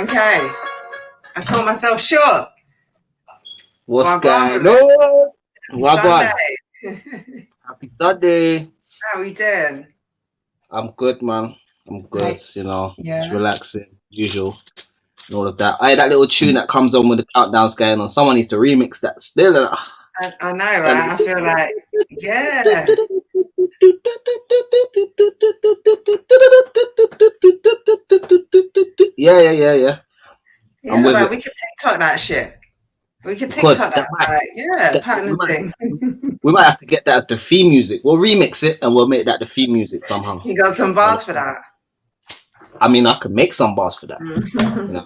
Okay. I call myself short. What's going on? Sunday. Happy Sunday. How we doing? I'm good, man. I'm good, Yeah. Just relaxing, usual, and all of that. That little tune that comes on with the countdowns going on. Someone needs to remix that still. I know, right? I feel like, yeah. Yeah. Yeah, like we could TikTok that shit. We could TikTok that, like, pattern thing. We might have to get that as the theme music. We'll remix it and we'll make that the theme music somehow. You got some bars for that? I mean, I could make some bars for that. You know,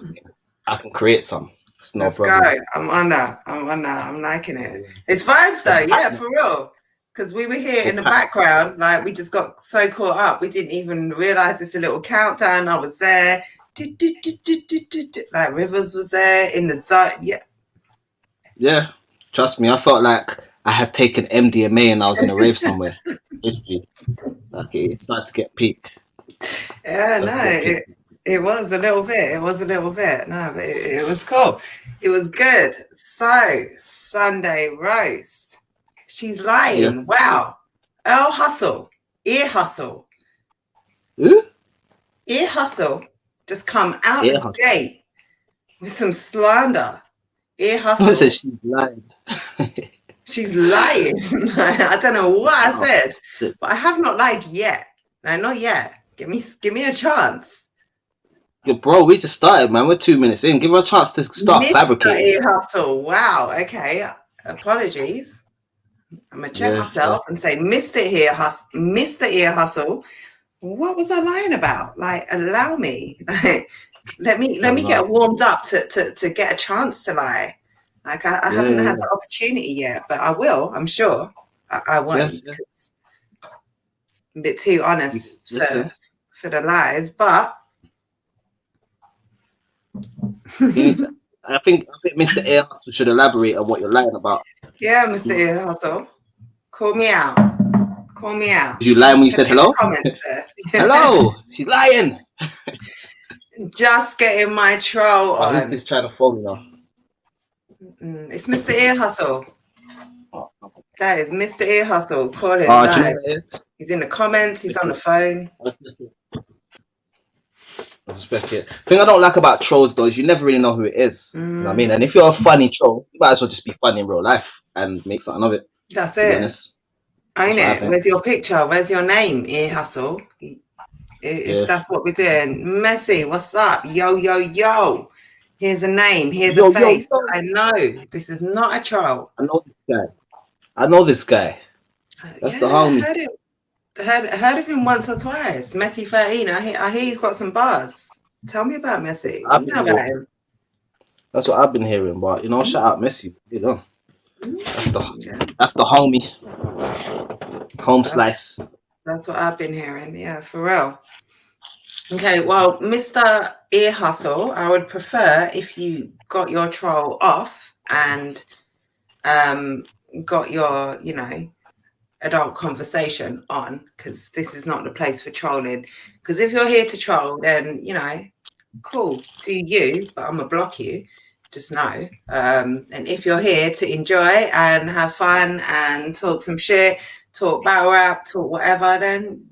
I can create some. It's no problem. Let's go. I'm on that. I'm liking it. It's vibes though, yeah, for real. Because we were here in the background, like we just got so caught up. We didn't even realize it's a little countdown. I was there. Like Rivers was there in the zone. Yeah, trust me. I felt like I had taken MDMA and I was in a rave somewhere. Like it started to get peak. Yeah, no, it was a little bit. It was a little bit. No, but it was cool. It was good. So Sunday roast. She's lying. Yeah. Wow. Earl Hustle. Ear Hustle. Who? Ear Hustle. Just come out the gate with some slander. Ear Hustle. Said she's lying. She's lying. I don't know what I said, but I have not lied yet. No, not yet. Give me a chance. Yeah, bro, we just started, man. We're 2 minutes in. Give her a chance to start fabricating. Ear Hustle. Wow. Okay. Apologies. I'm gonna check myself and say, Mr. Ear Hustle. What was I lying about? Like, allow me. Like, let me get warmed up to get a chance to lie. Like I haven't had the opportunity yet, but I will. I'm sure I won't. Yeah. I'm a bit too honest for the lies, but I think Mr. Ear Hustle should elaborate on what you're lying about. Yeah, Mr. Ear Hustle, call me out. Call me out. Did you lie when you said hello? Hello, she's lying. Just getting my troll on. Who's this trying to phone now? It's Mr. Ear Hustle. That is Mr. Ear Hustle calling live. He's in the comments. He's on the phone. I respect it. The thing I don't like about trolls though is you never really know who it is. You know what I mean? And if you're a funny troll, you might as well just be funny in real life and make something of it. That's it. Own it. Where's your picture? Where's your name? Ear Hustle. If that's what we're doing. Messy, what's up? Yo. Here's a name. Here's a face. Yo. I know. This is not a troll. I know this guy. That's the homie. Heard of him once or twice. Messy 13. I hear he's got some bars. Tell me about Messy. You know about him. That's what I've been hearing, but shout out Messy. That's the homie. Home slice. That's what I've been hearing. Yeah, for real. Okay, well, Mr. Ear Hustle, I would prefer if you got your troll off and got your, adult conversation on, because this is not the place for trolling. Because if you're here to troll, then, cool, do you, but I'm going to block you. Just know. And if you're here to enjoy and have fun and talk some shit, talk battle rap, talk whatever, then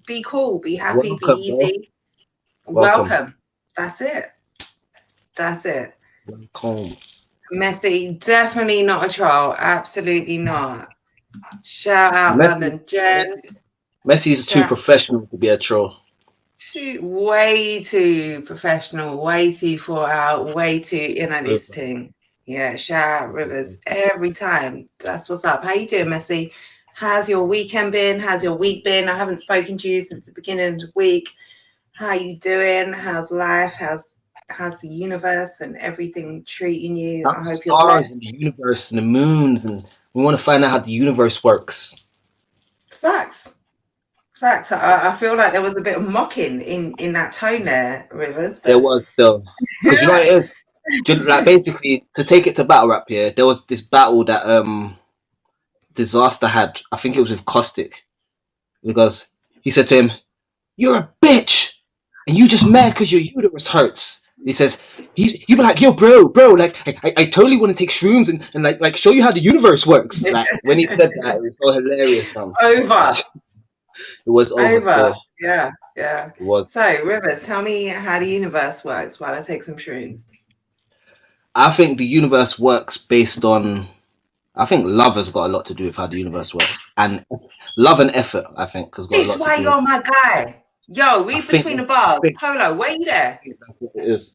be cool, be happy, be easy. Welcome. That's it. Welcome. Messy, definitely not a troll. Absolutely not. Shout out London Jen. Messy's too professional to be a troll. Way too professional, way too thought out, way too in on this thing. Yeah, shout out Rivers every time. That's what's up. How you doing, Messy? How's your weekend been? How's your week been? I haven't spoken to you since the beginning of the week. How you doing? How's life? How's the universe and everything treating you? I hope you're blessed. And the universe and the moons, and we want to find out how the universe works. Facts. I feel like there was a bit of mocking in that tone there, Rivers. There was though, because you know what it is. Like basically, to take it to battle rap here, there was this battle that Disaster had. I think it was with Caustic, because he said to him, "You're a bitch, and you just mad because your uterus hurts." He says he'd be like, yo, bro, like I totally want to take shrooms and like show you how the universe works. Like when he said that, it was so hilarious, man. Over. It was over still. Yeah. It was. So, Rivers, tell me how the universe works while I take some shrooms. I think the universe works based on. I think love has got a lot to do with how the universe works, and love and effort. I think has got This a lot why to do. You're my guy. Yo, read between the bars. Polo, were you there? That's what it is.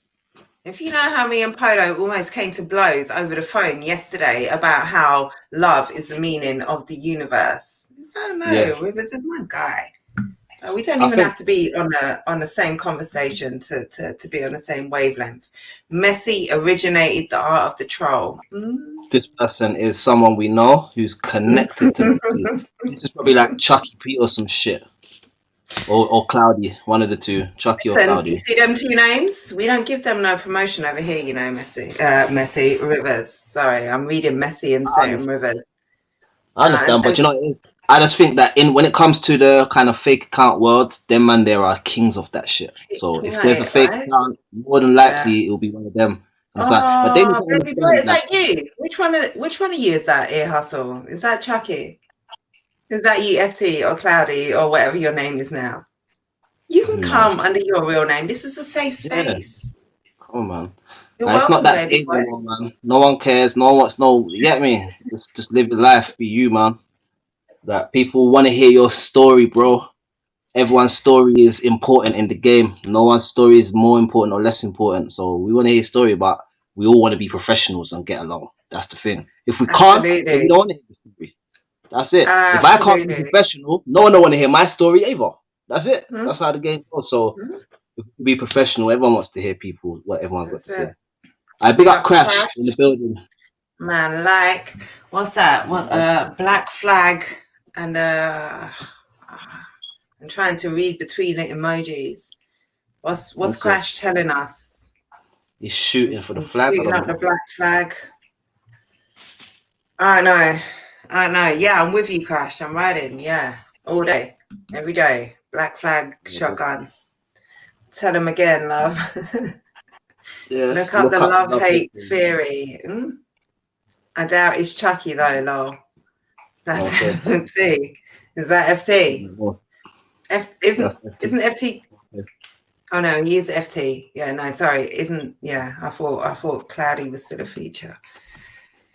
If you know how me and Polo almost came to blows over the phone yesterday about how love is the meaning of the universe. So no, Rivers is my guy. We don't even have to be on the same conversation to be on the same wavelength. Messi originated the art of the troll. This person is someone we know who's connected to Messi. This is probably like Chucky P or some shit. Or Cloudy, one of the two, Chucky or Cloudy. You see them two names? We don't give them no promotion over here, you know, Messi, Rivers. Sorry, I'm reading Messi and saying Rivers. I understand, but you know, I just think that when it comes to the kind of fake account world, them man, there are kings of that shit. So if there's a fake account, more than likely it will be one of them. It's like, baby boy, is that you? Which one of you is that, Ear Hustle? Is that Chucky? Is that you, FT or Cloudy or whatever your name is now? You can come under your real name. This is a safe space. Come on, man. You're welcome, it's not that baby boy. Anymore, man. No one cares. No one wants you get me? Just live your life. Be you, man. That people want to hear your story, bro. Everyone's story is important in the game. No one's story is more important or less important. So we want to hear your story, but we all want to be professionals and get along. That's the thing. If we can't, then we don't want to hear the story. That's it. If I can't be professional, no one will want to hear my story either. That's it. That's how the game goes. So if we be professional, everyone wants to hear what everyone's got to say. I big up Crash in the building. Man, like, what's that? Black Flag and I'm trying to read between the emojis. What's Crash telling us? He's shooting for the flag. Shooting at the Black Flag. I know. Yeah, I'm with you, Crash. I'm riding. Yeah, all day, every day. Black Flag shotgun. Tell him again, love. Look up the love-hate theory. I doubt it's Chucky though, lol. That's FT. Is that FT? Isn't FT? Oh no, he is FT. Yeah, no, sorry, isn't? Yeah, I thought Cloudy was still a feature.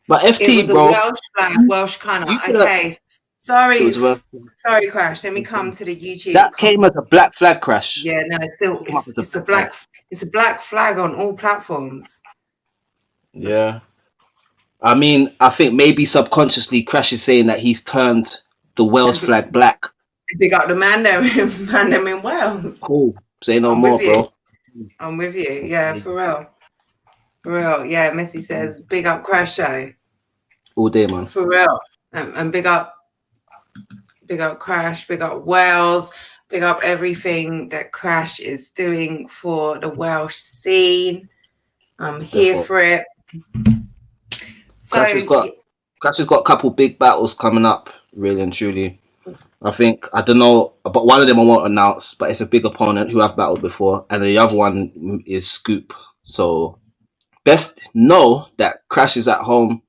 But FT, it was bro. A Welsh flag, Welsh Connor. Okay, sorry, Crash. Let me come to the YouTube. That came as a Black Flag, Crash. Yeah, no, it's a black flag on all platforms. Yeah. I mean, I think maybe subconsciously Crash is saying that he's turned the Wales flag black. Big up the man them in Wales. Cool. Say no more, bro. I'm with you. Yeah, for real. Yeah, Messi says, big up Crash Show. All day, man. For real. And big up Crash, big up Wales, big up everything that Crash is doing for the Welsh scene. I'm here for it. So Crash has got a couple big battles coming up, really and truly. I think, I don't know, but one of them I won't announce, but it's a big opponent who I've battled before, and the other one is Scoop. So best know that Crash is at home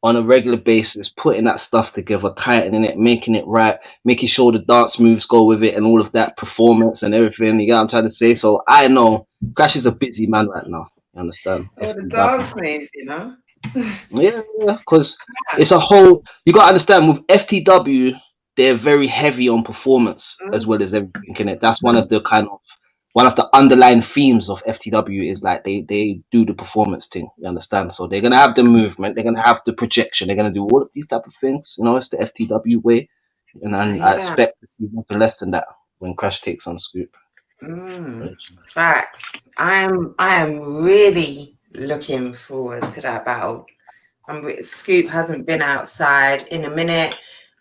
on a regular basis, putting that stuff together, tightening it, making it right, making sure the dance moves go with it and all of that performance and everything. You get what I'm trying to say? So I know Crash is a busy man right now. You understand? Oh, the dance moves, you know? Yeah, because it's a whole, you got to understand, with FTW, they're very heavy on performance as well as everything in it. That's one of the underlying themes of FTW is like they do the performance thing. You understand? So they're gonna have the movement, they're gonna have the projection, they're gonna do all of these type of things. You know, it's the FTW way, and I expect to see nothing less than that when Crash takes on Scoop. Facts. I am really looking forward to that battle. Scoop hasn't been outside in a minute.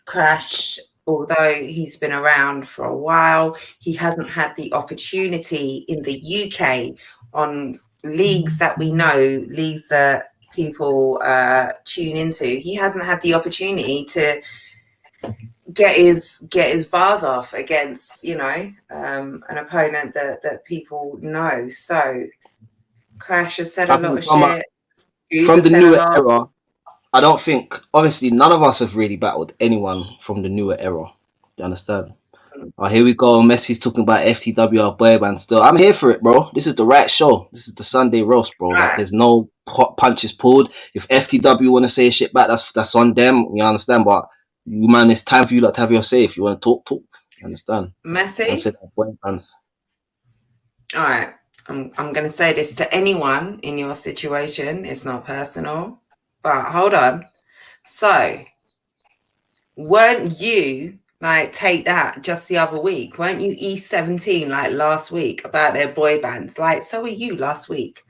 Crash, although he's been around for a while, he hasn't had the opportunity in the UK on leagues that we know, leagues that people tune into. He hasn't had the opportunity to get his bars off against, an opponent that people know. So Crash has said I a lot think of shit. from Scuba the said a newer lot. era, I don't think, obviously, none of us have really battled anyone from the newer era. You understand? Oh, here we go. Messi's talking about FTW our boy band still. I'm here for it, bro. This is the right show. This is the Sunday roast, bro. Like, Right. there's no punches pulled. If FTW want to say shit back, that's on them. You understand? But you, man, it's time for you lot to have your say. If you want to talk, talk. You understand? And Messi. said boy bands. All right. I'm going to say this to anyone in your situation. It's not personal, but hold on. So, weren't you like take that just the other week? Weren't you E17 like last week about their boy bands? Like, so were you last week.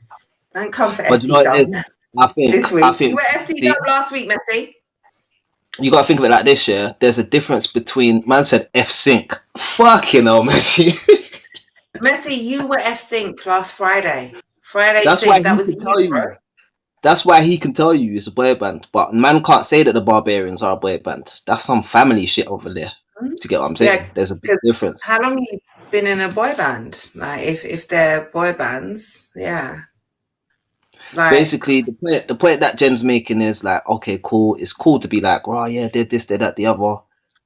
Don't come for But you know FT what it Dub is? I this week. You think were FT Dub last week, Messi. you gotta think of it like this, yeah. There's a difference between man said F sync. Fucking hell, Messi. Messi, you were F Sync last Friday. Friday That's why Sync, that he was can you, tell bro. you. That's why he can tell you it's a boy band. But man can't say that the Barbarians are a boy band. That's some family shit over there. Do you get what I'm saying? Yeah, There's a big because difference. how long have you been in a boy band? Like, if they're boy bands, yeah. Like, Basically, the point that Jen's making is like, okay, cool. It's cool to be like, oh yeah, they're this, they're that, the other. Love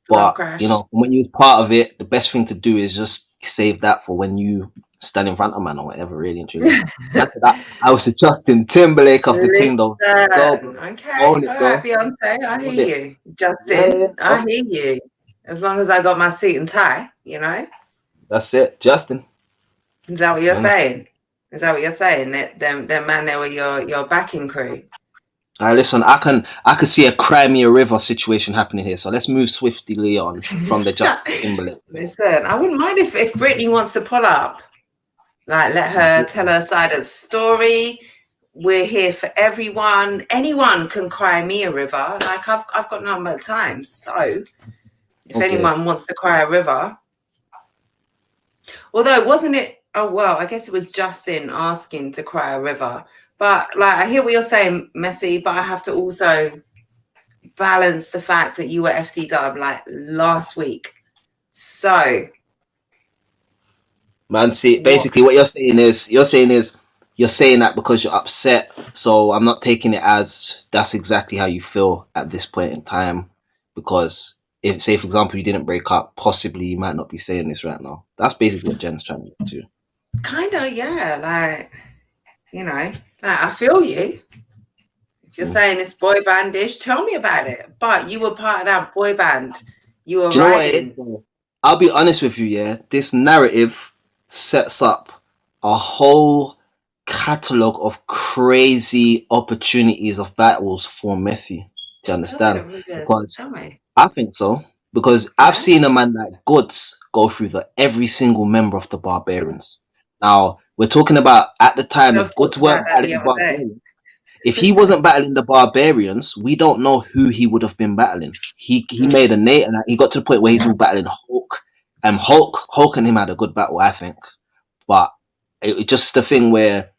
But you Crash. know, when you're part of it, the best thing to do is just save that for when you stand in front of man or whatever. Really and truly. I was a Justin Timberlake of the team though. Go, bro. Okay, Own all it, right, bro. Beyonce, I Own hear it. you. Yeah, Justin, bro. I hear you. As long as I got my suit and tie, you know? That's it, Justin. Is that what you're Man. saying? Is that what you're saying? That them man, they were your backing crew. All right, listen. I can see a Crimea River situation happening here. So let's move swiftly on from the Justin Timberlake. Listen, I wouldn't mind if Brittany wants to pull up. Like, let her tell her side of the story. We're here for everyone. Anyone can cry me a river. Like, I've got no amount of time. So, if anyone wants to cry a river, although wasn't it? Oh well, I guess it was Justin asking to cry a river. But like, I hear what you're saying, Messi. But I have to also balance the fact that you were FT Dub like last week. So, man, see, basically what you're saying is you're saying that because you're upset. So I'm not taking it as that's exactly how you feel at this point in time. Because if, say, for example, you didn't break up, possibly you might not be saying this right now. That's basically what Jen's trying to do. kind of, yeah. Like, you know, like, I feel you. If you're saying it's boy bandish, tell me about it. But you were part of that boy band. You were Do you know what it riding. is? I'll be honest with you, yeah. This narrative sets up a whole catalogue of crazy opportunities of battles for Messi. Do you understand? Because Tell me. I think so. Because I've seen a man like Goods go through every single member of the Barbarians. Now, we're talking about at the time, if Goods weren't battling the Barbarians, if he wasn't battling the Barbarians, we don't know who he would have been battling. He made a name, and he got to the point where he's all battling Hulk. Hulk and him had a good battle, I think. But it just the thing where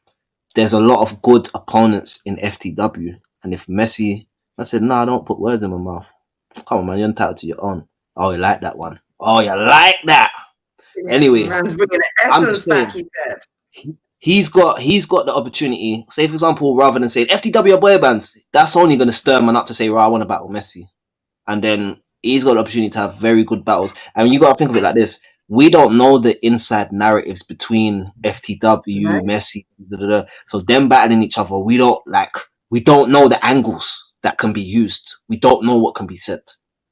there's a lot of good opponents in FTW, and if Messi, I said, no, I don't put words in my mouth. Come on, man, you're entitled to your own. Oh, you like that one? Oh, you like that? Anyway, man's bringing the essence back. He said. He's got the opportunity. Say, for example, rather than saying FTW boy bands, that's only going to stir man up to say, right, I want to battle Messi. And then he's got the opportunity to have very good battles. And you got to think of it like this. We don't know the inside narratives between FTW, right, Messi, so them battling each other, we don't know the angles that can be used. We don't know what can be said.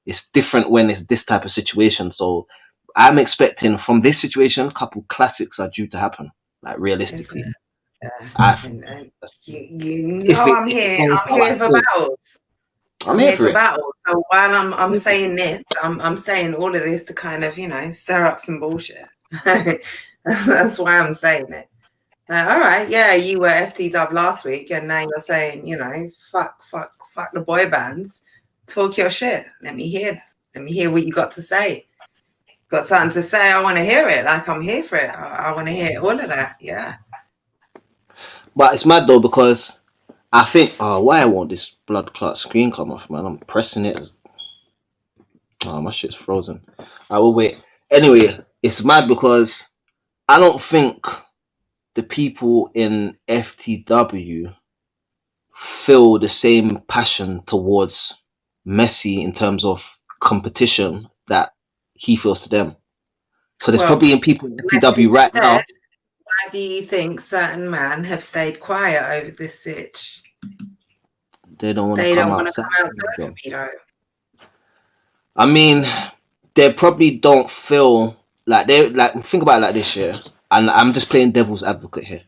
It's different when it's this type of situation. So I'm expecting from this situation, a couple classics are due to happen. Like, realistically, you know, I'm here for battles. I'm here for battles. So while I'm saying this, I'm saying all of this to kind of, you know, stir up some bullshit. That's why I'm saying it. All right, yeah, you were FT Dub last week, and now you're saying, you know, fuck the boy bands. Talk your shit. Let me hear what you got to say. Got something to say? I want to hear it. Like, I'm here for it. I want to hear all of that. Yeah. But it's mad though, because I think, why won't this blood clot screen come off, man? I'm pressing it. My shit's frozen. I will wait. Anyway, it's mad because I don't think the people in FTW feel the same passion towards Messi in terms of competition that he feels to them. So there's Well, probably people in FTW Messi right now. said, why do you think certain men have stayed quiet over this sitch? They don't want to They come don't want to outside. come outside with me, though. I mean, they probably don't feel like they like. Think about it like this, yeah. And I'm just playing devil's advocate here.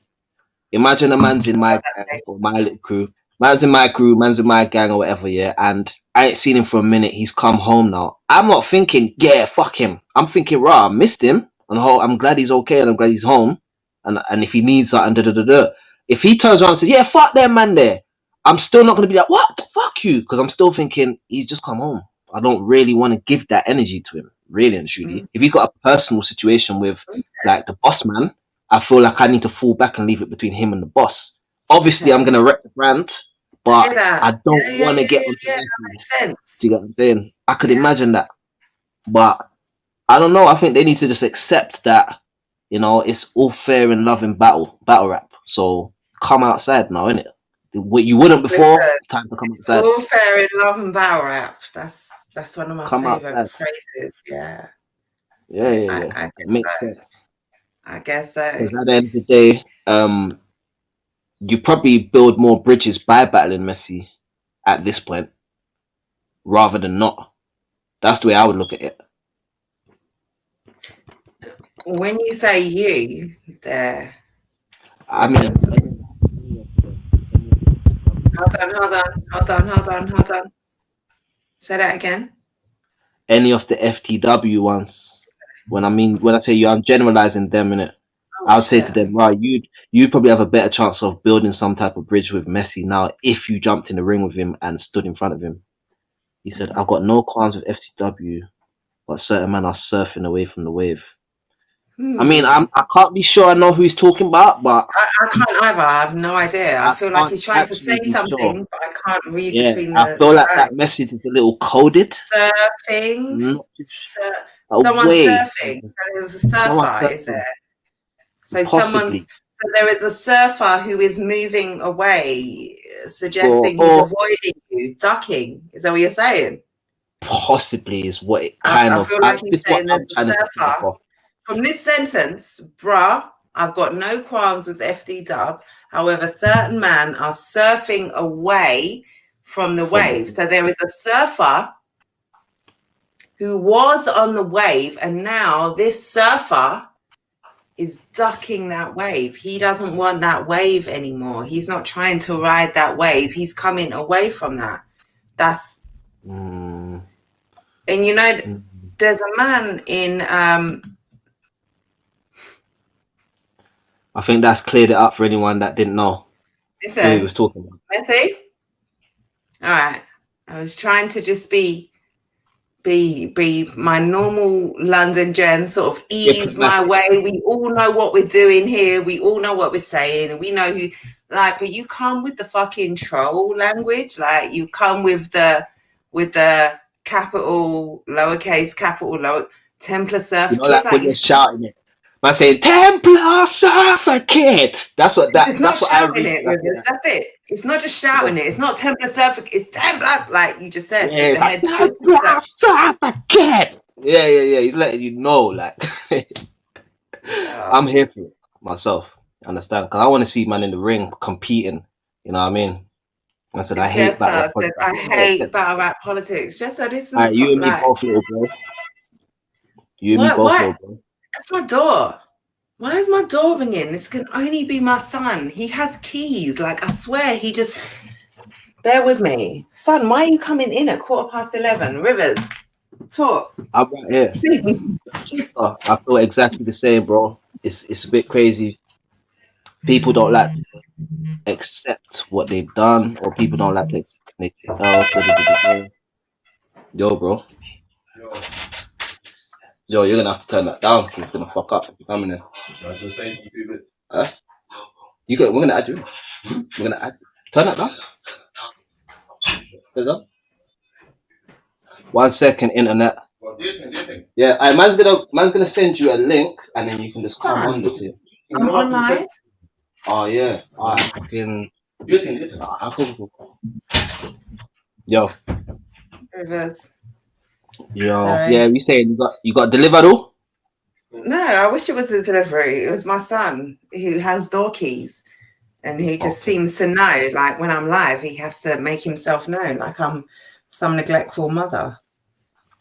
Imagine a man's in my gang or my little crew. Man's in my crew, man's in my gang or whatever, yeah. And I ain't seen him for a minute. He's come home now. I'm not thinking, yeah, fuck him. I'm thinking, rah, I missed him. And I'm glad he's okay and I'm glad he's home. And if he needs something, if he turns around and says, yeah, fuck them man there, I'm still not gonna be like, what? Fuck you, because I'm still thinking he's just come home. I don't really want to give that energy to him, really and truly. If he's got a personal situation with like the boss man, I feel like I need to fall back and leave it between him and the boss. Obviously, I'm gonna wreck the brand, but I don't want to get onto that makes sense. Do you get what I'm saying? I could imagine that, but I don't know. I think they need to just accept that, you know, it's all fair and love in battle rap. So come outside now, innit? What you wouldn't before, time to come outside. All fair in love and battle rap. That's one of my favorite outside. phrases. Yeah. Yeah. I It makes sense. I guess so. Because at the end of the day, you probably build more bridges by battling Messi at this point, rather than not. That's the way I would look at it. When you say you, there. I mean, Hold on. Say that again. Any of the FTW ones. When I say you, I'm generalizing them in it. I would say to them, right, you'd probably have a better chance of building some type of bridge with Messi now if you jumped in the ring with him and stood in front of him. He said, I've got no qualms with FTW, but certain men are surfing away from the wave. I mean, I can't be sure I know who he's talking about, but I can't either. I have no idea. I feel like he's trying to say something, but I can't read between the. I feel like that message is a little coded. Surfing. Someone's surfing. So there's a surfer, is there? So Possibly. So there is a surfer who is moving away, suggesting he's avoiding you, ducking. Is that what you're saying? Possibly is what it kind of. I feel like he's saying that the surfer. From this sentence, bruh, I've got no qualms with FD-Dub. However, certain men are surfing away from the wave. So there is a surfer who was on the wave, and now this surfer is ducking that wave. He doesn't want that wave anymore. He's not trying to ride that wave. He's coming away from that. That's and you know, there's a man in I think that's cleared it up for anyone that didn't know who he was talking about. Messi? All right. I was trying to just be my normal London gen, sort of ease my way. We all know what we're doing here. We all know what we're saying. And we know who, like, but you come with the fucking troll language. Like, you come with the capital, lowercase, capital, lower, Templar Surf. You know, like when you're shouting it. I say Templar Surfer Kid. That's what It's not shouting it, Rivers. That's it. It's not just shouting it. It's not Templar Surfer. It's Templar, like you just said. Yeah, like, Templar Surfer Kid. Yeah. He's letting you know, like, I'm here for it myself. Understand? Because I want to see man in the ring competing. You know what I mean? I said I hate battle rap. I hate battle rap politics. Just so this is. Alright, you and me both, little bro. You and me both, little bro. That's my door. Why is my door ringing? This can only be my son. He has keys. Like, I swear, he just... Bear with me. Son, why are you coming in at 11:15? Rivers, talk. I'm right here. I feel exactly the same, bro. It's a bit crazy. People don't like to accept what they've done, or people don't like to accept Yo, bro. Yo, you're gonna have to turn that down because it's gonna fuck up if you come in there. Should I just say some 2 bits? We're gonna add you. We're gonna add. Turn that down. Turn it down. 1 second, internet. Well, do your thing. Yeah, man's gonna send you a link and then you can just come on this here. I'm online. Oh yeah. I fucking. Good thing. I could. Yo, Rivers. yo, Sorry. yeah. You saying you got Deliveroo? No, I wish it was a delivery. It was my son who has door keys and he just Okay. seems to know, like when I'm live, he has to make himself known, like I'm some neglectful mother.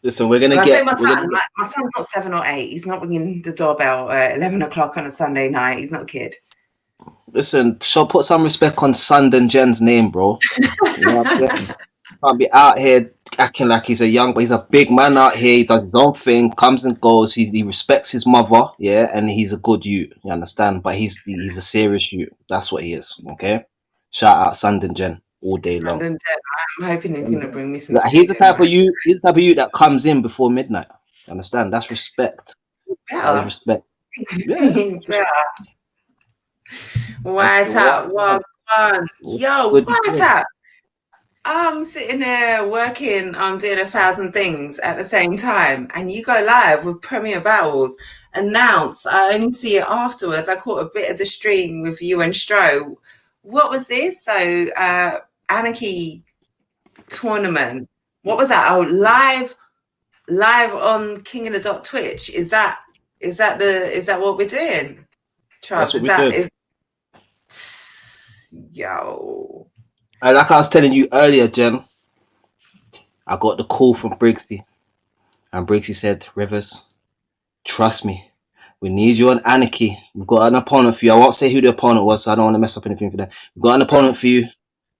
Listen, we're gonna When I say get. my We're son, gonna get. my son's not 7 or 8. He's not ringing the doorbell at 11 o'clock on a Sunday night. He's not a kid. Listen, so put some respect on Sand and Jen's name, bro. You know what I'm saying? Can't be out here acting like he's a young, but he's a big man out here. He does his own thing, comes and goes. He respects his mother, yeah, and he's a good youth. You understand? But he's a serious youth. That's what he is. Okay. Shout out Sand and Jen all day long. And I'm hoping he's going to bring me some. Like, he's the food type of anyway. you. He's the type of you that comes in before midnight. You understand? That's respect. That is Better. respect. Yeah. Better. White out. Well done. Yo, Good. white out. I'm sitting there working, I'm doing 1,000 things at the same time, and you go live with Premier Battles, announce. I only see it afterwards. I caught a bit of the stream with you and Stro. What was this? So, Anarchy tournament. What was that? Oh, live on King of the Dot Twitch. Is that what we're doing? That's what we're doing. Yo. And like I was telling you earlier, Jen, I got the call from Briggsy. And Briggsy said, Rivers, trust me, we need you on Anarchy. We've got an opponent for you. I won't say who the opponent was, so I don't want to mess up anything for them. We've got an opponent for you.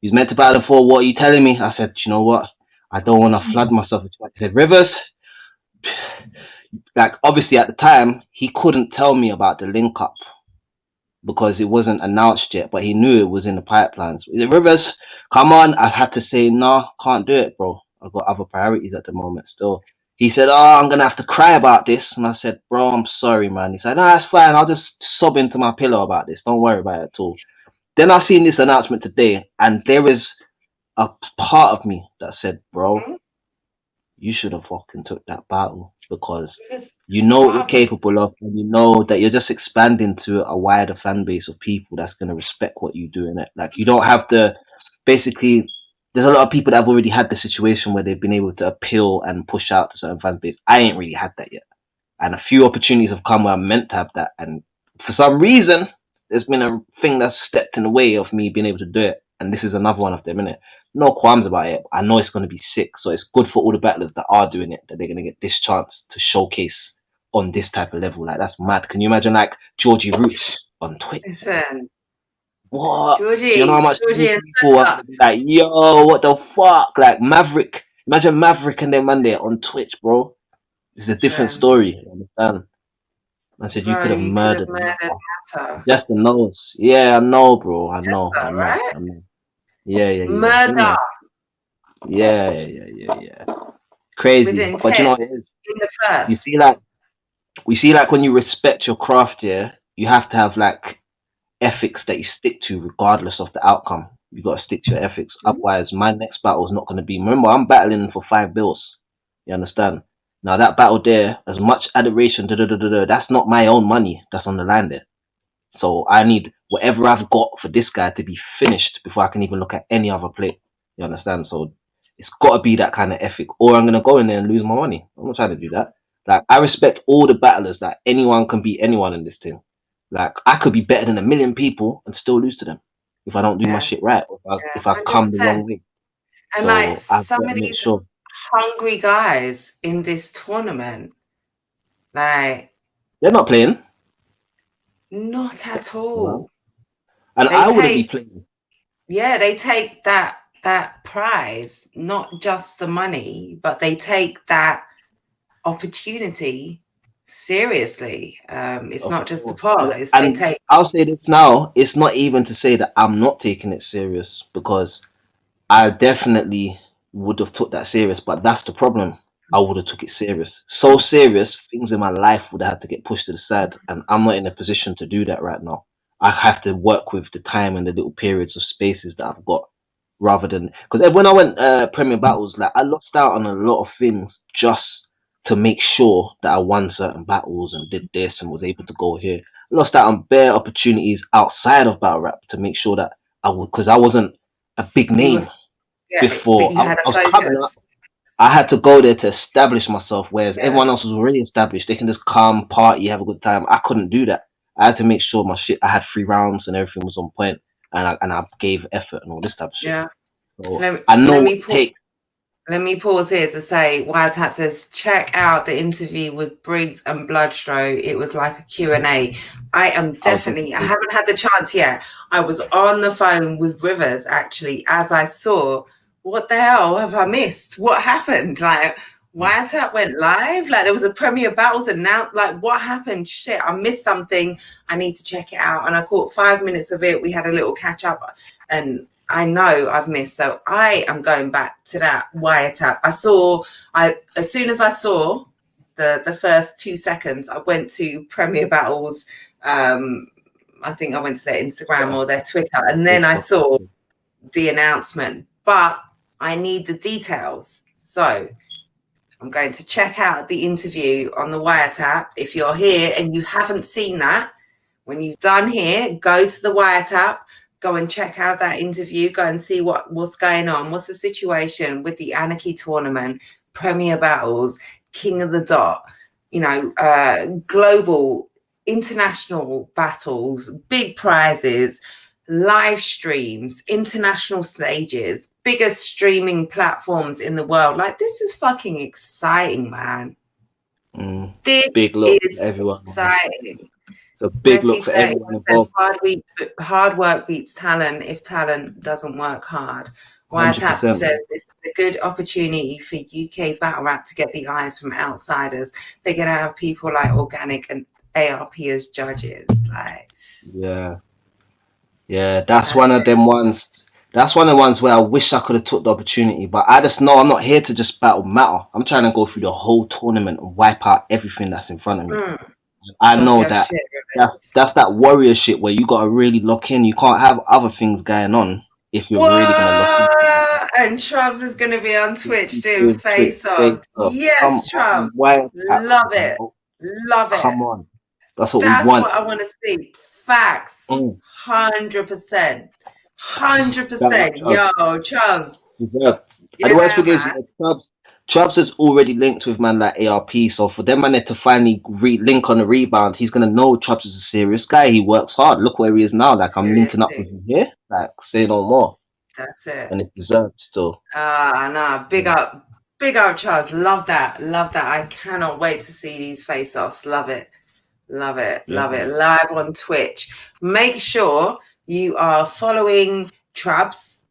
He's meant to battle for. What are you telling me? I said, you know what? I don't want to flood myself. He said, Rivers, like obviously at the time, he couldn't tell me about the link up because it wasn't announced yet, but he knew it was in the pipelines. He said, Rivers, come on. I had to say, no, can't do it, bro. I've got other priorities at the moment still. He said, oh, I'm going to have to cry about this. And I said, bro, I'm sorry, man. He said, no, that's fine. I'll just sob into my pillow about this. Don't worry about it at all. Then I seen this announcement today, and there is a part of me that said, bro, you should have fucking took that battle because you know what you're capable of, and you know that you're just expanding to a wider fan base of people that's going to respect what you do in it. Like, you don't have to basically. There's a lot of people that have already had the situation where they've been able to appeal and push out to certain fan base. I ain't really had that yet, and a few opportunities have come where I'm meant to have that, and for some reason, there's been a thing that's stepped in the way of me being able to do it, and this is another one of them, innit? No qualms about it. I know it's going to be sick, so it's good for all the battlers that are doing it, that they're going to get this chance to showcase on this type of level. Like, that's mad. Can you imagine, like, Georgie Roots on Twitch? Listen. What? Georgie, Do you know how much Georgie and people are like, yo, what the fuck? Like, Maverick. Imagine Maverick and them man there on Twitch, bro. It's a different story. You understand? I said, you could have murdered Matter. just the nose. Yeah, I know, bro. I know. Matter, I know. right? I know. Yeah. Murder. Yeah. Crazy. Within But 10 you know what it is? in the first. You see, like when you respect your craft, yeah, you have to have like ethics that you stick to regardless of the outcome. You got to stick to your ethics. Otherwise, my next battle is not going to be. Remember, I'm battling for 5 bills. You understand? Now that battle there, as much adoration, that's not my own money. That's on the line there. So I need whatever I've got for this guy to be finished before I can even look at any other play. You understand? So it's got to be that kind of ethic, or I'm going to go in there and lose my money. I'm not trying to do that. Like, I respect all the battlers. That anyone can beat anyone in this thing. Like, I could be better than 1 million people and still lose to them if I don't do my shit right, or if I've come the wrong way. And so like I've some got of to make these sure. hungry guys in this tournament, like, They're not playing. not at all. And I wouldn't be playing. Yeah, they take that prize, not just the money, but they take that opportunity seriously. It's not just the pot. I'll say this now. It's not even to say that I'm not taking it serious, because I definitely would have took that serious, but that's the problem. I would have took it serious. So serious, things in my life would have had to get pushed to the side, and I'm not in a position to do that right now. I have to work with the time and the little periods of spaces that I've got, rather than, because when I went Premier Battles, like, I lost out on a lot of things just to make sure that I won certain battles and did this and was able to go here. Lost out on bare opportunities outside of battle rap to make sure that I would, because I wasn't a big You name were, yeah, before. but you had I a was coming up. focus. I had to go there to establish myself, whereas Yeah. everyone else was already established. They can just come, party, have a good time. I couldn't do that. I had to make sure my shit. I had 3 rounds and everything was on point, and I gave effort and all this type of shit. Yeah. So Let I know me what it pause. takes. Let me pause here to say, Wiretap says, check out the interview with Briggs and Bloodstroke. It was like a Q&A. I haven't had the chance yet. I was on the phone with Rivers, actually, as I saw, what the hell have I missed? What happened? Like, Wiretap went live? Like, there was a Premier Battles announced. Like, what happened? Shit, I missed something. I need to check it out. And I caught 5 minutes of it. We had a little catch up, and I know I've missed, so I am going back to that Wiretap. As soon as I saw the first 2 seconds, I went to Premier Battles. I think I went to their Instagram or their Twitter, and then I saw the announcement. But I need the details, so I'm going to check out the interview on the Wiretap. If you're here and you haven't seen that, when you've done here, go to the Wiretap. Go and check out that interview. Go and see what's going on. What's the situation with the Anarchy tournament, Premier Battles, King of the Dot, global, international battles, big prizes, live streams, international stages, biggest streaming platforms in the world. Like, this is fucking exciting, man. This big look is for everyone. exciting. It's a big look for everyone involved. Hard work beats talent if talent doesn't work hard. Wiretap says this is a good opportunity for UK battle rap to get the eyes from outsiders. They're going to have people like Organic and ARP as judges. Like, yeah, that's one of them ones. That's one of the ones where I wish I could have took the opportunity, but I just know I'm not here to just battle matter. I'm trying to go through the whole tournament and wipe out everything that's in front of me. I know that that's that warrior shit where you gotta really lock in. You can't have other things going on if you're really gonna lock in. And Trubs is gonna be on Twitch doing face-offs. Yes, Trubs. Love it. Love it. Come on. That's what we want. That's what I want to see. Facts. 100%. 100%. Yo, Trubs. And the worst thing is, Trubs is already linked with man like ARP, so for them man to finally link on the rebound, he's gonna know Trubs is a serious guy. He works hard. Look where he is now. Like, I'm linking up with him here. Like, say no more. That's it. And it's deserved still. No, big up, Trubs. Love that. I cannot wait to see these face-offs. Love it. Love it. Live on Twitch. Make sure you are following Trubs,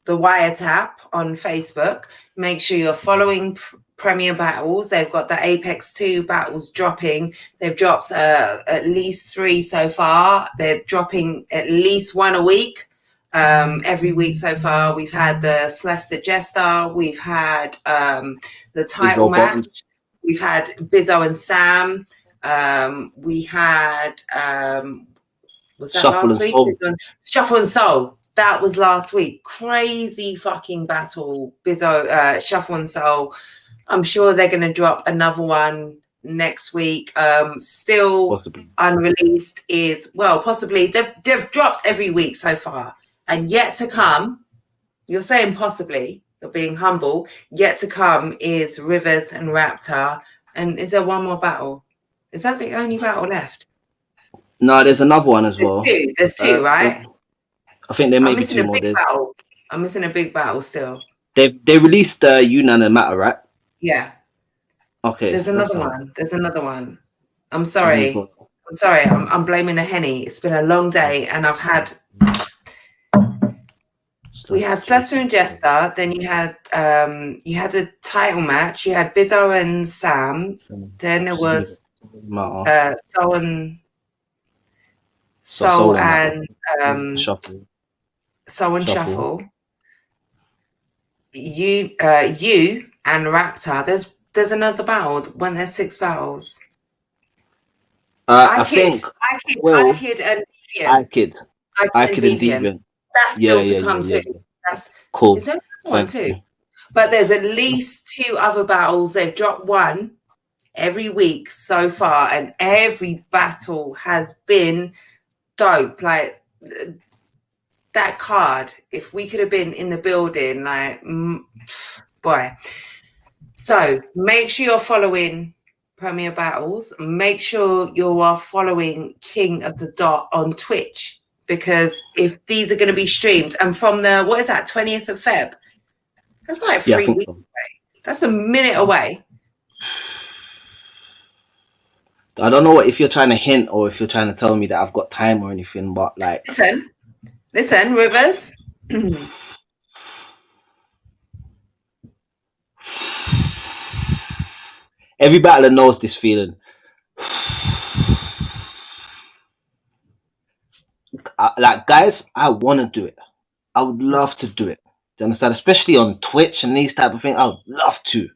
the Wiretap, on Facebook. Make sure you're following Premier Battles. They've got the Apex 2 battles dropping. They've dropped at least 3 so far. They're dropping at least 1 a week. Every week so far. We've had the Celeste Jester. We've had the title match. We've had Bizzo and Sam. We had was that Shuffle last and week? Shuffle and Soul. That was last week. Crazy fucking battle. Bizzo, Shuffle and Soul. I'm sure they're going to drop another one next week. Still possibly unreleased is, well, possibly. They've dropped every week so far. And yet to come, you're saying possibly, you're being humble, yet to come is Rivers and Raptor. And is there one more battle? Is that the only battle left? No, there's another one as well. There's two, right? I think there may be 2 more. I'm missing a big battle still. They released Yunnan and Matter, right? Yeah. Okay. There's another one. I'm sorry. I'm blaming the Henny. It's been a long day, and I've had. We had Slester and Jester. Then you had the title match. You had Bizzo and Sam. Then there was Soul and Shuffle. Soul and Shuffle. You and Raptor. There's another battle. When there's 6 battles. I kid and Deviant. That's still to come too. That's cool. Is there one too? But there's at least 2 other battles. They've dropped 1. every week so far, and every battle has been dope. Like that card, if we could have been in the building, like boy. So make sure you're following Premier Battles. Make sure you are following King of the Dot on Twitch, because if these are going to be streamed, and from the, what is that, 20th of Feb, that's like 3 weeks away. That's a minute away. I don't know if you're trying to hint or if you're trying to tell me that I've got time or anything, but like, listen, Rivers. Every battler knows this feeling. Like, guys, I want to do it. I would love to do it. Do you understand? Especially on Twitch and these type of things. I would love to.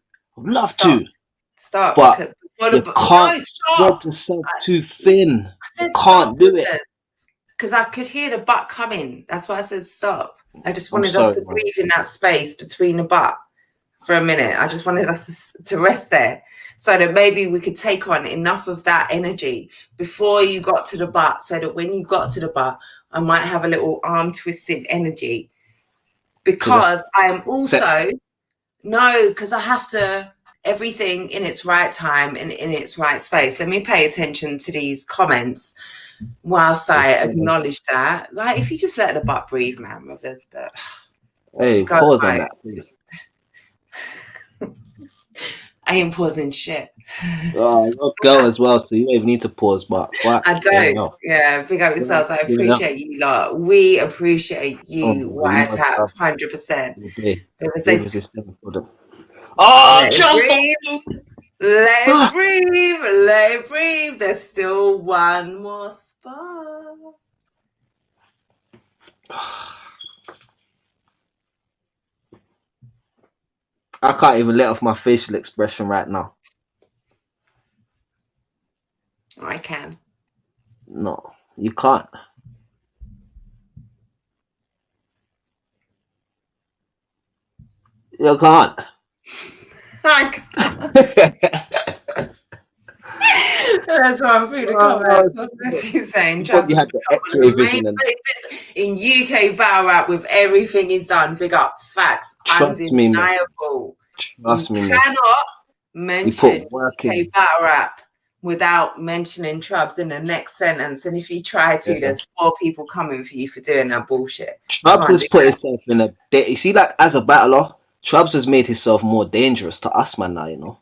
Stop. But you can't spread yourself too thin. You can't do it. Because I could hear the butt coming. That's why I said stop. I just wanted us to breathe in that space between the butt for a minute. I just wanted us to rest there, so that maybe we could take on enough of that energy before you got to the butt, so that when you got to the butt, I might have a little arm twisted energy. Because I am also, because I have to, everything in its right time and in its right space. Let me pay attention to these comments whilst I acknowledge that. Like, if you just let the butt breathe, man, Rivers. But hey, pause on that, please. I ain't pausing shit. Oh, you're a girl as well, so you don't even need to pause, but I don't. Yeah, big up yourselves. I appreciate you lot. We appreciate you. White Tap, 100%. Oh, let it breathe. There's still one more spot. I can't even let off my facial expression right now. I can. No, you can't. You can't. I can't. That's why I'm through the comments. That's he's saying. You had the X-ray vision in UK battle rap with everything he's done. Big up, facts, undeniable. Trust me, you cannot mention UK battle rap without mentioning Trubs in the next sentence. And if you try to, there's 4 people coming for you for doing that bullshit. Trubs has put himself in a. You see, like, as a battler, Trubs has made himself more dangerous to us, man. Now, you know.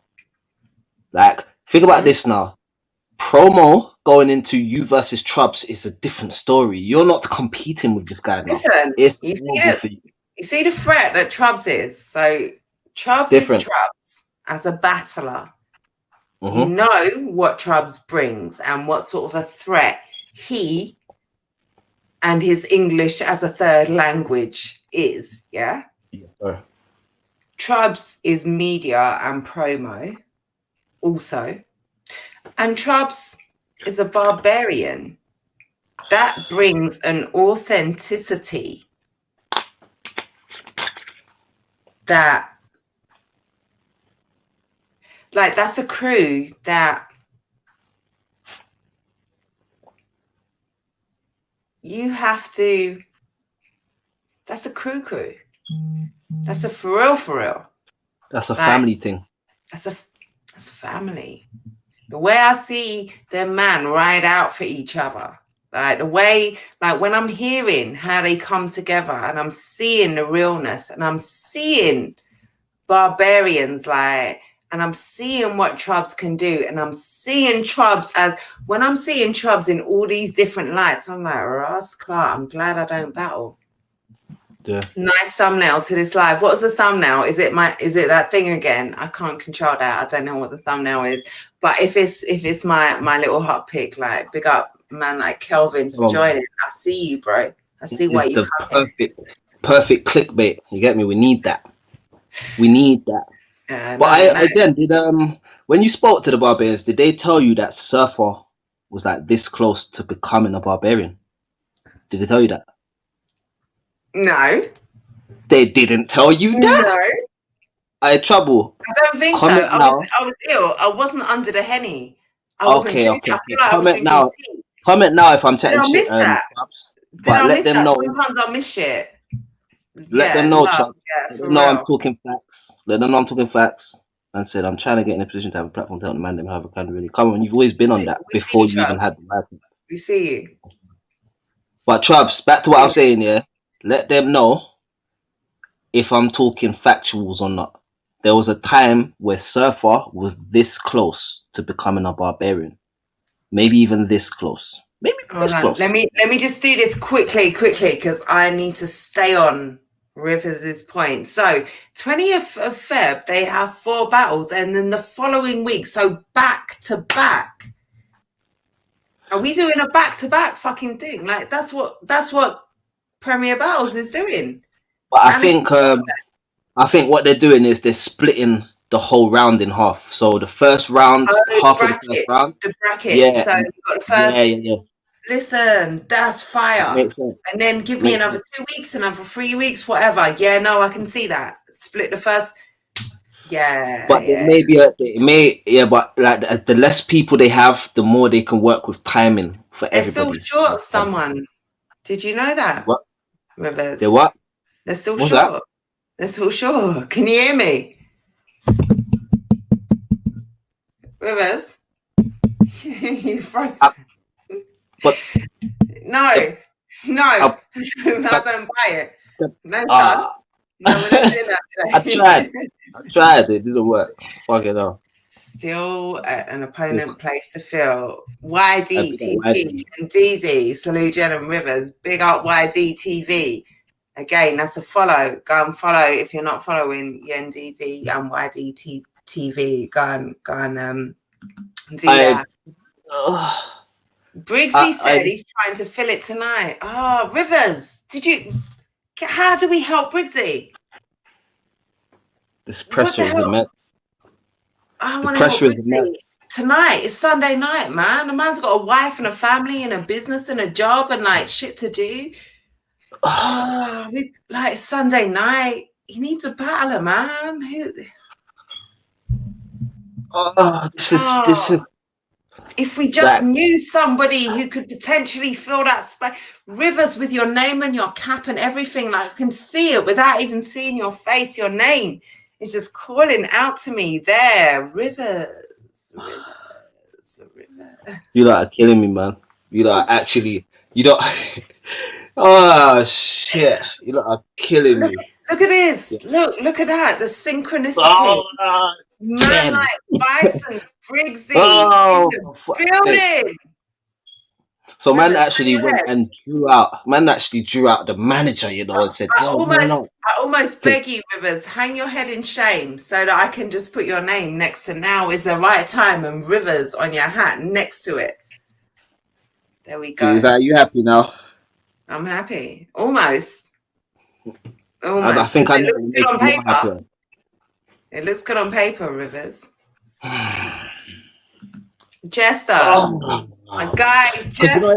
Like, think about this now. Promo going into you versus Trubs is a different story. You're not competing with this guy now. Listen, you see the threat that Trubs is. So Trubs is Trubs as a battler. Mm-hmm. You know what Trubs brings and what sort of a threat he and his English as a third language is. Yeah. Trubs is media and promo also. And Trubs is a barbarian. That brings an authenticity that, like, that's a crew that you have to, that's a crew. That's a for real. That's a family thing. That's family. The way I see them man ride out for each other, like the way, like when I'm hearing how they come together and I'm seeing the realness and I'm seeing barbarians, like, and I'm seeing what Trubs can do, and I'm seeing Trubs as, when I'm seeing Trubs in all these different lights, I'm like, Ross Clark, I'm glad I don't battle. Yeah. Nice thumbnail to this live. What's the thumbnail? Is it that thing again? I can't control that. I don't know what the thumbnail is. But if it's my little hot pick, like, big up man like Kelvin for joining. I see you, bro. I see why you come. Perfect clickbait. You get me? We need that. But again, did when you spoke to the barbarians, did they tell you that Surfer was like this close to becoming a barbarian? Did they tell you that? No. They didn't tell you that? Trouble. I don't think so. Comment now. I was ill. I wasn't under the Henny. I wasn't Okay, drinking. okay, I feel okay. like I was Comment drinking now. tea. Comment now if I'm Did chatting I shit. miss that? Did But I let miss them that? know. Sometimes I miss shit. Let Yeah, them know, love. Chubb. Yeah, Let for them know I'm real. talking facts. Let them know I'm talking facts. And said I'm trying to get in a position to have a platform to help the man them however can really. Come on, you've always been on that We see before you, you even Chubb. had the mic. We see you. But Chubbs, back to what I was saying, yeah. Let them know if I'm talking factuals or not. There was a time where Surfer was this close to becoming a barbarian. Maybe even this close. Maybe even Hold this on. close. Let me just do this quickly, because I need to stay on Rivers' point. So 20th of Feb, they have 4 battles, and then the following week, so back to back. Are we doing a back to back fucking thing? Like that's what Premier Battles is doing. But I think what they're doing is they're splitting the whole round in half. So the first round, half of the first round. The bracket. Yeah. So you've got the first. Yeah. Listen, that's fire. That makes sense. And then give me another 2 weeks, another 3 weeks, whatever. Yeah, no, I can see that. Split the first. Yeah. But yeah. but like the less people they have, the more they can work with timing for They're everybody. still short of someone. Did you know that? What? Rivers. They're what? They're still What's short. that? They're still short. Can you hear me? Rivers? You froze. But no. I don't buy it. No, son. No, we're not doing that today. I tried. It didn't work. Fuck it up. Still an opponent place to fill. YD, TP, YD. and DZ. Salute Jen and Rivers. Big up YD TV. Again, that's a follow. Go and follow if you're not following Yen DZ and YD TV. Go and do that. Briggsy said he's trying to fill it tonight. Oh, Rivers, how do we help Briggsy? This pressure is immense. I want to help Briggsy. Tonight is Sunday night, man. The man's got a wife and a family and a business and a job and like shit to do. Like Sunday night. He needs a battler, man. This is. If we just knew somebody who could potentially fill that space, Rivers, with your name and your cap and everything, like I can see it without even seeing your face. Your name is just calling out to me there, Rivers. You lot are killing me, man. You lot are actually. You don't. Oh shit! You lot are killing me. Look at this. Yeah. Look at that. The synchronicity. Oh, man, like Bison, Briggsy, building. So man actually went and drew out. Man actually drew out the manager, you know, and said, I almost beg you, Rivers, hang your head in shame so that I can just put your name next to now is the right time and Rivers on your hat next to it. There we go. Are you happy now? I'm happy. Almost. I think I know. It looks good on paper. It looks good on paper, Rivers. Jester. My guy, Jester.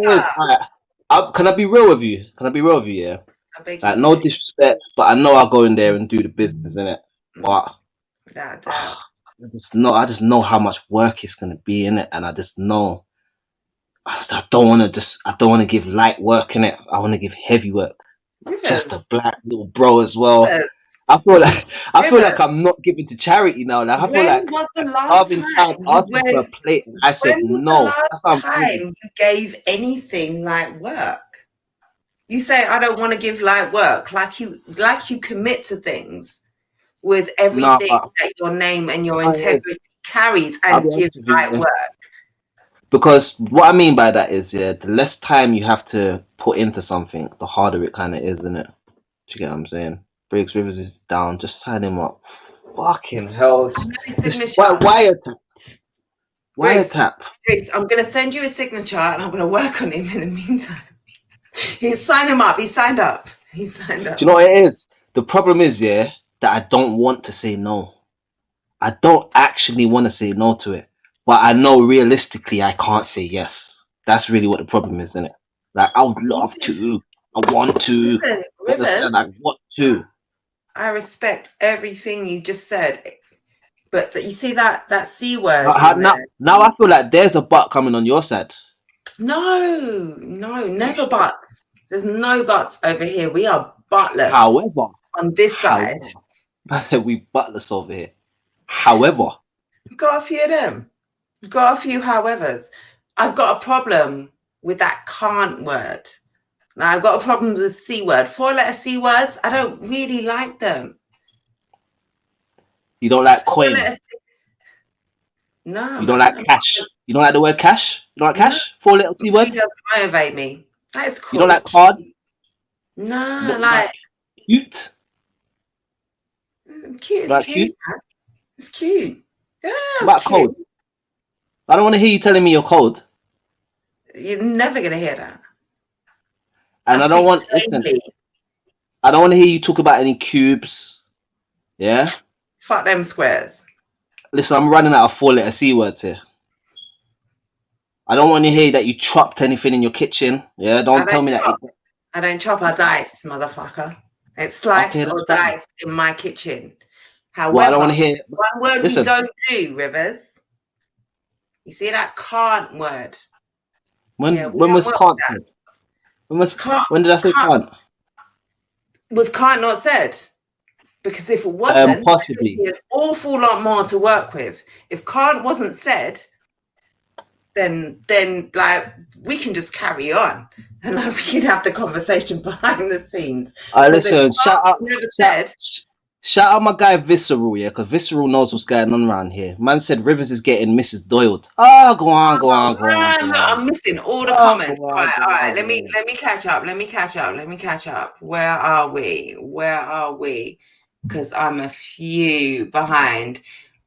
Can I be real with you? Yeah. Like, no disrespect, but I know I'll go in there and do the business, innit? But without doubt. I just know how much work it's gonna be, innit? And I just know I don't want to give light work in it. I want to give heavy work. I'm just a black little bro as well. Rivers. I feel like I'm not giving to charity now. Like I feel like I've been asking for a plate. And I said no. That's the last time you gave anything like work. You say I don't want to give light work, like you commit to things with everything that your name and your integrity carries and give light work. Because what I mean by that is, the less time you have to put into something, the harder it kind of is, isn't it? Do you get what I'm saying? Briggs Rivers is down. Just sign him up. Fucking hell! Wiretap. Briggs, I'm gonna send you a signature, and I'm gonna work on him in the meantime. He's signed him up. He signed up. Do you know what it is? The problem is, that I don't want to say no. I don't actually want to say no to it, but I know realistically I can't say yes. That's really what the problem is, isn't it? Like I would love to. I want to. Listen, Rivers, I want to. I respect everything you just said. But you see that C word Now, in now, there? now I feel like there's a butt coming on your side. No, never buts. There's no buts over here. We are buttless However, on this side. we buttless over here. However, We've got a few of them. We've got a few howevers. I've got a problem with that can't word. Now, I've got a problem with the C word. 4-letter C words, I don't really like them. you don't like coin. 4-letter C- No. You don't like cash. You don't like the word cash. You don't like cash. 4-letter T It word. doesn't motivate me. That is cool. You don't like It's card. cute. No, You don't like cute. cute is Like cute. cute. Man. It's cute. Yeah, What it's about cute. cold? I don't want to hear you telling me you're cold. You're never gonna hear that. And I That's don't me want listen. plainly. I don't want to hear you talk about any cubes. Yeah. Fuck them squares. Listen, I'm running out of 4-letter C words here. I don't want to hear that you chopped anything in your kitchen. Yeah. Don't tell me that. I don't chop or dice, motherfucker. It's sliced Okay, or that's fine. diced in my kitchen. Well, I However, don't want to hear. one word Listen. we don't do, Rivers. You see that can't word? When Yeah, we when don't was work can't? with that. Can't, When did I say can't? was can't not said? Because if it wasn't, Possibly. there'd be an awful lot more to work with. If can't wasn't said, then like we can just carry on and like, we can have the conversation behind the scenes. Listen, shout out my guy Visceral, yeah, because Visceral knows what's going on around here. Man said Rivers is getting Mrs. Doyled. Oh, go on. I'm missing all the comments. All right. Let me catch up. Where are we? Because I'm a few behind.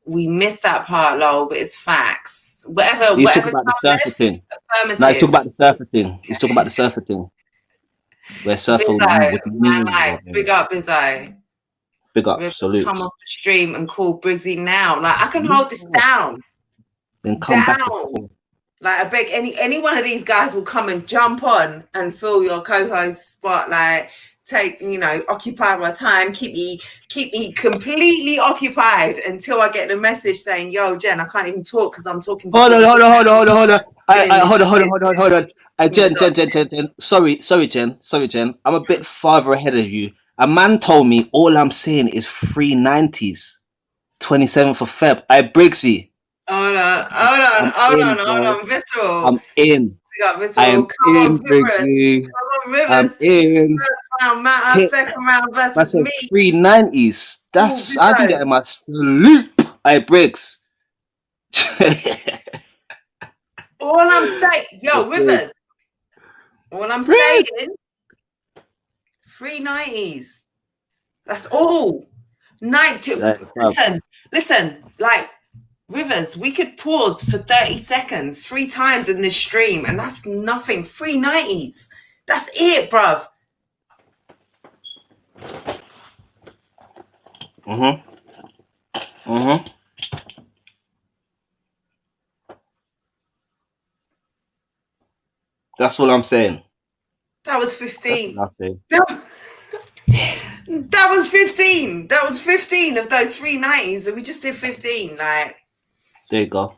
We missed that part, lol, but it's facts. Whatever. He's talking about the surfer thing. No, he's talking about the surfer thing. He's talking about the surfer thing. Where surfer was big up, Bizzo. Big up, salute. Come off the stream and call Briggsy now. Like I can hold this down. Then come back. Like I beg any one of these guys will come and jump on and fill your co-host spot. Like take, occupy my time, keep me completely occupied until I get the message saying, yo, Jen, I can't even talk because I'm talking to Hold on. Hold on. Jen. Sorry, Jen. I'm a bit farther ahead of you. A man told me all I'm saying is 390s. 27th of Feb. Briggsy. Hold on. Visceral. I'm in. We got Visceral. Come on, Briggsy. Rivers. I'm in. First round, Matt, second round versus me. 390s. That's I do that in my sleep. Briggs. All I'm saying, yo, Rivers. All I'm saying, 390s. That's all. 90. Listen. Like Rivers, we could pause for 30 seconds 3 times in this stream, and that's nothing. 390s. That's it, bruv. That's what I'm saying. That was 15. That was 15. That was 15 of those 390s, and we just did 15. Like, there you go.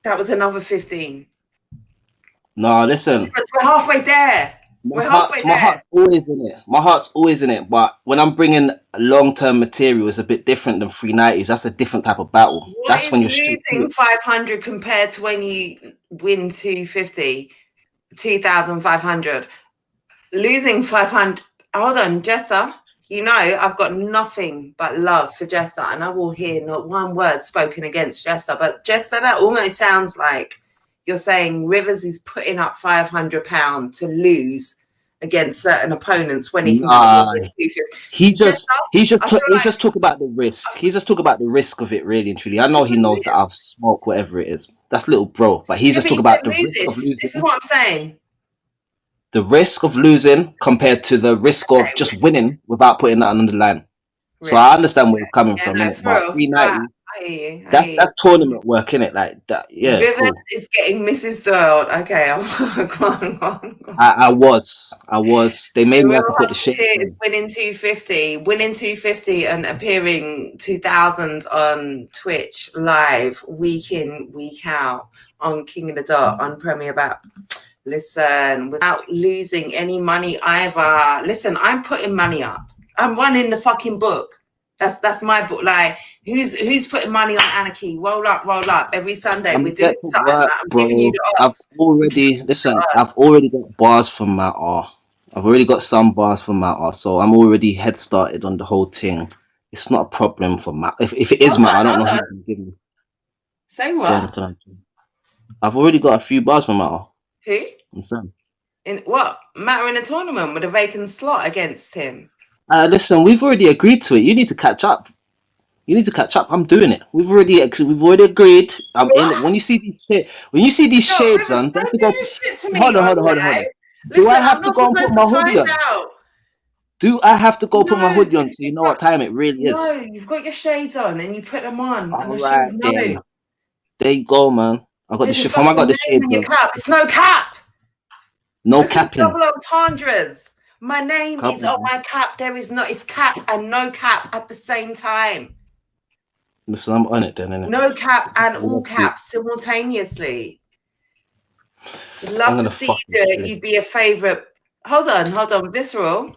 That was another 15. No, listen. We're halfway there. My heart's always in it. But when I'm bringing long-term material, it's a bit different than 390s. That's a different type of battle. That's when you're losing 500 compared to when you win 250, 2,500. Losing 500. Hold on, Jessa. I've got nothing but love for Jessa, and I will hear not one word spoken against Jessa. But Jessa, that almost sounds like you're saying Rivers is putting up £500 to lose against certain opponents when he can. He just talk about the risk. He's just talk about the risk of it, really and truly. I know he knows that I'll smoke whatever it is. That's little bro, but he's just talk about the risk of losing. This is what I'm saying. The risk of losing compared to the risk of just winning without putting that on the line. So I understand where you're coming from. I I hear you. I That's hear you. that's tournament work, innit? Like that. Yeah, Rivers cool. is getting Mrs. Doyle. Okay, go on. I was. They made The me have Real to put the Hustle shit here is on. winning 250 and appearing 2000s on Twitch live week in, week out on King of the Dot on Premier Bat. Listen, without losing any money either. Listen, I'm putting money up. I'm running the fucking book. That's my book. Like, who's putting money on Anarchy? Roll up every Sunday. I'm We're doing getting something. work, I'm bro. giving you the I've odds. already I've already got bars from Matt R. I've already got some bars from Matt R. So I'm already head started on the whole thing. It's not a problem for Matt. If it is Matt, I don't know who can give me. Say what? Jonathan. I've already got a few bars from Matt R. Who? I'm saying. In what? Matter in a tournament with a vacant slot against him. Listen, we've already agreed to it. You need to catch up. I'm doing it. We've already agreed. I'm in it. When you see these shades on, Don't do this shit to me. Hold on. Listen, Do I have I'm to not go and put supposed my to hoodie find on? out. Do I have to go put my No, hoodie on so you know what time it really is? No, you've got your shades on and you put them on. All and I right, should know. then. There you go, man. I got the There's a shit. I got fucking the name shades on your on. cap. It's no cap. No Look at the capping. double entendres. My name Come is on. on my cap. There is not. It's cap and no cap at the same time. Listen, I'm on it then, innit? No cap and all caps simultaneously. Would love to see you do it. You'd be a favorite. Hold on. Visceral.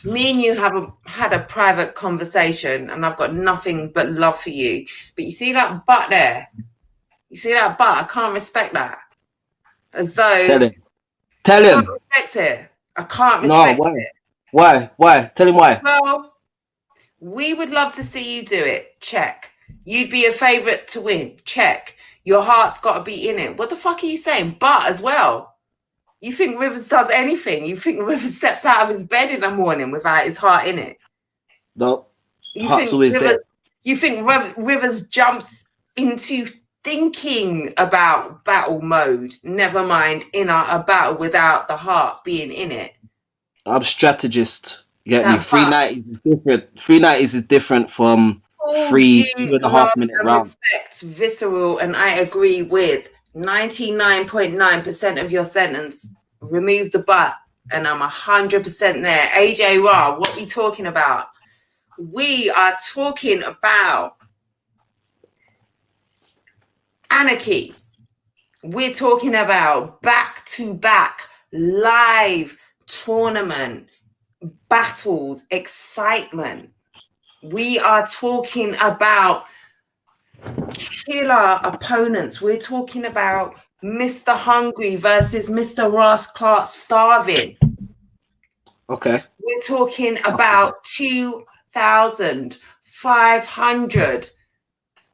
Me and you have had a private conversation, and I've got nothing but love for you. But you see that butt there? You see that butt? I can't respect that. As though Tell him. I can't respect it. I can't respect it. Why? Tell him why. Well, we would love to see you do it. Check. You'd be a favorite to win. Check. Your heart's got to be in it. What the fuck are you saying? But as well, you think Rivers does anything? You think Rivers steps out of his bed in the morning without his heart in it? No. You Heart's think always Rivers, there. You think Rivers jumps into thinking about battle mode? Never mind in a battle without the heart being in it. I'm strategist. You get me? 390s is different. 390s is different from 2.5 minute round. Respect, visceral, and I agree with 99.9% of your sentence. Remove the but, and I'm 100% there. AJ Ra, what we talking about? We are talking about Anarchy. We're talking about back-to-back live tournament battles, excitement. We are talking about killer opponents. We're talking about Mr. Hungry versus Mr. Ross Clark Starving. Okay. We're talking about 2,500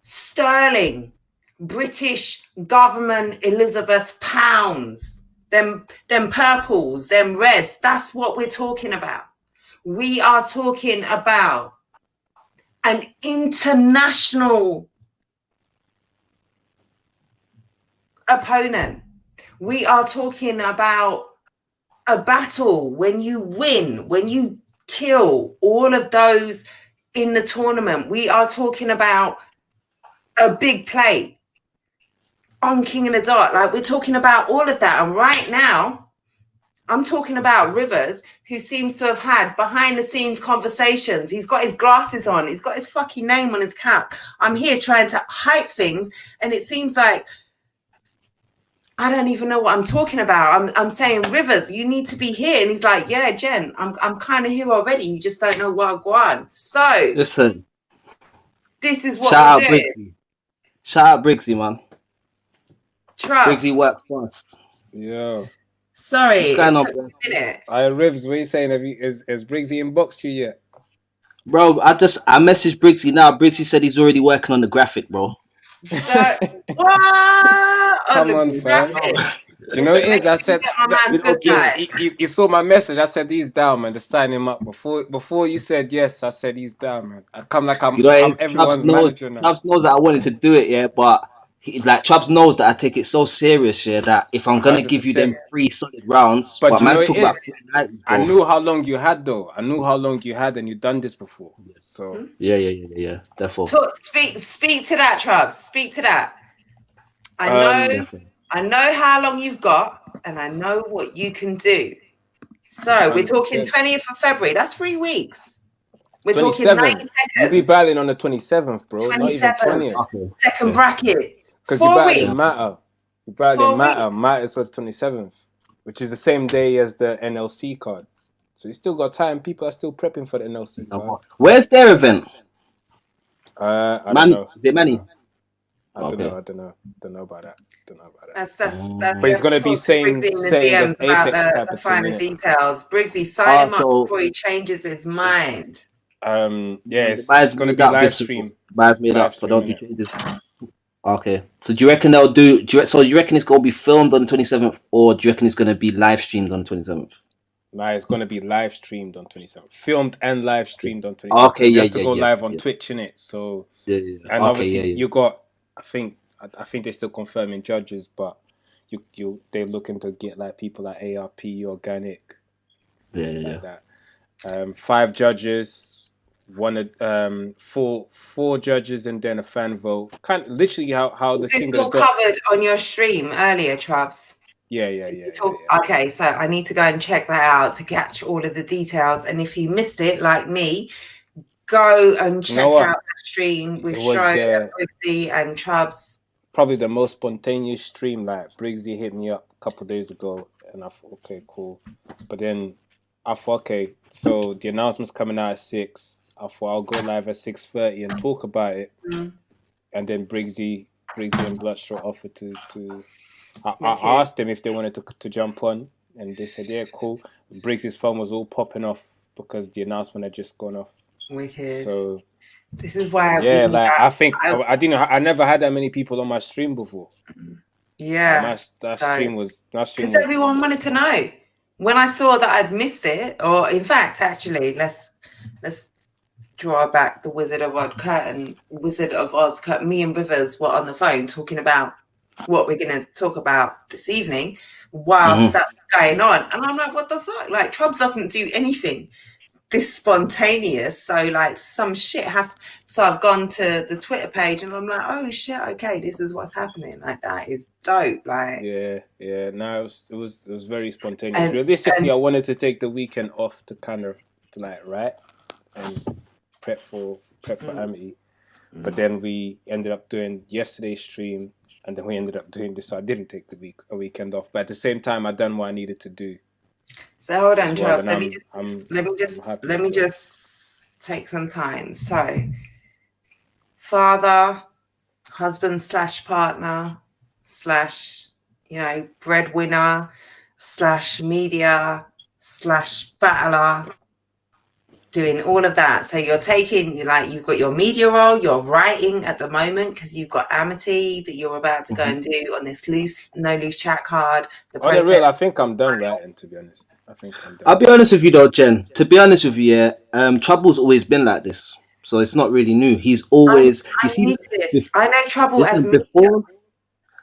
sterling British government Elizabeth pounds. Them purples, them reds. That's what we're talking about. We are talking about an international opponent. We are talking about a battle when you win, when you kill all of those in the tournament. We are talking about a big play on King of the Dot. Like, we're talking about all of that. And right now, I'm talking about Rivers, who seems to have had behind the scenes conversations. He's got his glasses on. He's got his fucking name on his cap. I'm here trying to hype things. And it seems like I don't even know what I'm talking about. I'm saying, Rivers, you need to be here. And he's like, yeah, Jen, I'm kind of here already. You just don't know what I want. So listen, this is what shout we're out doing. Briggsy. Shout out Briggsy, man. Trust. Briggsy works fast. Yeah. Sorry, What's going on, it took bro? a minute. Rivs, what are you saying? Is Briggsy inboxed you yet? Bro, I messaged Briggsy now. Briggsy said he's already working on the graphic, bro. What? Come on, fam. Do you know what it is? I said, he saw my message. I said he's down, man. Just sign him up. Before you said yes, I said he's down, man. I come like I'm everyone's manager now. Tubbs knows that I wanted to do it, yeah, but like Chubbs knows that I take it so serious, yeah, that if I'm gonna give you 100%. them 3 solid rounds, But but you know man's it talking about is. 90, I bro. knew how long you had though. I knew how long you had, and you've done this before. So Yeah. Therefore, Speak to that, Trubs. Speak to that. I know definitely. I know how long you've got, and I know what you can do. So we're talking 100%. 20th of February. That's 3 weeks. We're talking 90 27th. seconds. You'll be battling on the 27th, bro. Not even 27th. 20th. Okay. Second bracket. Because you 4 battled in weeks. Matter. You battled 4 in Matter. weeks. Matter is for the 27th, which is the same day as the NLC card. So you still got time. People are still prepping for the NLC card. Where's their event? I don't Manny? know. Is it Manny? I don't Okay. know. Don't know about that. That's But he's gonna be talk to saying Briggsy in the this DMs about Apex type the of finer thing, innit? details. Briggsy, sign him up so- before he changes his mind. Yeah, it's Buys gonna me be up, live this- stream. Buys me Live up, but don't do stream, changes. Okay. So do you reckon they'll do? So do you reckon it's gonna be filmed on the 27th, or do you reckon it's gonna be live streamed on the 27th? Nah, it's gonna be live streamed on 27th. Filmed and live streamed on 27th. Okay, It yeah, has to go yeah, live on yeah. Twitch, innit? So Yeah. and Okay, obviously yeah. you got I think they're still confirming judges, but they're looking to get like people like ARP, Organic, Yeah. like that. 5 judges, four judges, and then a fan vote. Literally how the This thing all got. covered on your stream earlier, Trubs. Yeah. Okay, so I need to go and check that out to catch all of the details. And if you missed it, like me, go and check out that stream with It was Show, Briggsy, and Trubs. Probably the most spontaneous stream. Like Briggsy hit me up a couple of days ago, and I thought, okay, cool. But then I thought, okay, so the announcement's coming out at 6. I thought I'll go live at 6:30 and talk about it. And then Briggsy and Bloodshot offered to. I asked them if they wanted to jump on, and they said, yeah, cool. Briggsy's phone was all popping off because the announcement had just gone off. Wicked. So this is why I think I never had that many people on my stream before. Yeah, that stream was because everyone wanted to know. When I saw that I'd missed it, or in fact, actually, let's draw back the Wizard of Oz curtain. Me and Rivers were on the phone talking about what we're going to talk about this evening whilst that was going on, and I'm like, what the fuck? Like, Trubs doesn't do anything this spontaneous, so like some shit has. So I've gone to the Twitter page and I'm like, oh shit, okay, this is what's happening. Like, that is dope. Like, yeah. No, it was very spontaneous. Realistically, I wanted to take the weekend off to kind of write and prep for Amity, but then we ended up doing yesterday's stream, and then we ended up doing this. So I didn't take a weekend off, but at the same time, I done what I needed to do. So hold on, Trubs. Let me just take some time. So, father, husband / partner / breadwinner / media / battler, doing all of that. So you're taking, you've got your media role, you're writing at the moment because you've got Amity that you're about to go and do on this no loose chat card. I think I'm done writing, to be honest. I think I'm done. I'll be honest with you though, Jen. To be honest with you, Trouble's always been like this, so it's not really new. He's always. I know Trouble as before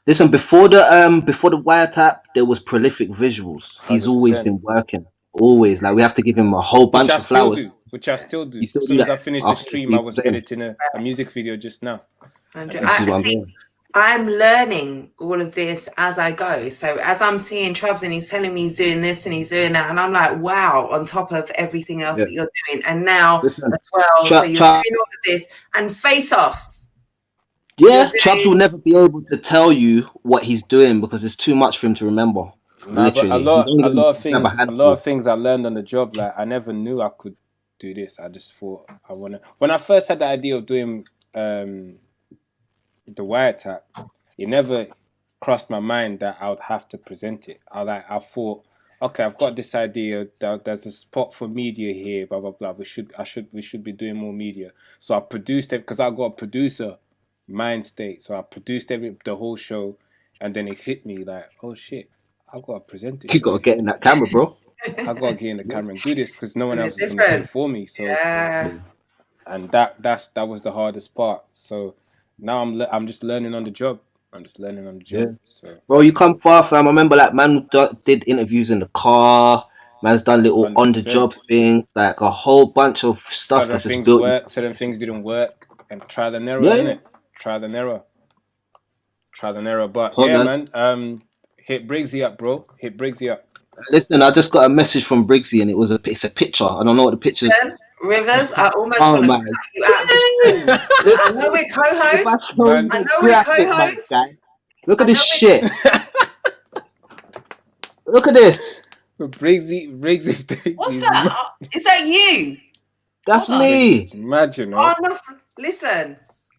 the wiretap, there was prolific visuals. He's 100%. always been working. Always, we have to give him a whole bunch of flowers. Which I still do. As soon as I finished the stream, I was editing a music video just now. I'm learning all of this as I go. So as I'm seeing Trubs and he's telling me he's doing this and he's doing that, and I'm like, wow, on top of everything else that you're doing. And now as well, so you're doing all of this and face-offs. Yeah, Trubs will never be able to tell you what he's doing because it's too much for him to remember. Literally. A lot of things I learned on the job. Like, I never knew I could do this. I just thought when I first had the idea of doing the wiretap, it never crossed my mind that I would have to present it. I thought, okay, I've got this idea. There's a spot for media here. Blah blah blah. We should be doing more media. So I produced it because I got a producer mind state. So I produced the whole show, and then it hit me like, oh shit, I've got to present it. You got to get in that camera, bro. I got to get in the camera and do this because no one else is going to do it for me. So, and that was the hardest part. So now I'm just learning on the job. I'm just learning on the Yeah. job. So Bro, you come far, fam. I remember like man did interviews in the car. Man's done little on the 100%. job things, like a whole bunch of stuff Certain that's just things built. work, certain things didn't work, and trial and error, Yeah, innit? Trial and error. Trial and error. But hold yeah, on. man. Hit Briggsy up, bro. Hit Briggsy up. Listen, I just got a message from Briggsy, and it's a picture. I don't know what the picture. Then, Rivers, I almost Oh want to my cut you out of the stream. I know we're If I co-hosts. show Man. I you know we're graphic, my co-hosts. guy. Look I at this know shit. Look at this. Briggsy's doing What's these that? Is that you? That's Hold on. me. mad, you know. Oh, no. Listen.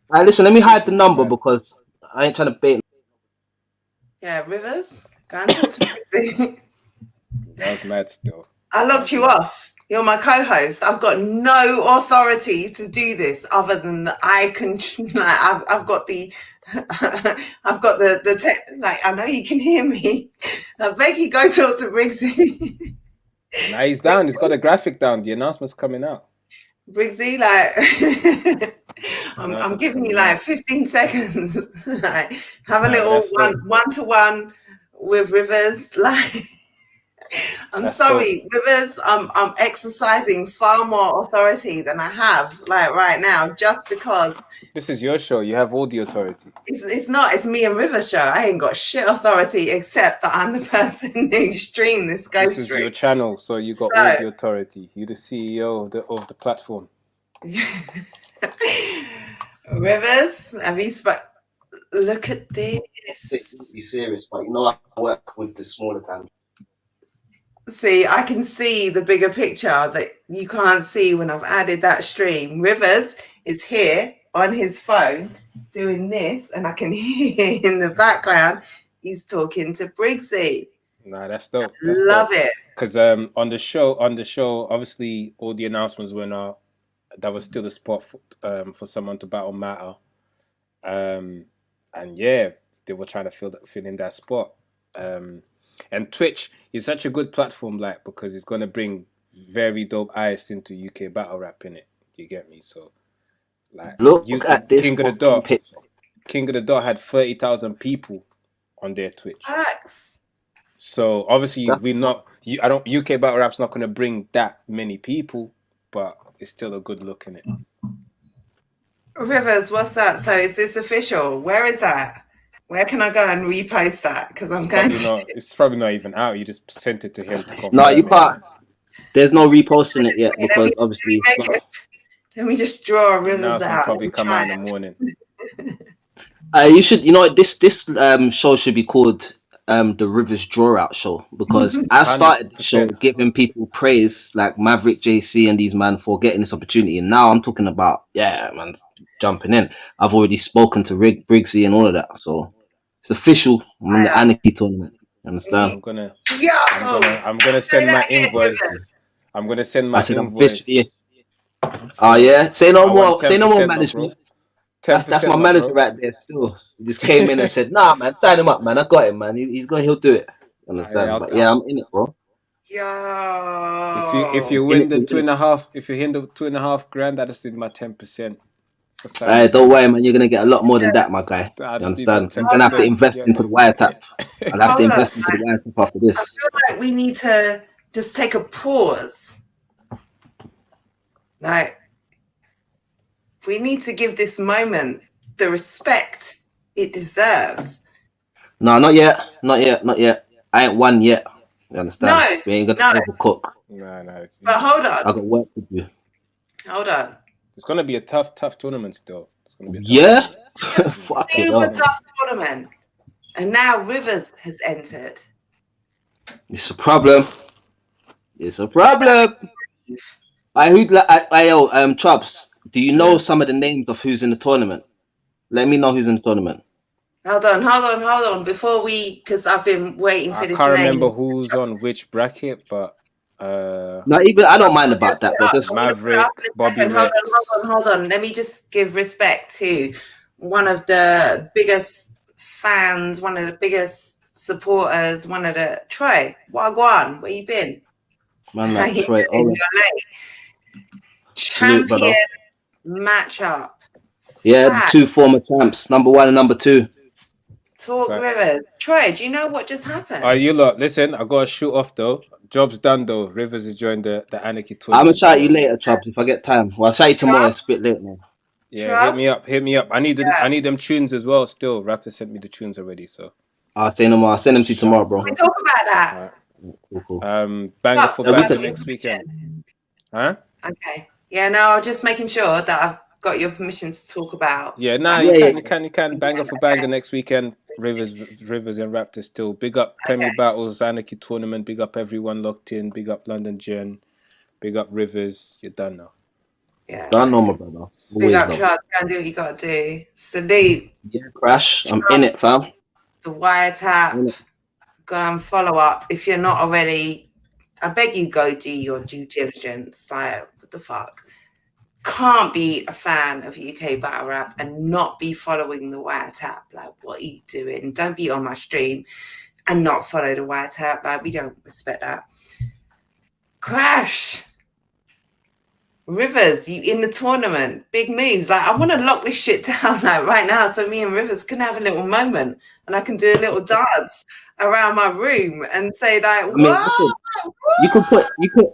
Alright, listen, let me hide the Brigsy's number mad. because I ain't trying to bait. Yeah, Rivers. Go and talk to Briggsy. That was mad still. I locked you off. You're my co-host. I've got no authority to do this other than that I can. Like, I've got the. I've got the tech. Like, I know you can hear me. I beg you, go talk to Briggsy. Now he's down. He's got the graphic down. The announcement's coming out. Briggsy, like, I'm Announcement's giving you coming like out. 15 seconds. Like, have a Nah, little that's dope. one-to-one with Rivers. Like, I'm That's sorry, Rivers. I'm exercising far more authority than I have like right now, just because This is your show. You have all the authority. it's not. It's me and Rivers show. I ain't got shit authority except that I'm the person whose stream this This goes is through. your channel, so you got all the authority. You're the CEO of the platform. Rivers, have you look at this. Be serious, but you know I work with the smaller towns. See, I can see the bigger picture that you can't see when I've added that stream. Rivers is here on his phone doing this, and I can hear in the background he's talking to Briggsy. Nah, that's dope. That's Love it. Because on the show, obviously all the announcements went out. That was still the spot for someone to battle Matter. And yeah, they were trying to fill in that spot. And Twitch is such a good platform, like, because it's gonna bring very dope eyes into UK battle rap in it. Do you get me? So, like, Look at this King of the fucking Dot. picture. King of the Dot had 30,000 people on their Twitch. Facts. So obviously That's UK battle rap's not gonna bring that many people, but it's still a good look in it. Rivers, what's that? So is this official? Where is that? Where can I go and repost that? Because I'm going to. It's probably not even out. You just sent it to him to confirm. No, you it. can't. There's no reposting it yet because obviously. Let me just draw Rivers Announcement out. probably come out in the morning. You should, this show should be called the Rivers Draw Out Show because I started the show 100%. giving people praise like Maverick, JC, and these man for getting this opportunity, and now I'm talking about man jumping in. I've already spoken to Briggsy and all of that, so it's official. I'm in the Anarchy tournament. You understand? I'm gonna send my invoice. I'm gonna send my invoice. Oh yeah, say no more. Say no more 10%, management. Bro. That's my manager right there. Still, he just came in and said, "Nah, man, sign him up, man. I got him, man. He'll do it." Understand? Yeah, but yeah, I'm in it, bro. Yo. If you win the 2.5, if you hit the 2.5 grand, I just need my 10%. Don't worry, man. You're gonna get a lot more than that, my guy. You understand? I'm gonna have to invest into the wiretap. I'll have to invest into the wiretap after this. I feel like we need to just take a pause. Like, we need to give this moment the respect it deserves. No, not yet. Not yet. I ain't won yet. You understand? We ain't gonna overcook. No. But hold on. I got work to do. Hold on. It's gonna be a tough tournament still. It's gonna be Fuck it super tough tournament. And now Rivers has entered. It's a problem. Chops, do you know some of the names of who's in the tournament? Let me know who's in the tournament. Hold on. Before because I've been waiting for this. I can't remember who's on which bracket, but not even I don't mind about that, but just Maverick, Bobby Rex. Hold on. Let me just give respect to one of the biggest fans, one of the biggest supporters, one of the Troy. Wagwan, where you been? Man, like Troy Owen. Champion matchup. Yeah, the two former champs, number 1 and number 2. Talk Facts. Rivers. Troy, do you know what just happened? You lot, listen, I gotta shoot off though. Job's done though. Rivers has joined the Anarchy I'm gonna tournament. shout you later, Chubbs, if I get time. Well, I'll shout you tomorrow. It's a bit late now. Yeah, hit me up. I need them tunes as well. Still, Raptor sent me the tunes already, so I'll say no more. I'll send them to you tomorrow, bro. We talk about that. alright. Cool. Banger for So we banger could- next weekend. Huh? Okay. Yeah, no, I'm just making sure that I've got your permission to talk about. Yeah, nah, Yeah, you can. Banger for banger next weekend. Rivers and Raptors still. Big up Premier Battles, Anarchy Tournament. Big up everyone locked in. Big up London Gen. Big up Rivers. You're done now. Yeah. Don't know, my brother. Big Always up, know. Charles. Go and do what you got to do. Salute Yeah, Crash. I'm in it, fam. the wiretap. Go and follow up. If you're not already, I beg you go do your due diligence. Like, what the fuck? Can't be a fan of UK battle rap and not be following the wiretap. Like, what are you doing? Don't be on my stream and not follow the wiretap. Like, we don't respect that. Crash. Rivers, you in the tournament, big moves. Like, I want to lock this shit down like right now, so me and Rivers can have a little moment, and I can do a little dance around my room and say like, mean, "Whoa!"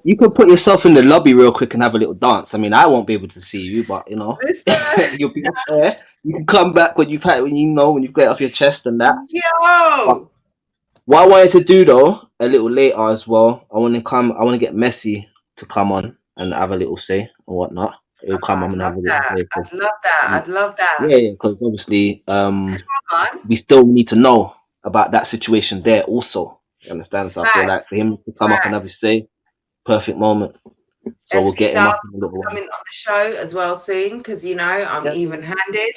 You could put yourself in the lobby real quick and have a little dance. I mean, I won't be able to see you, but you know, Listen, you'll be there. You can come back when you've got it off your chest and that. yo, What I wanted to do though, a little later as well, I want to get Messi to come on and have a little say and whatnot. He'll come on and have a little say. I'd love that. I'd love that. Yeah, because obviously, Come on. we still need to know about that situation there also. You understand? So I feel like for him to come up and have his say, perfect moment. So we'll get him up in a little while. Coming on the show as well soon because you know I'm Yeah. even-handed.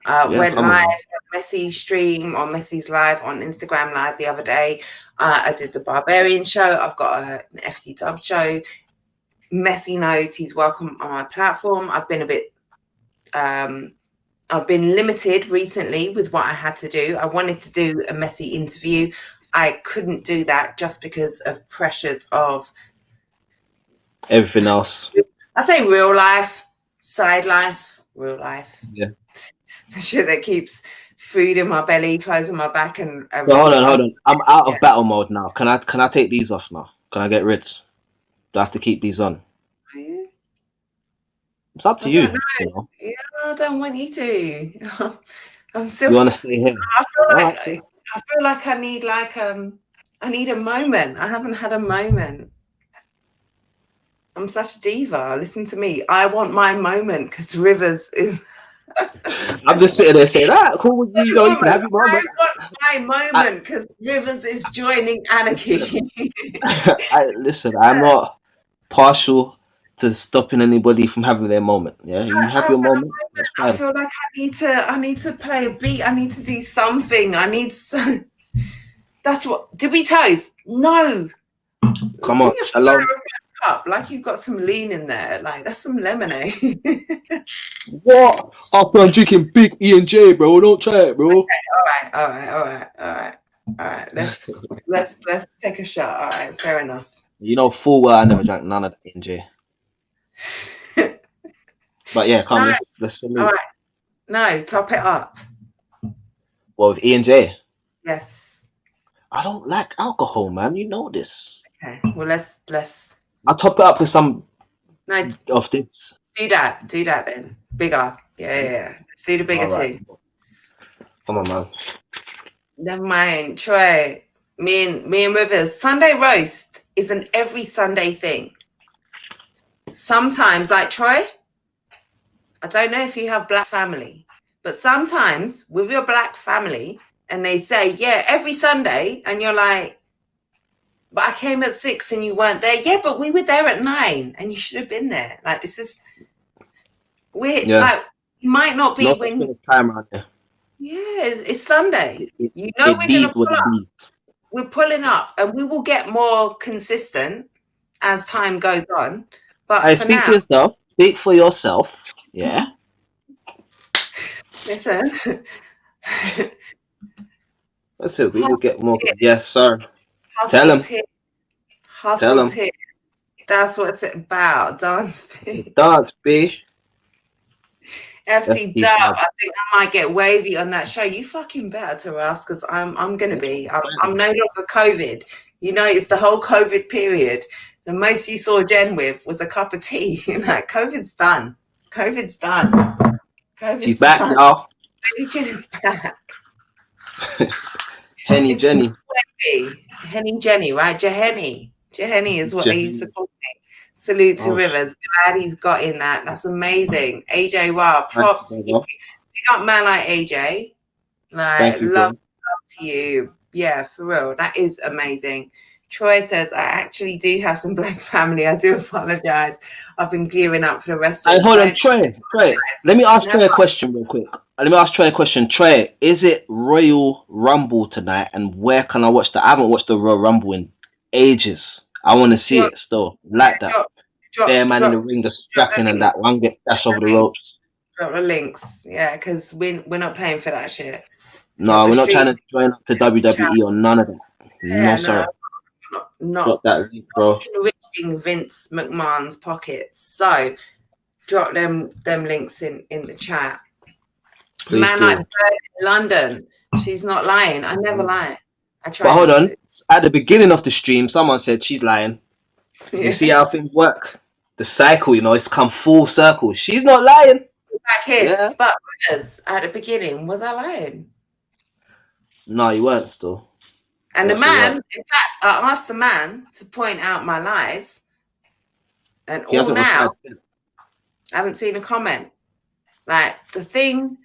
Yeah, Went come on. live on Messi's stream or Messi's live on Instagram live the other day. I did the Barbarian show. I've got an FT Dub show. Messi knows he's welcome on my platform. I've been limited recently with what I had to do. I wanted to do a Messi interview. I couldn't do that just because of pressures of Everything else. I say real life, side life, real life. Yeah. The shit that keeps food in my belly, clothes on my back, and So hold on. I'm out of battle mode now. Can I take these off now? Can I get rid? Do I have to keep these on? It's up to I you. don't know. You know? Yeah, I don't want you to. I'm still. You want to stay here? I feel like Alright. I need a moment. I haven't had a moment. I'm such a diva. Listen to me. I want my moment because Rivers is. I'm just sitting there saying, cool. You know, you can have your I moment. want my moment because Rivers is joining Anarchy. Listen, I'm not partial to stopping anybody from having their moment. Yeah, you have your moment. That's I fine. feel like I need to play a beat. I need to do something. That's what. Did we toast? No. Come on, Bring a shalom. Styrofoam cup, like you've got some lean in there. Like that's some lemonade. What? After I'm drinking big E&J, bro. Don't try it, bro. All right. Let's take a shot. All right, fair enough. You know full well I never drank none of the E&J. But yeah, come, No. let's salute. All right. No, top it up. Well, with E&J, Yes. I don't like alcohol, man. You know this. Okay. Well, let's. I'll top it up with some No, of this. do that then. Bigger. Yeah. Let's do the bigger Alright. too. Come on, man. Never mind, Troy. Me and Rivers. Sunday roast is an every Sunday thing. Sometimes, like Troy, I don't know if you have black family, but sometimes with your black family, and they say, yeah, every Sunday, and you're like, but I came at 6 and you weren't there. Yeah, but we were there at 9 and you should have been there. Like, this is weird. Yeah. Like, it might not be No when. such time around here. Yeah, it's Sunday. It- You know it we're be gonna what pull it up. be. We're pulling up, and we will get more consistent as time goes on. But Hey, for speak for now, yourself. Speak for yourself. Yeah. listen. That's it. We will get more. Yes, sir. Hustle's Tell 'em. here. Tell Hustle's 'em. here. That's what it's about. Dance. Dance, bitch. FT FT Dub, Dub. I think I might get wavy on that show. You fucking better to us because I'm gonna be. I'm no longer COVID. You know, it's the whole COVID period. The most you saw Jen with was a cup of tea. Like COVID's done. COVID's done. COVID's She's back, done. y'all. Baby Jen is back. Henny It's Jenny. Henny Jenny, right? Jahenny. Jahenny is what they used to call me. Salute to Oh, Rivers. Glad he's got in that. That's amazing. AJ, wow, props. thank You you, got man like AJ. Like, thank you, love bro. to you. Yeah, for real. That is amazing. Troy says, I actually do have some black family. I do apologize. I've been gearing up for the rest Hey, of hold on, Trey. Let me ask Trey a question real quick. Trey, is it Royal Rumble tonight? And where can I watch that? I haven't watched the Royal Rumble in ages. I want to see it still. Like that. Bare man in the ring, the strapping and that one get dash over the ropes. Drop the links. Yeah, because we're not paying for that shit. No, we're not trying to join up to WWE or none of that. Yeah, No, sorry. Not Drop that link, bro. enriching Vince McMahon's pockets. So drop them links in the chat. Please Man do. like Bird in London. She's not lying. I never lie. I try. But hold not on. At the beginning of the stream, someone said she's lying. to. You see how things work? The cycle, you know, it's come full circle. She's not lying. Back here. Yeah. But Rivers, at the beginning, was I lying? No, you weren't still. And the Yes, you man, were. in fact, I asked the man to point out my lies. And He all hasn't now, replied. I haven't seen a comment. Like the thing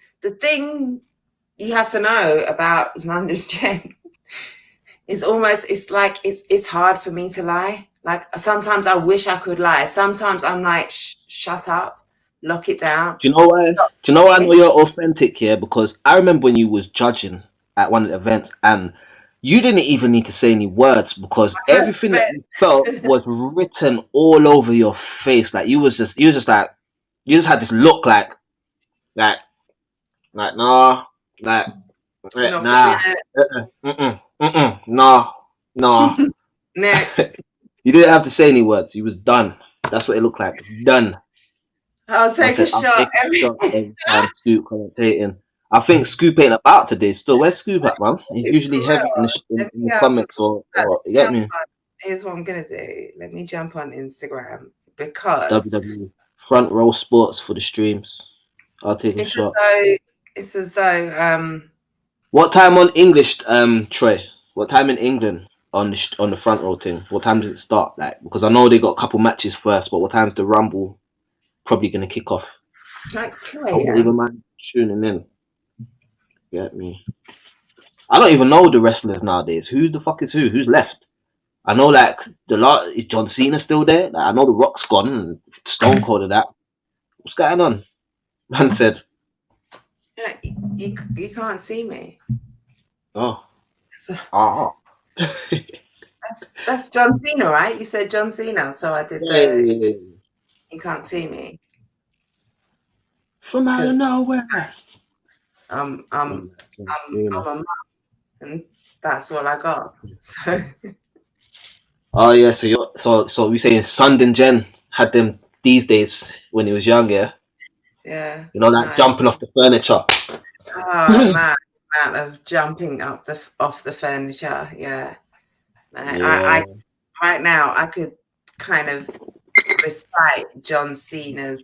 you have to know about London Jen is almost, it's hard for me to lie. Like sometimes I wish I could lie. Sometimes I'm like, shut up, lock it down. Do you know why? Stop. Do you know why I know you're authentic here? Because I remember when you was judging at one of the events and you didn't even need to say any words because My first everything that event. you felt was written all over your face. Like you was just like, you just had this look like nah, like Not nah, feeling it. nah. Next. You didn't have to say any words. You was done. That's what it looked like. Done. I'll take a shot every time Scoop commentating. I think Scoop ain't about today still. Where's Scoop at, man? He's usually heavy in the comments or you get me? Here's what I'm going to do. Let me jump on Instagram because WWE front row sports for the streams. I'll take a shot. It's as though What time on English, Troy? What time in England on the front row thing? What time does it start? Like, because I know they got a couple matches first, but what time's the Rumble probably gonna kick off? like I won't even mind tuning in. Get me? I don't even know the wrestlers nowadays. Who the fuck is who? Who's left? I know like is John Cena still there? Like, I know the Rock's gone and Stone Cold and that. What's going on? Man said. you can't see me. Oh. So Ah. that's John Cena, right? You said John Cena, so I did Yeah. You can't see me. From out of nowhere. I'm a mum, and that's all I got. So Oh yeah, so we saying Sundin Jen had them these days when he was young, yeah? yeah. You know, like jumping off the furniture. Oh man, amount of jumping off the furniture, yeah. I right now I could kind of recite John Cena's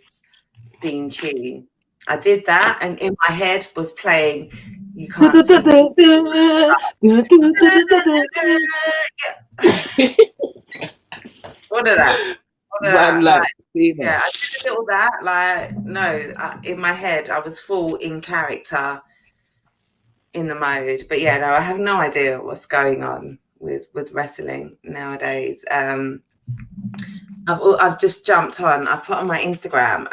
theme tune. I did that, and in my head was playing. You can't see What of that? Yeah, I did a little that. Like, no, in my head, I was full in character, in the mode. But yeah, no, I have no idea what's going on with wrestling nowadays. I've just jumped on. I put on my Instagram,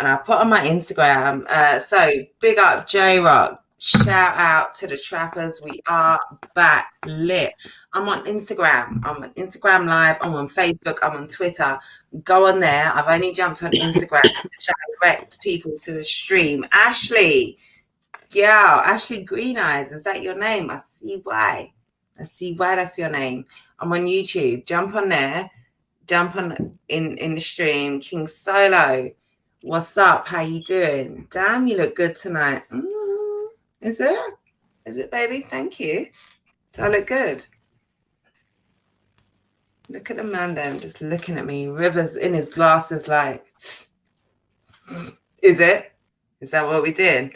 so big up J-Rock. Shout out to the trappers. We are back lit. I'm on Instagram. I'm on Instagram Live. I'm on Facebook. I'm on Twitter. Go on there. I've only jumped on Instagram to direct people to the stream. Ashley Green Eyes. Is that your name? I see why that's your name. I'm on YouTube. Jump on there. Jump on in the stream. King Solo. What's up? How you doing? Damn, you look good tonight. Is it? Is it, baby? Thank you. Do I look good? Look at the man there, just looking at me. Rivers in his glasses like, is it? Is that what we did?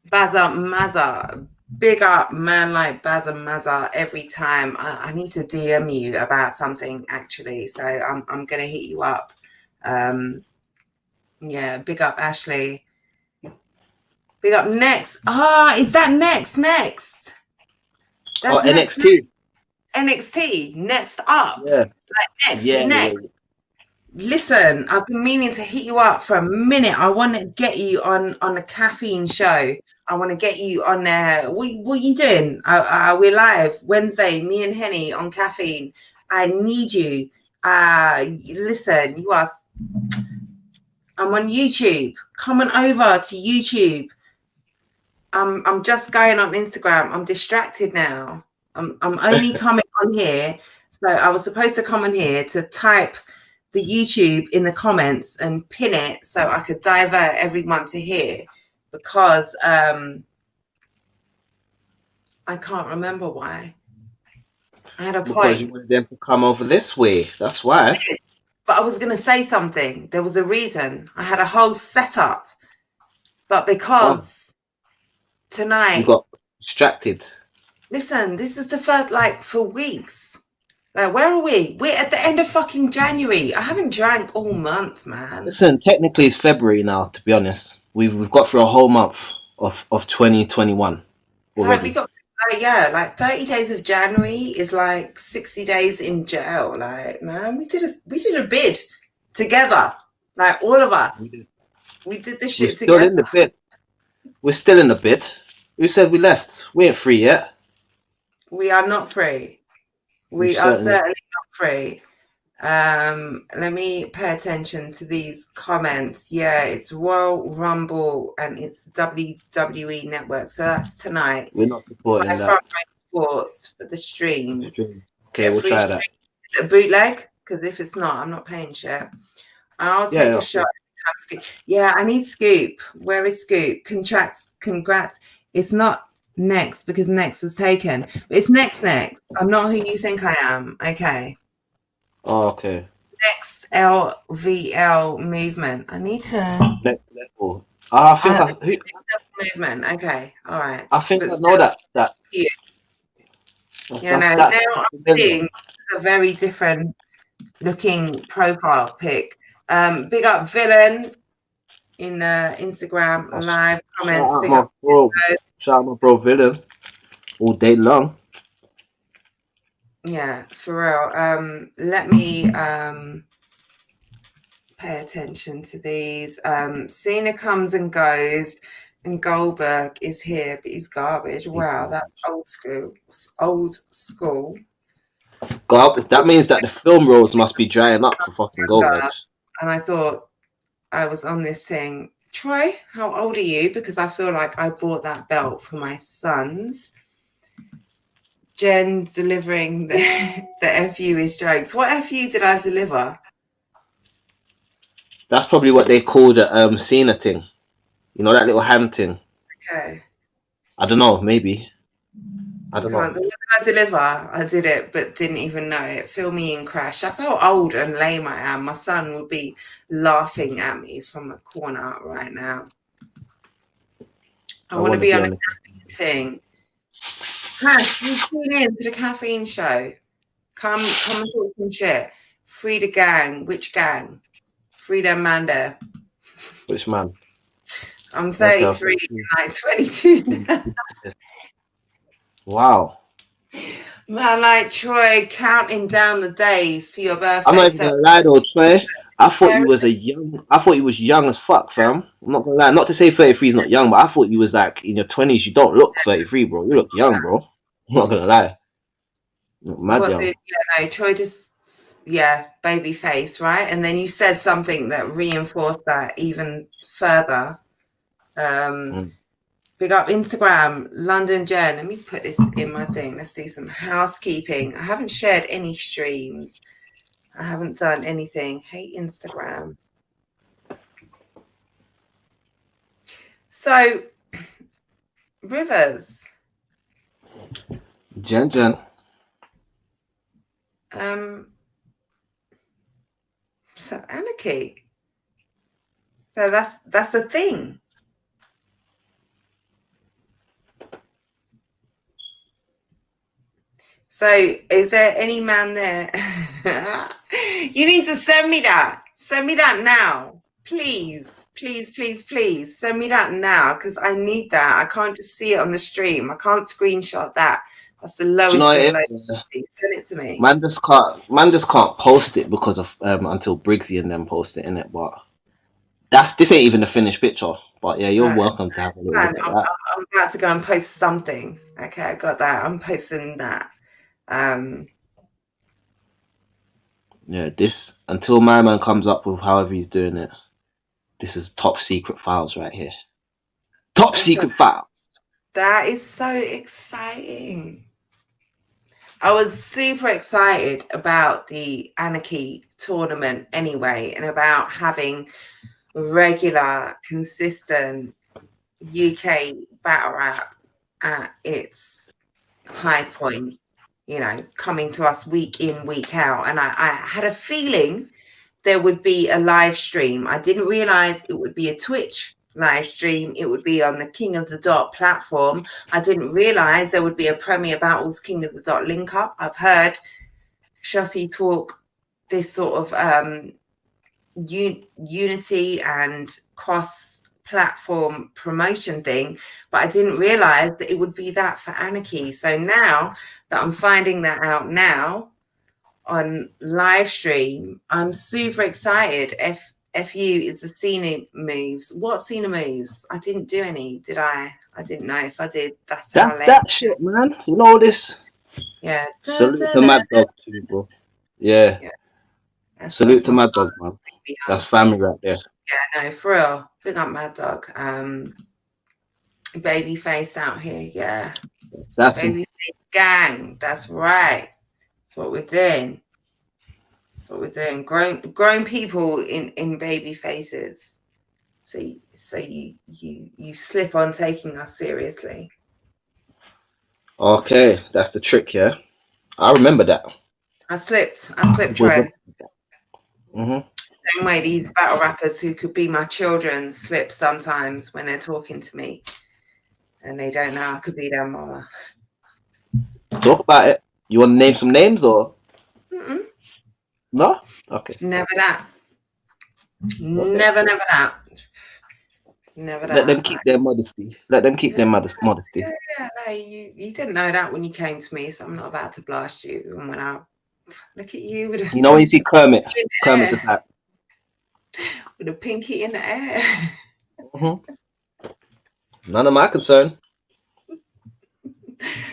Bazza Mazza. Big up, man, like Bazza Mazza every time. I need to DM you about something, actually. So I'm going to hit you up. Yeah, big up, Ashley. Big up, Next. Is that Next? That's NXT. NXT, Next Up. Yeah. Like Next. Yeah. Listen, I've been meaning to hit you up for a minute. I want to get you on a caffeine show. I want to get you on there. What are you doing? We're live Wednesday, me and Henny on caffeine. I need you. Listen, I'm on YouTube. Come on over to YouTube. I'm just going on Instagram. I'm distracted now. I'm only coming on here. So I was supposed to come on here to type the YouTube in the comments and pin it so I could divert everyone to here, because I can't remember why. I had a point. Because you wanted them to come over this way. That's why. But I was going to say something. There was a reason. I had a whole setup. But because tonight... You got distracted. Listen, this is the first, for weeks. Like, where are we? We're at the end of fucking January. I haven't drank all month, man. Listen, technically it's February now, to be honest. We've got through a whole month of 2021 already. Like, we got 30 days of January is like 60 days in jail. Like, man, we did a bid together. Like, all of us. We did this shit together. Still in the bid. We're still in the bid. Who said we left? We ain't free yet. We are not free. We are certainly not free. Let me pay attention to these comments. Yeah, it's Royal Rumble and it's the WWE Network. So that's tonight. We're not supporting that. Front Row Sports for the streams. Okay, we'll try that. Is it a bootleg? Because if it's not, I'm not paying shit. I'll take a shot. Yeah, I need Scoop. Where is Scoop? Congrats. It's not Next because Next was taken. But it's Next. I'm not who you think I am. Okay. Oh, okay. Next LVL movement. I need to. Next level. I think movement. Okay. All right. I think I know that. Yeah. Now I'm seeing a very different looking profile pic. Big up Villain in Instagram live comments. Shout out my bro Villain all day long. Yeah, for real. Let me pay attention to these. Cena comes and goes, and Goldberg is here, but he's garbage. Wow, that's old school. God, that means that the film rolls must be drying up for fucking Goldberg. And I thought I was on this thing. Troy, how old are you? Because I feel like I bought that belt for my sons. Jen delivering the FU is jokes. What FU did I deliver? That's probably what they call the Cena thing. You know, that little hand thing. Okay. I don't know, maybe. I don't know. What did I deliver? I did it, but didn't even know it. Fill me in, Crash. That's how old and lame I am. My son would be laughing at me from a corner right now. I want to be on a caffeine thing. Crash, you tune in to the caffeine show. Come and talk some shit. Free the gang. Which gang? Free them man there. Which man? I'm 33 and 22 now. Wow. Man, like Troy, counting down the days to your birthday. I'm not even gonna lie though, Troy. I thought you was young as fuck, fam. I'm not gonna lie. Not to say 33 is not young, but I thought you was like in your 20s. You don't look 33, bro. You look young, bro. I'm not gonna lie. Mad young. Troy just baby face, right? And then you said something that reinforced that even further. Big up Instagram, London Jen. Let me put this in my thing. Let's do some housekeeping. I haven't shared any streams. I haven't done anything. Hey, Instagram. So, Rivers, Jen. so anarchy. So that's the thing. So, is there any man there? You need to send me that. Send me that now. Please, please, please, please. Send me that now because I need that. I can't just see it on the stream. I can't screenshot that. That's the Do lowest you know what of it low. is? Send it to me. Man just can't post it because of until Briggsy and them post it in it. But this ain't even a finished picture. But yeah, you're welcome to have a little Man, look at that. I'm about to go and post something. Okay, I got that. I'm posting that. Yeah, this until my man comes up with however he's doing it. This is top secret files right here. Top secret files. That is so exciting. I was super excited about the Anarchy tournament anyway, and about having regular, consistent UK battle rap at its high point, you know, coming to us week in, week out. And I had a feeling there would be a live stream. I didn't realize it would be a Twitch live stream. It would be on the King of the Dot platform. I didn't realize there would be a Premier Battles King of the Dot link up. I've heard Shotty talk this sort of unity and cross platform promotion thing, but I didn't realize that it would be that for Anarchy. So now that I'm finding that out now on live stream, I'm super excited. FU is the Cena moves. What Cena moves? I didn't do any, did I? I didn't know if I did. That's how I let That shit, man. You know this. Yeah. Salute to Mad Dog too, bro. Yeah. Salute to Mad Dog, man. That's family right there. Yeah, no, for real. Big up Mad Dog. Babyface out here, yeah. That's Babyface gang. That's right. That's what we're doing. That's what we're doing. Grown people in baby faces. So you slip on taking us seriously. Okay, that's the trick, yeah. I remember that. I slipped, Troy. Same way these battle rappers who could be my children slip sometimes when they're talking to me, and they don't know I could be their mama. Talk about it. You want to name some names or? No? Okay. Never that. Okay. Never that. Never that. Let them keep their modesty. Let them keep their modesty. Yeah, no, you didn't know that when you came to me, so I'm not about to blast you. And when I look at you with you know when you see Kermit's attack. With a pinky in the air. None of my concern.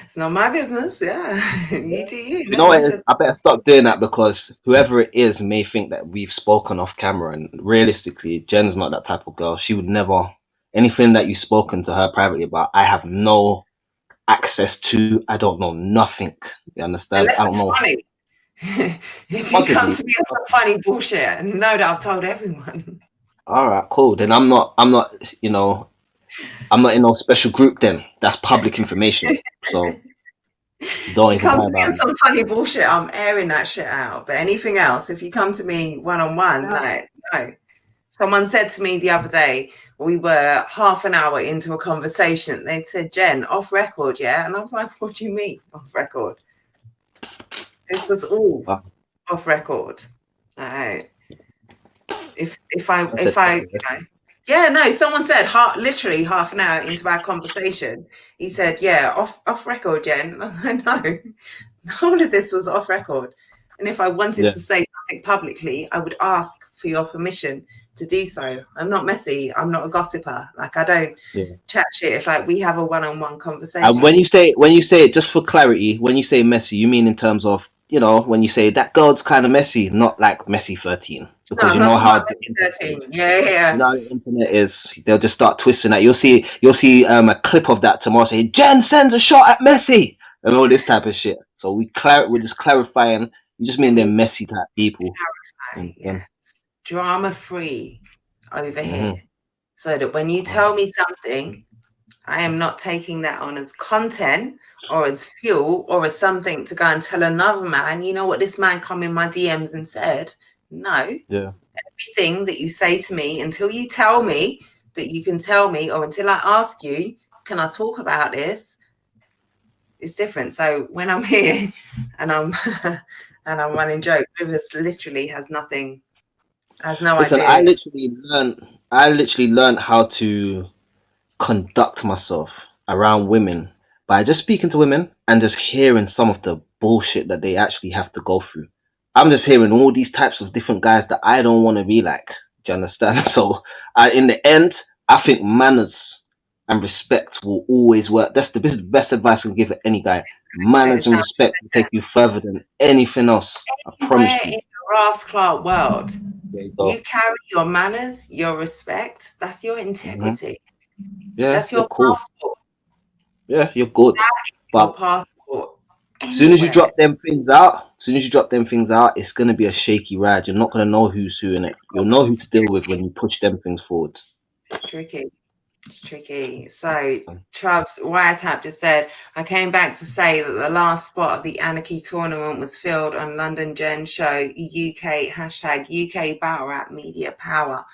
It's not my business. Yeah, you do you. You know what? I better stop doing that because whoever it is may think that we've spoken off camera, and realistically, Jen's not that type of girl. She would never anything that you've spoken to her privately about. I have no access to. I don't know nothing. You understand? Unless I don't know. Funny. If you come to me with some funny bullshit, know that I've told everyone. All right, cool. Then I'm not. You know. I'm not in no special group then. That's public information. So don't even worry about it. Some funny bullshit, I'm airing that shit out. But anything else, if you come to me one-on-one, like, no. Someone said to me the other day, we were half an hour into a conversation. They said, Jen, off record, yeah? And I was like, what do you mean off record? It was all off record. All right. If I you know. Yeah, no, someone said literally half an hour into our conversation, he said, yeah, off record, Jen. And I was like, no, all of this was off record. And if I wanted to say something publicly, I would ask for your permission to do so. I'm not messy. I'm not a gossiper. Like, I don't chat shit. If like we have a one-on-one conversation. And when you say just for clarity, when you say messy, you mean in terms of, you know, when you say that girl's kind of messy, not like messy 13. Because you know how the internet, now the internet is, they'll just start twisting that. You'll see a clip of that tomorrow saying Jen sends a shot at Messi and all this type of shit. So we're just clarifying. You just mean they're messy type people. Drama free over here. so that when you tell me something, I am not taking that on as content or as fuel or as something to go and tell another man, you know what, this man come in my DMs and said. No. Yeah. Everything that you say to me, until you tell me that you can tell me, or until I ask you, can I talk about this? It's different. So when I'm here and I'm and I'm running joke, Rivers literally has nothing, has no Listen, idea. I literally learned how to conduct myself around women by just speaking to women and just hearing some of the bullshit that they actually have to go through. I'm just hearing all these types of different guys that I don't want to be like. Do you understand? So, in the end, I think manners and respect will always work. This is the best advice I can give any guy. Manners and respect will take you further than anything else. I promise Where you. in the Ross Clark world, There you you go. carry your manners, your respect, that's your Mhm. integrity. Yeah, That's you're your cool. passport. Yeah, you're good. Your But passport. as soon as you Anywhere. drop them things out, it's gonna be a shaky ride. You're not gonna know who's who in it. You'll know who to deal with when you push them things forward. It's tricky. It's tricky. So Chubbs Wiretap just said, I came back to say that the last spot of the Anarchy tournament was filled on London Gen Show UK #UK Battle Rap Media Power.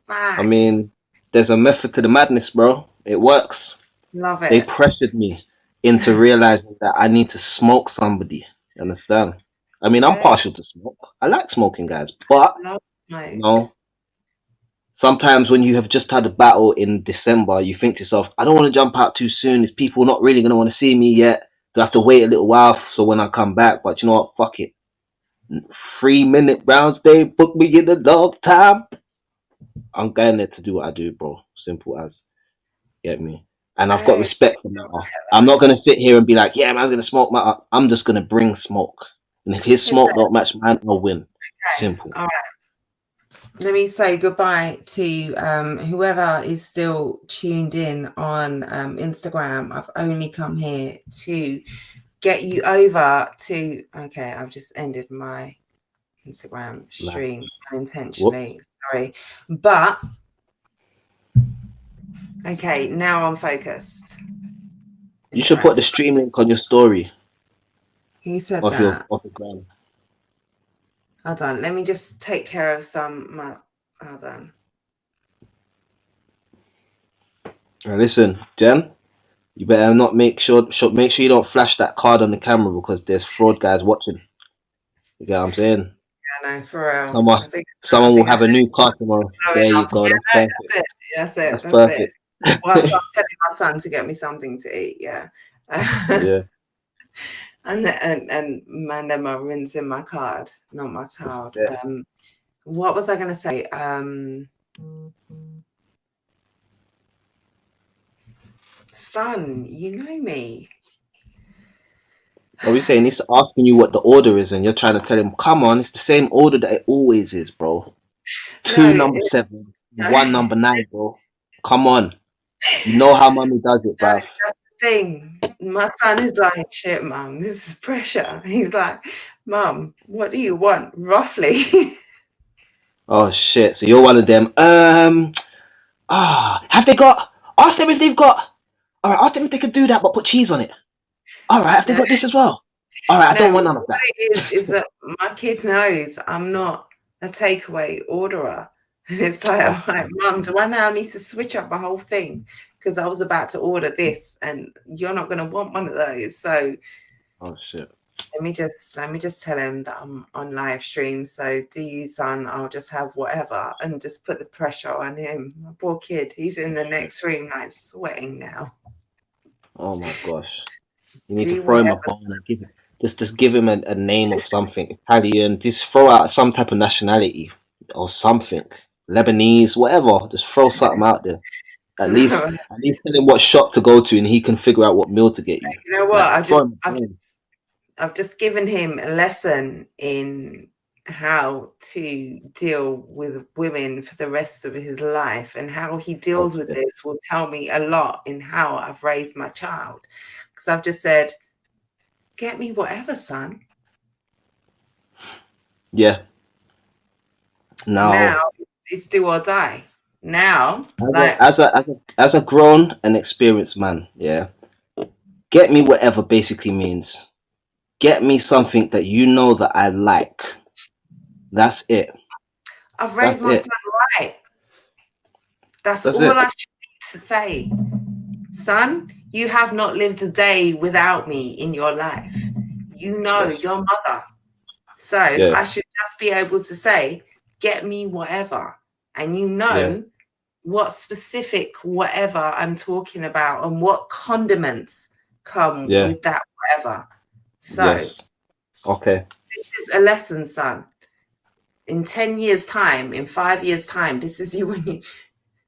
Facts. I mean, there's a method to the madness, bro. It works. Love They it. pressured me into realizing that I need to smoke somebody. You understand? I mean, I'm Okay. partial to smoke. I like smoking, guys, but Love smoke. you know, sometimes when you have just had a battle in December, you think to yourself, I don't want to jump out too soon. Is people not really going to want to see me yet? Do I have to wait a little while so when I come back? But you know what? Fuck it. 3-minute rounds, they book me in the love time. I'm going there to do what I do, bro. Simple as. Get me? And I've got Oh, respect for that. I'm not going to sit here and be like, yeah, man's going to smoke my. I'm just going to bring smoke. And if his smoke don't match mine, I'll win. okay. Simple. All right. Let me say goodbye to whoever is still tuned in on Instagram. I've only come here to get you over to. Okay, I've just ended my Instagram stream unintentionally. Sorry, but okay, now I'm focused. You should put the stream link on your story Who said of your that? gram. Hold on, let me just take care of some. Hold on. Now listen, Jen, you better not make sure you don't flash that card on the camera because there's fraud guys watching. You get what I'm saying? Yeah, no, for real. Someone will have a new card tomorrow. There you go. Yeah, that's it. That's perfect. Whilst I'm telling my son to get me something to eat, yeah. Yeah. And Mandem rinsing my card, not my child. Yeah. What was I going to say? Son, you know me. What we saying? He's asking you what the order is, and you're trying to tell him, "Come on, it's the same order that it always is, bro. 2 number 7, 1 number 9, bro. Come on, you know how mommy does it, bruv." That's the thing. My son is like, "Shit, mum, this is pressure." He's like, "Mum, what do you want, roughly?" Oh shit! So you're one of them. Have they got? Ask them if they've got. All right, ask them if they could do that, but put cheese on it. All right, have they got this as well? All right, I don't want none of that. What it is that my kid knows I'm not a takeaway orderer. And it's like, I'm like, Mum, do I now need to switch up my whole thing? Because I was about to order this and you're not going to want one of those. So oh shit. Let me just tell him that I'm on live stream. So do you, son? I'll just have whatever and just put the pressure on him. My poor kid, he's in the next room like sweating now. Oh my gosh. You need to throw him a bone and give him just give him a name of something. Italian, just throw out some type of nationality or something. Lebanese, whatever. Just throw something out there. At least tell him what shop to go to and he can figure out what meal to get you. You know what? Like, I've just given him a lesson in how to deal with women for the rest of his life, and how he deals with this will tell me a lot in how I've raised my child. Because I've just said, get me whatever, son. Yeah. Now it's do or die. Now, As a grown and experienced man, yeah, get me whatever basically means. Get me something that you know that I like. That's it. I've raised That's my it. son right. That's That's all it. I should need to say. Son, you have not lived a day without me in your life. You know Yes. your mother. So Yeah. I should just be able to say, get me whatever. And you know Yeah. what specific whatever I'm talking about and what condiments come Yeah. with that whatever. So Yes. Okay. this is a lesson, son. In 10 years' time, in 5 years' time, this is you when you,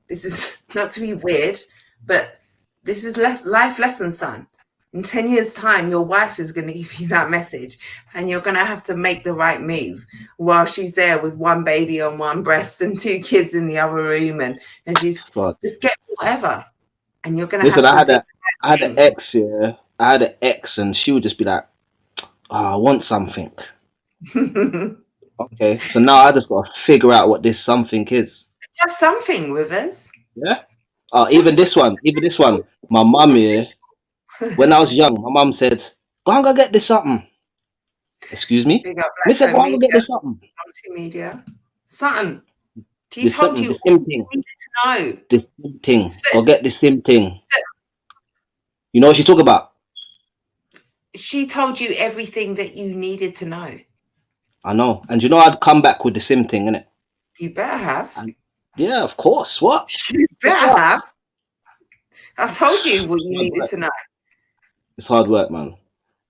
this is not to be weird, but this is life lesson, son. In 10 years' time, your wife is going to give you that message and you're going to have to make the right move while she's there with one baby on one breast and 2 kids in the other room and she's God. just get whatever. And you're going to Listen, have to I had an ex, yeah. I had an ex, and she would just be like, "Oh, I want something." Okay, so now I just got to figure out what this something is. just something, Rivers. Yeah. Oh, even this one. My mum here, when I was young, my mum said, "Go and go get this something." Excuse me? Big up Me said, Black "Go and go get this something." multimedia. Something. She This told something, you the all same you thing. needed to know. The same thing. Sit. Go get the same thing. Sit. You know what she talk about? She told you everything that you needed to know. I know. And you know I'd come back with the same thing, innit? You better have. Yeah, of course. What? You better What? have. I told you what you Hard needed work. to know. It's hard work, man.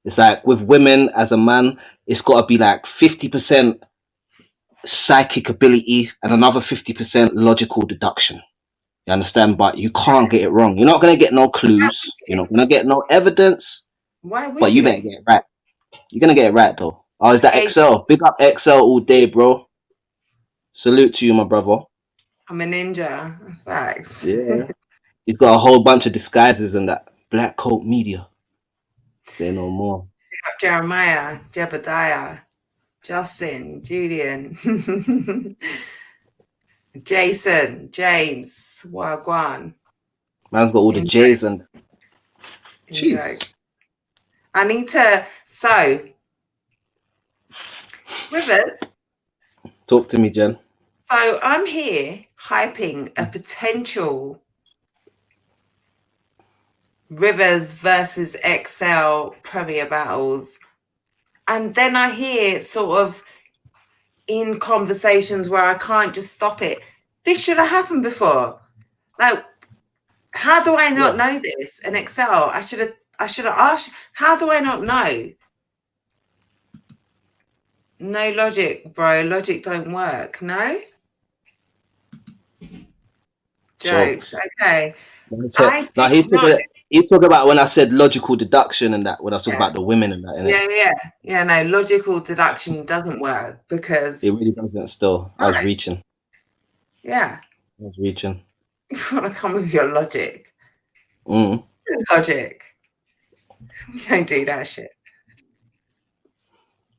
It's like with women as a man, it's got to be like 50% psychic ability and another 50% logical deduction. You understand? But you can't get it wrong. You're not going to get no clues. You're not going to get no evidence, Why would but you? you better get it right. You're going to get it right, though. Oh, is that Okay. Excel? Big up Excel all day, bro. Salute to you, my brother. I'm a ninja. Facts. Yeah. He's got a whole bunch of disguises and that. Black Coat Media. Say no more. Jeremiah, Jebediah, Justin, Julian, Jason, James, Wagwan. Man's got all the J's and Enjoy. jeez. I need to. So, Rivers. Talk to me, Jen. So I'm here hyping a potential Rivers versus Excel Premier Battles. And then I hear sort of in conversations where I can't just stop it. This should have happened before. Like, how do I not know this? And Excel, I should have asked, how do I not know? No logic, bro. Logic don't work. No? Jokes. Okay. Now he's talking about when I said logical deduction and that, when I was talking about the women and that, innit? Yeah, no, logical deduction doesn't work because it really doesn't still. I was reaching. Yeah. I was reaching. You want to come with your logic. Mm. Logic. We don't do that shit.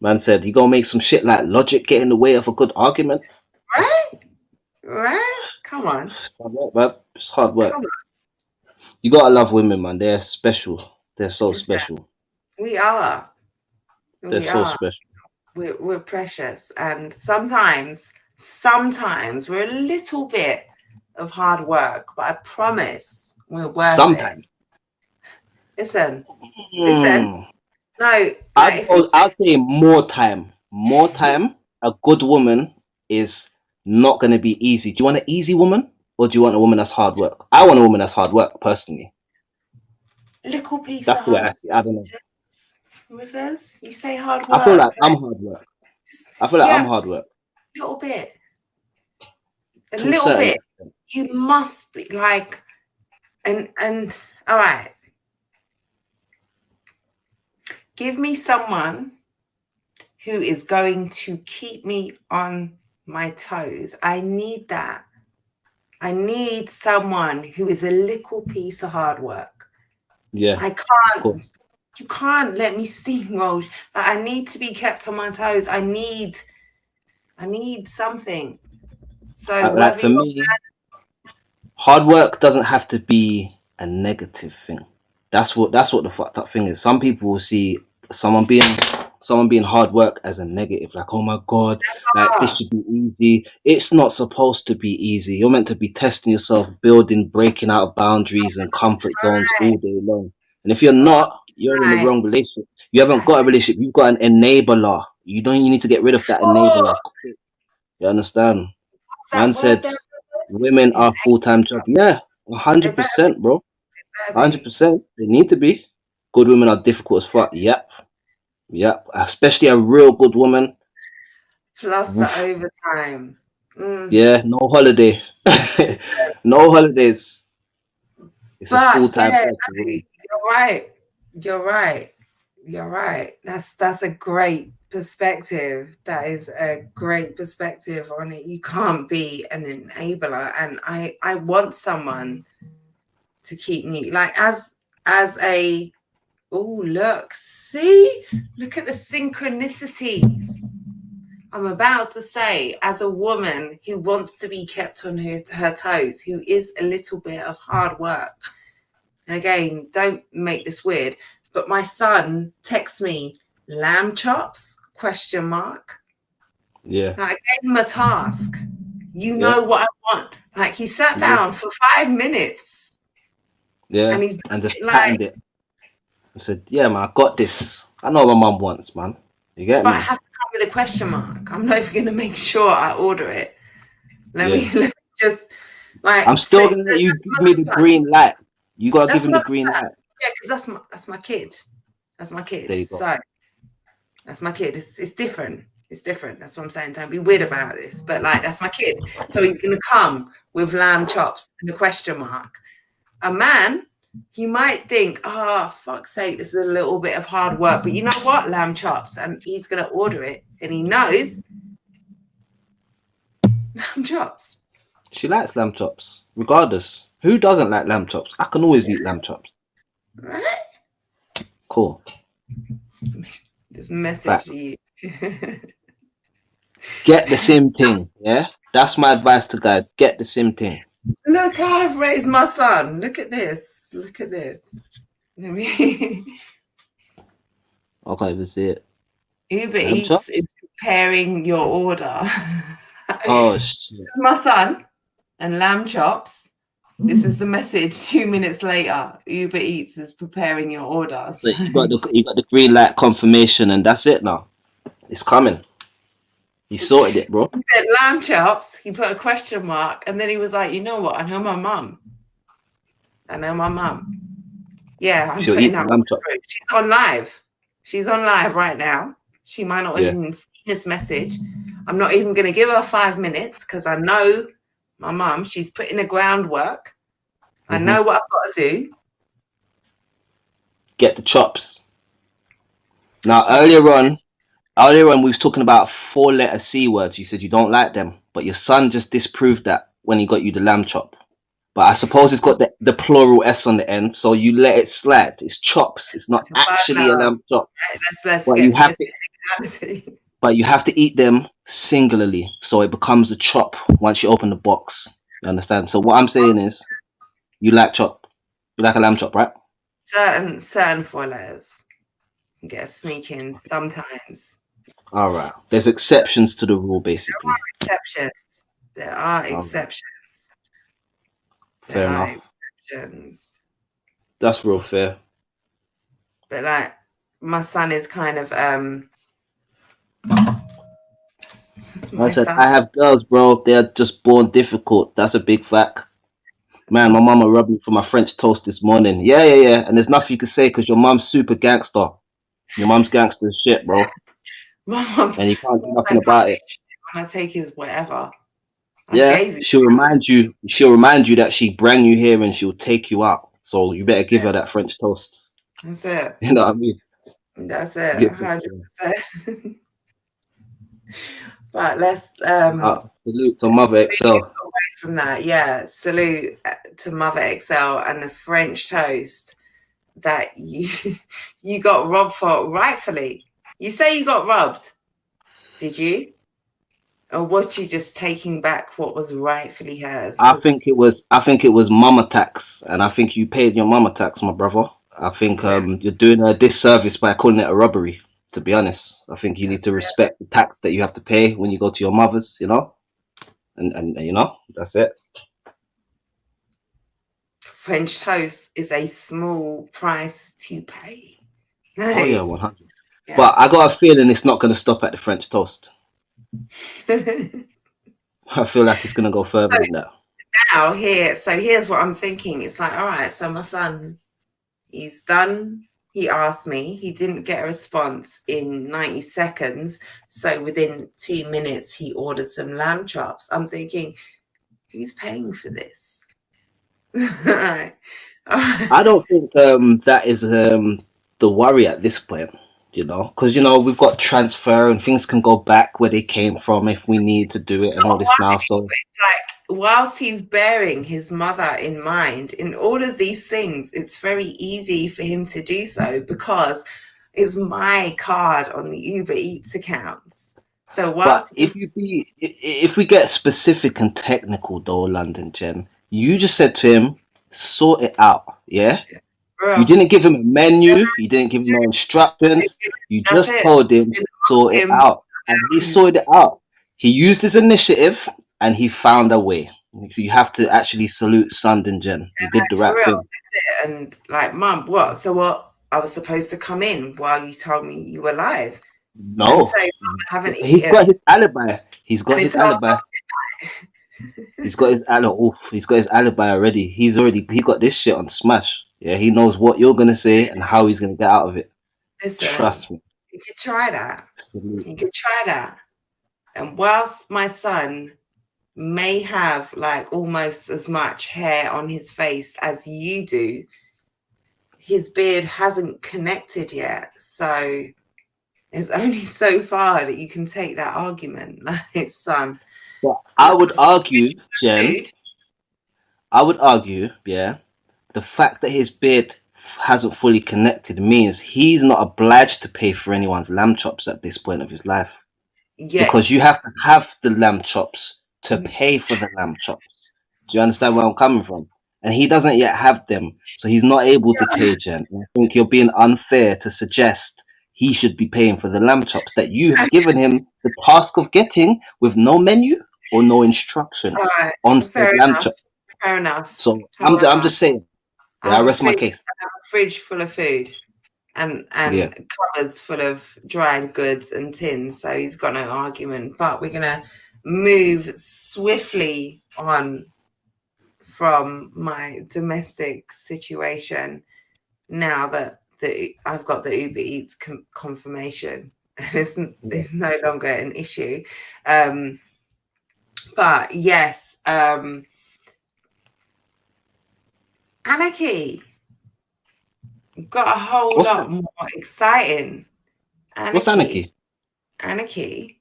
Man said, you gonna make some shit like logic get in the way of a good argument? Right? Come on. It's hard work, man. It's hard work. You gotta love women, man. They're special. They're so special. We are. They're so special. We're precious. And sometimes we're a little bit of hard work, but I promise we're worth it. Listen. No. I'll say more time. More time. A good woman is not going to be easy. Do you want an easy woman or do you want a woman that's hard work? I want a woman that's hard work, personally. Little piece that's the way I see it. I don't know. Rivers, you say hard work. I feel like I'm hard work. I'm hard work. A little bit. A little bit. You must be like, and all right. Give me someone who is going to keep me on my toes. I need that. I need someone who is a little piece of hard work. Yeah. I can't. You can't let me steamroll. Like, I need to be kept on my toes. I need something. So like for me, hard work doesn't have to be a negative thing. That's what the fucked up thing is. Some people will see someone being hard work as a negative, like, oh my god, like this should be easy. It's not supposed to be easy. You're meant to be testing yourself, building, breaking out of boundaries and comfort zones all day long. And if you're not, you're in the Right. wrong relationship. You haven't got a relationship, you've got an enabler. You need to get rid of that enabler. You understand? What's that Man word said there? women are full-time job. Yeah, They better 100%, bro. be. 100%. They need to be. Good women are difficult as fuck. Yep. Especially a real good woman. Plus the Woof. overtime. Yeah, no holiday. No holidays. It's a But full-time yeah, job. no, you're right. You're right. You're right. That's a great perspective. That is a great perspective on it. You can't be an enabler. And I want someone to keep me like as a look at the synchronicities. I'm about to say, as a woman who wants to be kept on her toes, who is a little bit of hard work. And again, don't make this weird, but my son texts me lamb chops ? Yeah. Now, I gave him a task. You know what I want. Like he sat down for 5 minutes. Yeah. And he's just like, patterned it. I said, yeah, man, I got this. I know what my mum wants, man. You get but me? I have to come with a question mark. I'm not even going to make sure I order it. Let me just like. I'm still gonna let you give me the green light. You gotta give him the green light. Yeah, because that's my kid. That's my kid. There you go. So that's my kid. It's different. It's different. That's what I'm saying. Don't be weird about this. But like, that's my kid. So he's gonna come with lamb chops and a question mark. A man, he might think, oh, fuck's sake, this is a little bit of hard work. But you know what? Lamb chops. And he's gonna order it. And he knows lamb chops. She likes lamb chops, regardless. Who doesn't like lamb chops? I can always eat lamb chops. Right? Cool. Just message you. Get the same thing, yeah? That's my advice to guys. Get the same thing. Look how I've raised my son. Look at this. Look at this. I can't even see it. Uber Eats is preparing your order. Oh, shit. My son and lamb chops. This is the message 2 minutes later. Uber Eats is preparing your order. So you got the green light confirmation, and that's it now. It's coming. He sorted it, bro. He said lamb chops. He put a question mark, and then he was like, "You know what? I know my mum. Yeah, I'm She'll putting eat that lamb chops. She's on live. She's on live right now. She might not even see this message. I'm not even going to give her 5 minutes because I know my mum. She's putting the groundwork. I know what I've got to do. Get the chops. Now, earlier on, we was talking about 4-letter C words. You said you don't like them, but your son just disproved that when he got you the lamb chop. But I suppose it's got the plural S on the end, so you let it slide. It's chops. It's not actually a lamb chop. Let's but get you to have the to. technicality. But you have to eat them singularly, so it becomes a chop once you open the box. You understand? So what I'm saying is, you like chop. You like a lamb chop, right? Certain 4 letters. You get a sneak in sometimes. All right. There's exceptions to the rule, basically. There are exceptions. Fair enough. Exceptions. That's real fair. But like, my son is kind of I have girls, bro. They're just born difficult. That's a big fact. Man, my mama rubbed me for my French toast this morning. Yeah. And there's nothing you can say because your mum's super gangster. Your mum's gangster as shit, bro. Mom, and you can't do nothing about it. When I take his whatever. She'll remind you that she bring you here and she'll take you out. So you better give her that French toast. That's it. You know what I mean? That's it. 100%. But let's salute to Mother Excel. Away from that, yeah. Salute to Mother Excel and the French toast that you got robbed for rightfully. You say you got robbed. Did you? Or was she just taking back what was rightfully hers? I 'Cause think it was mama tax, and I think you paid your mama tax, my brother. I think that's it. you're doing a disservice by calling it a robbery. To be honest, I think you need That's to respect the tax that you have to pay when you go to your mother's, you know, and you know that's it. French toast is a small price to pay. Oh yeah, Like, 100. yeah. But I got a feeling it's not going to stop at the French toast. I feel like it's going to go further than that. Now here's what I'm thinking. It's like, all right, so my son, he's done. He asked me. He didn't get a response in 90 seconds. So within 2 minutes, he ordered some lamb chops. I'm thinking, who's paying for this? I don't think that is the worry at this point, you know, because you know we've got transfer and things can go back where they came from if we need to do it and all this now. So Like, whilst he's bearing his mother in mind, in all of these things, it's very easy for him to do so because it's my card on the Uber Eats accounts. So but whilst if we get specific and technical though, London Jen, you just said to him, sort it out, yeah? You didn't give him a menu, you didn't give him no instructions, you that's just it. told him sort it Him, out. And he sorted it out. He used his initiative and he found a way. So you have to actually salute London Jen. He did the for right real, thing. that's it. And like, Mum, what? So what? I was supposed to come in while you told me you were live and No, say, Mum, I haven't he's eaten. got his alibi. He's got And his it's half alibi. He's got his alibi. Oof, he's got his alibi already. He got this shit on smash. Yeah, he knows what you're gonna say and how he's gonna get out of it. Listen, Trust me. you could try that. Salute. You could try that. And whilst my son may have like almost as much hair on his face as you do, his beard hasn't connected yet. So it's only so far that you can take that argument. Like, son, But I would argue, Jen, food. I would argue, yeah, the fact that his beard hasn't fully connected means he's not obliged to pay for anyone's lamb chops at this point of his life. Yeah, Because you have to have the lamb chops to pay for the lamb chops. Do you understand where I'm coming from? And he doesn't yet have them, so he's not able to pay, Jen. And I think you're being unfair to suggest he should be paying for the lamb chops that you have given him the task of getting with no menu or no instructions all right, on fair said lamb enough. chops. Fair enough. So However, I'm just saying. Yeah, I rest my case. I have a fridge full of food and Yeah. cupboards full of dried goods and tins. So he's got no argument. But we're gonna move swiftly on from my domestic situation now that I've got the Uber Eats confirmation. It's no longer an issue. But yes, Anarchy got a whole What's lot more exciting. What's anarchy? Anarchy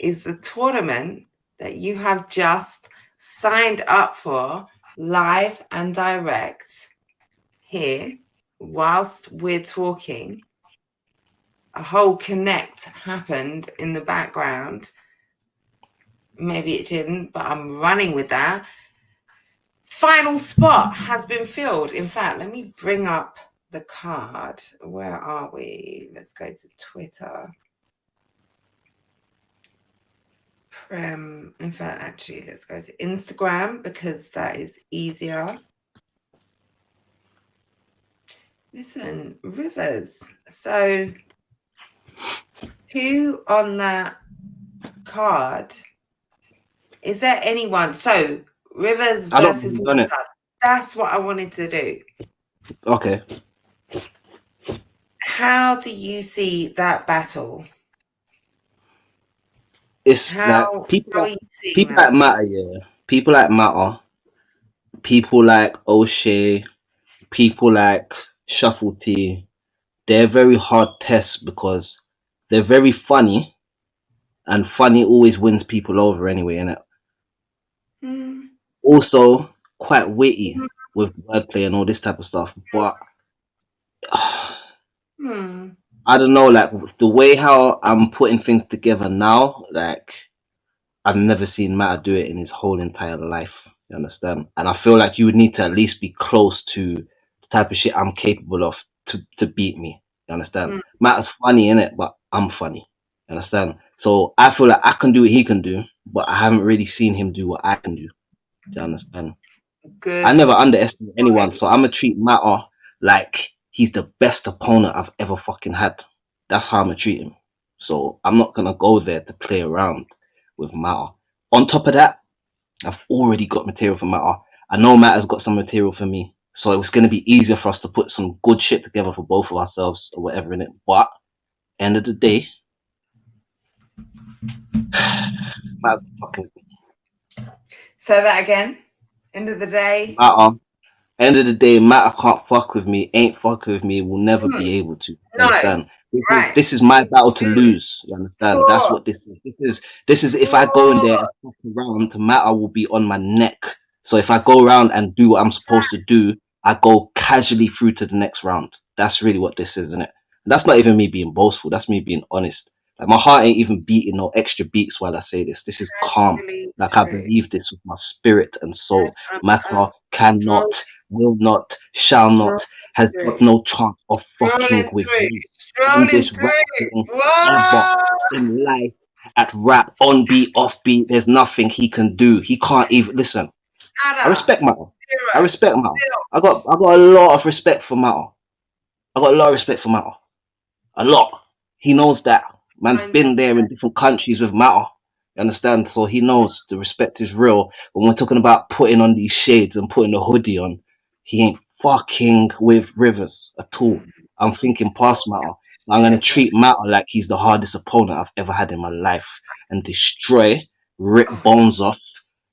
is the tournament that you have just signed up for live and direct here whilst we're talking. A whole connect happened in the background. Maybe it didn't, but I'm running with that. Final spot has been filled. In fact, let me bring up the card. Where are we? Let's go to Twitter. In fact, actually, let's go to Instagram because that is easier. Listen, Rivers. So who on that card? Is there anyone? So Rivers versus Mata. That's what I wanted to do. Okay. How do you see that battle? It's like people like Matter, yeah. People like Matter, people like O'Shea, people like Shuffle T. They're very hard tests because they're very funny, and funny always wins people over anyway, innit? Also quite witty with wordplay and all this type of stuff, but I don't know, like the way how I'm putting things together now, like I've never seen Matter do it in his whole entire life. You understand? And I feel like you would need to at least be close to the type of shit I'm capable of to beat me. You understand? Mm. Matter's funny in it, but I'm funny. You understand? So I feel like I can do what he can do, but I haven't really seen him do what I can do. Do you understand? I Good. never underestimate anyone, so I'm gonna treat Matter like he's the best opponent I've ever fucking had. That's how I'm gonna treat him. So I'm not gonna go there to play around with Matter. On top of that, I've already got material for Matter. I know Matter's got some material for me, so it was gonna be easier for us to put some good shit together for both of ourselves or whatever in it. But end of the day, Matter's fucking Say that again. End of the day. Matter. End of the day, Matter can't fuck with me, ain't fucking with me, will never be able to. You No. understand? Right. This is my battle to lose. You understand? That's Sure. what this is. This is if I go in there and fuck around, Matter will be on my neck. So if I go around and do what I'm supposed to do, I go casually through to the next round. That's really what this is, isn't it? And that's not even me being boastful. That's me being honest. Like my heart ain't even beating no extra beats while I say this. This is calm. Really Like I true. believe this with my spirit and soul. Yes, Matter cannot, will not, shall not, has got no chance of fucking with me in this rap thing ever in life. At rap, on beat, off beat, there's nothing he can do. He can't even listen. I respect Matter. I respect Matter. I got a lot of respect for Matter. I got a lot of respect for Matter. A lot. He knows that. Man's been there in different countries with Matter. You understand? So he knows the respect is real. When we're talking about putting on these shades and putting the hoodie on, he ain't fucking with Rivers at all. I'm thinking past Matter. I'm gonna treat Matter like he's the hardest opponent I've ever had in my life and destroy, rip bones off,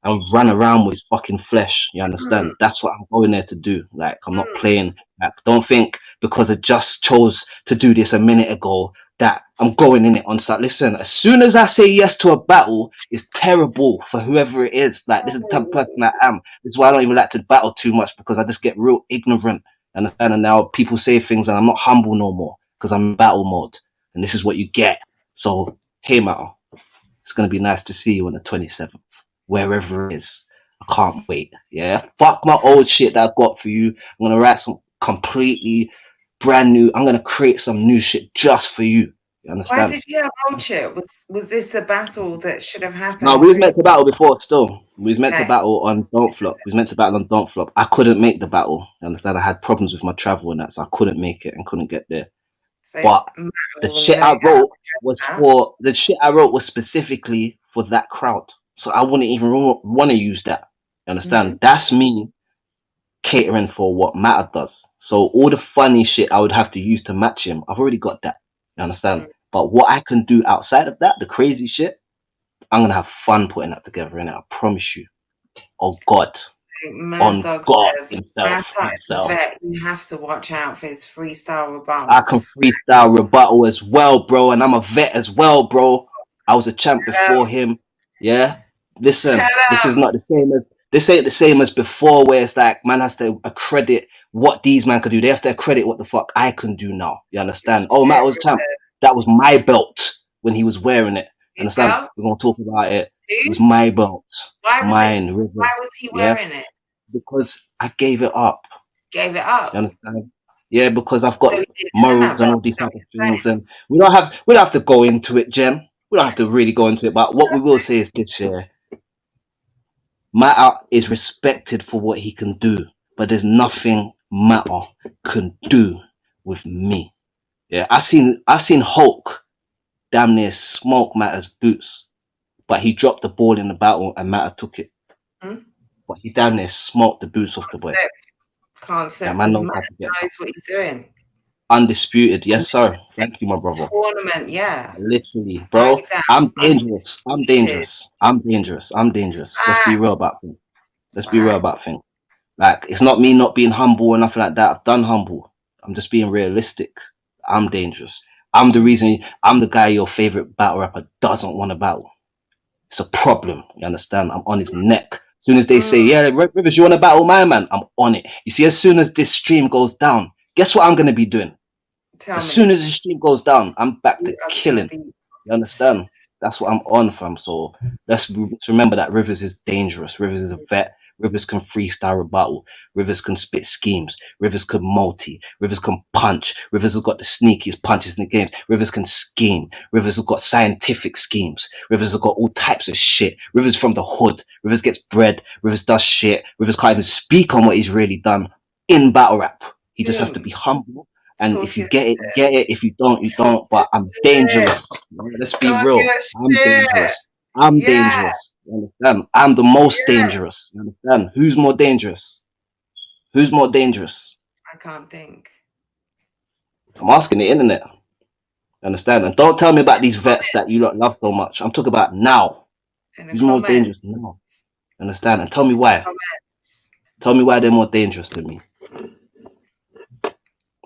and run around with his fucking flesh. You understand? That's what I'm going there to do. Like I'm not playing. Like don't think because I just chose to do this a minute ago that I'm going in it on site. Listen, as soon as I say yes to a battle, it's terrible for whoever it is. Like this is the type of person I am. This is why I don't even like to battle too much because I just get real ignorant. Understand? And now people say things and I'm not humble no more because I'm in battle mode. And this is what you get. So hey Matter, it's gonna be nice to see you on the 27th. Wherever it is. I can't wait. Yeah. Fuck my old shit that I got for you. I'm gonna write some completely brand new. I'm gonna create some new shit just for you. You understand? Why did you have old shit? Was this a battle that should have happened? No, we was meant to battle before still. We was meant to battle on Don't Flop. We was meant to battle on Don't Flop. I couldn't make the battle. You understand? I had problems with my travel and that, so I couldn't make it and couldn't get there. So but the shit I wrote was specifically for that crowd. So I wouldn't even want to use that. You understand? That's me catering for what Matter does. So all the funny shit I would have to use to match him, I've already got that. You understand? But what I can do outside of that, the crazy shit, I'm gonna have fun putting that together, innit? I promise you. Oh God. On God himself. You have to watch out for his freestyle rebuttal. I can freestyle rebuttal as well, bro, and I'm a vet as well, bro. I was a champ before him. Yeah. Listen, this is not the same as this ain't the same as before, where it's like man has to accredit what these man could do. They have to accredit what the fuck I can do now. You understand? Oh, Matt was champ. That was my belt when he was wearing it. Understand? We're gonna talk about it. It was my belt. Mine. Why was he wearing it? Because I gave it up. Gave it up. You understand? Yeah, because I've got morals and all these type of things, and we don't have to go into it, Jem. We don't have to really go into it, but what we will say is this year, Matter is respected for what he can do, but there's nothing Matter can do with me. Yeah, I've seen Hulk damn near smoke Matter's boots, but he dropped the ball in the battle and Matter took it. But he damn near smoked the boots off the boy. Can't say. Man knows what he's doing. Undisputed, yes sir. Thank you, my brother. Tournament, yeah. Literally, bro. I'm dangerous. I'm dangerous. Let's be real about things. Let's be real about things. Like, it's not me not being humble or nothing like that. I've done humble. I'm just being realistic. I'm dangerous. I'm the reason. I'm the guy your favorite battle rapper doesn't want to battle. It's a problem. You understand? I'm on his neck. As soon as they say, yeah, Rivers, you want to battle my man? I'm on it. You see, as soon as this stream goes down, guess what I'm going to be doing? Soon as the stream goes down, I'm back to killing. You understand? That's what I'm on, fam. So let's remember that Rivers is dangerous. Rivers is a vet. Rivers can freestyle rebuttal. Rivers can spit schemes. Rivers can multi. Rivers can punch. Rivers has got the sneakiest punches in the games. Rivers can scheme. Rivers has got scientific schemes. Rivers has got all types of shit. Rivers from the hood. Rivers gets bread. Rivers does shit. Rivers can't even speak on what he's really done in battle rap. He just has to be humble. And if you get it, you get it. If you don't, you don't. But I'm dangerous. Let's be real. I'm dangerous. I'm dangerous. You understand? I'm the most dangerous. You understand? Who's more dangerous? Who's more dangerous? I can't think. I'm asking the internet. You understand? And don't tell me about these vets that you lot love so much. I'm talking about now. Who's more dangerous now? Understand? And tell me why. Tell me why they're more dangerous than me.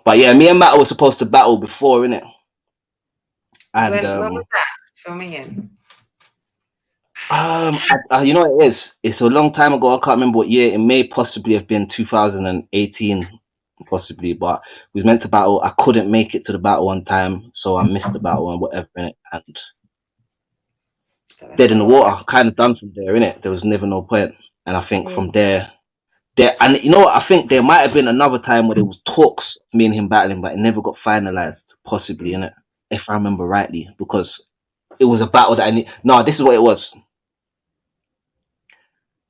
But yeah, me and Matt were supposed to battle before, innit? And when was that? Fill me in. You know what it is? It's a long time ago. I can't remember what year. It may possibly have been 2018, possibly. But we was meant to battle. I couldn't make it to the battle on time, so I missed the battle and whatever, innit? And dead in the water. Kind of done from there, innit? There was never no point. And I think from there, and you know what? I think there might have been another time where there was talks of me and him battling, but it never got finalized, possibly, innit? If I remember rightly, because it was a battle that I need. No, this is what it was.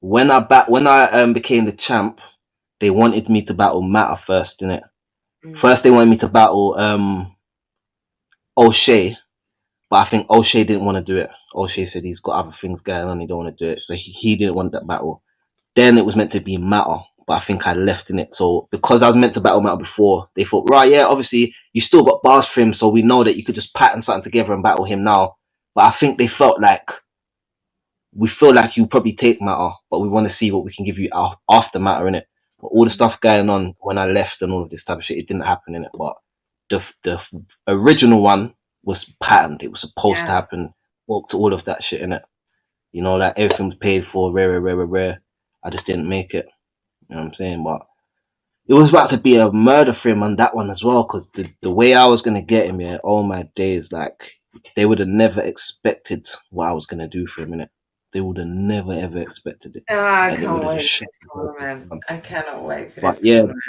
When I became the champ, they wanted me to battle Matter first, innit? First they wanted me to battle O'Shea, but I think O'Shea didn't want to do it. O'Shea said he's got other things going on, he don't want to do it, so he didn't want that battle. Then it was meant to be Matter, but I think I left in it. So because I was meant to battle Matter before, they thought, right, yeah, obviously you still got bars for him, so we know that you could just pattern something together and battle him now. But I think they felt like, we feel like you probably take Matter, but we want to see what we can give you after Matter, innit? But all the stuff going on when I left and all of this type of shit, it didn't happen, innit? But the original one was patterned. It was supposed to happen. Spoke to all of that shit, innit? You know, like everything was paid for, rare. I just didn't make it. You know what I'm saying? But it was about to be a murder for him on that one as well, because the way I was gonna get him, yeah, all my days, like they would have never expected what I was gonna do for him, innit? They would have never ever expected it. I can't wait for this tournament. I cannot wait for this tournament.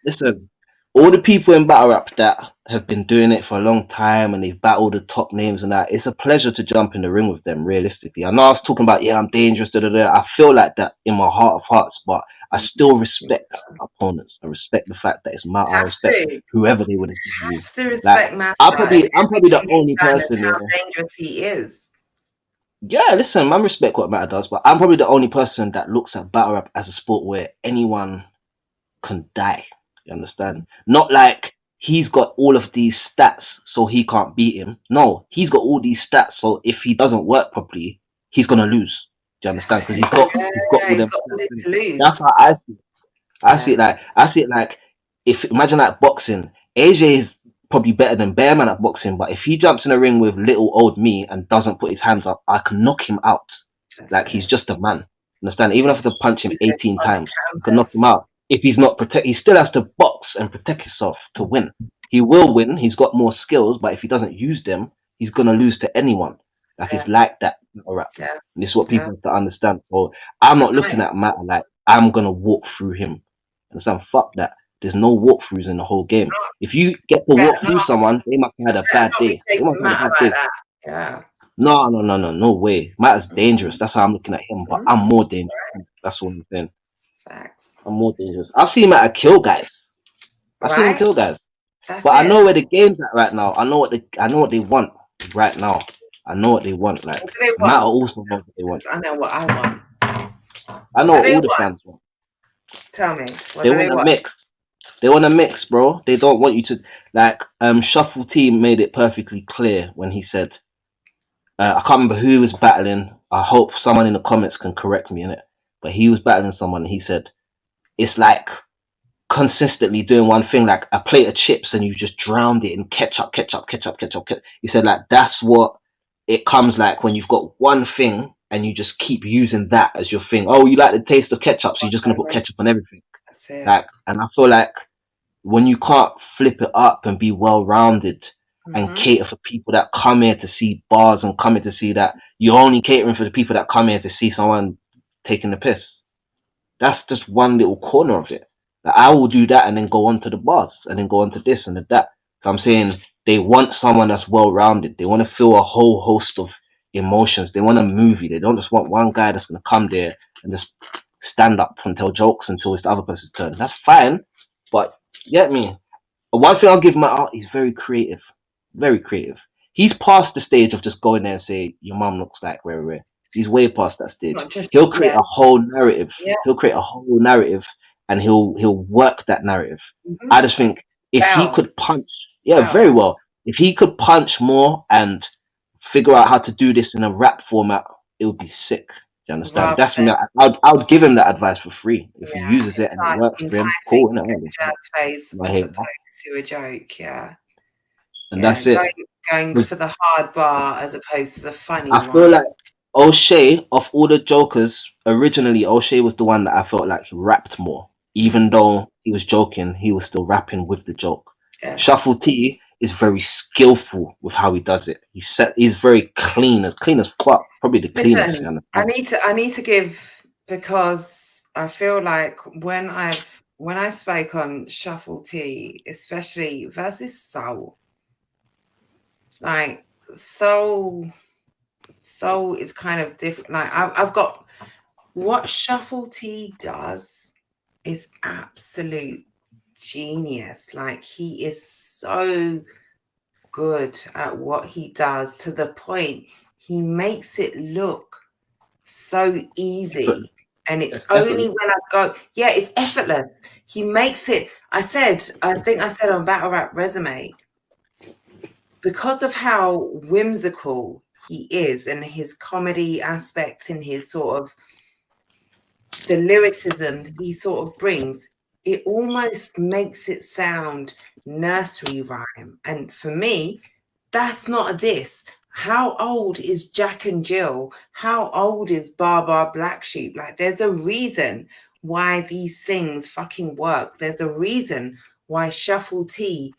Listen, all the people in battle rap that have been doing it for a long time and they've battled the top names and that, it's a pleasure to jump in the ring with them, realistically. I know I was talking about, I'm dangerous, I feel like that in my heart of hearts, but I still respect opponents. I respect the fact that it's Matter. I respect whoever they would have. You have to respect Matter. I'm probably the only person. How dangerous he is. Yeah, listen, man, respect what Matter does, but I'm probably the only person that looks at battle rap as a sport where anyone can die. You understand? Not like he's got all of these stats so he can't beat him. No, he's got all these stats so if he doesn't work properly, he's gonna lose. Do you understand? Because he's got all them stats. That's how I see it. I see it like if imagine like boxing, AJ is probably better than Bearman at boxing, but if he jumps in a ring with little old me and doesn't put his hands up, I can knock him out. Like he's just a man. Understand? Even if I have to punch him 18 times, I can knock him out. If he's not he still has to box and protect himself to win. He will win. He's got more skills, but if he doesn't use them, he's gonna lose to anyone. Like it's like that. And this is what people have to understand. So I'm not looking at Matter like I'm gonna walk through him. Understand? Fuck that. There's no walkthroughs in the whole game. If you get to walk through someone, they must have had a bad day. They must have had a bad day. Yeah. No way. Matter's dangerous. That's how I'm looking at him, but I'm more dangerous. That's what I'm saying. Facts. I'm more dangerous. I've seen Matter kill guys. I've seen him kill guys. That's but I know where the game's at right now. I know what they want right now. I know what they want. Like Matter also knows what they want. I know what I want. I know what all the fans want. Tell me. They want a mix. They want a mix, bro. They don't want you to like Shuffle Team made it perfectly clear when he said I can't remember who he was battling. I hope someone in the comments can correct me in it. But he was battling someone and he said it's like consistently doing one thing, like a plate of chips and you just drowned it in ketchup. He said like that's what it comes like when you've got one thing and you just keep using that as your thing. Oh, you like the taste of ketchup, so you're just gonna put ketchup on everything. Like, and I feel like when you can't flip it up and be well rounded, and cater for people that come here to see bars and come here to see that. You're only catering for the people that come here to see someone taking the piss. That's just one little corner of it. Like, I will do that and then go on to the bars and then go on to this and that. So I'm saying they want someone that's well rounded. They want to feel a whole host of emotions. They want a movie. They don't just want one guy that's going to come there and just stand up and tell jokes until it's the other person's turn. That's fine. But you get me? One thing I'll give Matt Hart, he's very creative. Very creative. He's past the stage of just going there and say, your mum looks like rare. He's way past that stage. He'll create a whole narrative. Yeah. He'll create a whole narrative and he'll work that narrative. I just think if he could punch, very well. If he could punch more and figure out how to do this in a rap format, it would be sick. Do you understand? That's me. I would give him that advice for free. If he uses it and it works for him, cool. Jazz face as opposed to a joke, And that's it. Going for the hard bar as opposed to the funny one. I feel like O'Shea, of all the jokers, originally O'Shea was the one that I felt like he rapped more. Even though he was joking, he was still rapping with the joke. Shuffle T is very skillful with how he does it. He's very clean as fuck. Probably the cleanest. I need to give, because I feel like when I spoke on Shuffle T, especially versus Soul, like Soul is kind of different. Like I've got what Shuffle T does is absolute genius. Like he is so good at what he does, to the point he makes it look so easy. And it's only when I go, it's effortless. He makes it, I think I said on Battle Rap Resume, because of how whimsical he is and his comedy aspect and his sort of the lyricism he sort of brings, it almost makes it sound nursery rhyme. And for me, that's not a diss. How old is Jack and Jill? How old is Bar Black Sheep? Like, there's a reason why these things fucking work. There's a reason why Shuffle T,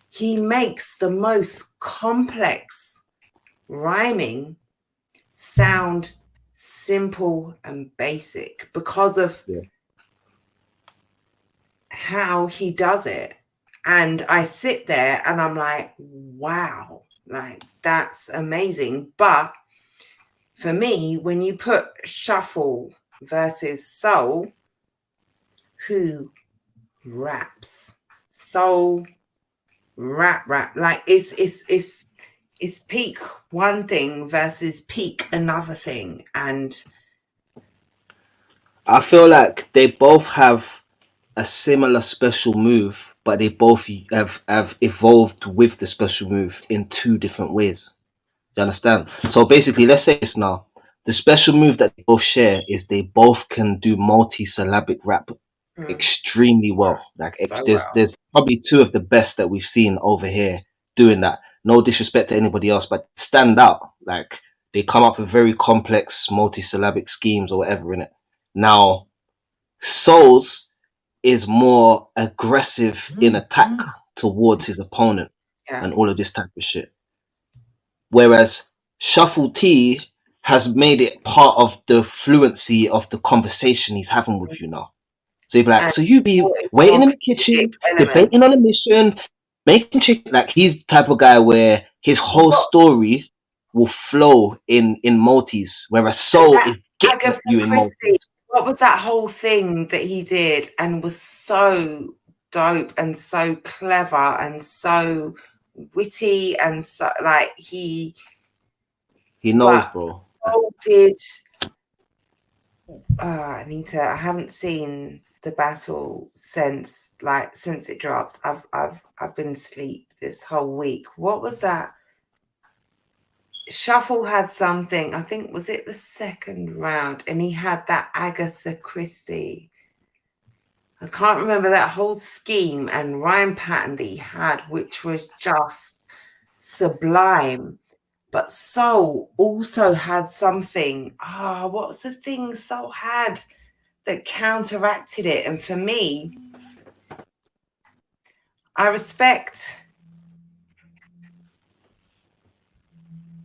he makes the most complex rhyming sound simple and basic because of how he does it. And I sit there and I'm like, wow, like that's amazing. But for me, when you put Shuffle versus Soul, who raps? Soul rap, like it's peak one thing versus peak another thing. And I feel like they both have a similar special move, but they both have evolved with the special move in two different ways. Do you understand? So basically, let's say this now. The special move that they both share is they both can do multi-syllabic rap extremely well. Like there's probably two of the best that we've seen over here doing that. No disrespect to anybody else, but stand out. Like they come up with very complex multi-syllabic schemes or whatever in it. Now, Souls is more aggressive in attack towards his opponent and all of this type of shit. Whereas Shuffle T has made it part of the fluency of the conversation he's having with you now. So you'd be like, so you be waiting in the kitchen, debating on a mission, making chicken. Like he's the type of guy where his whole story will flow in multis, whereas Soul is getting you in multis. What was that whole thing that he did and was so dope and so clever and so witty and so like he knows, bro. Soul did. I haven't seen the battle since it dropped. I've been asleep this whole week. What was that? Shuffle had something, I think, was it the second round? And he had that Agatha Christie. I can't remember that whole scheme and rhyme pattern that he had, which was just sublime. But Soul also had something. What was the thing Soul had that counteracted it? And for me, I respect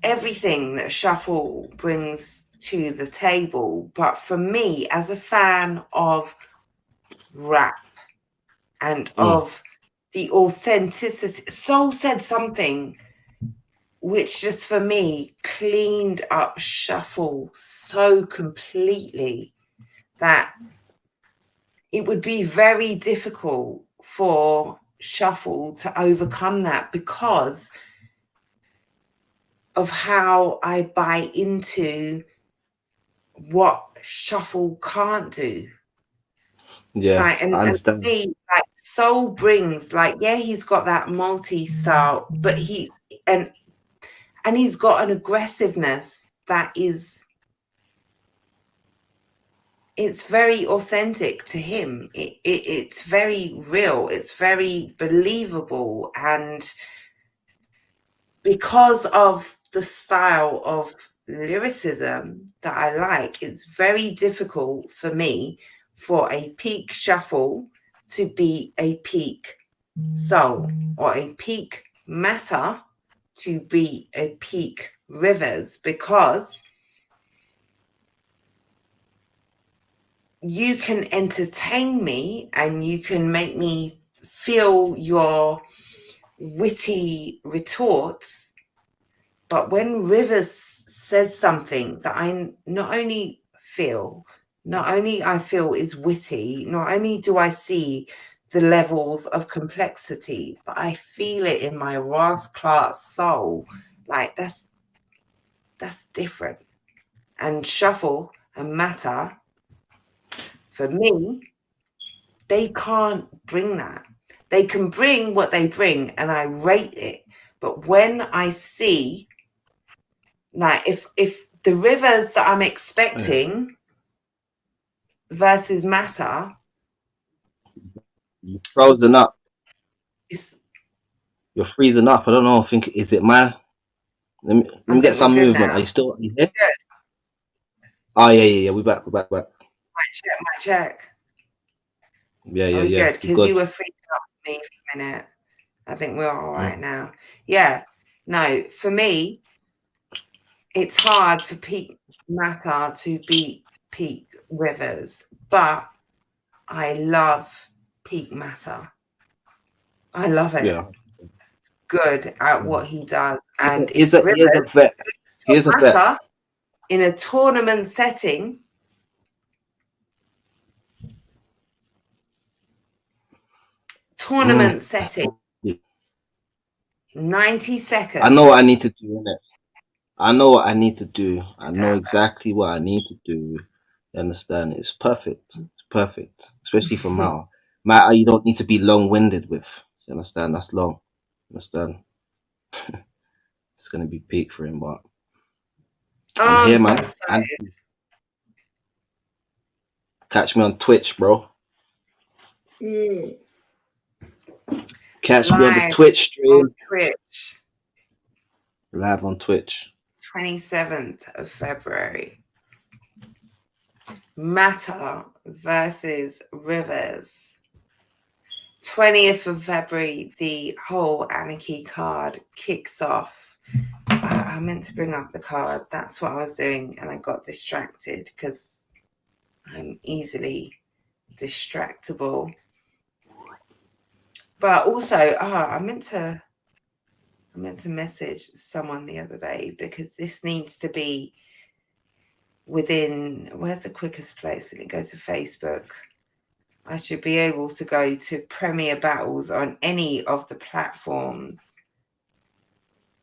everything that shuffle brings to the table. But for me, as a fan of rap and of the authenticity, Soul said something which just for me cleaned up shuffle so completely that it would be very difficult for shuffle to overcome that because of how I buy into what shuffle can't do. Yeah, Like, I and understand. me, like, Soul brings, like, yeah, he's got that multi-style, but and he's got an aggressiveness that is, it's very authentic to him. It's very real. It's very believable. And because of the style of lyricism that I like, it's very difficult for me for a peak shuffle to be a peak soul, or a peak matter to be a peak rivers, because you can entertain me and you can make me feel your witty retorts. But when Rivers says something that I not only I feel is witty, not only do I see the levels of complexity, but I feel it in my Ras class soul. Like that's different. And shuffle and matter, for me, they can't bring that. They can bring what they bring and I rate it. But when I see, like, if the rivers that I'm expecting versus matter You're frozen up. is, You're freezing up. I don't know. I think is it my. Let I me get think we're some good movement. Are now. you here? Good. Oh yeah. We're back. Might check. Yeah. Are we good? We're Because you good. were freaking up me for a minute. I think we're all right now. Yeah. No, for me, it's hard for peak matter to beat peak rivers, but I love peak matter. I love it. Yeah. Good at what he does. And Here's if a Rivers vet. Here's a vet. matter in a tournament setting, setting, 90 seconds. I know what I need to do in it. I know what I need to do. I know Damn. exactly what I need to do. You understand? It's perfect. It's perfect, especially for Mal. Mal, you don't need to be long-winded with. You understand? That's long. You understand? It's gonna be peak for him, but I'm I'm here, so man. excited. And catch me on Twitch, bro. Catch me on the Live Twitch stream. on Twitch, Live on Twitch. 27th of February. Matter versus Rivers. 20th of February, the whole Anarchy card kicks off. I meant to bring up the card. That's what I was doing, and I got distracted because I'm easily distractible. But also, I meant to message someone the other day because this needs to be within, where's the quickest place? And it goes to Facebook. I should be able to go to Premier Battles on any of the platforms,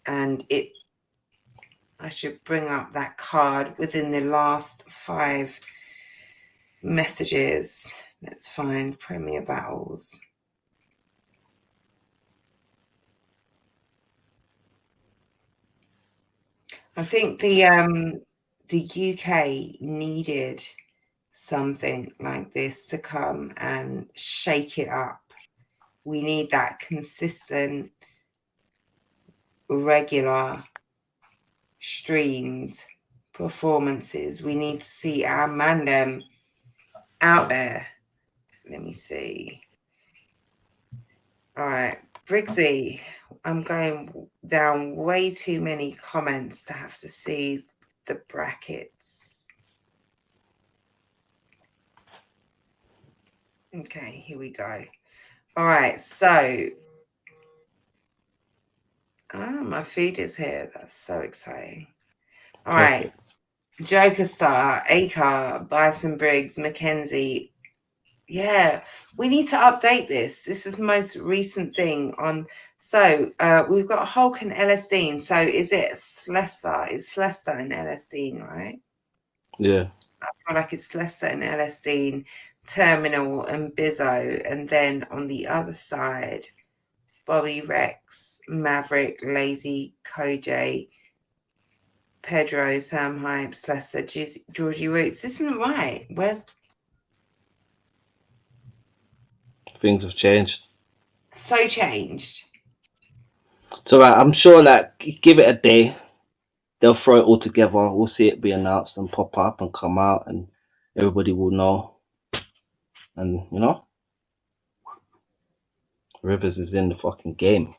and I should bring up that card within the last 5 messages. Let's find Premier Battles. I think the UK needed something like this to come and shake it up. We need that consistent, regular streamed performances. We need to see our mandem out there. Let me see. All right, Briggsy, I'm going down way too many comments to have to see the brackets. Okay, here we go. All right, so my food is here. That's so exciting. All right, Joker Star, Acar, Bison Briggs, Mackenzie. Yeah, we need to update this. This is the most recent thing on. So we've got Hulk and Elistine. So is it Slessor? It's Slessor and Elistine, right? Yeah. I feel like it's Slessor and Elistine, Terminal and Bizzo. And then on the other side, Bobby Rex, Maverick, Lazy, Koj, Pedro, Sam Hype, Slessor, Georgie Roots. This isn't right. Where's Things have changed. so changed? So I'm sure, like, give it a day, they'll throw it all together. We'll see it be announced and pop up and come out, and everybody will know. And you know, Rivers is in the fucking game.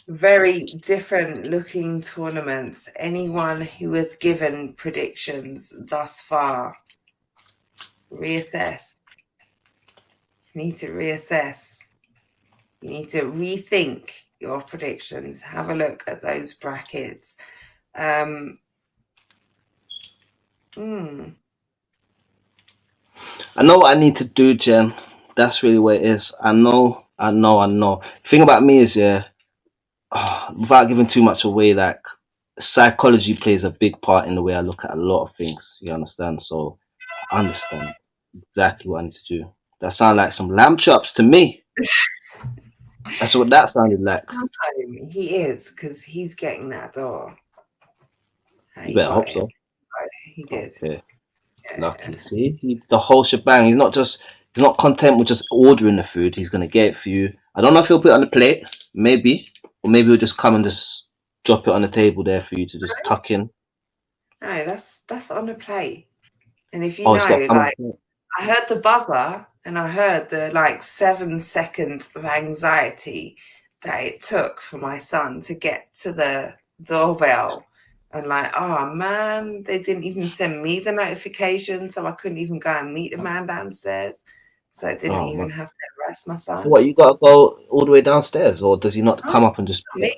Very different looking tournaments. Anyone who has given predictions thus far, reassess. You need to reassess. You need to rethink your predictions. Have a look at those brackets. I know what I need to do, Jen. That's really what it is. I know. The thing about me is, yeah, without giving too much away, like, psychology plays a big part in the way I look at a lot of things. You understand? So I understand exactly what I need to do. That sound like some lamb chops to me. That's what that sounded like. He is, because he's getting that door. You better hope so. He did. Okay. Lucky. See, the whole shebang. He's not content with just ordering the food. He's gonna get it for you. I don't know if he'll put it on the plate, maybe, or maybe he'll just come and just drop it on the table there for you to just tuck in. No, that's on the plate. And if you Oh, it's got to know, come on like, the plate. I heard the buzzer and I heard the like 7 seconds of anxiety that it took for my son to get to the doorbell. And like, oh man, they didn't even send me the notification, so I couldn't even go and meet the man downstairs. So I didn't even have to harass my son. What, you gotta go all the way downstairs, or does he not come up and just? Me.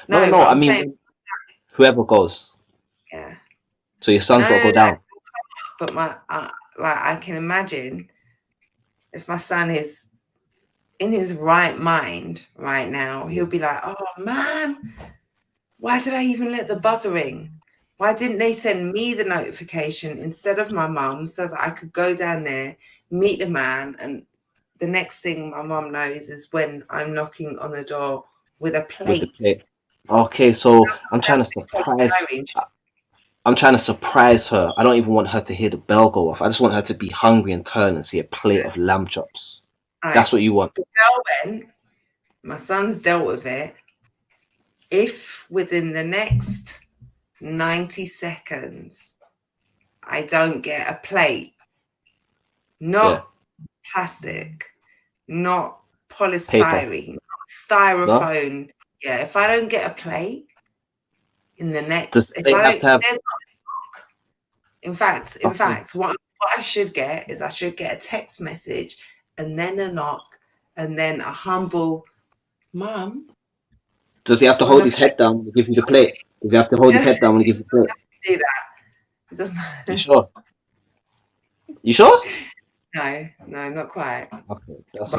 No. but I I'm mean, saying, whoever goes. yeah. So your son's got to go down. But my like, I can imagine if my son is in his right mind right now, he'll be like, oh man, why did I even let the buzzer ring? Why didn't they send me the notification instead of my mum so that I could go down there, meet the man, and the next thing my mum knows is when I'm knocking on the door with a plate. Okay, so I'm trying to surprise her. I don't even want her to hear the bell go off. I just want her to be hungry and turn and see a plate of lamb chops. That's what you want. The bell went. My son's dealt with it. If within the next 90 seconds I don't get a plate, not plastic, not polystyrene, not styrofoam. No? Yeah, if I don't get a plate in the next, in fact, what I should get is I should get a text message and then a knock and then a humble, Mum. Does he have to hold his head down when he gives you the plate? Does he have to hold his head down when he gives you the plate? Do that. You sure? You sure? No, not quite. Okay, but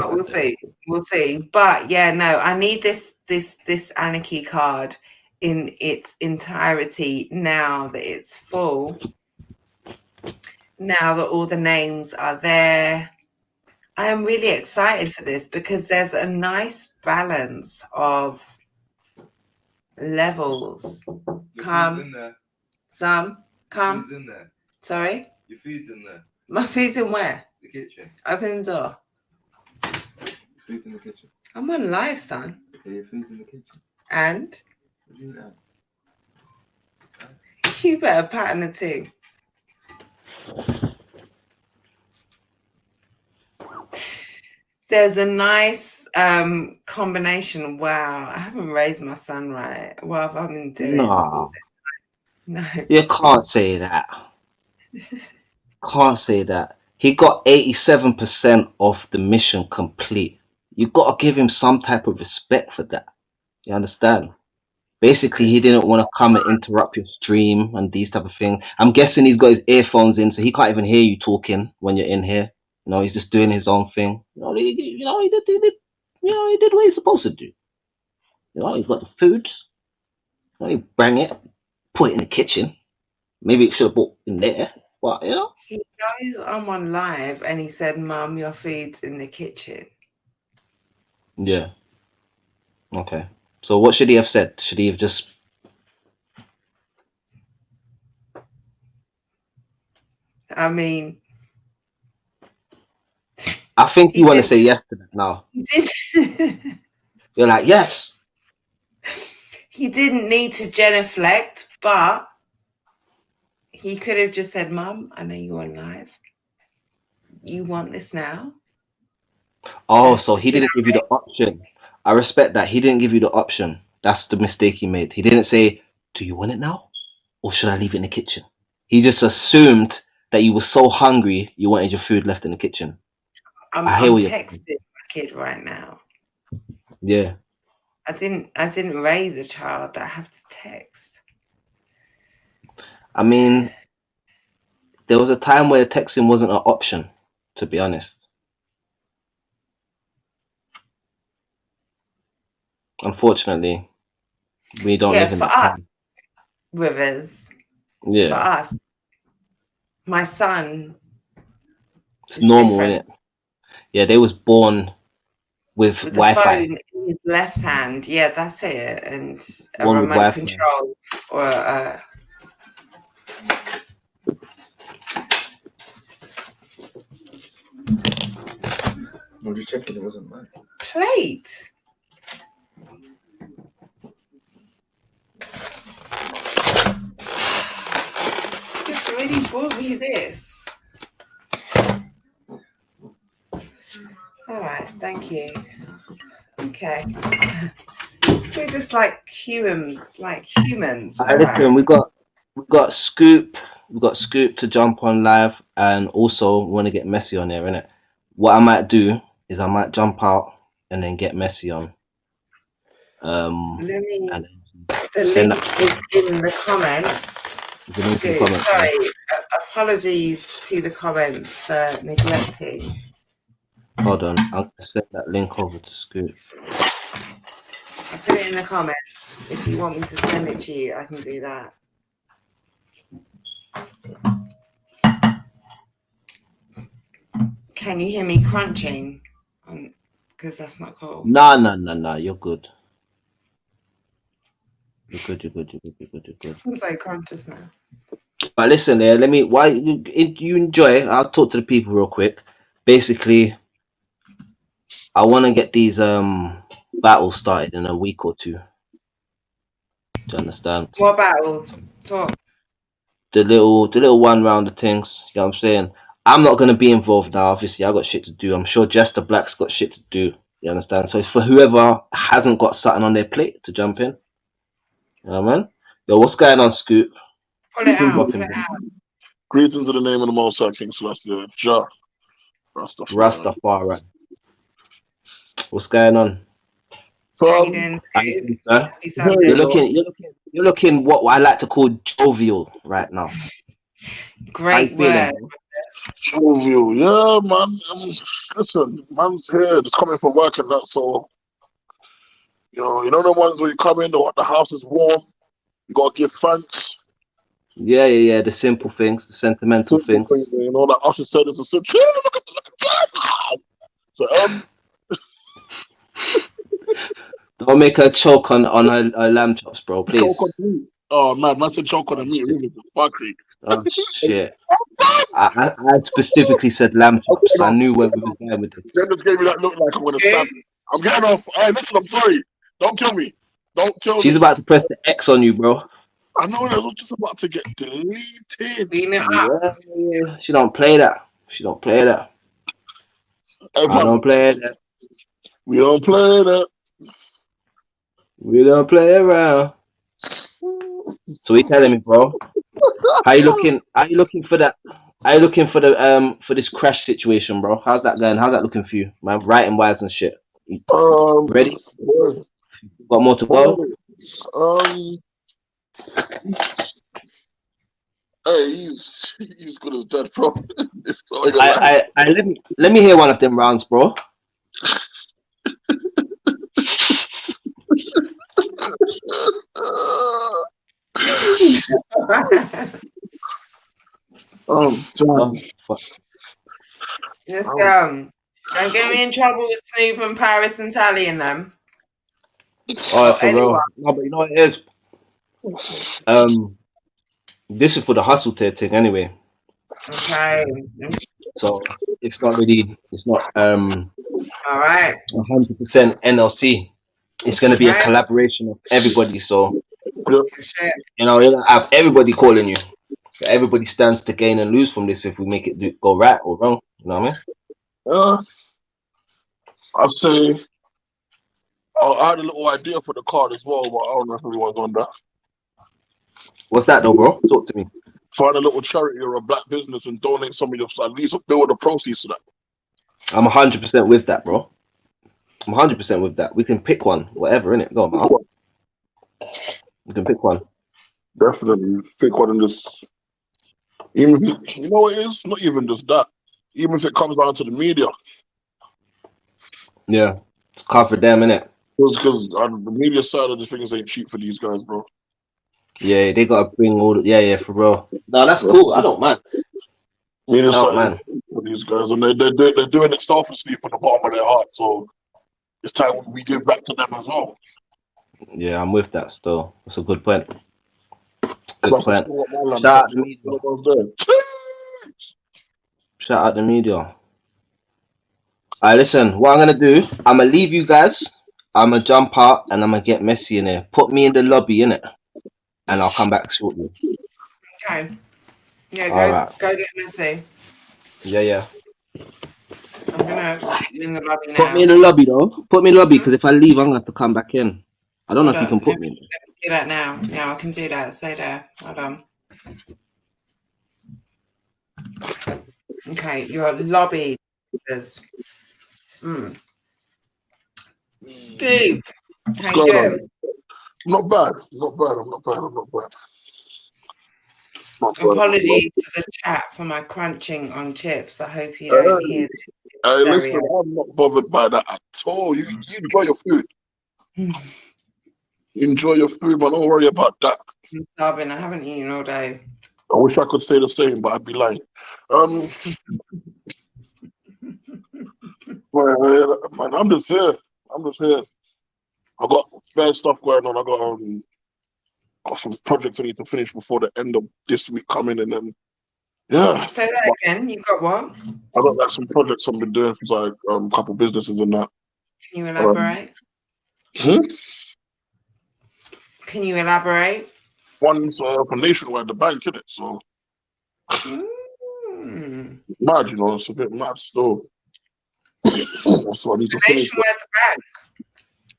we'll see. But yeah, no, I need this Anarchy card in its entirety now that it's full. Now that all the names are there, I am really excited for this because there's a nice balance of levels. Come. In there. Some. Come. Food's in there. Sorry? Your food's in there. My food's in where? The kitchen. Open the door. Your food's in the kitchen. I'm on live, son. Yeah, your food's in the kitchen. And? What do you know? You better pattern the thing. There's a nice combination. Wow, I haven't raised my son right. What have I been doing? Nah, No. you can't say that. Can't say that. He got 87% of the mission complete. You gotta give him some type of respect for that. You understand? Basically, he didn't want to come and interrupt your stream and these type of things. I'm guessing he's got his earphones in, so he can't even hear you talking when you're in here. You know, he's just doing his own thing. He did what he's supposed to do. You know, he's got the food. You know, he bring it, put it in the kitchen. Maybe it should have bought in there, but you know. He knows I'm on live and he said, Mum, your food's in the kitchen. Yeah. Okay. So what should he have said? Should he have just? I mean, I think he you want to didn't- say yes to that now. he did. You're like, yes. He didn't need to genuflect, but he could have just said, Mum, I know you're on live. You want this now? Oh, so he didn't give you the option. I respect that. He didn't give you the option. That's the mistake he made. He didn't say, do you want it now? Or should I leave it in the kitchen? He just assumed that you were so hungry you wanted your food left in the kitchen. I'm I hear what you're texting my kid right now. Yeah. I didn't raise a child that I have to text. I mean, there was a time where texting wasn't an option, to be honest. Unfortunately, we don't live in for that us, time. Rivers. For Yeah, us. My son. it's It's normal, different. isn't it? Yeah, they was born with With the Wi-Fi. phone in his left hand. Yeah, that's it. And a One with remote Wi-Fi. control or a I'm just checking it wasn't mine. plate. Just really brought me this. All right, thank you. Okay. Let's do this like humans. All Listen, right. we got Scoop to jump on live, and also want to get Messi on there, innit? What I might do is I might jump out and then get Messi on. Let me. And The send link is in the comments. the link in the Good. comments. Sorry, apologies to the comments for neglecting. Hold on, I'll send that link over to Scoop. I put it in the comments. If you want me to send it to you, I can do that. Can you hear me crunching? Because that's not cool. No, you're good. You're good. I'm so conscious now. But listen, there. Let me. Why you enjoy? I'll talk to the people real quick. Basically, I want to get these battles started in a week or two. Do you understand? What battles? Talk. The little one round of things. You know what I'm saying? I'm not gonna be involved now. Obviously, I got shit to do. I'm sure Jester Black's got shit to do. You understand? So it's for whoever hasn't got something on their plate to jump in. You know what I mean? Yo, what's going on, Scoop? Pull it out. Drop Pull him. it out. Greetings in the name of the Most High King Celestia, Jah, Rastafari. What's going on? How you doing, How Scoop? you doing, sir? Happy Sunday. You're looking what I like to call jovial right now. Great How you feeling, word. bro? Jovial, yeah, man. Listen, man's here, just coming from work and that, so you know the ones where you come in, the house is warm, you gotta give thanks. Yeah. The simple things, the sentimental Simple things. you know, like Usher said, it's a simple. Look at that. So Don't make her choke on her lamb chops, bro. Please. choke on meat. Oh man said choke on the meat. Really, it's fuckery. Oh shit. I specifically said lamb chops. I knew where we were going with this. Jen just gave me that look like I'm gonna stab you. I'm getting off. Hey, listen, I'm sorry. Don't kill me. Don't kill She's me. about to press the X on you, bro. I know that was just about to get deleted. Clean it up. Yeah. She don't play that. I don't play that. We don't play that. We don't play around. So you telling me, bro? How you looking? Are you looking for that? Are you looking for the for this crash situation, bro? How's that going? How's that looking for you, man? Writing wise and shit. Ready? Got more to go? Hey, he's good as dead, bro. I let me hear one of them rounds, bro. Fuck. Just don't get me in trouble with Snoop and Paris and Tally and them. Oh, for real. No, but you know what it is? This is for the hustle thing anyway. Okay. So it's not all right 100% NLC. It's gonna be a collaboration of everybody. So you know, you're gonna have everybody calling you. Everybody stands to gain and lose from this if we make it go right or wrong. You know what I mean? I'd say I had a little idea for the card as well, but I don't know if everyone's on that. What's that though, bro? Talk to me. Find a little charity or a black business and donate some of your, at least build the proceeds to that. I'm 100% with that, bro. I'm 100% with that. We can pick one, whatever, innit? Go on, man. We can pick one. Definitely pick one and just, even if you know what it is, not even just that. Even if it comes down to the media. Yeah, it's covered them, innit? Because the media side of the things ain't cheap for these guys, bro. Yeah, they gotta bring all the for real. No, that's cool. I don't mind. Media side for these guys, and they're doing it selflessly from the bottom of their heart. So it's time we give back to them as well. Yeah, I'm with that still. That's a good point. Good point. Shout out the media. Shout out the media. Alright, listen, what I'm gonna do, I'm gonna leave you guys. I'm gonna jump out and I'm gonna get Messi in there. Put me in the lobby, innit? And I'll come back shortly. Okay. Yeah, go get Messi. Yeah. I'm gonna put you in the lobby now. Put me in the lobby though. Put me in the lobby because if I leave, I'm gonna have to come back in. I don't know if you can put me in. Let me do that now. Yeah, I can do that. Stay there. Hold on. Okay, your lobby is Scoop. How you doing? Not bad. Apologies to the chat for my crunching on chips. I hope you don't hear this. Hey, listen, I'm not bothered by that at all. You enjoy your food. Enjoy your food, man. Don't worry about that. I'm starving. I haven't eaten all day. I wish I could say the same, but I'd be lying. Man, I'm just here. I got bad stuff going on. I got some projects I need to finish before the end of this week coming, and then Say that again. You got what? I got like some projects I've been doing for like a couple businesses and that. Can you elaborate? Can you elaborate? One's for Nationwide, the bank, innit? So mad, you know, it's a bit mad still. So I need to finish. Nationwide, the bank.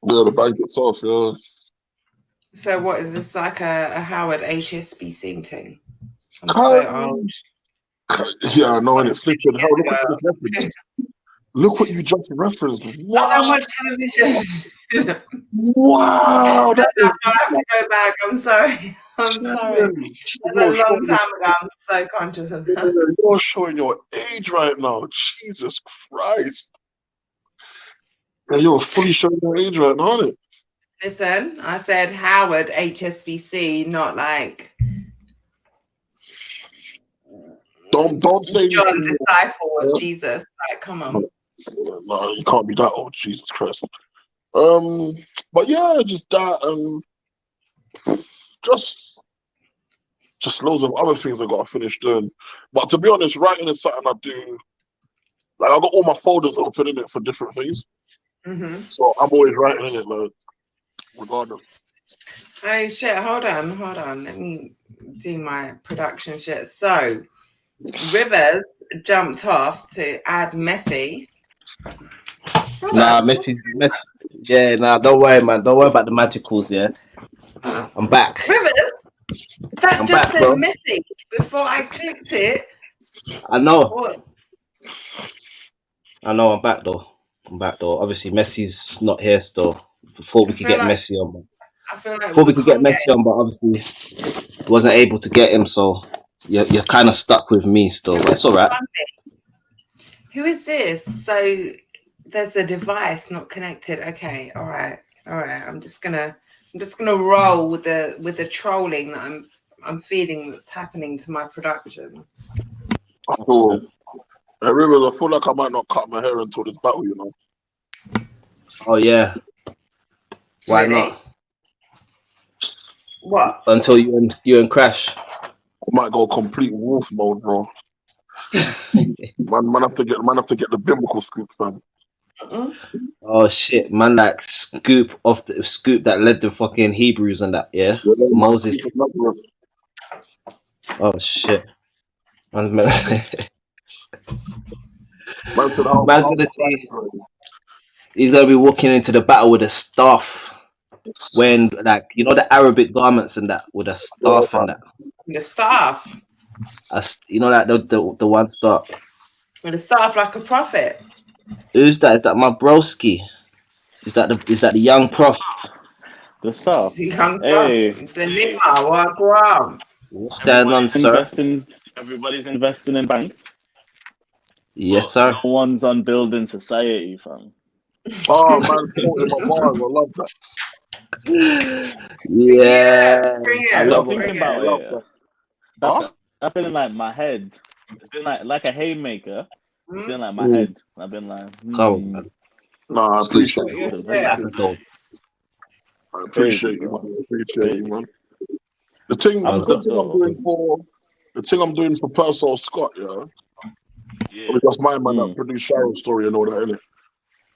Yeah, the bank itself, yeah. So what is this, like a Howard HSBC thing? I'm so old. Yeah, I know, and it flipped. Look what you just referenced. Wow. I don't watch television. Wow. I have to go back. I'm sorry. That's a long time ago. I'm so conscious of that. You're showing your age right now. Jesus Christ. Yeah, you're fully showing your age right now, aren't it? Listen, I said Howard HSBC, not like don't say John, disciple of Jesus. Like, come on. No, you can't be that old, Jesus Christ. But yeah, just that, just loads of other things I gotta finish doing. But to be honest, writing is something I do. Like, I got all my folders open in it for different things. So I'm always writing in it, like, regardless. Oh shit! Hold on. Let me do my production shit. So, Rivers jumped off to add Messi. Nah, Messi. Yeah, nah, don't worry, man. Don't worry about the magicals, yeah? I'm back. Rivers, that I'm just back, said bro. Messi before I clicked it. I know. What? I'm back, though. Obviously, Messi's not here still. Before we I could feel get like Messi on. I feel like it Before was we a could get con game. Messi on, but obviously wasn't able to get him, so you're kind of stuck with me still. But it's all right. Who is this? So there's a device not connected. Okay, all right. I'm just gonna roll with the trolling that I'm feeling that's happening to my production. I feel, Rivers, I feel like I might not cut my hair until this battle, you know. Oh yeah. Why Really? not? What? Until you and Crash. I might go complete wolf mode, bro. man have to get the biblical scoop, fam. Oh shit, man! Like scoop that led the fucking Hebrews and that, yeah. Moses. Oh shit. Man said, man's gonna see. He's gonna be walking into the battle with a staff, wearing like the Arabic garments and that with a staff and that. The staff. You know that the one staff. With a staff like a prophet. Who's that? Is that my broski? Is that the young prof? The staff. It's a young Hey. prophet. It's a Nima. What go on? What's going on, sir? Everybody's investing in banks. Yes, sir. No one's on building society, fam. Oh man, in my bars, I love that. Yeah. I love thinking Bring about it. it. That's been in like my head. It's been like a haymaker. It's been like my head. I've been like, Come on. Nah, I appreciate Yeah. it. I appreciate you, man. The thing I'm doing for Purcell Scott, yeah. Because my man that produced Cheryl's story and all that, innit?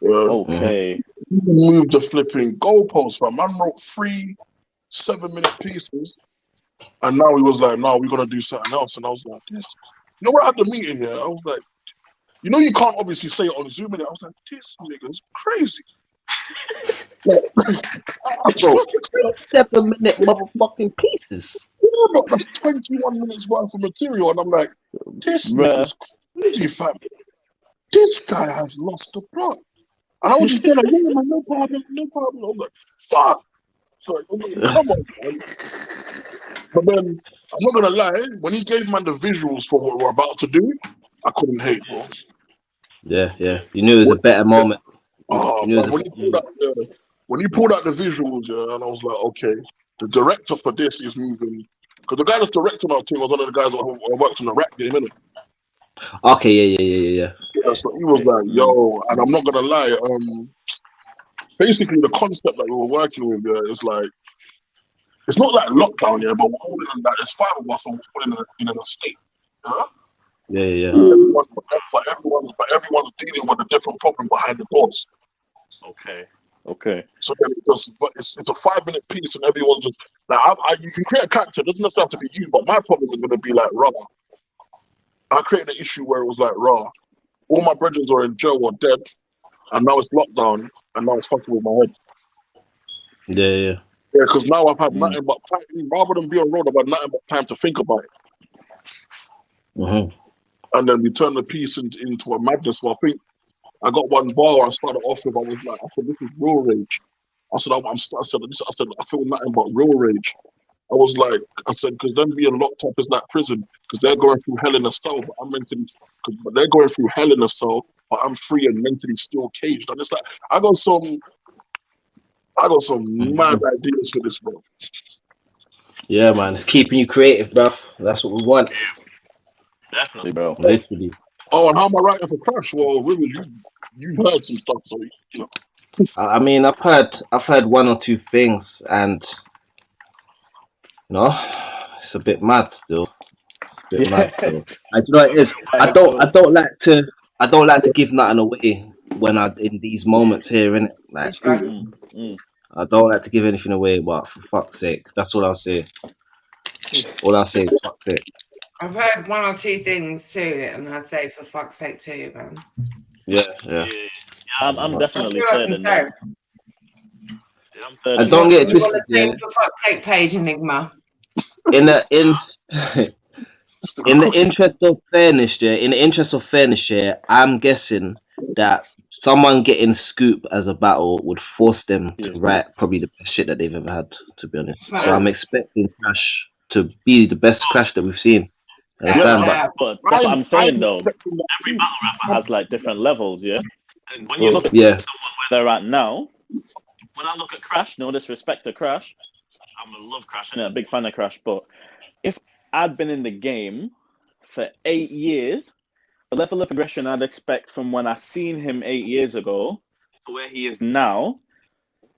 Okay. He moved the flipping goalpost, fam. Man wrote 3 7-minute pieces, and now he was like, "No, we're gonna do something else." And I was like, "This." You know, we're at the meeting here. I was like, "You know, you can't obviously say it on Zoom." And I was like, "This nigga's crazy." 7-minute motherfucking pieces. Yeah, but that's 21 minutes worth of material, and I'm like, "This nigga's crazy, fam. This guy has lost the plot." And I was just like, "Yeah, man, no problem." I'm like, "Fuck." So, come on, man. But then, I'm not gonna lie, when he gave man the visuals for what we're about to do, I couldn't hate, bro. Yeah. You knew it was a better moment. When he pulled out the visuals, yeah, and I was like, okay, the director for this is moving, because the guy that's directing our team was one of the guys who worked on the rap game, innit? Okay, yeah. Yeah, so he was like, yo, and I'm not gonna lie, basically the concept that we were working with is like, it's not like lockdown, yeah, but we're all in that. There's 5 of us, and we're all in an estate. Yeah. But everyone's dealing with a different problem behind the doors. Okay. So then it's a 5-minute piece, and everyone's just like, you can create a character. It doesn't necessarily have to be you, but my problem is going to be like raw. I created an issue where it was like raw. All my brethren are in jail or dead, and now it's lockdown, and now it's fucking with my head. Yeah. Yeah, because now I've had nothing but time. Rather than be on road, I've had nothing but time to think about it. And then we turned the piece into a madness. So I think I got one bar I started off with. I was like, this is real rage. I said, I feel nothing but real rage. I said, because them being locked up is like prison, because they're going through hell in a cell, but they're going through hell in a cell, but I'm free and mentally still caged. And it's like, I got some mad ideas for this, bro. Yeah, man, it's keeping you creative, bro. That's what we want. Definitely, bro. Literally. Oh, and how am I writing for Crash? Well, really, you heard some stuff, so you know. I mean, I've heard 1 or 2 things, and it's a bit mad still. And you know what it is? I don't like to give nothing away when in these moments here, innit? Like, I don't like to give anything away, but for fuck's sake, that's all I'll say. All I'll say is fuck's sake. I've heard 1 or 2 things too, and I'd say for fuck's sake too, man. Yeah. I'm definitely That's what I third can in that. say. Yeah, I'm third. And in don't that. get it You want twisted, to yeah. take the fuck take page, Enigma. In the It's the in the cookie. interest of fairness, yeah, I'm guessing that someone getting Scoop as a battle would force them to Yeah. write probably the best shit that they've ever had, to be honest. So I'm Facts. expecting Crash to be the best Crash that we've seen. Understand? But But that's what I'm saying though. expecting that Every too. battle rapper has like different levels, yeah. And when you Yeah. look at yeah, someone where they're at now, when I look at Crash, no disrespect to Crash, I'm gonna love Crash, and a big fan of Crash. But if I'd been in the game for 8 years, the level of progression I'd expect from when I seen him 8 years ago to where he is now,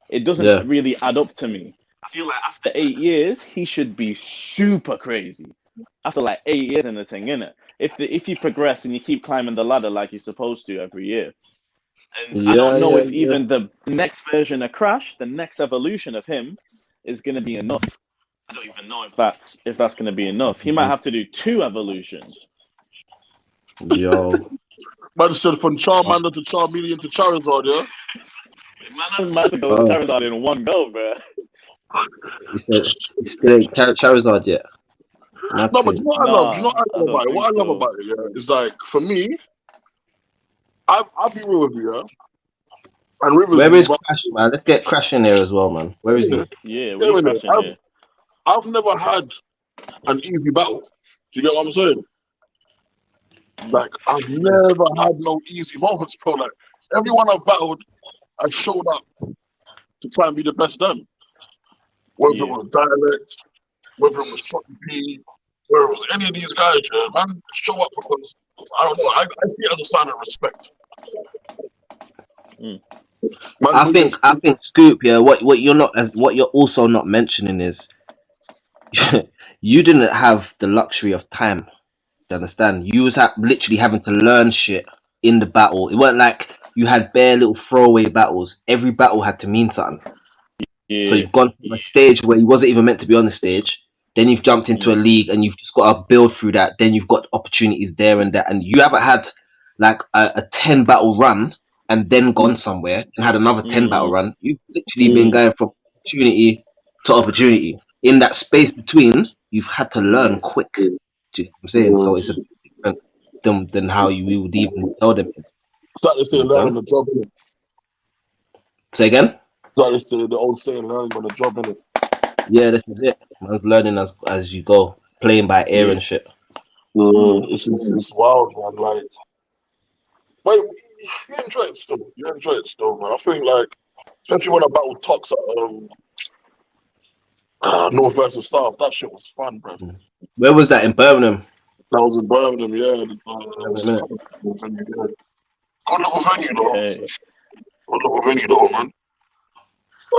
it doesn't Yeah. really add up to me. I feel like after 8 years, he should be super crazy. After like 8 years in the thing, innit? If you progress and you keep climbing the ladder like you're supposed to every year. And I don't know if even the next version of Crash, the next evolution of him, is gonna be enough. I don't even know if that's gonna be enough. He might have to do 2 evolutions. Yo. Man said from Charmander to Charmeleon to Charizard, yeah? Man, might have to go with Charizard in one go, bro. He said he still ain't Charizard yet. No, but do you know what I love? Do you know what I I love don't about it? What I think love so. about it, yeah, is like, for me, I'll be real with you, yeah? And Rivers Where is but- Crash, man? Let's get Crash in there as well, man. Where is he? Yeah, Yeah, we man, crashing here. I've never had an easy battle. Do you get what I'm saying? Like, I've never had no easy moments, bro. Like, everyone I've battled, I showed up to try and be the best then. Whether it Yeah. was Dialect, whether it was Fucking P, whether it was any of these guys, yeah, man, show up because, I don't know, I see it as a sign of respect. Mm. Man, I think Scoop, yeah, what you're also not mentioning is you didn't have the luxury of time. You understand? You was literally having to learn shit in the battle. It weren't like you had bare little throwaway battles. Every battle had to mean something. Yeah. So you've gone from a stage where you wasn't even meant to be on the stage. Then you've jumped into a league and you've just got to build through that. Then you've got opportunities there and that. And you haven't had like a 10 battle run and then gone somewhere and had another 10 battle run. You've literally been going from opportunity to opportunity. In that space between, you've had to learn quick. Do you know what I'm saying? So it's a bit different than how you would even tell them. It's like they say, learn on the job, innit? Say again? It's like they say, the old saying, learning on the job, innit? Yeah, this is it. Man's learning as you go, playing by ear and shit. It's wild, man. Like, but you enjoy it still. You enjoy it still, man. I think, like, especially when I battled Tox at North versus South, that shit was fun, bro. Where was that, in Birmingham? That was in Birmingham, yeah. Good little venue, though. Okay. Good little venue, though, man.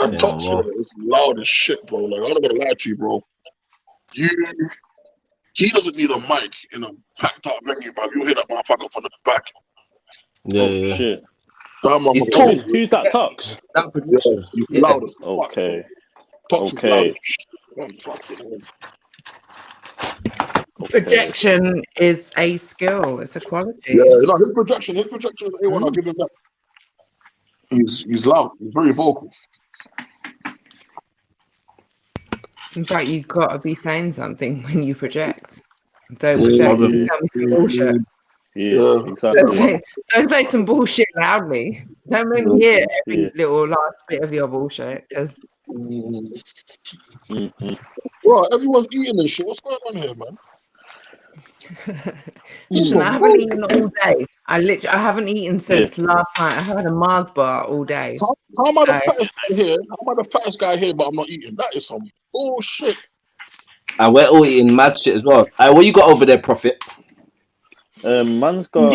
And Yeah, Tox, well. it's loud as shit, bro. Like, I'm not gonna lie to you, bro. He doesn't need a mic in a packed out venue, bro. You'll hear that motherfucker from the back. Yeah, Oh yeah. shit. That He's motherfucker. Who's that Tux? That Yeah, producer. he's Yeah. loud as fuck. Okay. Tox is Okay. loud as shit. Man, fuck it, man. Projection is a skill. It's a quality. Yeah, no, his projection is A1. I'll give him that. He's loud. He's very vocal. In fact, you've got to be saying something when you project. Don't Yeah. project. You tell me some bullshit. Yeah, exactly. Don't say some bullshit loudly. Don't make me hear every little last bit of your bullshit. Because Bro, everyone's eating and shit. What's going on here, man? listen, I haven't eaten all day. I haven't eaten since last night. I had a Mars bar all day. How am I the fattest guy here? How am I the fattest guy here, but I'm not eating? That is some bullshit. And we're all eating mad shit as well. What you got over there, Prophet? Man's got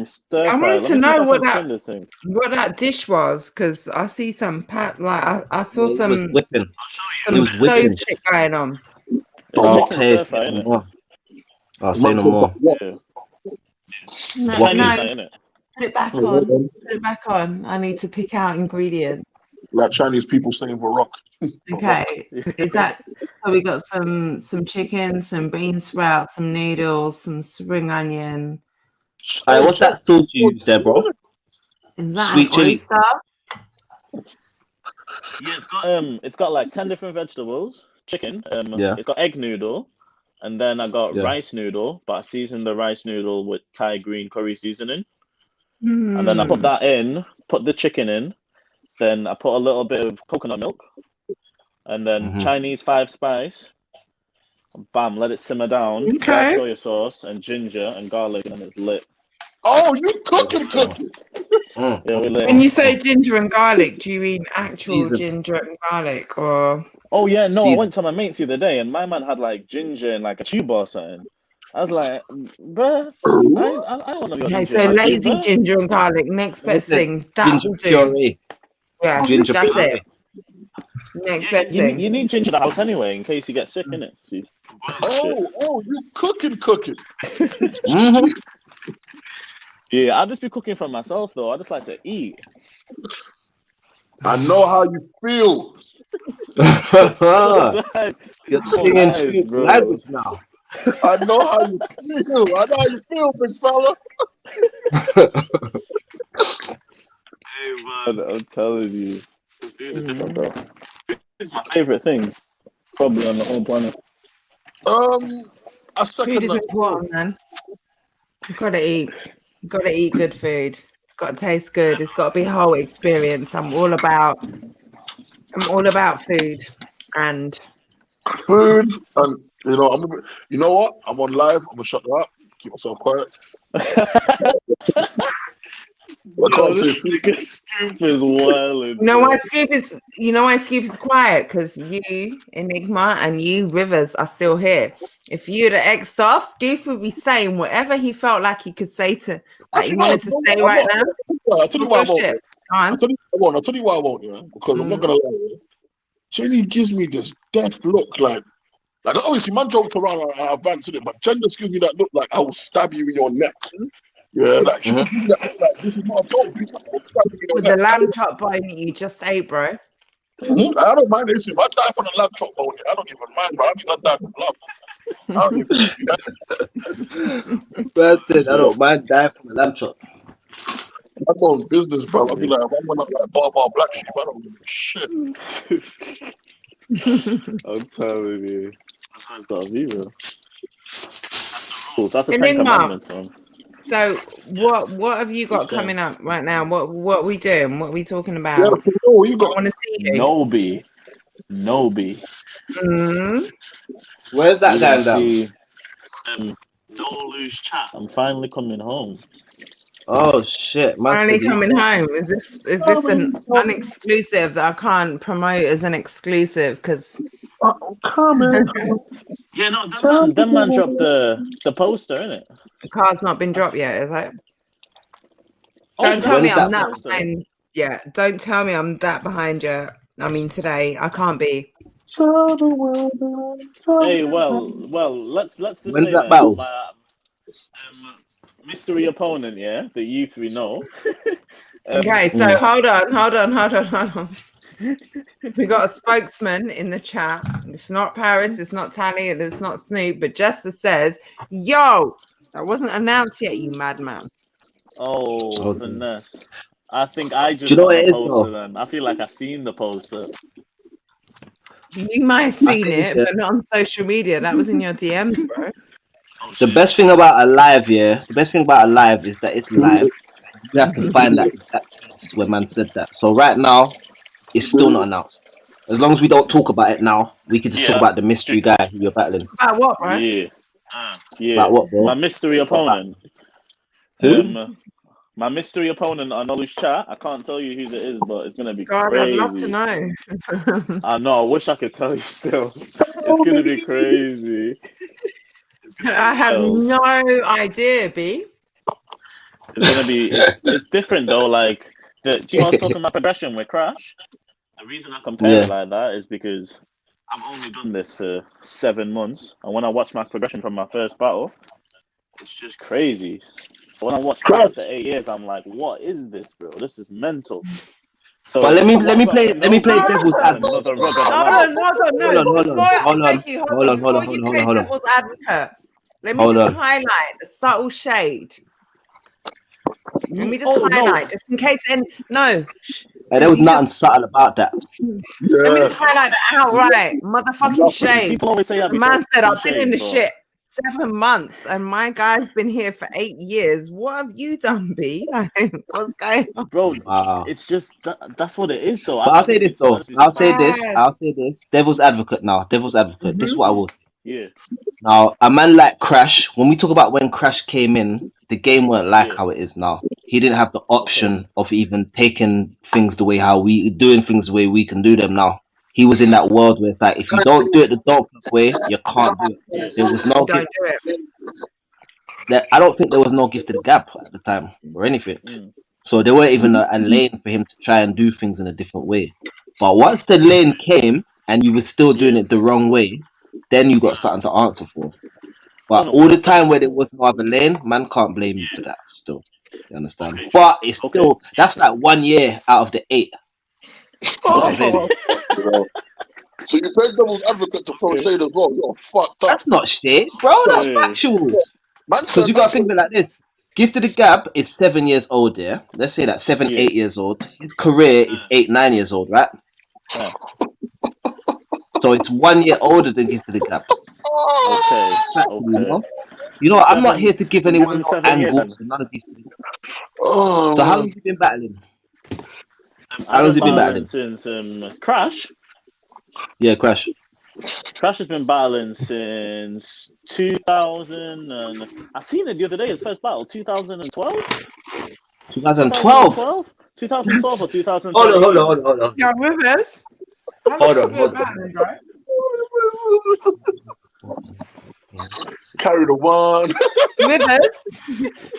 stir I fry. wanted Let to me see know if I what can that find this thing. what that dish was, because I see some I saw He was some whipping. some He was stove whipping. shit going on. Okay, Stir fry, say no innit? more. I'll say no more. Yeah. No, What no, Chinese, innit? put it back on. Put it back on. I need to pick out ingredients. Like Chinese people saying Varrock. Okay, is that so? We got some chicken, some bean sprouts, some noodles, some spring onion. Alright, what's that sauce you use there, bro? Is that Sweet an chili. oyster? Yeah, it's got like 10 different vegetables, chicken. Yeah. It's got egg noodle, and then I got Yeah. rice noodle, but I seasoned the rice noodle with Thai green curry seasoning. And then I put that in, put the chicken in, then I put a little bit of coconut milk, and then Chinese 5 spice. Bam, let it simmer down. Dry Okay. soy sauce and ginger and garlic, and it's lit. Oh, you cooking. Yeah, we lit. When you say ginger and garlic, do you mean actual Season. ginger and garlic, or? Oh yeah, no, I Season. went to my mates the other day, and my man had like ginger and like a tuba or something. I was like, bruh, I don't want to be Okay, ginger. so in my lazy tuba. ginger and garlic. Next best Listen, thing. That ginger will do. puree. Yeah, Ginger that's puree. it. Next Yeah, best thing. you need ginger in the house anyway, in case you get sick, innit? See? Oh, you cooking. Mhm. Yeah, I'll just be cooking for myself though. I just like to eat. I know how you feel. You're So singing nice, sweet bro. language now. I know how you feel. I know how you feel, big fella. Hey, man, I'm telling you. Food is different, bro. It's my favorite thing, probably on the whole planet. I Food second is that. important, man. You gotta eat. You gotta eat good food. It's gotta taste good. It's gotta be a whole experience. I'm all about food. And Food, and you know what? I'm on live. I'm gonna shut that up. Keep myself quiet. I can't say this food. nigga Scoop is wild. you know why Scoop is quiet? Because you, Enigma, and you, Rivers, are still here. If you'd have X'd off, Scoop would be saying whatever he felt like he could say to that he wanted to say right now. I'll tell you why I won't. Bullshit. Go on. I'll tell you why I won't, yeah? Because I'm not gonna lie, yeah? Jenny gives me this death look, like obviously man jokes around and I advance in it, but Jen just gives me that look like I will stab you in your neck. Yeah, like she just gives me that look like this is not a joke. This is not a stab you in your With neck. the lamb chop bone that you just ate, bro. I don't mind this. If I die for the lamb chop bone, I don't even mind, bro. I think I die from love. I don't even. That's it. I don't mind dying from a lamb chop. I'm going business, bro. I'll be like, if I'm gonna like bar black sheep, I don't give a shit. I'm telling you. That's how it's got to be, bro. That's the rules. That's the Enigma. 10 Commandments, man. So what have you got coming up right now? What are we doing? What are we talking about? Yeah, for real, you I got want to see you. Nobi. Where's that guy down? See, no loose chat. I'm finally coming home. Oh shit, man. Finally coming home. Is this an unexclusive that I can't promote as an exclusive? Because coming. Yeah, no, that man dropped the poster, innit? the card's not been dropped yet, is it? Oh, Don't tell me when's I'm that that behind. Yeah, don't tell me I'm that behind yet. I mean, today I can't be. Hey, well, let's just When's say that that battle? my mystery opponent, yeah, that you three know. Okay, so hold on. We got a spokesman in the chat. It's not Paris, it's not Tally, and it's not Snoop, but Jester says, "Yo, that wasn't announced yet, you madman." Oh, finesse. I think I just Do you know got what it the is, poster though? then. I feel like I've seen the poster. You might have seen think it, that- but not on social media. That was in your DMs, bro. The best thing about a live, yeah, the best thing about a live is that it's live. You have to find that exact place where man said that. So right now, it's still not announced. As long as we don't talk about it now, we can just talk about the mystery guy who you're battling. About what, bro? Yeah. About what, bro? My mystery opponent. Who? My mystery opponent on Olu's chat. I can't tell you who it is, but it's gonna be God, crazy. I'd love to know. I know. I wish I could tell you still. It's gonna be crazy. I have no idea, B. It's gonna be. It's different though. Like do you know I was talking about progression with Crash? The reason I compare it like that is because I've only done this for 7 months, and when I watch my progression from my first battle, it's just crazy. When I watch Crash for 8 years, I'm like, what is this, bro? This is mental. So But let me play devil's advocate. Hold on, before you play devil's advocate, let me just highlight the subtle shade. Let me just Oh, no. highlight, just in case. And no, And there was you nothing just- subtle about that. let me Yeah. just highlight that outright. Motherfucking Nothing. shade. People always say I The be man said, talking I've been in the shade, shit 7 months and my guy's been here for 8 years. What have you done, B? Like, what's going on? bro. Wow. It's just that's what it is, though. But I'll say this though. I'll say this. Devil's advocate now. Devil's advocate. This is what I will. Yeah. Now, a man like Crash, when we talk about when Crash came in, the game weren't like Yeah. how it is now. He didn't have the option of even taking things the way how we doing things the way we can do them now. He was in that world where it's like if you don't do it the dog way, you can't do it. There was no Don't gift. do it. I don't think there was no gift of the gap at the time or anything. Mm. So there weren't even a lane for him to try and do things in a different way. But once the lane came and you were still doing it the wrong way, then you got something to answer for. But all the time where there was no other lane, man can't blame you for that still. You understand? Okay. But it's still, that's like 1 year out of the 8. Oh, you know. So you play devil's advocate to throw shade as well. You're fucked up. That's not shit, bro. That's Yeah. factuals. Man Because said you got to that's think of it like this. Gift of the Gab is 7 years old, yeah? Let's say that 7, Yeah. 8 years old. His career is 8, 9 years old, right? Yeah. So it's 1 year older than Gift of the Gab. Okay. You know, I'm not here to give anyone no 7 years. angles and none of these things. Oh, So how man. long have you been battling? I've long's been he been battling battling? since Crash. Yeah, Crash. Crash has been battling since 2000. And I seen it the other day. His first battle, 2012. 2012. 2012 or 2013. Hold on. Yo, Rivers. Hold on. Carry the one. Rivers,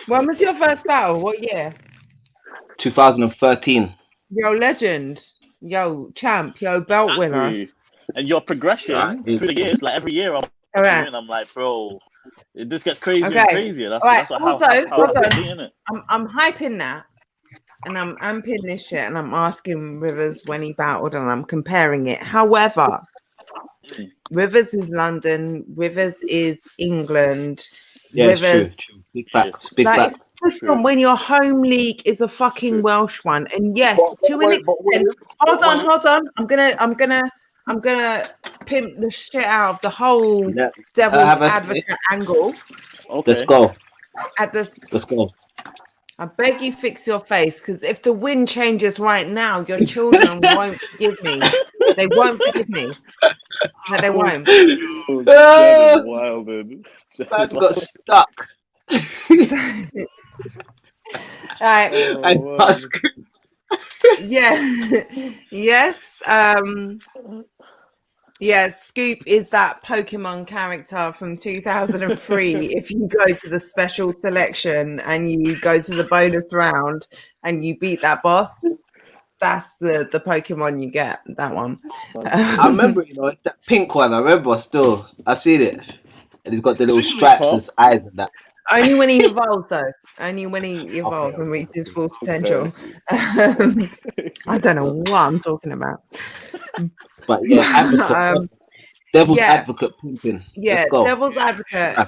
when was your first battle? What year? 2013. Yo, legend. Yo, champ. Yo, belt winner. Exactly. And your progression Right. through the years, like every year I'm All right. doing, I'm like, bro, this gets crazier Okay. and crazier. That's, All right. that's what, Also, how hold it's on. beating it. I'm hyping that, and I'm amping this shit, and I'm asking Rivers when he battled, and I'm comparing it. However, Rivers is London. Rivers is England. Yeah, Rivers, it's true. Big facts. Big like, facts. it's different when your home league is a fucking True. Welsh one, and yes, But to an wait, but extent. wait. Hold on. I'm gonna pimp the shit out of the whole Yeah. devil's have a advocate angle. Okay. Let's go. Let's go. I beg you, fix your face, because if the wind changes right now, your children won't forgive me. They won't forgive me. No, they won't. That is wild, man. Man got stuck. Right. Oh, Yeah. Yes. Yes, Scoop is that Pokemon character from 2003. If you go to the special selection and you go to the bonus round and you beat that boss, that's the Pokemon you get. That one. I remember, it's that pink one. I remember still. I seen it. And he's got the little stripes as eyes and that. Only when he evolves, though. Only when he evolves and reaches his full potential. I don't know what I'm talking about. But yeah, advocate. Devil's yeah. advocate pimping. Yeah, Let's go. devil's advocate.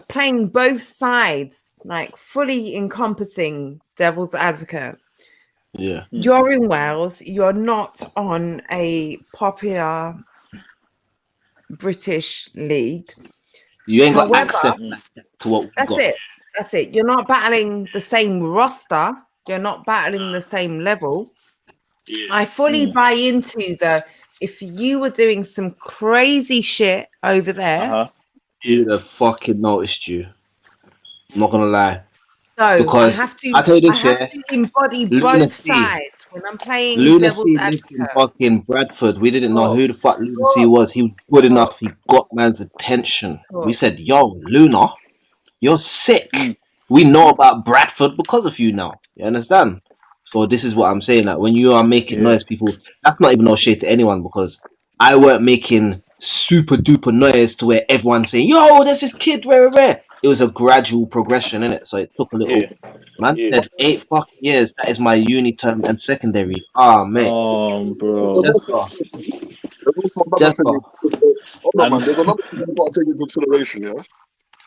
Playing both sides, like fully encompassing devil's advocate. Yeah. You're in Wales. You're not on a popular British league. You ain't got However, access to what we've got. That's it. You're not battling the same roster. You're not battling the same level. I fully buy into if you were doing some crazy shit over there. He would have fucking noticed you. I'm not gonna lie. So because I have to embody both sides when I'm playing Lunacy devil's lived in advocate. fucking Bradford. We didn't know who the fuck Lunacy was. He was good enough. He got man's attention. We said, yo, Luna, you're sick. We know about Bradford because of you now. You understand? So this is what I'm saying. That when you are making noise, people, that's not even no shade to anyone, because I weren't making super duper noise to where everyone's saying, yo, there's this kid, rare. It was a gradual progression, innit? So it took a little. Man said 8 fucking years. That is my uni term and secondary. Ah, mate. Oh, bro. There's also another thing. Hold on, man. There's another thing you've got to take into consideration, yeah?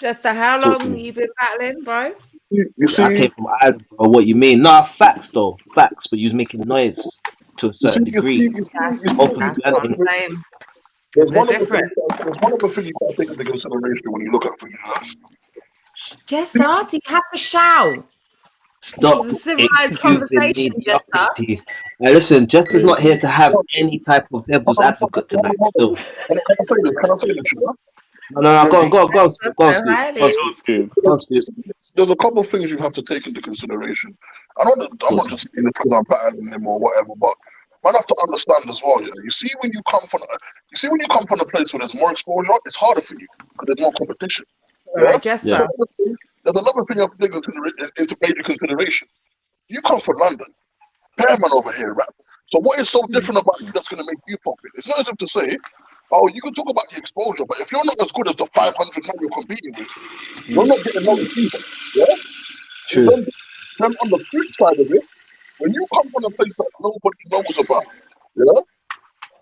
Jester, how Talk to long me. you been battling, bro? You I see, came from Ireland, bro. What you mean? Nah, facts though, facts. But you was making noise to a certain degree. Hopefully, That's you what I'm ain't. saying. there's They're one other different. thing. There's one other thing you can't take into consideration when you look at things. Jester, do you have to shout? Stop This is a civilized excusing conversation, Jester. mediocrity. Now listen, Jester's not here to have any type of devil's advocate tonight. Still, Can I say this? Can I say this? You know? no. Go on, That's go on, so Scoop. highly. Go on, Scoop. Go on, Scoop. There's a couple of things you have to take into consideration. I'm not just saying this because I'm battling him or whatever, but man have to understand as well. Yeah, you see when you come from a place where there's more exposure, it's harder for you because there's more competition. Yeah? Right, Jester. There's another thing you have to take into major consideration. You come from London, Pearman over here, rap. So what is so different about you that's going to make you popular? It's not as if to say, oh, you can talk about the exposure, but if you're not as good as the 500 men you're competing with, you're not getting noticed either. Yeah? True. Then on the flip side of it, when you come from a place that nobody knows about, yeah,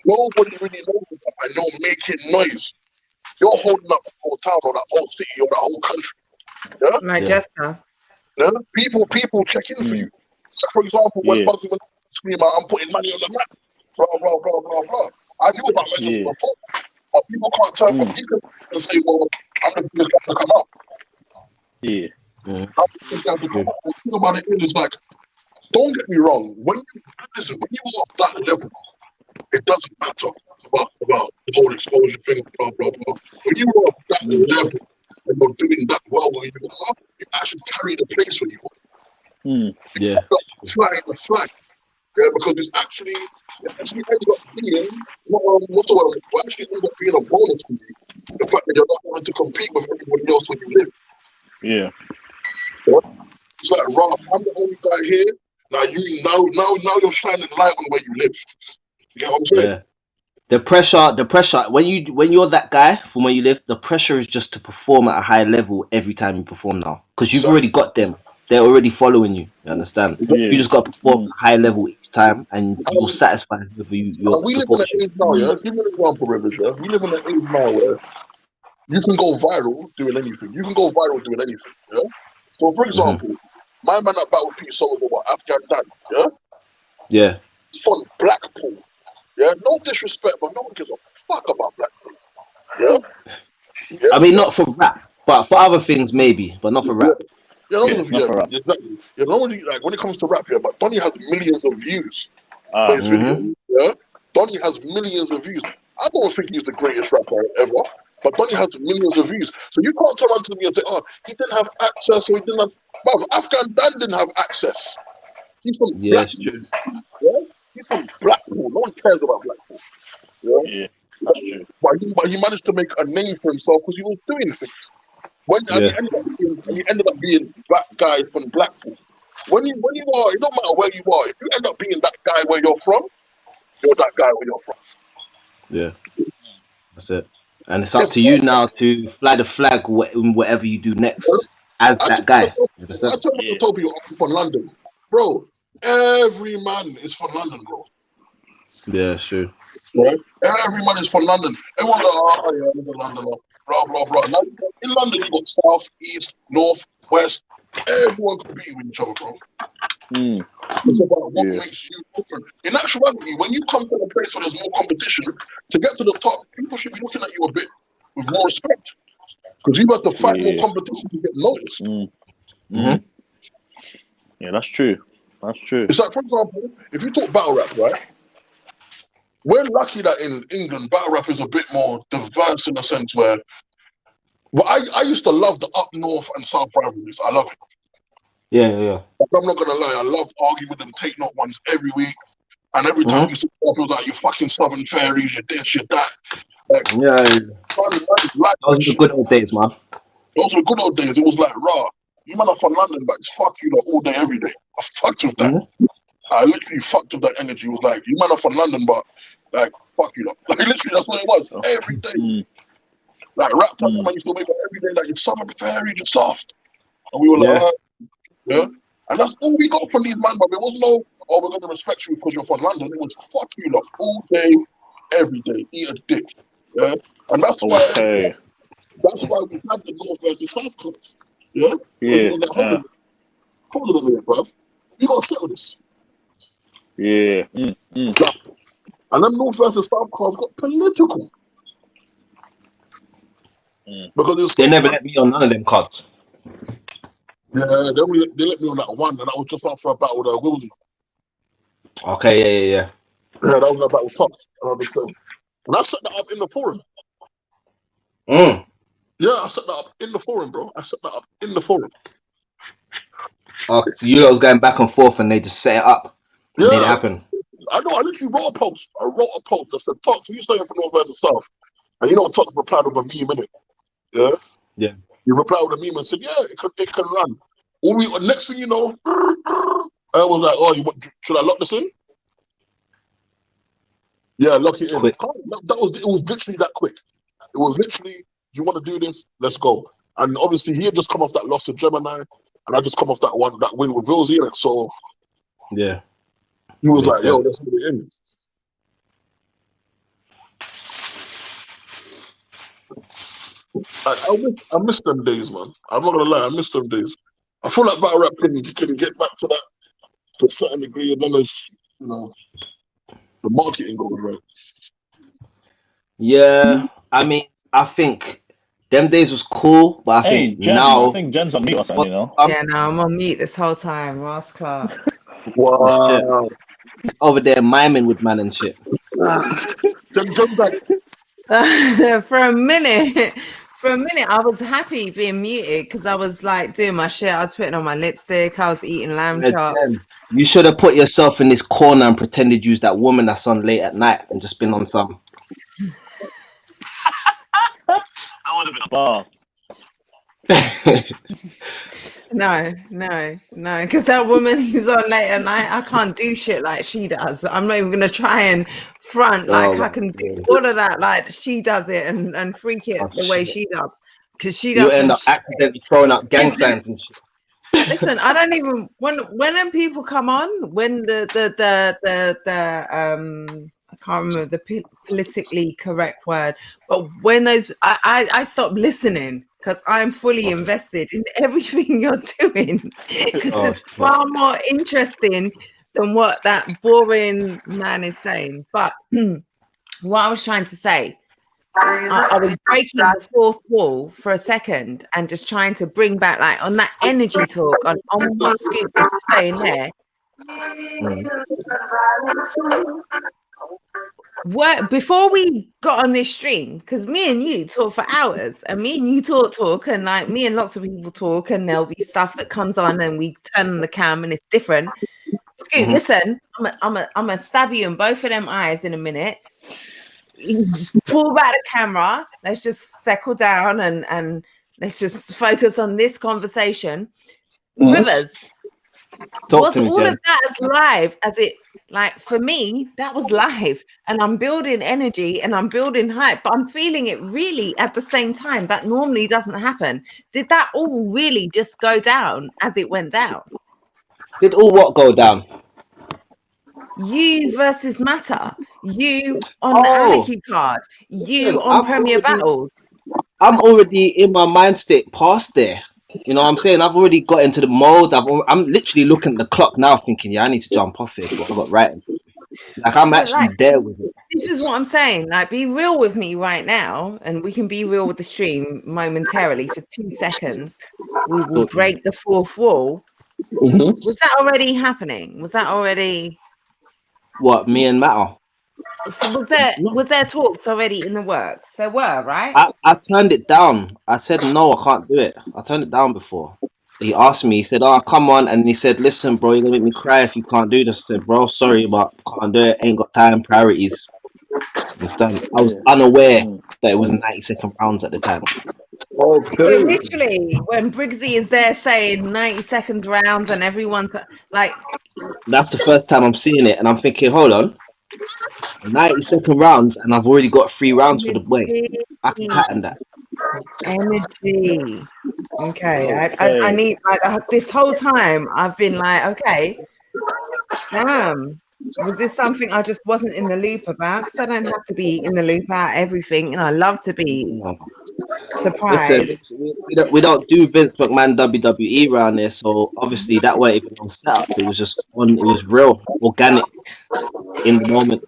nobody really knows about, and you're making noise, you're holding up the whole town or that whole city or that whole country. Yeah, Right, Yeah. Jester. yeah? People check in for you. So for example, when Bugsy went scream out, I'm putting money on the map, blah blah blah blah blah. I knew about Manchester before, but people can't turn up and say, well, I'm the biggest guy to come out. Yeah. I'm the biggest guy to come out. The thing about it is like, don't get me wrong. When you are at that level, it doesn't matter about the whole exposure thing, blah blah blah. When you are at that level and you're doing that well where you are, you actually carry the place when you are. Yeah. Flying the flag. Yeah, because it actually ends up being what's the word? It actually ends up being a bonus for you. The fact that you're not wanting to compete with everybody else when you live. Yeah. It's like, Rob, I'm the only guy here. Now you're shining light on where you live. You get what I'm saying? Yeah. The pressure. When you're that guy from where you live, the pressure is just to perform at a high level every time you perform now, because you've already got them. They're already following you. You understand? Yeah. You just got to perform at a high level each time, and you'll satisfy whoever you're we live in an supports you. age now, yeah. Give me an example, Rivers. Yeah, we live in an age now where you can go viral doing anything. You can go viral doing anything. Yeah. So, for example, my man at Battle Pete Soldier, Afghan Dan. Yeah. Yeah. He's from Blackpool. Yeah. No disrespect, but no one gives a fuck about Blackpool. Yeah. I mean, not for rap, but for other things maybe, but not for rap. Exactly. Yeah, normally, like when it comes to rap, yeah, but Donny has millions of views on his videos. Yeah, Donny has millions of views. I don't think he's the greatest rapper ever, but Donny has millions of views. So you can't turn around to me and say, "Oh, he didn't have access, or he didn't have." Well, Afghan Dan didn't have access. He's from Blackpool. Yeah, he's from Blackpool. No one cares about Blackpool. Yeah, but he managed to make a name for himself because he was doing things. He ended up being that guy from Blackpool. When you are, it don't matter where you are. If you end up being that guy where you're from, you're that guy where you're from. Yeah, that's it. And it's up to you now to fly the flag whatever you do next as that guy. I tell people I'm from London, bro. Every man is from London, bro. Yeah, sure. Right? Every man is from London. Everyone goes, oh yeah, I live in London. Blah blah blah. Now, in London, you got south, east, north, west. Everyone competing with each other, bro. It's about what makes you different. In actuality, when you come from a place where there's more competition, to get to the top, people should be looking at you a bit with more respect. Because you have to fight more competition to get noticed. Yeah, that's true. That's true. It's like, for example, if you talk battle rap, right? We're lucky that in England, battle rap is a bit more diverse in the sense where, well, I used to love the up north and south rivalries. I love it. Yeah. I'm not gonna lie, I love arguing with them take note ones every week, and every time you see people like you fucking Southern Fairies, you this, you that. Like, those are the good old days, man. Those were the good old days. It was like, rah, you man are from London, but it's fuck you like, all day, every day. I fucked with that. I literally fucked with that energy. It was like, you man are from London, but like, fuck you lot. Like, literally, that's what it was. Every day. Like, rap time, man used to wake up every day, like, you're Southern Fairy, you're soft. And we were like, yeah. And that's all we got from these man, but there was no, oh, we're going to respect you because you're from London. It was fuck you lot all day, every day. Eat a dick. Yeah. And that's why That's why we have the North versus South cards. Yeah? Yeah. Hold on a minute, bruv. You gotta settle this. Yeah. And them North versus South cards got political. Because it's They never let me on none of them cards. Yeah, they let me on that one, and that was just after a battle with Wilsey. Okay, yeah. Yeah, that was a battle with Tops. And I set that up in the forum. Mm. Yeah, I set that up in the forum, bro. I set that up in the forum. Okay, so you lot was going back and forth, and they just set it up. Yeah, Made it happen. I know. I literally wrote a post. I said, "Tops, what you saying for North versus South?" And you know, Tops replied with a meme, innit? Yeah. Yeah. He replied with a meme and said, "Yeah, it can run." Next thing you know, I was like, "Oh, should I lock this in?" Yeah, lock it in. Quick. It was literally that quick. It was literally, you want to do this? Let's go. And obviously, he had just come off that loss to Gemini, and I just come off that win with Vilsey, innit? So Yeah. he was Makes like, "Yo, sense. let's put it in." I miss them days, man. I'm not gonna lie, I miss them days. I feel like battle rap can get back to that to a certain degree, and then as you know, the marketing goes right. Yeah. I mean, I think them days was cool, but I Hey, think Jen, now I think Jen's on mute or something, you know? Yeah, no, I'm on mute this whole time. Ross Clark. Wow. over there miming with man and shit. Jump back. For a minute, I was happy being muted because I was like doing my shit. I was putting on my lipstick. I was eating lamb chops. You should have put yourself in this corner and pretended you was that woman that's on late at night and just been on some. I would have been a bar. No, because that woman who's on late at night, I can't do shit like she does. I'm not even gonna try and front like I can do all of that like she does it and freak it the way she does. Because she does. You end up accidentally throwing up gang signs and shit. Listen, I don't even when people come on, when the I can't remember the politically correct word, but when those I stop listening because I'm fully invested in everything you're doing because it's far more interesting than what that boring man is saying. But what I was trying to say, I was breaking the fourth wall for a second and just trying to bring back like on that energy talk on what Scoop was saying there. Before we got on this stream, because me and you talk for hours and me and you talk and like me and lots of people talk and there'll be stuff that comes on and we turn on the cam and it's different. Scoop, listen, I'm a stab you in both of them eyes in a minute. You just pull back the camera. Let's just settle down and let's just focus on this conversation. Rivers, was all of that as live as it? Like for me, that was live, and I'm building energy and I'm building hype, but I'm feeling it really at the same time. That normally doesn't happen. Did that all really just go down as it went down? Did all what go down? You versus Matter. You on the Anarchy card. You on Premier Battles. I'm already in my mind state past there. You know what I'm saying? I've already got into the mode. I'm literally looking at the clock now thinking, yeah, I need to jump off it. But I got writing. Like, I'm actually there with it. This is what I'm saying. Like, be real with me right now. And we can be real with the stream momentarily for 2 seconds. We will break the fourth wall. Was that already happening? Was that already... What, me and Matter? So was there talks already in the works? There were, right? I turned it down. I said no, I can't do it. I turned it down before. He asked me, he said, "Oh, come on," and he said, "Listen, bro, you're gonna make me cry if you can't do this." I said, "Bro, sorry, but can't do it. Ain't got time. Priorities." Understand? I was unaware that it was 90-second rounds at the time. Okay. So literally, when Briggsy is there saying 90-second rounds and everyone's like, that's the first time I'm seeing it, and I'm thinking, hold on. 90-second rounds, and I've already got 3 rounds for the boy. I can pattern that. Energy. Okay. I need this whole time. I've been like, okay, damn. Was this something I just wasn't in the loop about? Because I don't have to be in the loop about everything, and I love to be No. surprised. Listen, we don't do Vince McMahon WWE around there, so obviously that way even on setup, it was just on. It was real, organic in the moment.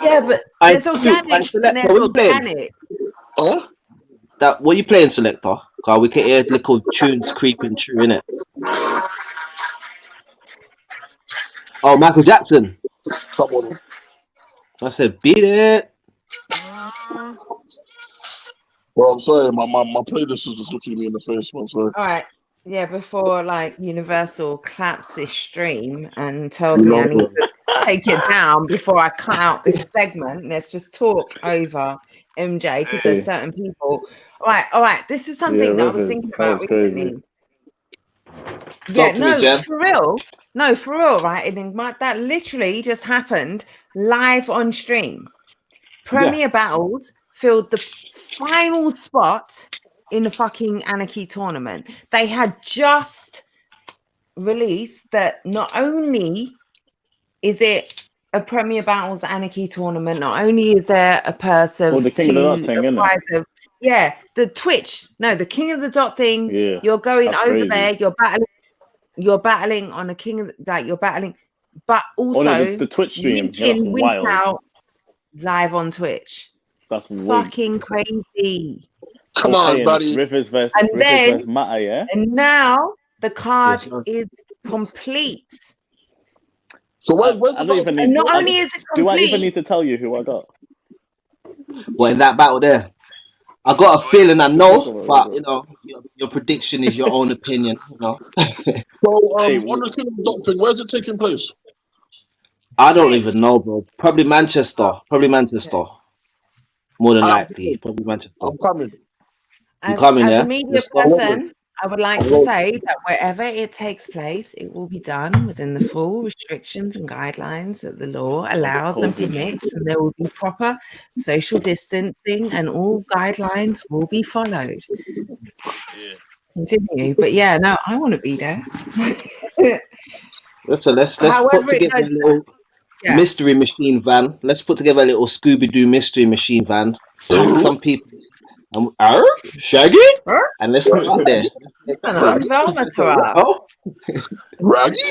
Yeah, but I there's organic and Selector, there's what you playing? organic. Huh? That what you playing, Selector? Cause we can hear little tunes creeping through, innit? Oh, Michael Jackson. Come on. I said, beat it. Well, I'm sorry, my playlist is just looking me in the face, man. Sorry. All right. Yeah, before like Universal claps this stream and tells me I need to take it down before I cut out this segment, let's just talk over MJ because there's certain people. All right. This is something that I was thinking about recently. Yeah, no, for real. No, for real, right? And that literally just happened live on stream. Premier Battles filled the final spot in the fucking Anarchy tournament. They had just released that not only is it a Premier Battles Anarchy tournament, not only is there a purse of the King of the Dot thing, isn't it? The Twitch, the King of the Dot thing. Yeah, you're going over crazy. there, you're battling on a King of you're battling, but also the Twitch stream week in, week wild. out, live on Twitch. That's fucking crazy. Come on, buddy. Rivers versus Mata, yeah. And now the card is complete. So not only is it complete, do I even need to tell you who I got? Well, in that battle there, I got a feeling I know, but you know, your prediction is your own opinion. You know. So on the King of the Dot thing, where's it taking place? I don't even know, bro. Probably Manchester. More than likely, probably Manchester. I'm coming. You coming, as a media person, I would like to say that wherever it takes place, it will be done within the full restrictions and guidelines that the law allows and permits, and there will be proper social distancing, and all guidelines will be followed. Continue, but yeah, no, I want to be there. Listen, let's put together a little mystery machine van. Let's put together a little Scooby-Doo mystery machine van. Some people. Shaggy? And let's go out there. Raggy?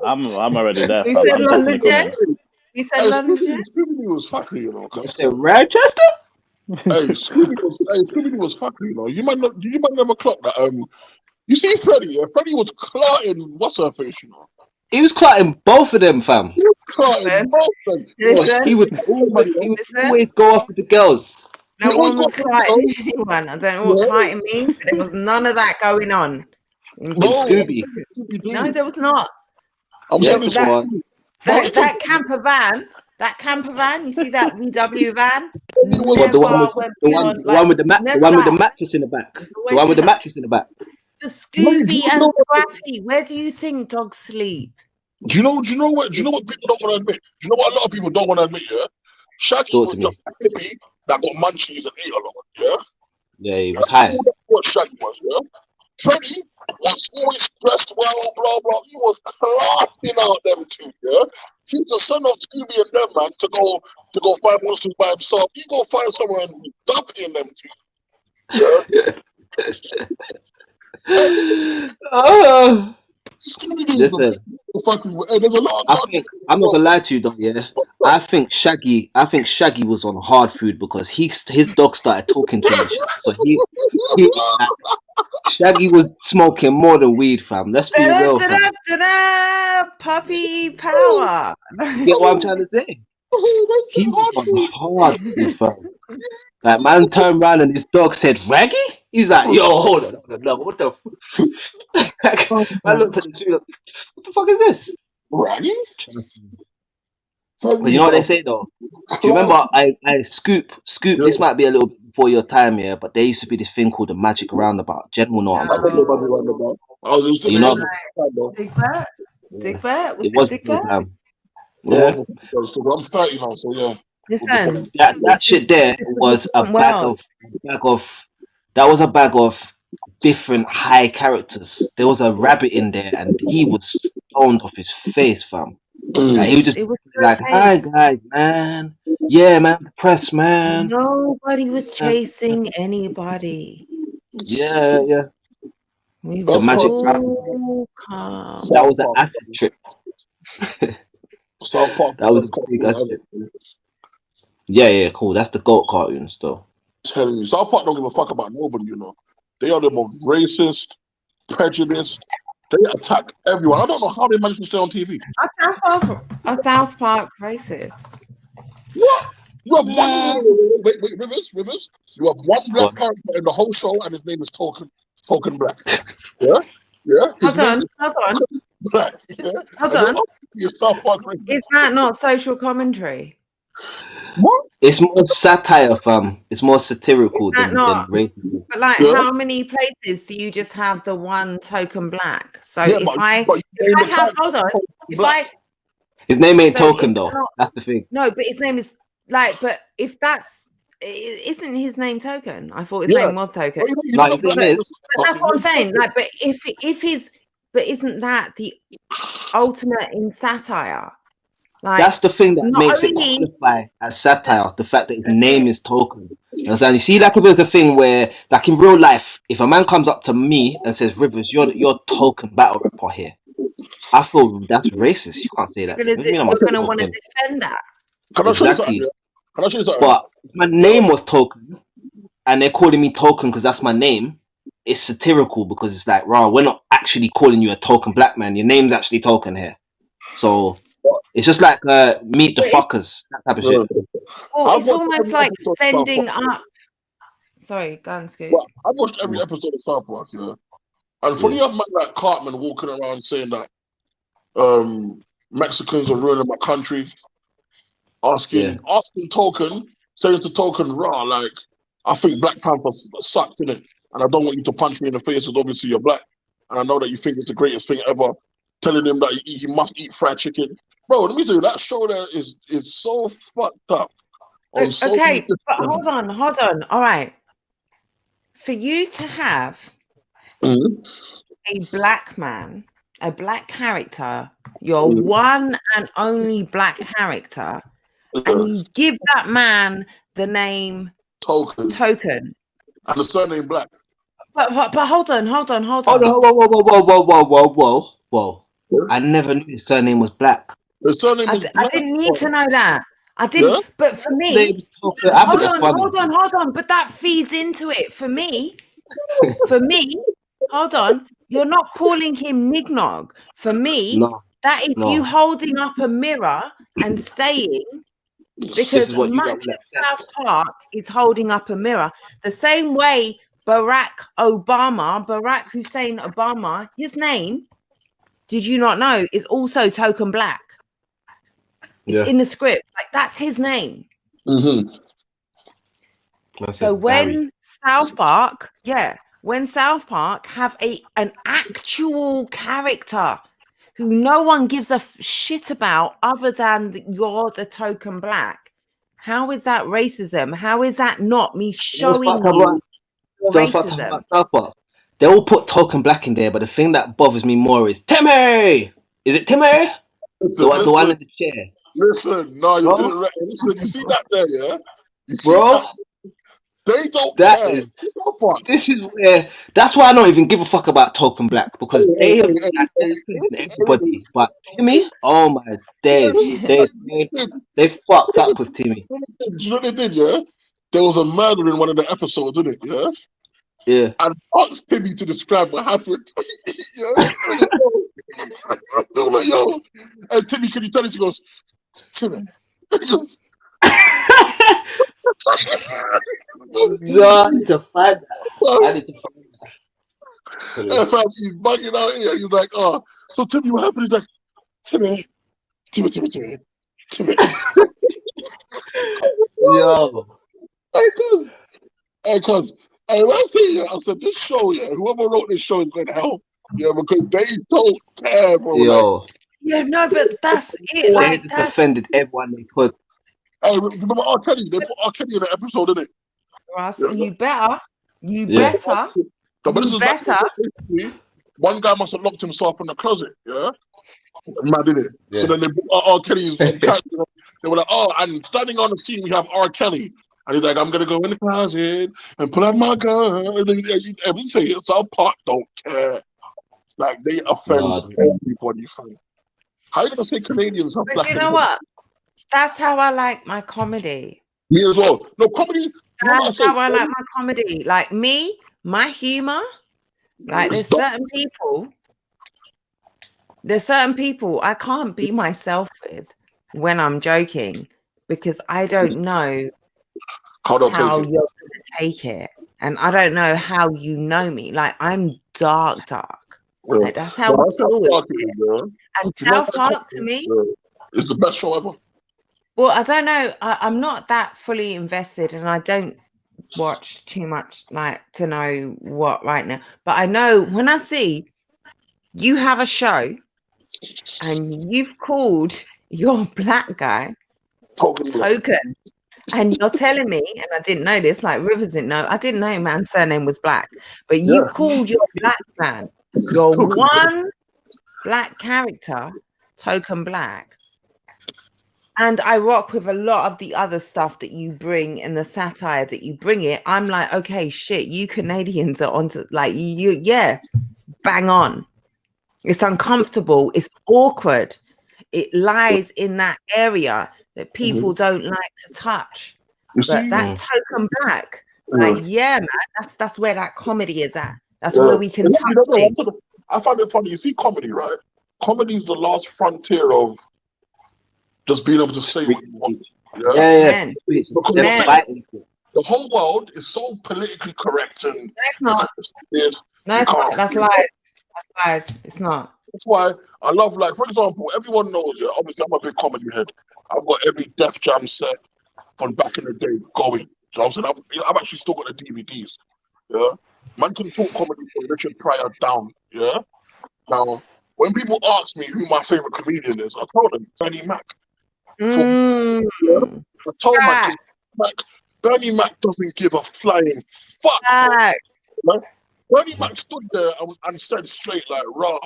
I'm already there. You said London Jet? You said London Jet? Scooby-Doo was fucking, you know. I said Rochester? Hey, Scooby-Doo was fucking, you know. You might never clock that. You see Freddy, yeah? Freddy was clotting what's her face, you know. He was clotting both of them, fam. He was clotting both of them. He would always go off with the girls. No one was clotting anyone. I don't know what clotting means, but there was none of that going on. Scooby. No, there was not. That camper van, you see that VW van? The one with the mattress in the back. The one with the mattress in the back. The Scooby and Scrappy. Where do you think dogs sleep? Do you know what people don't want to admit? Do you know what a lot of people don't want to admit, yeah? Shaggy was just a hippie that got munchies and ate a lot, yeah? Yeah, he was high. What Shaggy was, yeah? Freddy was always dressed well, blah, blah. He was classing out them two, yeah? He's the son of Scooby and them, man, to go find monsters by himself. He go find someone and dump in them two. Yeah? Listen, I'm not gonna lie to you though, yeah. I think Shaggy was on hard food because his dog started talking to him, so Shaggy was smoking more than weed, fam. Let's be real, fam. Puppy power. Get what I'm trying to say? He was on hard food, fam. Like, man turned around and his dog said, "Raggy?" He's like, "Yo, hold on, what the fuck?" I looked at the two, what the fuck is this? Raggy? But you know what they say though? Do you remember I Scoop, this might be a little before your time, yeah, but there used to be this thing called the Magic Roundabout. Jen will know what I'm saying. You know Digbert? It was Digbert? Yeah. So I'm 30 now, so yeah. Listen, that shit there was a bag of different high characters. There was a rabbit in there, and he was stoned off his face, fam. Like, he was just It was like, so "Hi based. guys, man. Yeah, man. Press, man. Nobody was chasing anybody. Yeah, yeah. We The were magic. all calm. That was an acid trip. South Park. That was a big acid. Yeah, cool. That's the GOAT cartoons, though. Telling you, South Park don't give a fuck about nobody. You know, they are the most racist, prejudiced. They attack everyone. I don't know how they manage to stay on TV. Are South Park racist? What? You have one. Wait, Rivers. You have one black What? character in the whole show, and his name is Token Black. Yeah. His Hold name on. is Black. Yeah. Hold And on. you're South Park racist. Is that not social commentary? What? It's more satire, fam. It's more satirical Is that than not? racism. But like, Yeah. how many places do you just have the one Token Black? So Yeah, if but I you name the have, character hold on, Token if Black. His name ain't So Token, it's though. not- That's the thing. no, but his name is like, but if that's, isn't his name Token? I thought his Yeah. name was Token. Well, you No, know, his name is. But that's what I'm saying. Like, but if his, but isn't that the ultimate in satire? Like, That's the thing that not makes it only- qualify as satire. The fact that his name is Token. You understand? You see, like, if there's a thing where, like in real life, if a man comes up to me and says, "Rivers, you're Token battle rapper here," I feel that's racist. You can't say that. you're To me. I'm gonna want to Token. defend that. Can I show you Exactly. something? Can I show you something? But if my name was Token, and they're calling me Token because that's my name, it's satirical because it's like, "Rah, we're not actually calling you a Token Black man. Your name's actually Token here." So it's just like Meet the Fuckers, that type of shit. Well, I've it's watched almost every like episode of South sending Park. up. Sorry, go on, Scoot. Well, I've watched every episode of South Park, yeah. And for you have man like Cartman walking around saying that Mexicans are ruining my country, asking Token, saying to Token, "Raw, like, I think Black Panther sucked in it, and I don't want you to punch me in the face, because obviously you're black, and I know that you think it's the greatest thing ever." Telling him that he must eat fried chicken. Bro, let me tell you, that show there is so fucked up. On so many Okay, different but levels. hold on. All right. For you to have Mhm. a black man, a black character, your Mhm. one and only black character, and you give that man the name Token. Token. And the surname Black. But hold on. Oh no! Whoa! I never knew his surname was Black. The surname is I Black. didn't need to know that. I didn't. Yeah? But for me, Name Token. I think that's funny. hold on. But that feeds into it. For me, hold on. You're not calling him Nignog. For me, No, that is no. you holding up a mirror and saying, because is what you much don't of South Park is holding up a mirror. The same way Barack Hussein Obama, his name, did you not know, is also Token Black. It's in the script. Like, that's his name. Mm-hmm. So when South Park have an actual character who no one gives a shit about other than you're the Token Black, how is that racism? How is that not me showing you your racism? They all put Token Black in there, but the thing that bothers me more is Timmy. Is it Timmy? The one in the chair. Listen, no, you didn't. Listen, you see that there, yeah? You see Bro, that? They don't that care. is- It's not fun. this is where. That's why I don't even give a fuck about Token Black because they have everybody. But Timmy, oh my days, they fucked up with Timmy. Do you know what they did, yeah? There was a murder in one of the episodes, isn't it? Yeah? Yeah. And asked Timmy to describe what happened. Yeah? They were like, yo. And Timmy, can you tell us? He goes, Timmy. No, I need to find that. And fam, he's bugging out here. He's like, oh, so Timmy, what happened? He's like, Timmy. Yo. Because when I say, I said, this show, yeah, whoever wrote this show is going to help. Yeah, because they don't care, bro. Yo. Yeah, no, but that's it. They Like, just that's offended everyone they could. Hey, remember R. Kelly? They put R. Kelly in the episode, didn't it? Russ, you better. Yeah. No, but this is back Better. basically, one guy must have locked himself in the closet, yeah? Mad, did it? Yeah. So then they brought R. Kelly's from Cat, you know? They were like, oh, and standing on the scene, we have R. Kelly. And he's like, I'm going to go in the closet and pull out my gun. And then everything say, South Park don't care. Like, they offend No. everybody, fam. How are you going to say Canadians have But black you know and- what? That's how I like my comedy. Me as well. No, comedy. You know what I That's say? how I like my comedy. Like me, my humor. Like there's certain people I can't be myself with when I'm joking because I don't know How they'll how take it. you're gonna take it. And I don't know how you know me. Like I'm dark. Yeah. Like that's how Yeah, I that's feel South with Park it. is, yeah. And Do you know South what Park to me, it's the best show ever. well, I don't know. I'm not that fully invested and I don't watch too much like to know what right now. But I know when I see you have a show and you've called your black guy Token, and you're telling me, and I didn't know this, like Rivers didn't know, I didn't know man's surname was black, but you Yeah. called your black man, your Token. one black character, Token Black. And I rock with a lot of the other stuff that you bring and the satire that you bring it. I'm like, okay, shit, you Canadians are onto like you, yeah, bang on. It's uncomfortable, it's awkward. It lies in that area that people don't like to touch. You But see? that Token Black, Yeah. like, yeah, man, that's where that comedy is at. That's Yeah. where we can You touch know, things. I find it funny. You see, comedy, right? Comedy is the last frontier of just being able to say what you want. Yeah. Yeah. Man, Because They're Man. fighting. the whole world is so politically correct and that's not. yes, No, it's not. That's lies. That's lies. It's not. that's why I love, like, for example, everyone knows, yeah, obviously I'm a big comedy head. I've got every Def Jam set from back in the day going. So I'm saying I've actually still got the DVDs. Yeah. Man can talk comedy from Richard Pryor down. Yeah. Now, when people ask me who my favorite comedian is, I tell them Bernie Mac. Mm. I told Fact. Bernie Mac doesn't give a flying fuck. Fact. Bernie Mac stood there and said straight like, rah.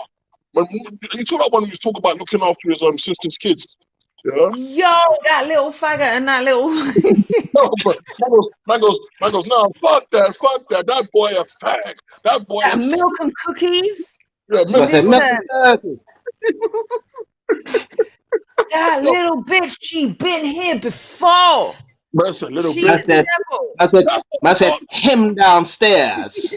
When you saw that one he was talking about looking after his sister's kids. Yeah. Yo, that little faggot and that little. No, but man goes, no, fuck that. That boy a fag. That boy That a milk and cookies. yeah, I said, Listen. "Milk That little bitch, she been here before. listen, little She bitch. I said- devil. I said, him downstairs.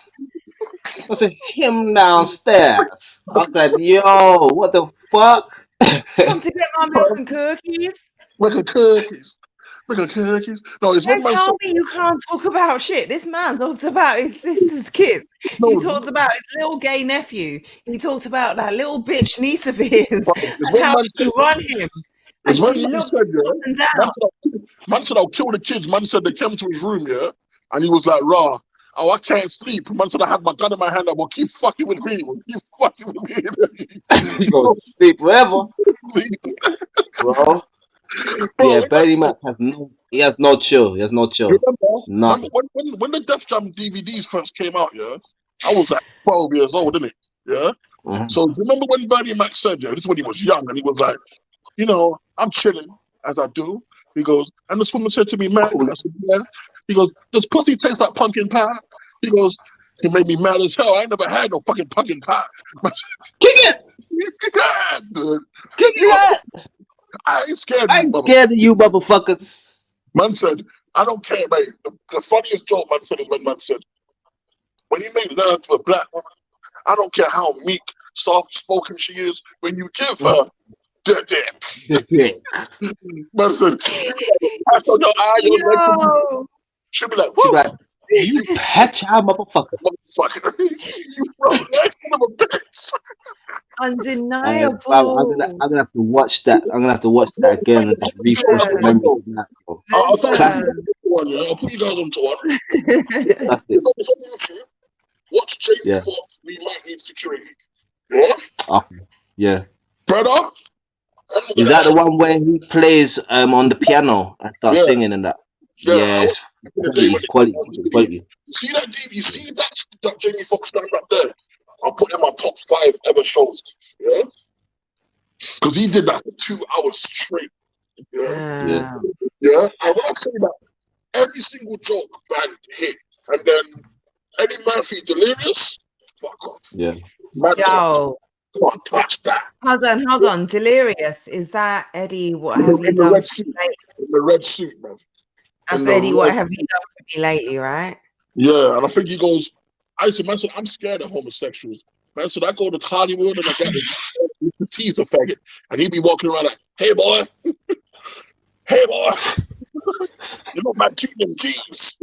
I said, him downstairs. I said, yo, what the fuck? Come to get my milk and cookies. Look at cookies. No, it's Don't one man tell me you can't talk about shit. This man talked about his sister's kids. He talked about his little gay nephew. He talked about that little bitch niece of his It's and one how man she run him. And It's one she man looked said, yeah. up and down. Man said, I'll kill the kids. Man said they came to his room, yeah, and he was like, rah. Oh, I can't sleep. Man said I had my gun in my hand. I will keep fucking with me. You go sleep wherever, bro. Yeah, Bernie Mac has no chill. He has no chill. Remember when the Def Jam DVDs first came out, yeah? I was like 12 years old, didn't it? Yeah? Mhm. So do you remember when Bernie Mac said, yeah, this is when he was young, and he was like, you know, I'm chilling as I do. He goes, and this woman said to me, man, I said, yeah. He goes, does pussy taste like pumpkin pie? He goes, he made me mad as hell. I ain't never had no fucking pumpkin pie. Kick it! Yeah, dude. Kick it! I ain't scared of I you, ain't mother. scared of you, motherfuckers. Man said, I don't care, mate. The funniest joke man said is when man said, when you make love to a black woman, I don't care how meek, soft-spoken she is, when you give her the dick. Man said, pass on your eye, your neck to me. Yo, She'll be like, She whoa, like, you patch out, motherfucker. motherfucker. You broke neck of a bitch. undeniable. I'm gonna have to watch that. I'm gonna have to watch that again and just refresh my memory of that. Bro. I'll tell you Listen. one, yeah. I'll put you guys onto one. That's it. It's on YouTube. Watch Jamie Yeah. Foxx, We Might Need Security. Yeah? Okay. Yeah. Brother? Is that the one where he plays on the piano and starts Yeah. singing and that? Yeah, Yeah, it's Quality. You see that, Dave? You see that Jamie Foxx stand up there? I'll put him in my top 5 ever shows. Yeah, because he did that for 2 hours straight. Yeah. Yeah. And when I say that, every single joke band hit, and then Eddie Murphy Delirious, fuck off. Yeah. Man, Yo, can't touch that. hold on. Delirious, is that Eddie? What have you In the done? red suit. In the red suit, man. That's Eddie. What have you done for me lately? Right? Yeah, and I think he goes. I said, man, I'm scared of homosexuals. Man, so I go to Hollywood and I get the teeth a faggot, and he'd be walking around like, "Hey boy, hey boy, you know my keeping them jeans."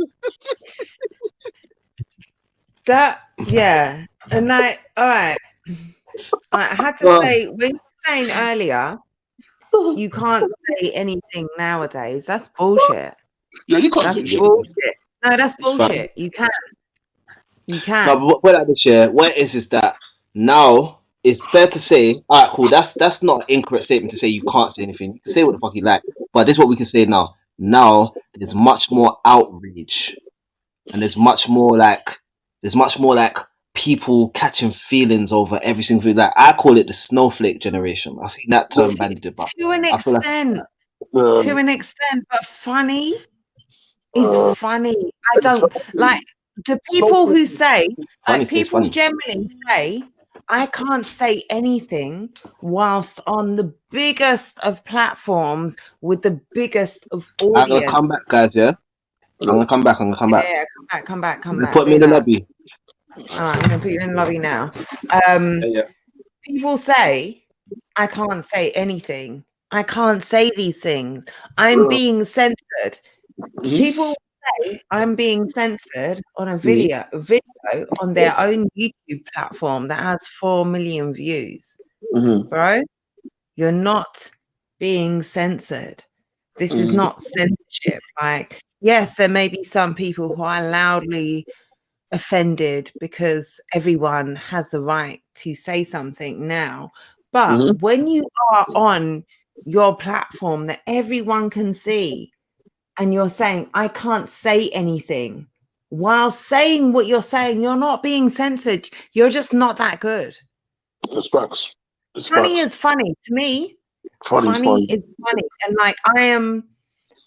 That yeah, and like, all right. I had to say when you were saying earlier, you can't say anything nowadays. That's bullshit. Yeah, you can't That's say shit. bullshit. No, that's bullshit. You can. You can. No, but put like this, yeah. What it is that now it's fair to say, all right, cool. That's not an incorrect statement to say you can't say anything. You can say what the fuck you like, but this is what we can say now. Now there's much more outrage, and there's much more like people catching feelings over every single thing. Like I call it the snowflake generation. I've seen that term bandied about. To an I feel like- extent. To an extent, but funny is funny. I don't like the people who say, Funny like stays people funny. generally say, I can't say anything whilst on the biggest of platforms with the biggest of I'm gonna audience. come back, guys. Yeah, I'm gonna come back. Yeah, come back. Put me in the lobby. All right, I'm gonna put you in the lobby now. Yeah. People say I can't say anything. I can't say these things. I'm being censored. People say I'm being censored on a video on their own YouTube platform that has 4 million views. Bro, you're not being censored. This is not censorship. Like, yes, there may be some people who are loudly offended because everyone has the right to say something now. But when you are on your platform that everyone can see, and you're saying, I can't say anything, while saying what you're saying, you're not being censored. You're just not that good. It's facts. Funny is funny to me. Funny is funny. And like I am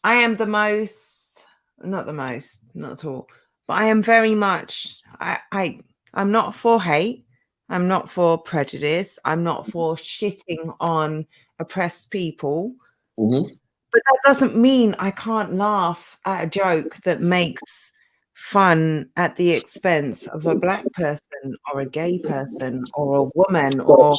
the most, not at all, but I am very much, I'm not for hate. I'm not for prejudice. I'm not for shitting on oppressed people. But that doesn't mean I can't laugh at a joke that makes fun at the expense of a black person or a gay person or a woman, or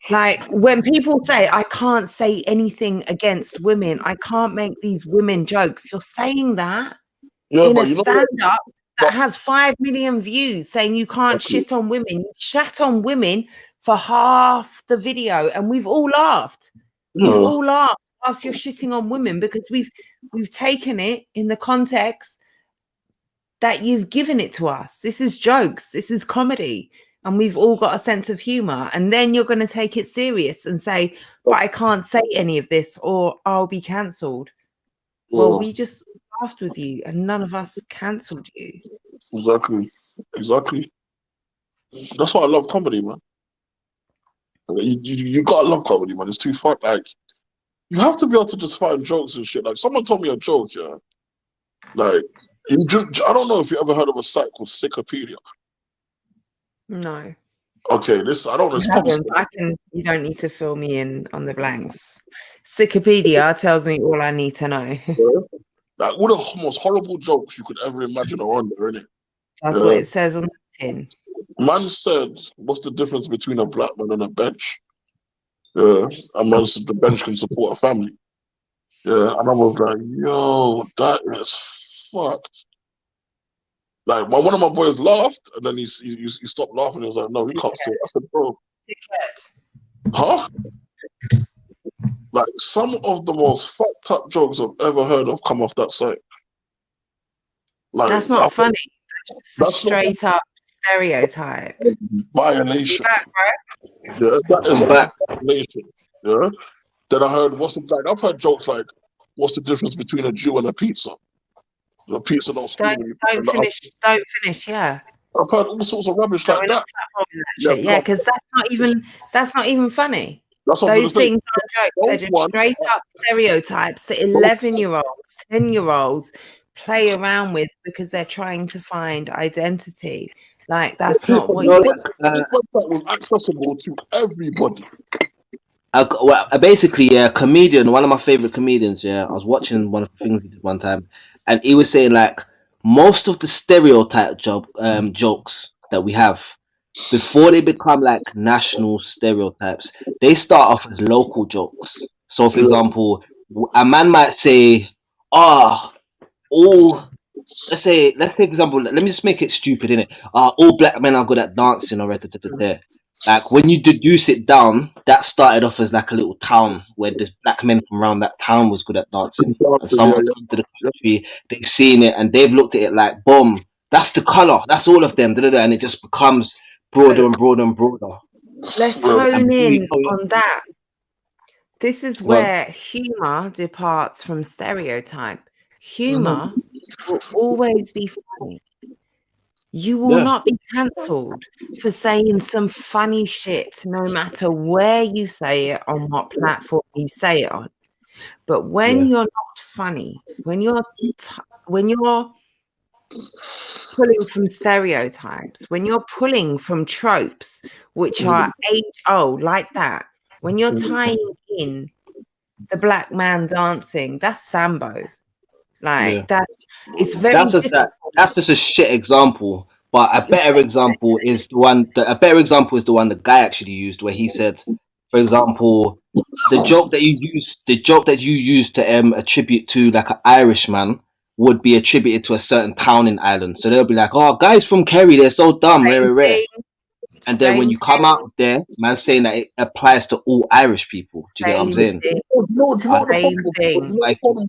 like when people say I can't say anything against women, I can't make these women jokes. You're saying that in a stand-up that has 5 million views, saying you can't shit on women. You shat on women for half the video, and we've all laughed. We've all laughed whilst you're shitting on women because we've taken it in the context that you've given it to us. This is jokes. This is comedy. And we've all got a sense of humor. And then you're going to take it serious and say, but I can't say any of this or I'll be cancelled. Well, we just laughed with you and none of us cancelled you. Exactly. That's why I love comedy, man. You gotta love comedy, man. It's too fun. Like, you have to be able to just find jokes and shit. Like, someone told me a joke, yeah. Like, I don't know if you ever heard of a site called Sickopedia. No. Okay, I don't know. You don't need to fill me in on the blanks. Sickopedia tells me all I need to know. Like, one of the most horrible jokes you could ever imagine are on there, innit? That's what it says on the tin. Man said, what's the difference between a black man and a bench? Yeah, and man said the bench can support a family. Yeah, and I was like, yo, that is fucked. Like, one of my boys laughed, and then he stopped laughing. He was like, no, we can't say it. I said, bro. Huh? Like, some of the most fucked up jokes I've ever heard of come off that site. Like, that's not funny. That's straight up stereotype. Violation. Yeah, that is violation. Yeah. Then I heard, I've heard jokes like, what's the difference between a Jew and a pizza? The piece of those story. Don't finish. Yeah. I've heard all sorts of rubbish No, like we're that. not platforming that Yeah, shit. Yeah, because that's not even funny. that's what I'm Those gonna say. things aren't jokes. They're just One, straight up stereotypes that 11-year-olds, 10-year-olds play around with because they're trying to find identity. Like that's not what No, you. this website was accessible to everybody. Basically, a comedian, one of my favorite comedians. Yeah, I was watching one of the things he did one time, and he was saying like most of the stereotype jokes that we have before they become like national stereotypes, they start off as local jokes. So, for Yeah. example, a man might say, "Ah, all." Let's say, for example, let me just make it stupid, innit? All black men are good at dancing or da. Like when you deduce it down, that started off as like a little town where there's black men from around that town was good at dancing, and someone's come to the country, they've seen it and they've looked at it like, boom, that's the color, that's all of them, da, and it just becomes broader and broader and broader. Let's hone in on that. This is where humor departs from stereotype. Humor will always be funny. You will not be cancelled for saying some funny shit, no matter where you say it, on what platform you say it on. But when you're not funny, when you're pulling from stereotypes, when you're pulling from tropes, which are age-old, like that, when you're tying in the black man dancing, that's Sambo. Like it's very that's just a shit example. But a better example is the one the guy actually used, where he said, for example, the joke that you used to attribute to like an Irishman would be attributed to a certain town in Ireland. So they'll be like, "Oh, guys from Kerry, they're so dumb, rare." And then when you come out there, man, saying that it applies to all Irish people. Do you get what I'm saying? It's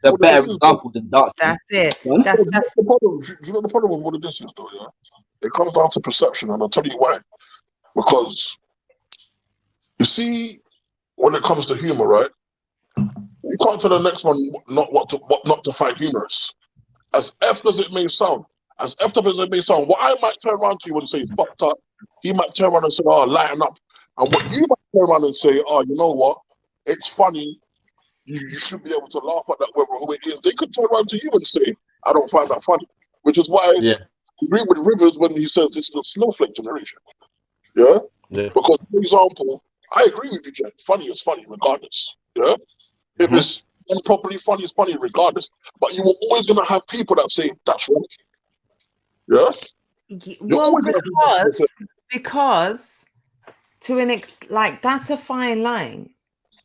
a better example than that. That's it. That's the problem. Do you know the problem with what it is, though? Yeah, it comes down to perception, and I'll tell you why. Because you see, when it comes to humor, right? You can't tell the next one what not to find humorous. As effed as it may sound, what I might turn around to you and say fucked up, he might turn around and say, "Oh, lighten up." And what you might turn around and say, "Oh, you know what? It's funny. You should be able to laugh at that, whether who it is." They could turn around to you and say, "I don't find that funny," which is why I agree with Rivers when he says this is a snowflake generation. Yeah? Because, for example, I agree with you, Jen. Funny is funny regardless. Yeah? If it's improperly funny, it's funny regardless. But you were always going to have people that say, "That's wrong." Yeah? Well, because to an like that's a fine line.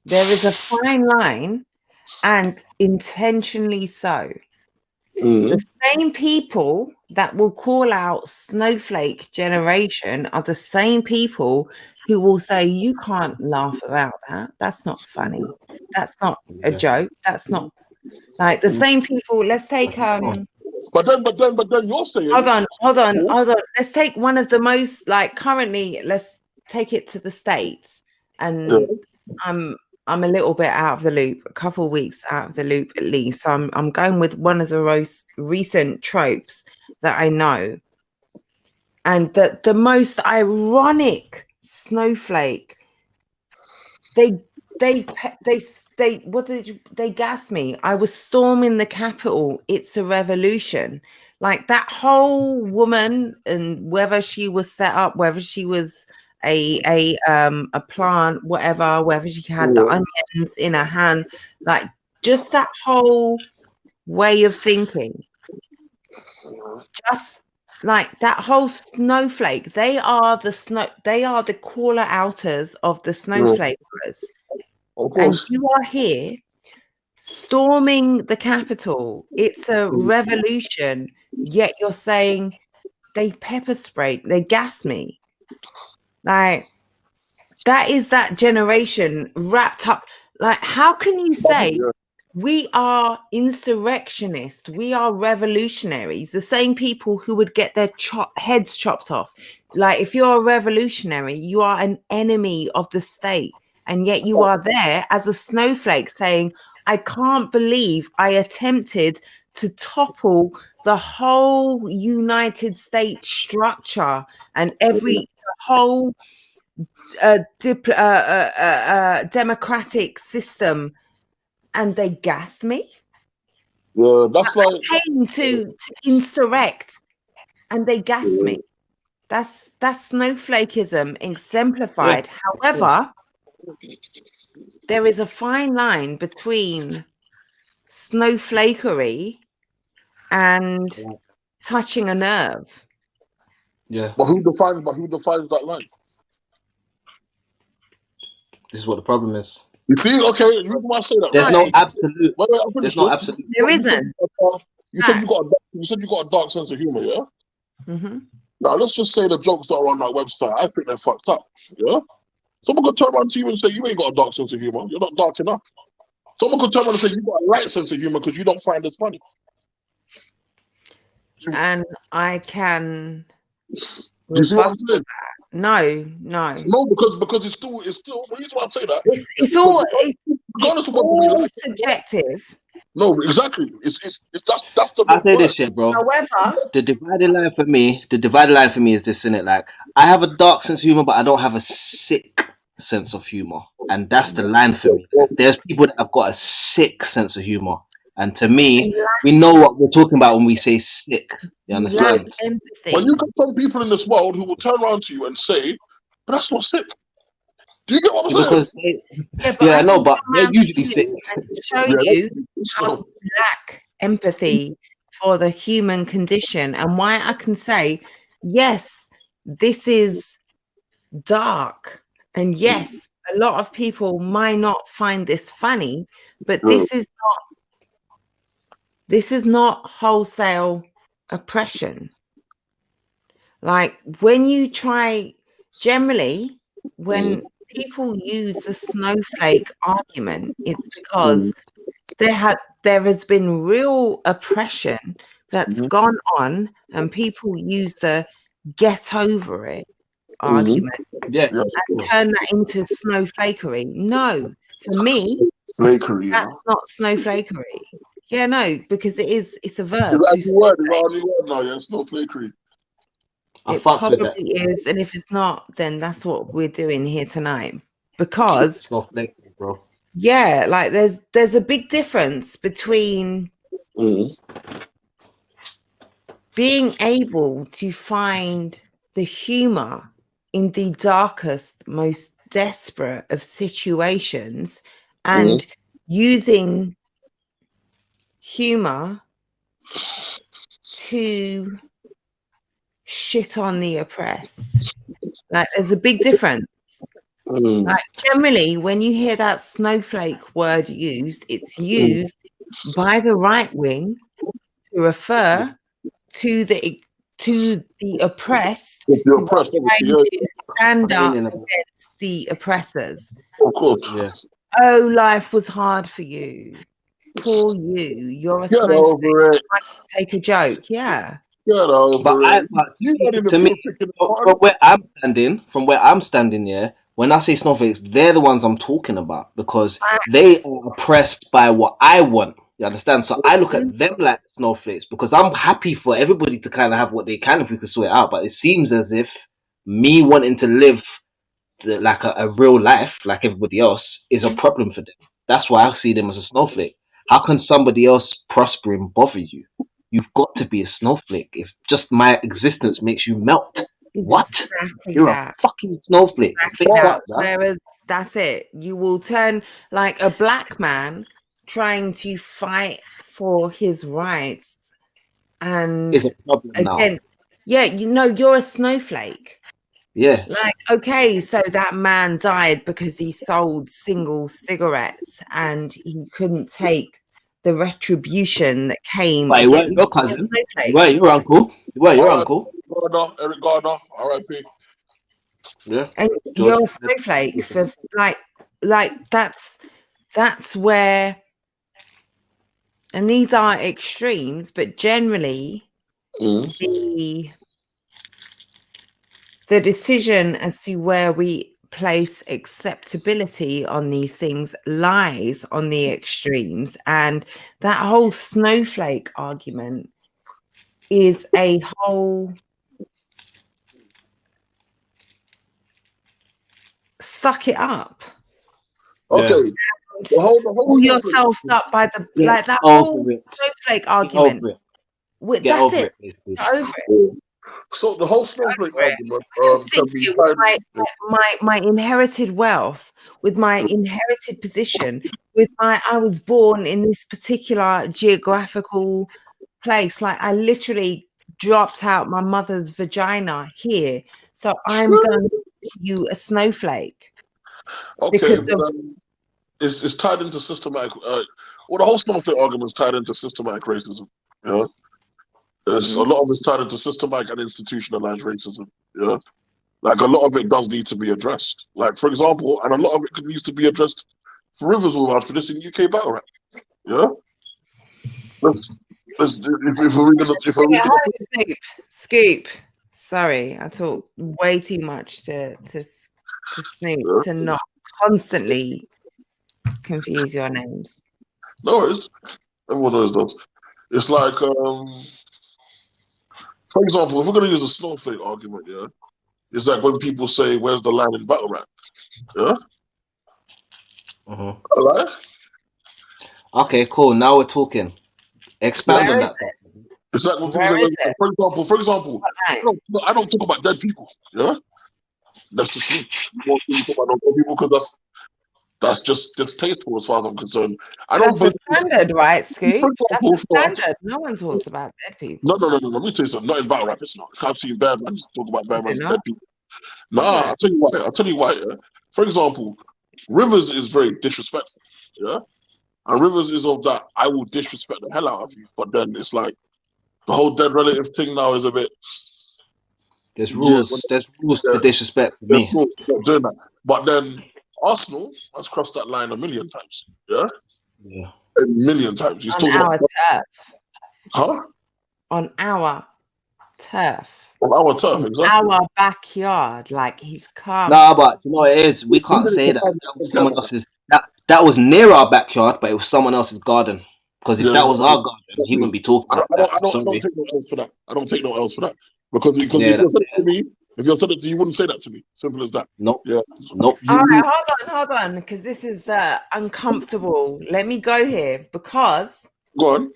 There is a fine line, and intentionally so. The same people that will call out snowflake generation are the same people who will say, "You can't laugh about that. That's not funny. That's not a joke. That's not like the same people." Let's take But then you're saying, hold on. Let's take one of the most like currently. Let's take it to the States, and I'm a little bit out of the loop, a couple of weeks out of the loop at least. So I'm going with one of the most recent tropes that I know, and the most ironic snowflake. They gassed me. I was storming the Capitol. It's a revolution. Like that whole woman, and whether she was set up, whether she was a plant, whatever, whether she had the onions in her hand, like just that whole way of thinking. Just like that whole snowflake. They are the caller outers of the snowflakers. And you are here storming the Capitol. It's a revolution, yet you're saying they pepper sprayed, they gassed me. Like that is that generation wrapped up. Like, how can you say we are insurrectionists, we are revolutionaries, the same people who would get their heads chopped off? Like, if you're a revolutionary, you are an enemy of the state. And yet you are there as a snowflake saying, "I can't believe I attempted to topple the whole United States structure and whole democratic system, and they gassed me. Yeah, that's like Came to insurrect, and they gassed me. That's snowflakism exemplified. However, there is a fine line between snowflakery and touching a nerve. Yeah, but who defines that line? this is what the problem is. You see, okay, the reason why I say that, There's right? no absolute. Wait, I'm There's finished no this. absolute. There You said isn't. you said you got a dark sense of humor, yeah? Mm-hmm. Now let's just say the jokes that are on that website, I think they're fucked up, yeah? Someone could turn around to you and say, you ain't got a dark sense of humor, you're not dark enough. Someone could turn around and say, you got a light sense of humor because you don't find this funny. And I can. Do you see what I'm saying? No. No, because it's still the reason why I say that. It's all Regardless of what we like. subjective. No, exactly. It's that's the I say word. this shit, bro. However, The divided line for me is this, innit? Like, I have a dark sense of humor, but I don't have a sick sense of humor, and that's the line for me. There's people that have got a sick sense of humor, and to me, we know what we're talking about when we say sick. You understand? empathy. But you got some people in this world who will turn around to you and say, but that's not sick. Do you get what I'm saying? Because I no, can but come they're round to usually you sick. and show Yeah, you how so, we lack empathy for the human condition, and why I can say, yes, this is dark, and yes, a lot of people might not find this funny, but this is not wholesale oppression. Like, when you try, generally, when people use the snowflake argument, it's because there has been real oppression that's gone on, and people use the get over it argument Yeah, and turn that into snowflakery. No, for me, flakery, that's not snowflakery. Yeah, no, because it's a verb. It's to actually word, it's our new word now, yeah, it's no flakery. I It fucks with probably that. is, and if it's not, then that's what we're doing here tonight. Because It's not flaky, bro. yeah, like there's a big difference between being able to find the humor in the darkest, most desperate of situations, and using humor to shit on the oppressed. Like, there's a big difference. Like, generally, when you hear that snowflake word used, it's used by the right wing to refer to the oppressed, The oppressed, trying obviously, to stand up Complaining about- against the oppressors. of course. Yeah. Oh, life was hard for you. Poor you. You're a Get snowflake. over it. Take a joke. Yeah. Get over But it. You got in the to me, field picking from where I'm standing, yeah, when I say snowflakes, they're the ones I'm talking about, because they are oppressed by what I want. You understand? So I look at them like snowflakes, because I'm happy for everybody to kind of have what they can if we can sort it out. But it seems as if me wanting to live like a real life like everybody else is a problem for them. That's why I see them as a snowflake. How can somebody else prospering bother you? You've got to be a snowflake. If just my existence makes you melt, what? Exactly You're that. a fucking snowflake. Exactly Fix that. up, man. Whereas that's it. You will turn like a black man trying to fight for his rights and Is a problem now. against. Yeah, you're a snowflake. Yeah. Like, okay, so that man died because he sold single cigarettes and he couldn't take the retribution that came. But he weren't your against cousin. the He snowflake. weren't your uncle. He weren't your uncle. Eric Gardner, R.I.P. Yeah. And George. you're a snowflake for like that's where, and these are extremes, but generally the decision as to where we place acceptability on these things lies on the extremes, and that whole snowflake argument is a whole suck it up. Okay. Yeah. The whole Pull snowflake- yourselves up by the Get like that over whole it. snowflake Get argument. over it. Wait, Get that's over it. it. basically. Get over it. So the whole snowflake Over it. argument Sit can be here with tied. my inherited wealth, with my inherited position, with my I was born in this particular geographical place. Like I literally dropped out my mother's vagina here. So I'm going to give you a snowflake. Okay, Because but it's tied into systematic. Well, the whole snowflake argument is tied into systematic racism. Yeah, there's a lot of it's tied into systematic and institutionalized racism. Yeah, like a lot of it does need to be addressed. Like for example, and a lot of it needs to be addressed for Rivers World for this in UK battle rap. Yeah, if we're gonna Scoop. Sorry, I talk way too much to Snoop to not constantly confuse your names. No worries. Everyone knows that. It's like, for example, if we're going to use a snowflake argument, yeah, it's like when people say, "Where's the line in battle rap?" Yeah, Mhm. Okay, cool. Now we're talking. Expand on that. It's like when people Where say, is it? for example, Right. I don't talk about dead people. Yeah, that's just me. You want to talk about dead people because that's just distasteful as far as I'm concerned. I don't. That's a standard, right, Scoop? For That's example, a standard. No one talks about dead people. No. Let me tell you something. Not in battle rap, it's not. I've seen bad man just talk about bad Is it man's not? dead people. Nah, I'll tell you why. Yeah? For example, Rivers is very disrespectful. Yeah, and Rivers is of that I will disrespect the hell out of you. But then it's like the whole dead relative thing now is a bit. There's rules. There's rules to disrespect for me. Rules for doing that. But then Arsenal has crossed that line a million times. Yeah. Yeah. A million times. He's On talking our about, turf. huh? On our turf. On our turf, exactly. Our backyard. Like he's come. Nah, but you know what it is? We can't say that. That was someone else's. That was near our backyard, but it was someone else's garden. Because if that was our garden, he wouldn't be talking about that. I don't take no else for that. I don't take no else for that. Because if you said it to me, if you said it to you, you wouldn't say that to me. Simple as that. Nope. Yeah. Nope. All right, hold on, because this is uncomfortable. Let me go here because go on.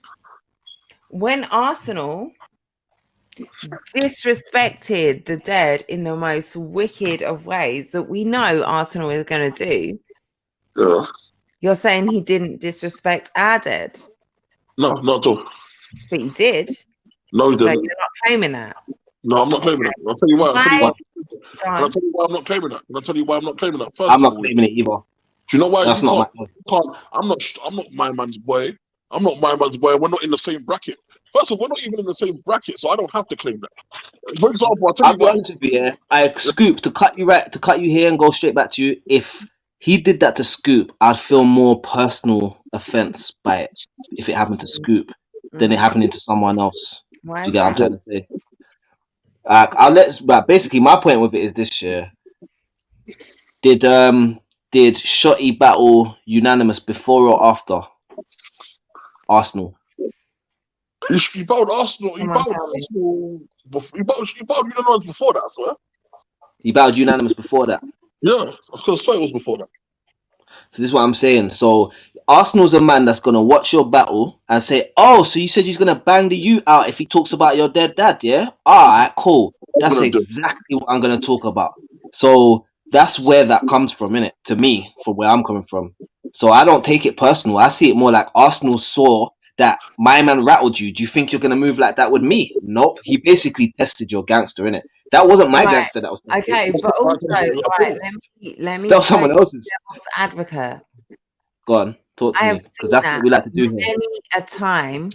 When Arsenal disrespected the dead in the most wicked of ways that we know Arsenal is going to do, yeah, you're saying he didn't disrespect our dead? No, not at all. But he did. No, he so didn't. You're not claiming that. No, I'm not claiming that. I'll tell you why. I'll tell you why I'm not claiming that. First I'm not claiming it either. Do you know why? That's not my point. I'm not my man's boy. I'm not my man's boy. We're not in the same bracket. First of all, we're not even in the same bracket, so I don't have to claim that. For example, I'll be honest with you, I Scoop, to cut you here and go straight back to you. If he did that to Scoop, I'd feel more personal offense by it if it happened to Scoop than it happening to someone else. Why you get what I'm trying to say? But basically my point with it is this year. Did Shotty battle unanimous before or after Arsenal? He battled Arsenal. He battled unanimous before that, sir. He battled unanimous before that. Yeah, because it was before that. So this is what I'm saying. So Arsenal's a man that's gonna watch your battle and say, "Oh, so you said he's gonna bang the you out if he talks about your dead dad, yeah? Alright, cool. That's exactly what I'm gonna talk about." So that's where that comes from, innit? To me, from where I'm coming from. So I don't take it personal. I see it more like Arsenal saw that my man rattled you. Do you think you're gonna move like that with me? Nope. He basically tested your gangster, innit? That wasn't my gangster. That was okay. But also, right, let me. That was someone else's advocate. Go on, talk to me, because that's what we like to do here. Many a time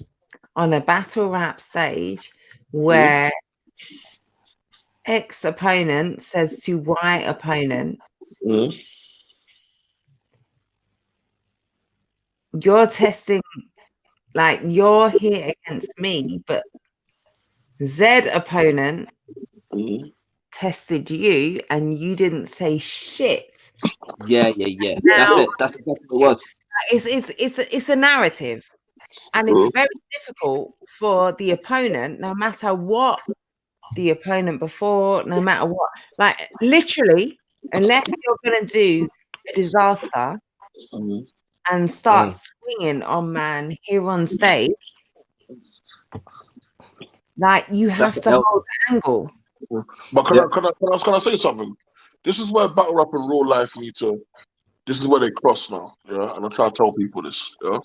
on a battle rap stage where ex-opponent says to Y opponent, you're testing, like you're here against me, but Z opponent tested you and you didn't say shit. Yeah. That's Now it. That's exactly what it was. it's a narrative, and it's very difficult for the opponent, no matter what the opponent before, no matter what, like literally, unless you're gonna do a disaster and start swinging on man here on stage, like you have That's to the hold the angle. But can I say something? This is where battle rap and real life need to. This is where they cross now. Yeah, and I try to tell people this. Yeah,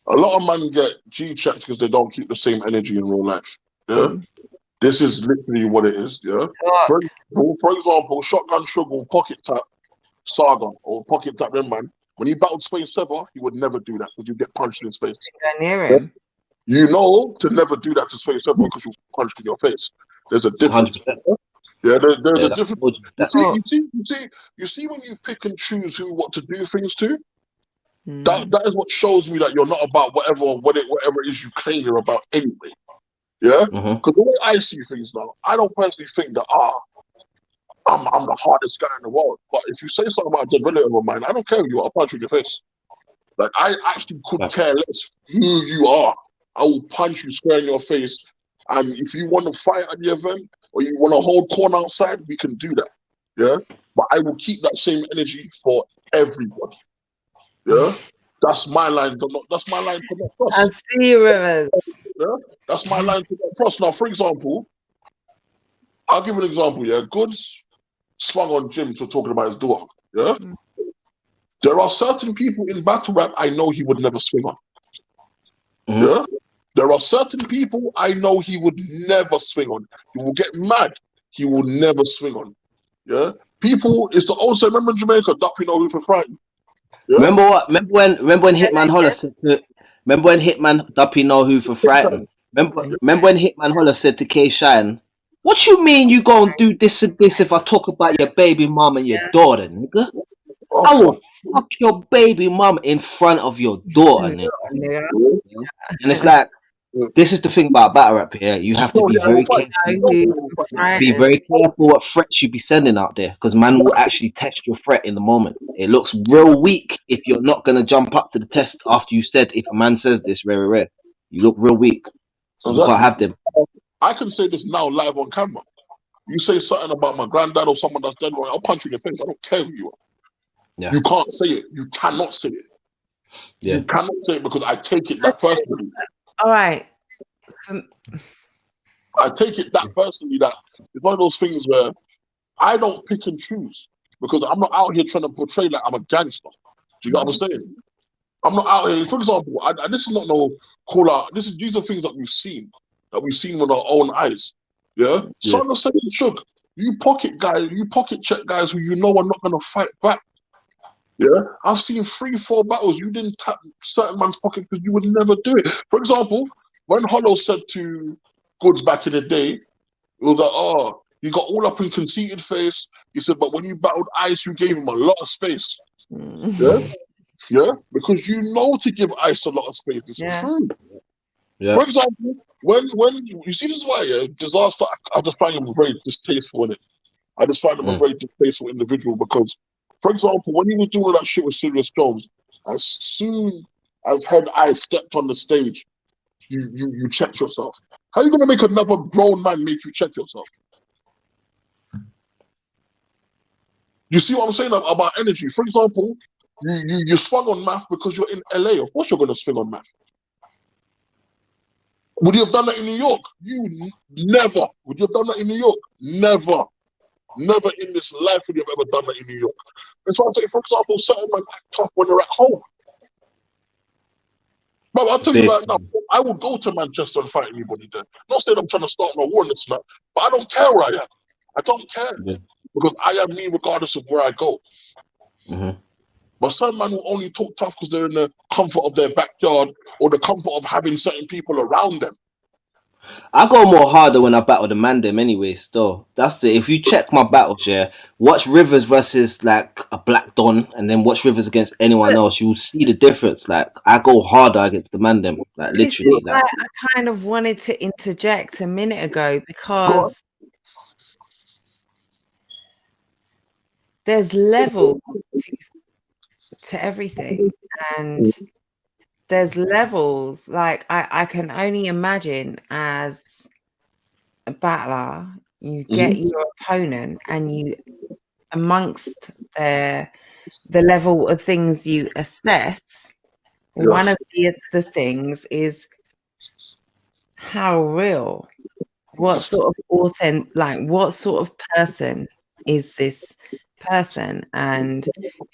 a lot of men get G checked because they don't keep the same energy in real life. Yeah, this is literally what it is. Yeah, for example, Shotgun Sugar will pocket tap Saga or pocket tap them man. When he battled Space Sever, he would never do that because you get punched in his face. Go near him. You know to never do that to Space Sever because you punched in your face. There's a difference. 100%. Yeah, there's Yeah, a difference. You see when you pick and choose what to do things to. That is what shows me that you're not about whatever it is you claim you're about anyway. Yeah, because the way I see things now, I don't personally think that I'm the hardest guy in the world. But if you say something about a relative of mine, I don't care who you are. I'll punch you in your face. Like I actually couldn't care less who you are. I will punch you square in your face. And if you want to fight at the event or you want to hold corner outside, we can do that. Yeah, but I will keep that same energy for everybody. Yeah, that's my line. That's my line to not cross. I see you, Rivers. Yeah, that's my line to not cross. Now, for example, I'll give an example. Yeah, Goods swung on Jim for talking about his daughter. Yeah, there are certain people in battle rap I know he would never swing on. Yeah, there are certain people I know he would never swing on. He will get mad. He will never swing on. Yeah, people is the old. So remember in Jamaica, Duck, you know who for frightened. Yeah? Remember when Hitman Holler said to remember when Hitman Duppy know who for frightened? Remember when Hitman Holler said to K Shine, what you mean you gonna do this and this if I talk about your baby mom and your daughter, nigga? I will fuck your baby mom in front of your daughter, nigga. Yeah. And it's like, this is the thing about battle rap here. You have to be very careful. Be very careful what threats you be sending out there, because man will actually test your threat in the moment. It looks real weak if you're not gonna jump up to the test after you said, if a man says this, rare. You look real weak. You can't have them. I can say this now live on camera. You say something about my granddad or someone that's dead, I'll punch you in your face. I don't care who you are. Yeah. You can't say it. You cannot say it. Yeah. You cannot say it because I take it that personally. All right. I take it that personally that it's one of those things where I don't pick and choose because I'm not out here trying to portray like I'm a gangster. Do you know what I'm saying? I'm not out here. For example, this is not no call out. These are things that we've seen with our own eyes. Yeah. So I'm saying, Shug, you pocket check guys who you know are not gonna fight back. Yeah, I've seen 3-4 battles. You didn't tap certain man's pocket because you would never do it. For example, when Hollow said to Goods back in the day, it was like, oh, you got all up in conceited face. He said, but when you battled Ice, you gave him a lot of space. Yeah, because you know to give Ice a lot of space. It's true. Yeah. For example, when you see this is why Disaster, I just find him very distasteful in it. I just find him a very distasteful individual because, for example, when he was doing all that shit with Sirius Jones, as soon as Head Ice stepped on the stage, you checked yourself. How are you gonna make another grown man make you check yourself? You see what I'm saying about energy? For example, you swung on Math because you're in LA. Of course you're gonna swing on Math. Would you have done that in New York? You never. Would you have done that in New York? Never. Never in this life would you have ever done that in New York. That's why I say, for example, certain men act tough when they're at home. But I'll tell you right now, I would go to Manchester and fight anybody there. Not saying I'm trying to start no war in this, but I don't care where I am. I don't care. Because I am me regardless of where I go. But some men will only talk tough because they're in the comfort of their backyard or the comfort of having certain people around them. I go more harder when I battle the man them anyways, though. That's if you check my battles, watch Rivers versus like a Black Don and then watch Rivers against anyone else, you'll see the difference. Like I go harder against the man them. Like literally. Like, I kind of wanted to interject a minute ago because there's levels to everything, and there's levels. Like I can only imagine as a battler, you get your opponent, and you amongst the level of things you assess. Yeah. One of the things is how real, what sort of what sort of person is this person, and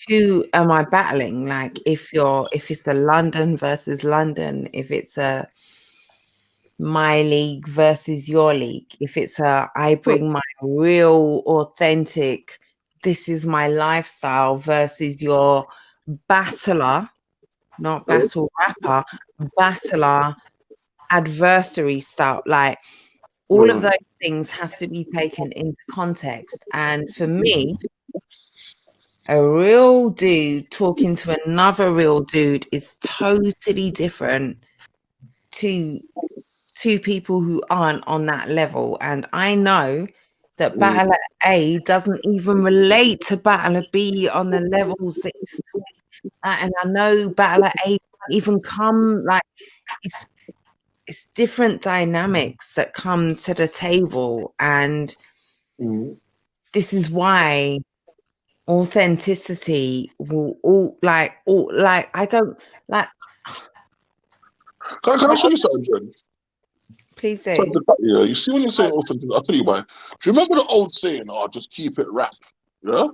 who am I battling? Like if it's a London versus London, if it's a my league versus your league, if it's a I bring my real authentic, this is my lifestyle versus your battler, not battle rapper, battler adversary style. Like all of those things have to be taken into context. And for me, a real dude talking to another real dude is totally different to two people who aren't on that level. And I know that Battler A doesn't even relate to Battler B on the levels that he's at, and I know Battler A can't even come, like it's different dynamics that come to the table, and this is why authenticity will I don't like. Can I show you something, Jen? Please do. Yeah, you see when you're saying authentic, I'll tell you why. Do you remember the old saying, "Oh, just keep it rap"? Yeah,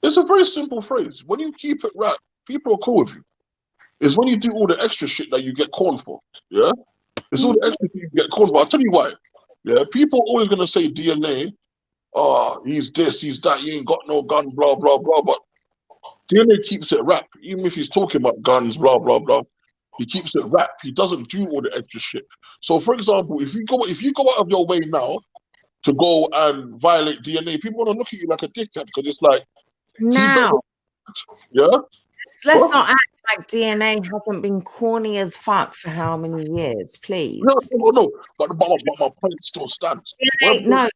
it's a very simple phrase. When you keep it rap, people are cool with you. It's when you do all the extra shit that you get corned for. Yeah, it's all the extra shit you get corned for. I'll tell you why. Yeah, people are always gonna say DNA. Oh, he's this, he's that. He ain't got no gun, blah blah blah. But DNA keeps it rap, even if he's talking about guns, blah blah blah. He keeps it rap. He doesn't do all the extra shit. So, for example, if you go out of your way now to go and violate DNA, people want to look at you like a dickhead because it's like now. Yeah. Let's not act like DNA hasn't been corny as fuck for how many years, please. No. But my point still stands. No,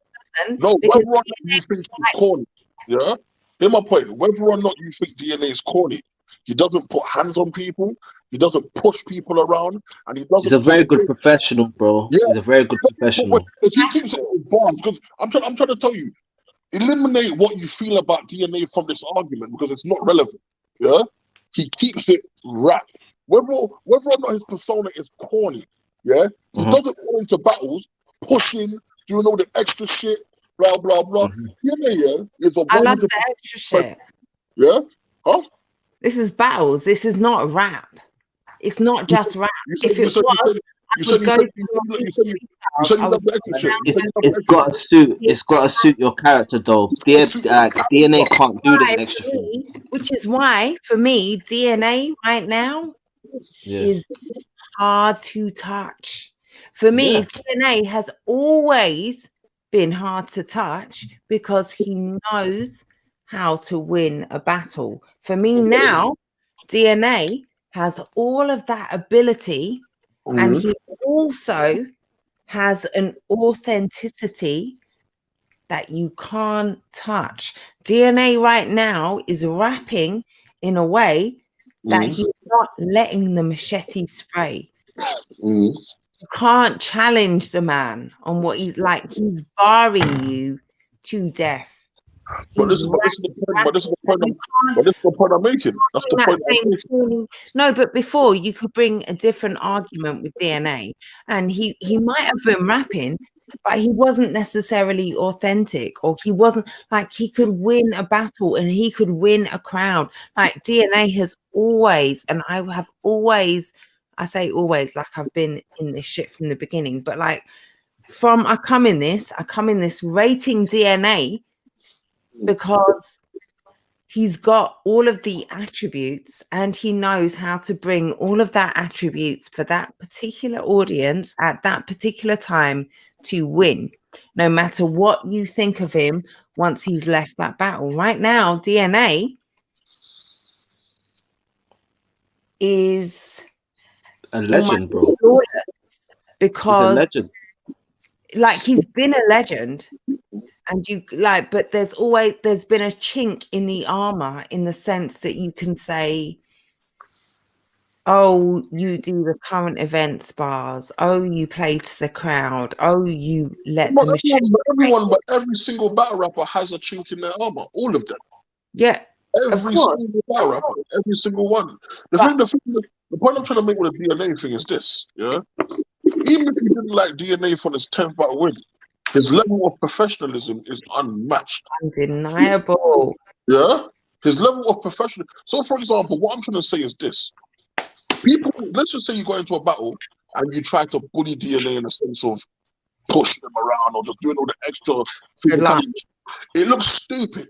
whether or not you think it's corny, yeah. Here's my point. Whether or not you think DNA is corny, he doesn't put hands on people. He doesn't push people around, and he doesn't. He's a very good professional, bro. Yeah. He's a very good professional. Because he keeps it in bars. Because I'm trying to tell you, eliminate what you feel about DNA from this argument because it's not relevant. Yeah, he keeps it rap. Whether or not his persona is corny, yeah, he doesn't go into battles pushing, doing all the extra shit, blah blah blah. Yeah, is a. I love the extra shit. Yeah, huh? This is battles. This is not rap. It's not just rap. If it was, It's got to suit your character, though. DNA can't do the extra thing. Which is why, for me, DNA right now is hard to touch. For me, DNA has always been hard to touch because he knows how to win a battle. For me now, DNA has all of that ability, and he also has an authenticity that you can't touch. DNA right now is rapping in a way that he's not letting the machete spray. You can't challenge the man on what he's like. He's barring you to death. But this is the point I'm making. That's the point I'm making. No, but before you could bring a different argument with DNA, and he might have been rapping, but he wasn't necessarily authentic, or he wasn't like he could win a battle and he could win a crown. Like DNA has always, and I have always, I say always, like I've been in this shit from the beginning, but like I come in this rating DNA because he's got all of the attributes and he knows how to bring all of that attributes for that particular audience at that particular time to win, no matter what you think of him once he's left that battle. Right now, DNA is a legend, bro. Because he's a legend. like he's been a legend, and you like, but there's been a chink in the armor in the sense that you can say, oh, you do the current events bars. Oh, you play to the crowd. Oh, you let Not the machine. everyone, but every single battle rapper has a chink in their armor. All of them. Yeah, Every course. single battle rapper, every single one. The point I'm trying to make with the DNA thing is this, yeah? Even if you didn't like DNA for his 10th battle win, his level of professionalism is unmatched. undeniable. Yeah? His level of professional. So, for example, what I'm trying to say is this. People, let's just say you go into a battle and you try to bully DNA in the sense of pushing them around or just doing all the extra Good luck. things. It looks stupid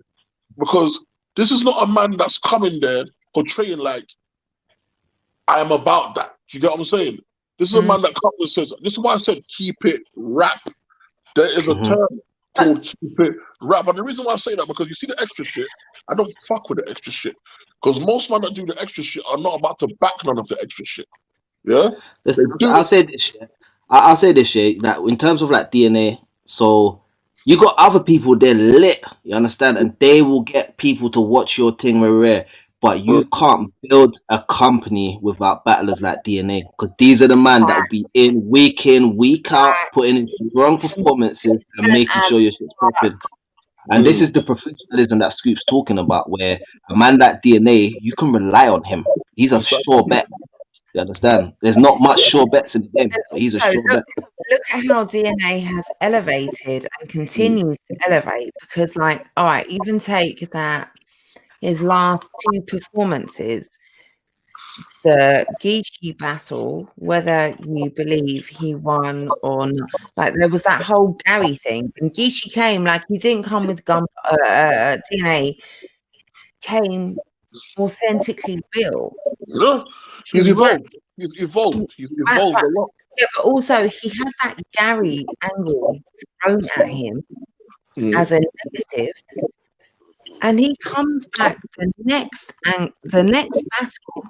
because this is not a man that's coming there portraying like, I am about that. Do you get what I'm saying? This is a man that comes and says, this is why I said keep it rap. There is a term called keep it rap. And the reason why I say that, because you see the extra shit, I don't fuck with the extra shit. Because most men that do the extra shit are not about to back none of the extra shit. Yeah? I'll say this shit. I'll say this shit, that in terms of like DNA, so you got other people, they're lit, you understand, and they will get people to watch your thing very rare. But you can't build a company without battlers like DNA, because these are the man that will be in, week out, putting in strong performances and making sure your shit's popping. And this is the professionalism that Scoop's talking about, where a man like DNA, you can rely on him. He's a sure bet. You understand? There's not much sure bets in the game, but he's a sure bet. Look at how DNA has elevated and continues to elevate, because, like, all right, even take that his last two performances, the Geechee battle, whether you believe he won or not, like there was that whole Gary thing, and Geechee came, like, he didn't come with DNA, came authentically real. Yeah, he's evolved. He's evolved a lot. Yeah, but also he had that Gary angle thrown at him as a negative, and he comes back the next battle,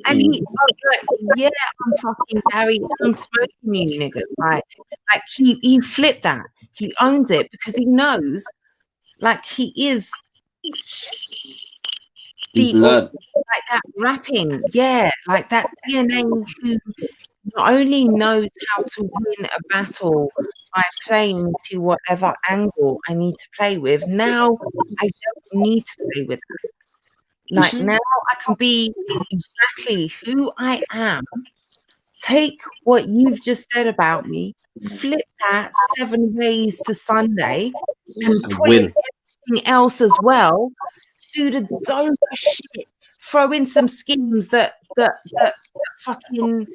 and he's like, yeah, I'm fucking Gary, I'm smoking you niggas. Like he flipped that. He owns it because he knows, like, he is like that rapping, yeah, like that DNA who not only knows how to win a battle by playing to whatever angle I need to play with. Now I don't need to play with that. Like, now I can be exactly who I am. Take what you've just said about me, flip that 7 ways to Sunday, and put in everything else as well. Do the dope shit. Throw in some schemes that fucking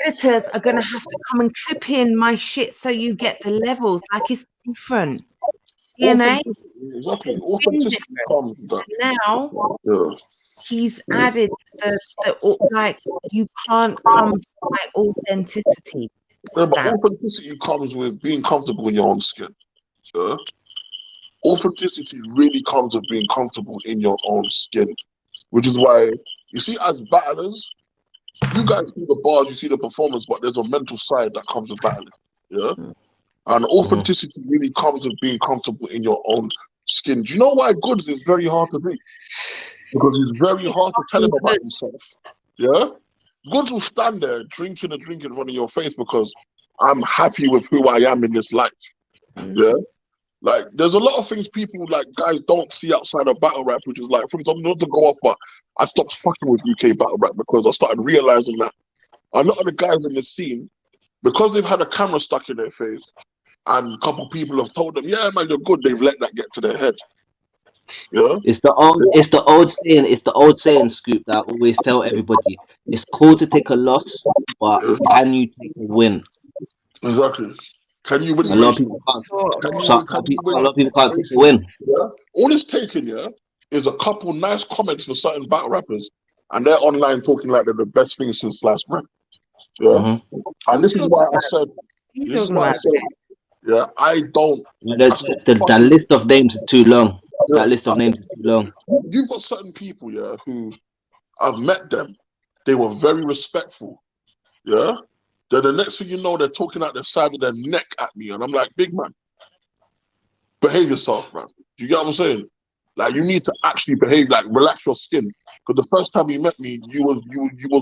editors are gonna have to come and clip in my shit so you get the levels. Like, it's different. DNA. Exactly. Authenticity comes with that. Now he's added the like, you can't come by authenticity. Yeah, but authenticity comes with being comfortable in your own skin. Yeah? Authenticity really comes with being comfortable in your own skin, which is why you see, as battlers, you guys see the bars, you see the performance, but there's a mental side that comes with battling. Yeah, and authenticity really comes with being comfortable in your own skin. Do you know why Goods is very hard to beat? Because it's very hard to tell him about himself. Yeah, Goods will stand there drinking in front of your face because I'm happy with who I am in this life. Yeah. Like, there's a lot of things people, like, guys don't see outside of battle rap, which is like, for example, not to go off, but I stopped fucking with UK battle rap because I started realizing that a lot of the guys in the scene, because they've had a camera stuck in their face and a couple people have told them, yeah, man, you're good, they've let that get to their head. Yeah, it's the old saying, Scoop, that I always tell everybody. It's cool to take a loss, but can you take a win? Exactly. Can you win? A lot of people can't. A lot of people can't take a win. Yeah? All it's taking, is a couple nice comments for certain battle rappers, and they're online talking like they're the best thing since sliced bread. Yeah, and this is why I said. Yeah, I don't. The list of names is too long. Yeah, that list of names is too long. You've got certain people, who I've met them. They were very respectful. Yeah. Then the next thing you know, they're talking out the side of their neck at me, and I'm like, big man, behave yourself, man. Do you get what I'm saying? Like, you need to actually behave. Like, relax your skin. Because the first time you met me, you was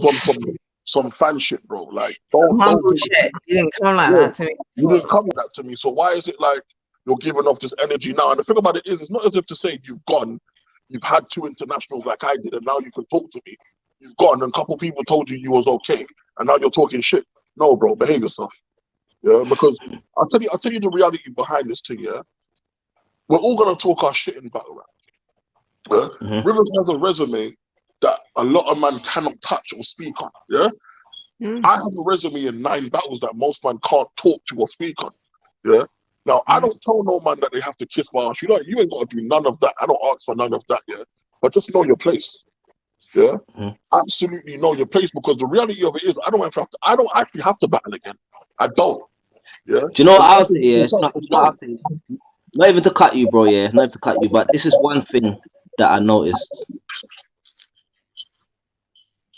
on some fan shit, bro. Like, don't Humble shit. You didn't come like Yeah. that to me. You didn't come with that to me. So why is it like you're giving off this energy now? And the thing about it is, it's not as if to say you've had 2 internationals like I did, and now you can talk to me. You've gone, and a couple people told you was okay, and now you're talking shit. No, bro, behave yourself. Yeah, because I'll tell you the reality behind this thing. Yeah, we're all gonna talk our shit in battle rap. Yeah? Rivers has a resume that a lot of man cannot touch or speak on. Yeah. I have a resume in 9 battles that most man can't talk to or speak on. Yeah. Now I don't tell no man that they have to kiss my ass. You ain't got to do none of that. I don't ask for none of that. Yeah. But just know your place. Yeah. Absolutely know your place, because the reality of it is I don't actually have to battle again. I don't. Yeah. Do you know what I'll say? Yeah, not even to cut you, bro. Yeah, not even to cut you, but this is one thing that I noticed.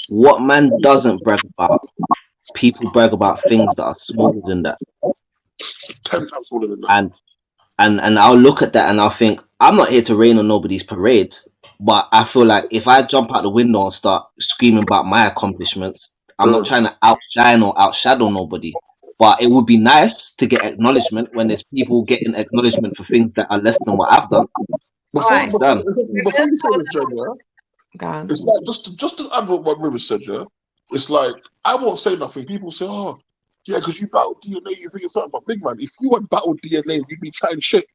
What man doesn't brag about, people brag about things that are smaller than that. 10 times smaller than that. And I'll look at that and I'll think, I'm not here to rain on nobody's parade, but I feel like if I jump out the window and start screaming about my accomplishments, I'm not trying to outshine or outshadow nobody. But it would be nice to get acknowledgement when there's people getting acknowledgement for things that are less than what I've done. Before you say this, Jen, yeah, it's like just to add what Rivers said, yeah. It's like I won't say nothing. People say, "Oh, yeah, because you battled DNA, you think it's something." But big man, if you had battled DNA, you'd be trying shit.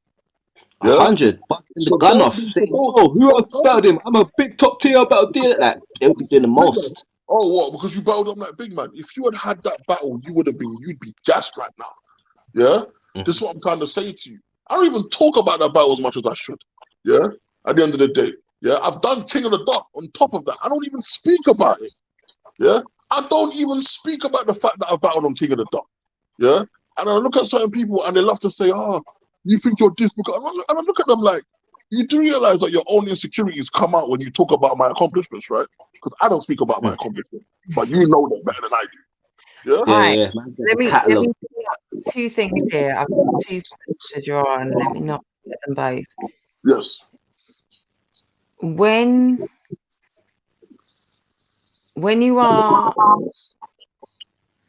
Yeah? 100, but the gun off. Saying, "Oh, who else battled him? I'm a big top tier battle DNA." Like they'll be doing the most. Oh, what? Because you battled on that big man. If you had that battle, you'd be gassed right now. Yeah, this is what I'm trying to say to you. I don't even talk about that battle as much as I should. Yeah, at the end of the day, yeah, I've done King of the Dot. On top of that, I don't even speak about it. Yeah, I don't even speak about the fact that I battled on King of the Dot. Yeah, and I look at certain people and they love to say, "Oh, you think you're this?" And I look at them like, you do realize that your own insecurities come out when you talk about my accomplishments, right? Because I don't speak about my accomplishments, but you know them better than I do. Yeah. Right. Let me 2 things here. I've got 2 to draw on. Let me not get them both. Yes. When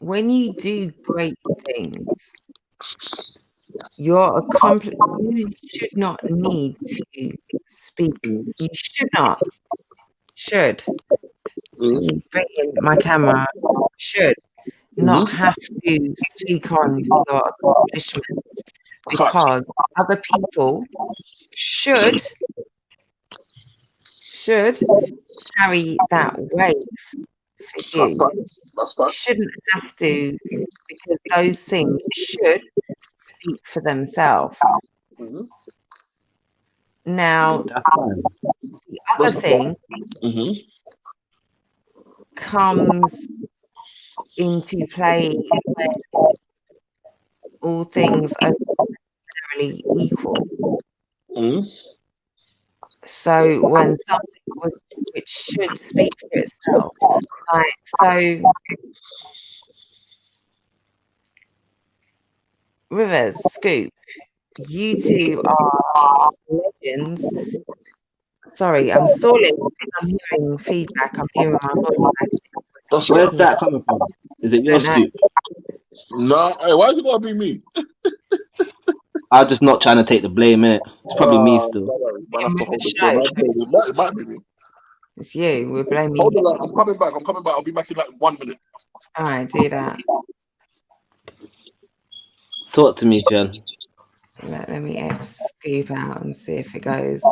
you do great things, you should not need to speak. You should. Bring in my camera. Should not have to speak on your accomplishments, because other people should carry that weight for you. You shouldn't have to, because those things should speak for themselves. Now, the other thing comes into play when all things are necessarily equal. So when something which should speak for itself, like so, Rivers, Scoop, you 2 are legends. Sorry, I'm stalling because I'm hearing feedback. I'm hearing my voice. Where's that coming from? Is it your Scoop? No, hey, why is it gotta be me? I'm just not trying to take the blame, innit? It's probably me still. It might be me. It's you. We're blaming Hold you. on, I'm coming back. I'll be back in like 1 minute. All right, do that. Talk to me, Jen. Let me X Scoop out and see if it goes.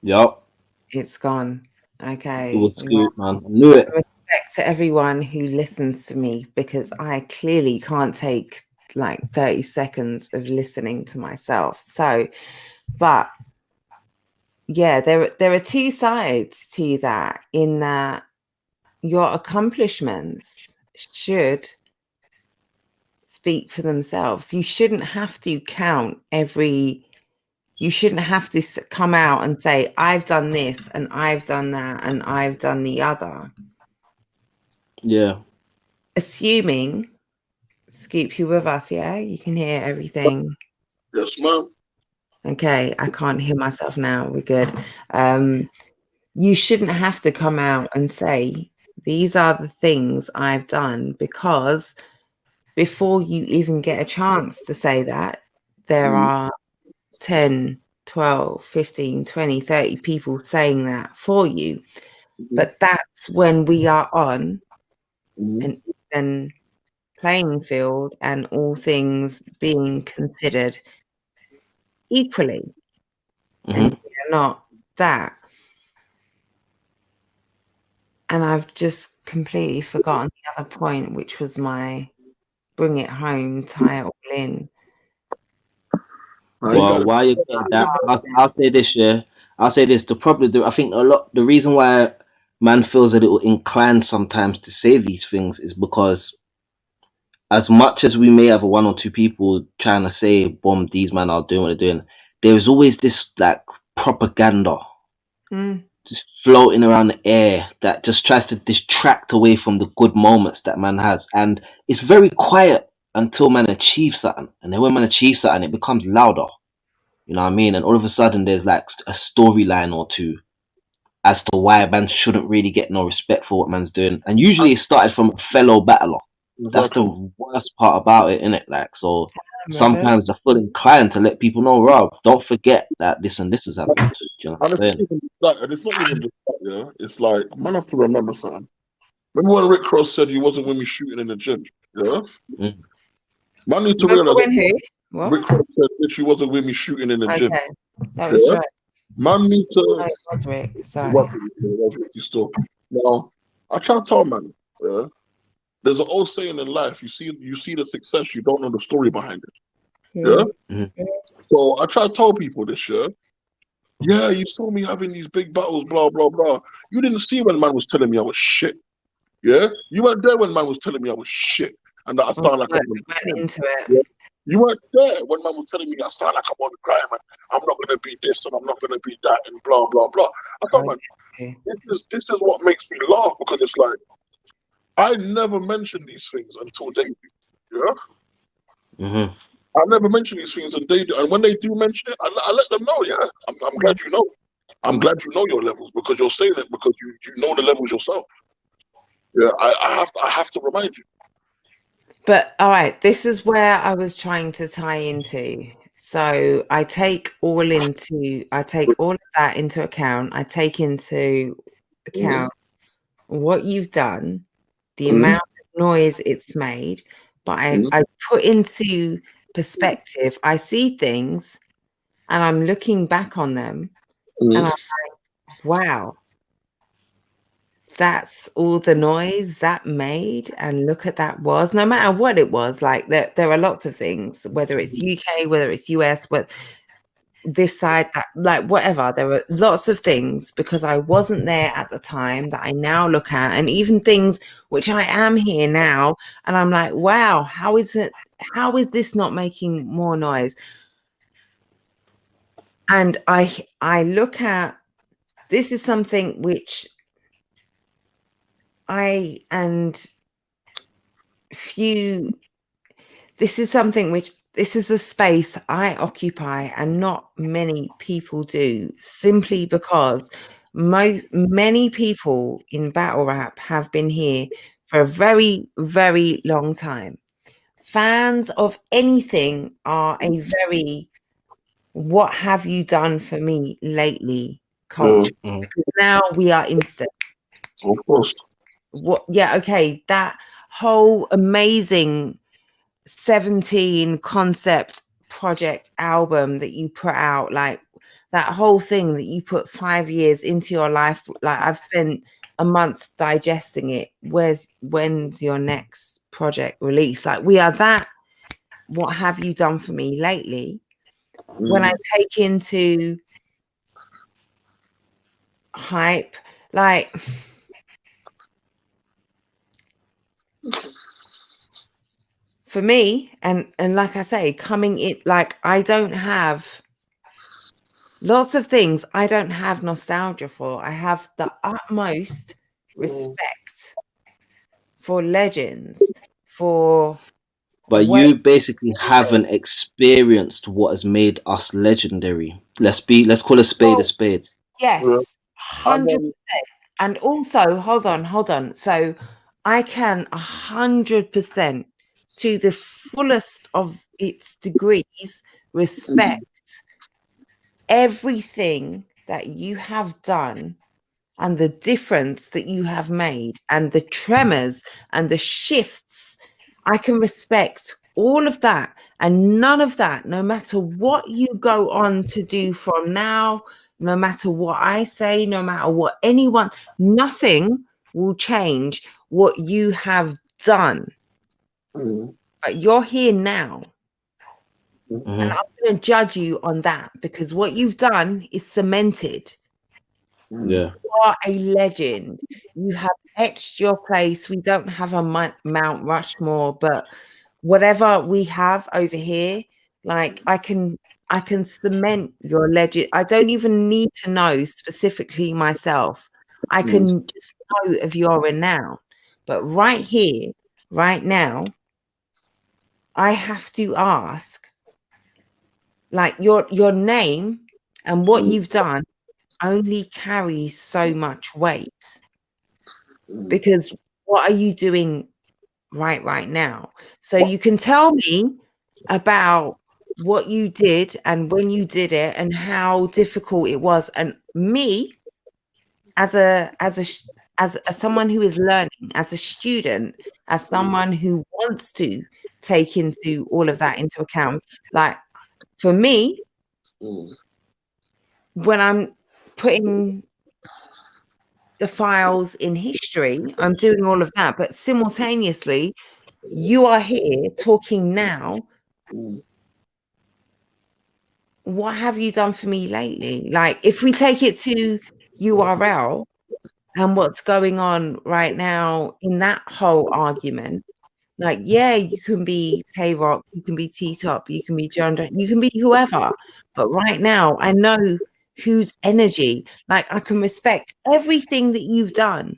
Yup. It's gone. Okay. It was Scoop, man. I knew it. Respect to everyone who listens to me, because I clearly can't take like 30 seconds of listening to myself. So, but yeah, there are 2 sides to that, in that your accomplishments should speak for themselves. You shouldn't have to count you shouldn't have to come out and say, I've done this and I've done that and I've done the other. Yeah. assuming, Scoop, you with us, yeah? You can hear everything. Yes, ma'am. Okay, I can't hear myself now. We're good. You shouldn't have to come out and say, these are the things I've done, because before you even get a chance to say that, there are 10, 12, 15, 20, 30 people saying that for you. But that's when we are on an even playing field and all things being considered equally. And we're not that. And I've just completely forgotten the other point, which was my bring it home, tie it all in. Well, while you're saying that, I'll say this, yeah. I'll say this. I think the reason why man feels a little inclined sometimes to say these things is because, as much as we may have one or two people trying to say, "Bomb, these men are doing what they're doing," there's always this like propaganda just floating around the air that just tries to distract away from the good moments that man has, and it's very quiet until man achieves something, and then when man achieves something, it becomes louder. You know what I mean? And all of a sudden, there's like a storyline or two as to why man shouldn't really get no respect for what man's doing, and usually it started from a fellow battler. That's the worst part about it, innit? Like, so sometimes I feel inclined to let people know, Rob, don't forget that this and this has happened. Do you know what I'm saying? And it's not even just that, yeah. It's like, man, have to remember, fam. Remember when Rick Ross said he wasn't with me shooting in the gym? Yeah? Man need to realize Rick Ross said that she wasn't with me shooting in the gym. That was right. Man need to. Oh, it was Rick. Sorry. Now, I can't tell man, yeah. There's an old saying in life: you see the success, you don't know the story behind it. Yeah. So I try to tell people this, yeah. Yeah, you saw me having these big battles, blah blah blah. You didn't see when man was telling me I was shit. Yeah, you weren't there when man was telling me I was shit, and that I sound like went into it. Yeah? You weren't there when man was telling me I sound like I'm on the grind, and I'm not gonna be this and I'm not gonna be that, and blah blah blah. I thought, man, this is what makes me laugh, because it's like, I never mentioned these things until they do. Yeah? I never mention these things, and they do. And when they do mention it, I let them know, yeah. I'm glad you know. I'm glad you know your levels, because you're saying it because you know the levels yourself. Yeah, I have to remind you. But all right, this is where I was trying to tie into. So I take all of that into account. I take into account what you've done, the amount of noise it's made, but I put into perspective. I see things and I'm looking back on them and I'm like, wow, that's all the noise that made, and look at that was, no matter what it was, like there are lots of things, whether it's UK, whether it's US, but this side, that, like whatever, there were lots of things because I wasn't there at the time that I now look at, and even things which I am here now and I'm like, wow, how is this not making more noise? And I look at, this is something which this is a space I occupy and not many people do, simply because many people in battle rap have been here for a very, very long time. Fans of anything are a very, what have you done for me lately culture, because now we are instant. Of course. Okay, that whole amazing 17 concept project album that you put out, like that whole thing that you put 5 years into your life, like I've spent a month digesting it. When's your next project release? Like, we are that, what have you done for me lately? When I take into hype, like, for me, and like I say, coming in, like, I don't have lots of things I don't have nostalgia for. I have the utmost respect for legends, for But way. you basically haven't experienced what has made us legendary. Let's call a spade a Well, spade. yes, Yeah. And 100%. And also, hold on. So I can 100% to the fullest of its degrees respect everything that you have done and the difference that you have made and the tremors and the shifts. I can respect all of that, and none of that, no matter what you go on to do from now, no matter what I say, no matter what anyone, nothing will change what you have done. But you're here now. And Mhm. I'm going to judge you on that because what you've done is cemented. Yeah. You are a legend. You have etched your place. We don't have a Mount Rushmore, but whatever we have over here, like I can cement your legend. I don't even need to know specifically myself. I can just know of your renown. But right here, right now, I have to ask, like your name and what you've done only carries so much weight, because what are you doing right now? So you can tell me about what you did and when you did it and how difficult it was, and me as someone who is learning, as a student, as someone who wants to take into all of that into account, like for me, when I'm putting the files in history, I'm doing all of that, but simultaneously you are here talking now. What have you done for me lately? Like if we take it to URL and what's going on right now in that whole argument, like, yeah, you can be Tay-Rock, you can be T-Top, you can be John, you can be whoever, but right now I know whose energy, like I can respect everything that you've done,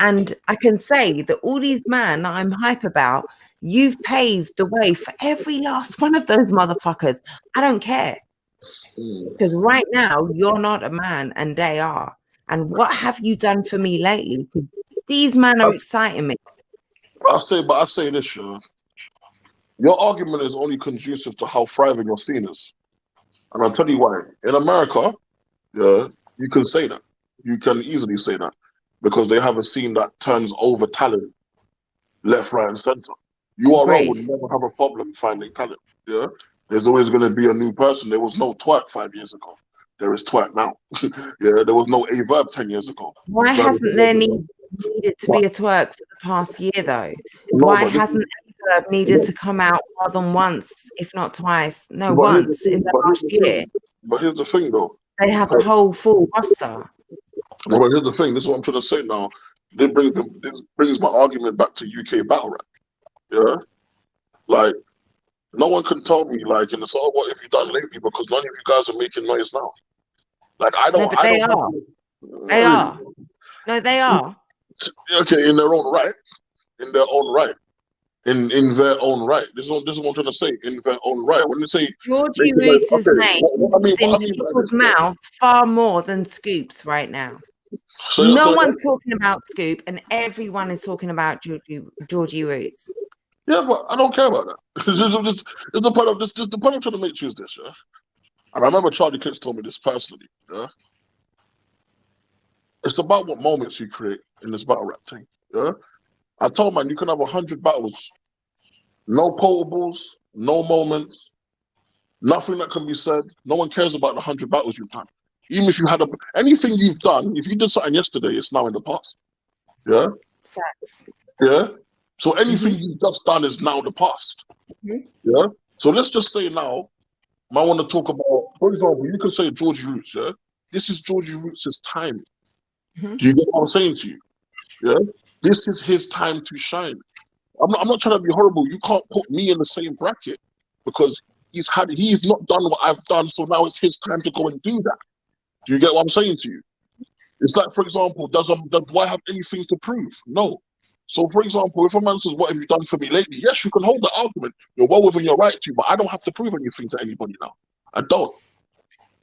and I can say that all these men that I'm hype about, you've paved the way for every last one of those motherfuckers. I don't care, because right now you're not a man and they are. And what have you done for me lately? These men are exciting me. I say this, your argument is only conducive to how thriving your scene is. And I'll tell you why. In America, yeah, you can say that. You can easily say that. Because they have a scene that turns over talent left, right, and center. URL would never have a problem finding talent. Yeah. There's always going to be a new person. There was no twerk 5 years ago. There is twerk now. Yeah, there was no A-Verb 10 years ago. Why hasn't there needed to be a twerk for the past year, though? No, why hasn't A-Verb needed to come out more than once, if not twice? No, once in the last year. But here's the thing, though. They have a whole full roster. But here's the thing. This is what I'm trying to say now. This brings my argument back to UK battle rap. Yeah? Like, no one can tell me, like, and it's all what have you done lately, because none of you guys are making noise now. Like, I don't. No, but they are. They are. No, they are. Okay, in their own right. In their own right. In their own right. This is what I'm trying to say. In their own right. When they say Georgie Roots' name is in people's mouths far more than Scoop's right now. No one's talking about Scoop, and everyone is talking about Georgie Roots. Yeah, but I don't care about that. The point I'm trying to make to you is this, yeah. And I remember Charlie Clips told me this personally, yeah. It's about what moments you create in this battle rap thing, yeah. I told man you can have 100 battles, no quotables, no moments, nothing that can be said. No one cares about the 100 battles you've done. Even if you had anything you've done, if you did something yesterday, it's now in the past. Yeah. Facts. Yeah. So anything you've just done is now the past. Yeah. So let's just say now, I want to talk about, for example, you can say Georgie Roots. Yeah. This is Georgie Roots' time. Do you get what I'm saying to you? Yeah. This is his time to shine. I'm not trying to be horrible. You can't put me in the same bracket because he's not done what I've done. So now it's his time to go and do that. Do you get what I'm saying to you? It's like, for example, do I have anything to prove? No. So, for example, if a man says, "What have you done for me lately?" Yes, you can hold the argument. You're well within your right to, but I don't have to prove anything to anybody now. I don't.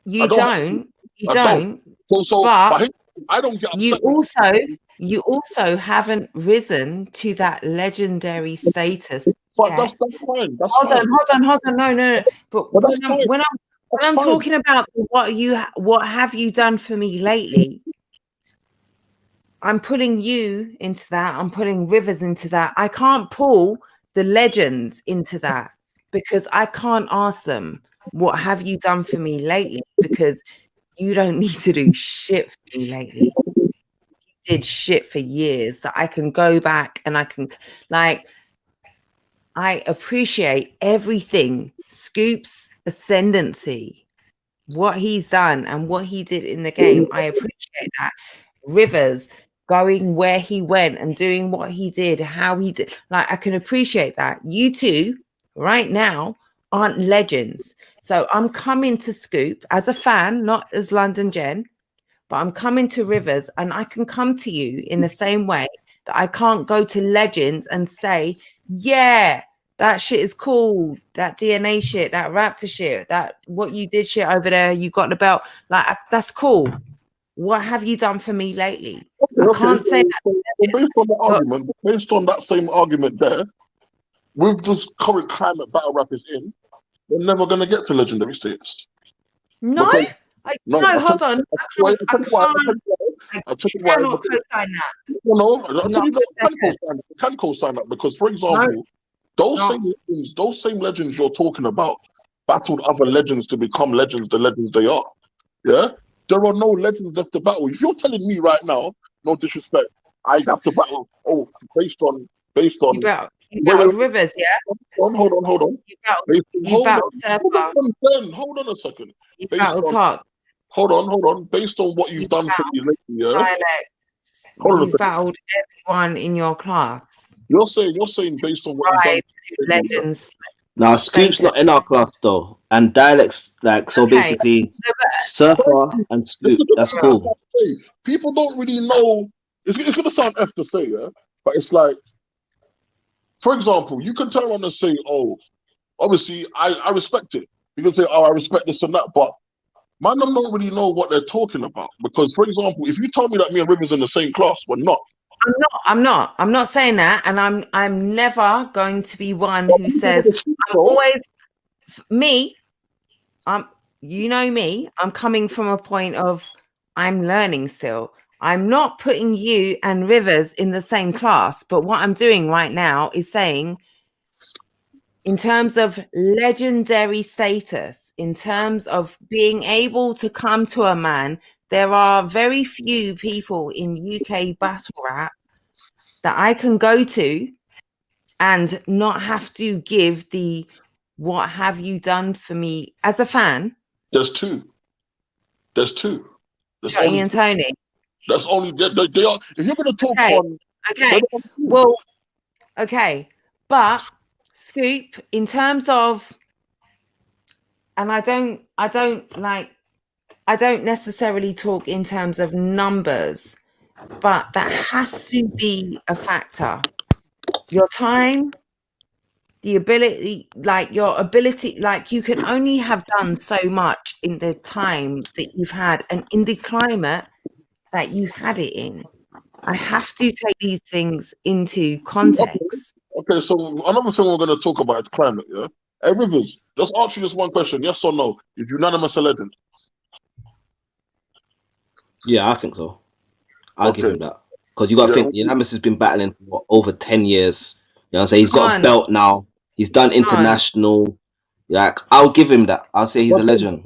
You I don't. don't. You I don't. don't. So, But I don't get you upset. you also haven't risen to that legendary status But yet. that's fine. That's Hold fine. on. No. But But that's fine. when I'm fine. talking about what have you done for me lately, I'm pulling you into that. I'm pulling Rivers into that. I can't pull the legends into that because I can't ask them, what have you done for me lately? Because you don't need to do shit for me lately. You did shit for years that I can go back and I can, like, I appreciate everything. Scoop's ascendancy, what he's done and what he did in the game. I appreciate that. Rivers going where he went and doing what he did, how he did. Like, I can appreciate that. You two right now aren't legends. So I'm coming to Scoop as a fan, not as London Jen, but I'm coming to Rivers, and I can come to you in the same way that I can't go to legends and say, yeah, that shit is cool. That DNA shit, that Raptor shit, that what you did shit over there, you got the belt. Like, that's cool. What have you done for me lately? I can't say that. So based on the argument, based on that same argument there, with this current climate battle rap is in, we're never going to get to legendary status. No, hold on. I cannot co-sign that. No, I'll tell you that you can co-sign that because, for example, those same legends you're talking about battled other legends to become legends, the legends they are. Yeah? There are no legends left to battle. If you're telling me right now, no disrespect, I have to battle. Oh, based on. You battled Rivers, yeah. Hold on. You battled Surfer. Hold on a second. You battled Talk. Hold on. Based on what you've done for me lately, yeah. You battled everyone in your class. You're saying based on what you've done. Legends. Now, Scoop's not in our class though, and Dialects, like, so basically, Surfer and Scoop, that's cool. People don't really know. It's gonna sound F to say, yeah, but it's like, for example, you can turn around and say, oh, obviously, I respect it. You can say, oh, I respect this and that, but man, I don't really know what they're talking about. Because, for example, if you tell me that me and Rivers in the same class, we're not. I'm not saying that, and I'm never going to be one who says I'm always me. You know me. I'm coming from a point of I'm learning still. I'm not putting you and Rivers in the same class, but what I'm doing right now is saying, in terms of legendary status, in terms of being able to come to a man, there are very few people in UK battle rap that I can go to and not have to give the what have you done for me as a fan. There's two. Jody and Tony. That's only they are. If you're going to talk on, okay, well, okay, but Scoop, in terms of, and I don't necessarily talk in terms of numbers, but that has to be a factor. Your time, the ability, like your ability, like you can only have done so much in the time that you've had and in the climate that you had it in. I have to take these things into context. Okay, so another thing we're going to talk about is climate, yeah? Hey, Rivers, just ask you this one question, yes or no? Is Unanimous a legend? Yeah, I think so. I'll give him that. Because you got to think, Unanimous has been battling for over 10 years. You know what I'm saying? He's got a belt now. He's done international. Like, I'll give him that. I'll say he's a legend.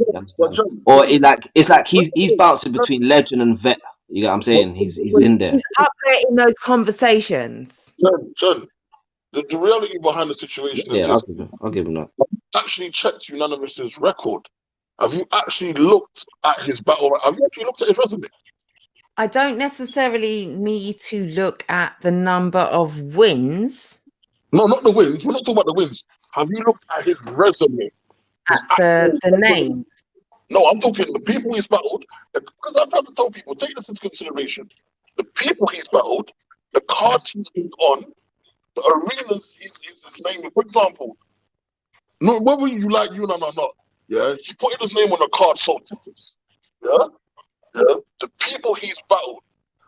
Or it's like he's bouncing between legend and vet. You know what I'm saying? He's in there. He's up there in those conversations. John, the reality behind the situation is this. I'll give him that. Have you actually checked Unanimous's record? Have you actually looked at his battle? Have you actually looked at his resume? I don't necessarily need to look at the number of wins. No, not the wins. We're not talking about the wins. Have you looked at his resume? At the name? No, I'm talking the people he's battled. Because I've had to tell people, take this into consideration. The people he's battled the cards he's been on, the arenas he's naming. For example, no, whether you like Yunnan or not, yeah, he put his name on the card, sold tickets. Yeah, yeah. The people he's battled.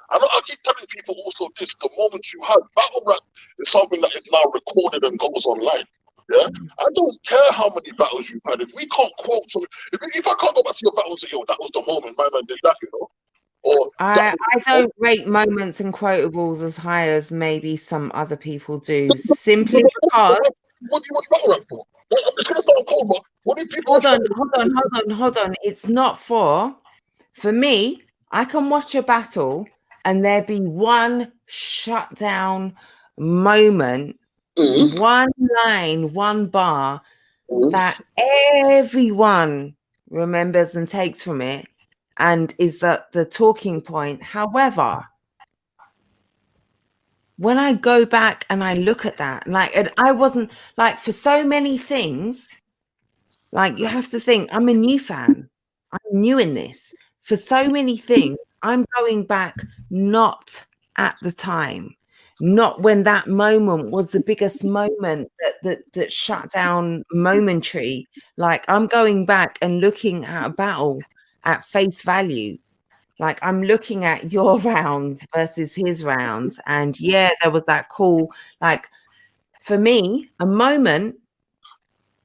I keep telling people also this: the moment you have battle rap is something that is now recorded and goes online. Yeah, I don't care how many battles you've had. If we can't quote something, if I can't go back to your battle and say, "Yo, that was the moment my man did that," you know, or I don't rate moments and quotables as high as maybe some other people do, simply because. What do you watch battle rap for? It's gonna sound cold, but what do people? Hold on. It's not for me. I can watch a battle and there be one shutdown moment, one line, one bar that everyone remembers and takes from it, and is the talking point. However, when I go back and I look at that, like, and I wasn't like, for so many things, like, you have to think, I'm a new fan. I'm new in this. For so many things, I'm going back not at the time, not when that moment was the biggest moment that shut down momentary. Like, I'm going back and looking at a battle at face value. Like, I'm looking at your rounds versus his rounds. And yeah, there was that cool, like, for me, a moment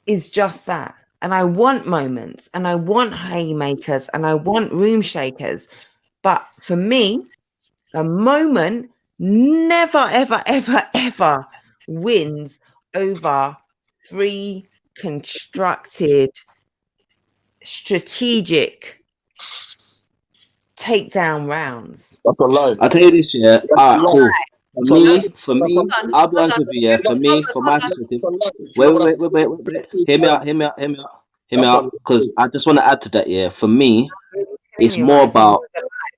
is just that. And I want moments, and I want haymakers, and I want room shakers. But for me, a moment never, ever, ever, ever wins over 3 constructed, strategic takedown rounds. That's a lie. I'll tell you this, yeah. Alright, cool. For me, Hold on, I'll be hold honest on. with you, yeah. For me, from my perspective, wait. Hear me out. Because I just want to add to that, yeah. For me, it's more about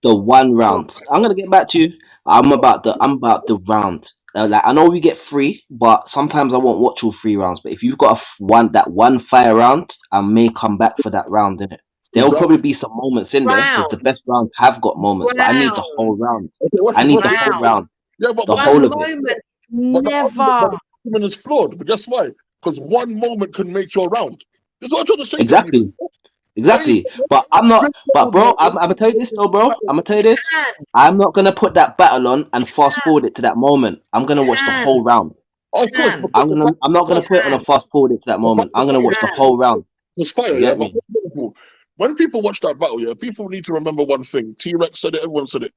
the one round. I'm gonna get back to you. I'm about the round. Like, I know we get 3, but sometimes I won't watch all 3 rounds. But if you've got that one fire round, I may come back for that round, innit? There'll probably be some moments in there because the best rounds have got moments, but I need the whole round. I need the whole round. Yeah, but The whole of it. Never. The argument is flawed. But guess why? Because one moment can make your round. That's what I'm trying to say. Exactly. But I'm not. But bro, I'm gonna tell you this though, bro. I'm gonna tell you this. I'm not gonna put that battle on and fast forward it to that moment. I'm gonna watch the whole round. Of course. I'm not gonna put it on and fast forward it to that moment. I'm gonna watch the whole round. It's fire, yeah. But when people watch that battle, yeah, people need to remember one thing. T-Rex said it, everyone said it.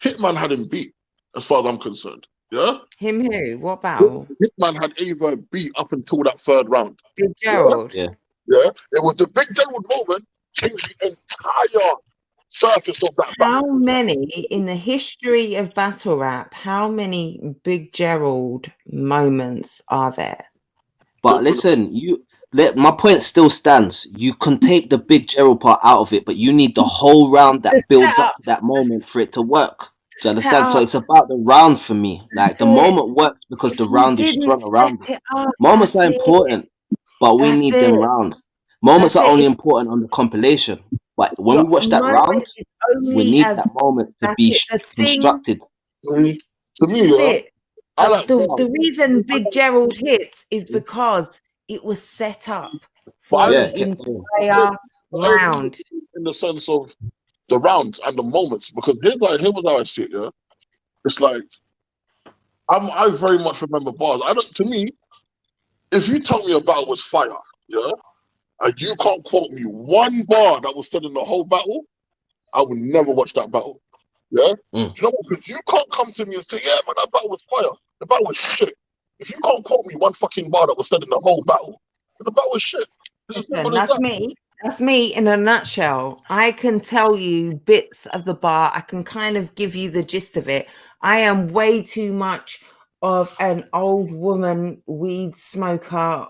Hitman had him beat, as far as I'm concerned. Yeah? Him who? What battle? Hitman had Ava beat up until that 3rd round. Big Gerald. Yeah. Yeah? It was the Big Gerald moment changed the entire surface of that battle. How many in the history of battle rap, how many Big Gerald moments are there? But listen, my point still stands. You can take the Big Gerald part out of it, but you need the whole round that builds up to that moment for it to work. Do you understand? So it's about the round for me. Like, the moment works because the round is strong around it. Moments are important, but we need them rounds. Moments are only important on the compilation. But when we watch that round, we need that moment to be constructed. To me, yeah, I like the reason Big Gerald hits is because it was set up for the entire round. In the sense of the rounds and the moments, because here was how I see it. Yeah, it's like I very much remember bars. To me, if you tell me a battle was fire, yeah, and you can't quote me one bar that was said in the whole battle, I would never watch that battle. Yeah, do you know what? Because you can't come to me and say, yeah, man, that battle was fire. The battle was shit. If you can't quote me one fucking bar that was said in the whole battle, then the battle was shit. Listen, that's me. That's me in a nutshell. I can tell you bits of the bar. I can kind of give you the gist of it. I am way too much of an old woman, weed smoker,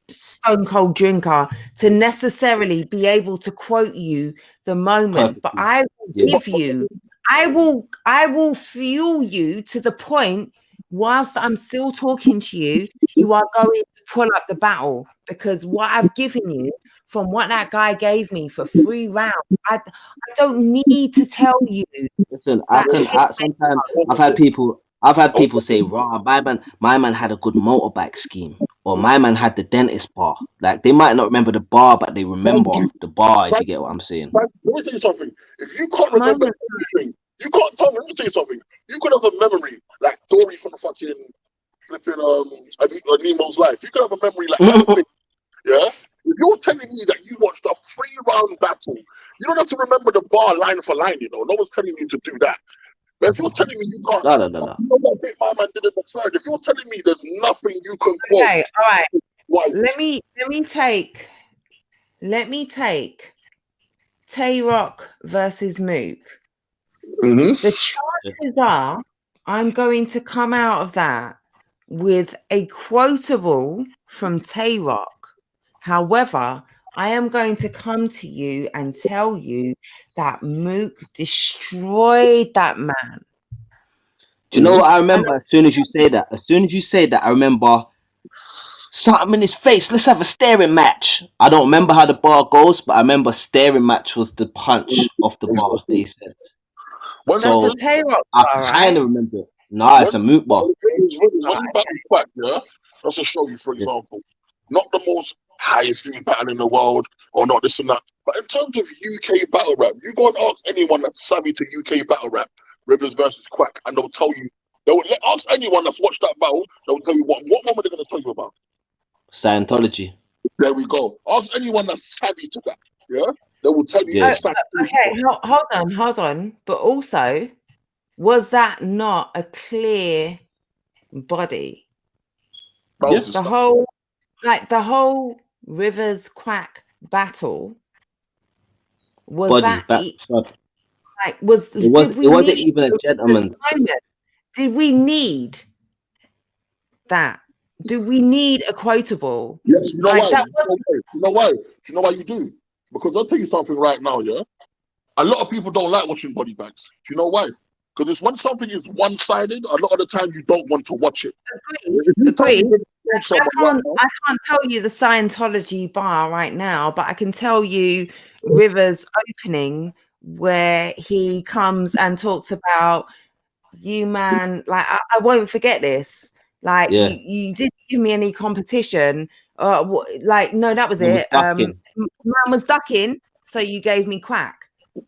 stone cold drinker to necessarily be able to quote you the moment. But I will give you, I will fuel you to the point whilst I'm still talking to you, you are going to pull up the battle. because what I've given you from what that guy gave me for 3 rounds, I don't need to tell you. Listen, That sometimes I've had people say, "Raw, my man had a good motorbike scheme, or my man had the dentist bar." Like they might not remember the bar, but they remember Thank you. the bar. If you get what I'm saying. Let me tell you something. If you can't remember anything, you can't tell me. Let me tell you something. You could have a memory like Dory from fucking flipping Nemo's Life. You could have a memory like that. Yeah. If you're telling me that you watched a 3-round battle, you don't have to remember the bar line for line. You know, no one's telling you to do that. But if you're telling me you can't, No. you know what Big my man did in the third. If you're telling me there's nothing you can quote, Okay, all right. why? Let me take Tay-Rock versus Mook. Mm-hmm. The chances are I'm going to come out of that with a quotable from Tay-Rock. However, I am going to come to you and tell you that Mook destroyed that man. Do you know what I remember? As soon as you say that, I remember something in his face. Let's have a staring match. I don't remember how the bar goes, but I remember staring match was the punch of the bar that he said. That's a Tay-Rock I bar, right? kind of remember it. No, it's a Mook bar. When you battle Quack, yeah, that's to show you, for example, not the most highest battle in the world or not this and that, but in terms of UK battle rap, you go and ask anyone that's savvy to UK battle rap, Rivers versus Quack, and they'll tell you. Ask anyone that's watched that battle, they'll tell you what moment they're going to tell you about. Scientology. There we go. Ask anyone that's savvy to that. Yeah, they will tell you. Yeah. Okay, hold on. But also, was that not a clear body? The whole Rivers Quack battle was Body, that it wasn't even a gentleman. Did we need that? Do we need a quotable? Yes, you know why? You know why you do? Because I'll tell you something right now, yeah? A lot of people don't like watching body bags. Do you know why? Because it's when something is one-sided, a lot of the time you don't want to watch it. Agree. I can't tell you the Scientology bar right now, but I can tell you Rivers' opening where he comes and talks about you, man. Like I won't forget this. Like you didn't give me any competition. Like no, that was it. Man was ducking, so you gave me Quack.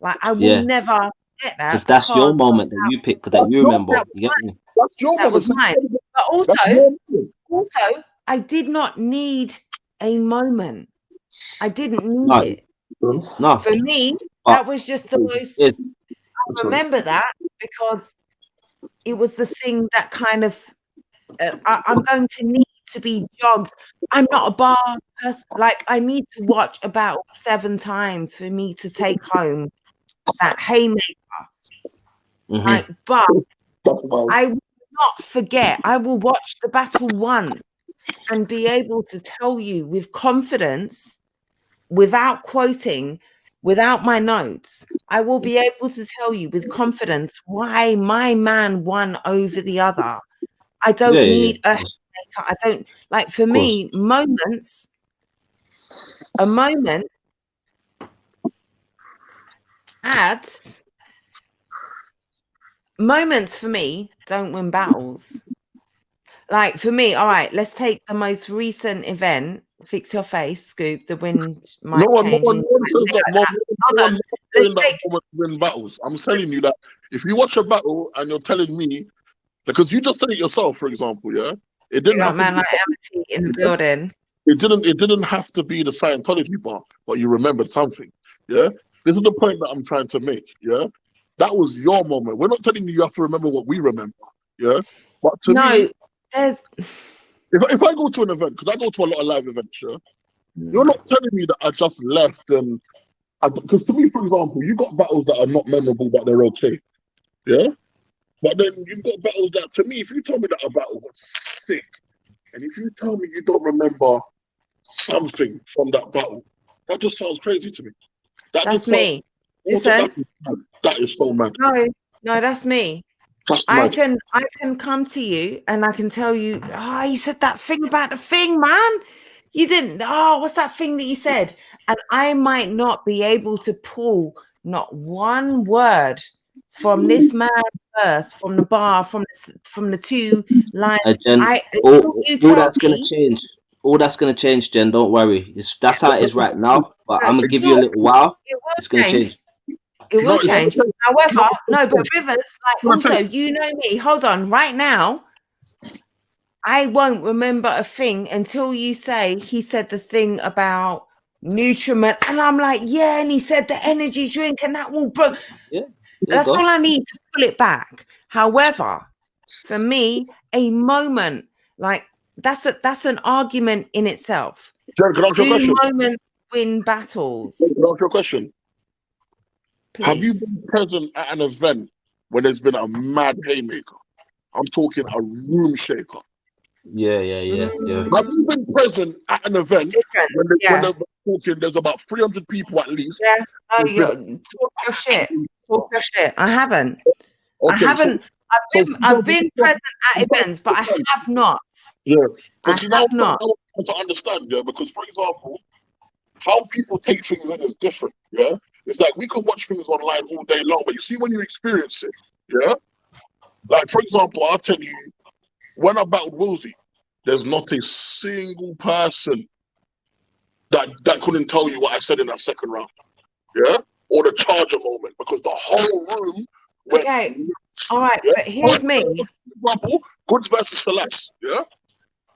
Like I will never get that. Because that's your moment that you picked, that you remember. You get me? That's your that moment. Was mine. But also, I did not need a moment. I didn't need it. No. For me, that was just the most. I remember that because it was the thing that kind of. I'm going to need to be jogged. I'm not a bar person. Like I need to watch about 7 times for me to take home that haymaker. Like, but I will not forget. I will watch the battle once and be able to tell you with confidence, without quoting, without my notes. I will be able to tell you with confidence why my man won over the other. I don't need a haymaker. I don't like. For me, a moment adds. Moments for me don't win battles. Like for me, all right, let's take the most recent event, Fix Your Face, Scoop, the win might change. No one win battles. I'm telling you that if you watch a battle and you're telling me, because you just said it yourself, for example, yeah? It didn't have man, like Amity in the building. It didn't have to be the Scientology bar, but you remembered something. Yeah? This is the point that I'm trying to make, yeah? That was your moment. We're not telling you have to remember what we remember, yeah? But to me, if I go to an event, because I go to a lot of live events, yeah? You're not telling me that I just left and... Because to me, for example, you got battles that are not memorable, but they're okay, yeah? But then you've got battles that, to me, if you tell me that a battle was sick, and if you tell me you don't remember something from that battle, that just sounds crazy to me. That's me. Listen, that is so mad. No, that's me. I can come to you and I can tell you, he said that thing about the thing, man. You didn't. Oh, what's that thing that you said? And I might not be able to pull not one word from this man's verse, from the bar, from the two lines. Jen, Until you all tell that's gonna me, change. All that's gonna change, Jen. Don't worry. That's how it is right now. But no, I'm gonna it give you a will, little while. it will It's gonna change. change. It will No, it's not change. gonna change. However, It's not no, gonna but change. Rivers, like, gonna also, change. you know me. Hold on, right now, I won't remember a thing until you say he said the thing about nutriment, and I'm like, yeah, and he said the energy drink, and that will bro. Yeah. There you That's go. all I need to pull it back. However, for me, a moment like that's an argument in itself. Jen, can I ask you a Do question? moments win battles? Can I ask you a question? Have you Please. been present at an event when there's been a mad haymaker? I'm talking a room shaker. Yeah. Have you been present at an event Different. when Yeah. they're talking, there's about 300 people at least? Yeah. No, There's you're been talk your shit. Talk your shit. I haven't. I okay, haven't. I've been present at events, but I have not. Yeah, I because you know have not. I want to understand, yeah. Because for example, how people take things in is different, yeah. It's like we can watch things online all day long, but you see when you experience it, yeah. Like for example, I'll tell you, when I battled Wilsey, there's not a single person that couldn't tell you what I said in that second round, yeah, or the charger moment, because the whole room went. Okay. All right, Yeah? but here's me. For example, Goods versus Celeste, yeah.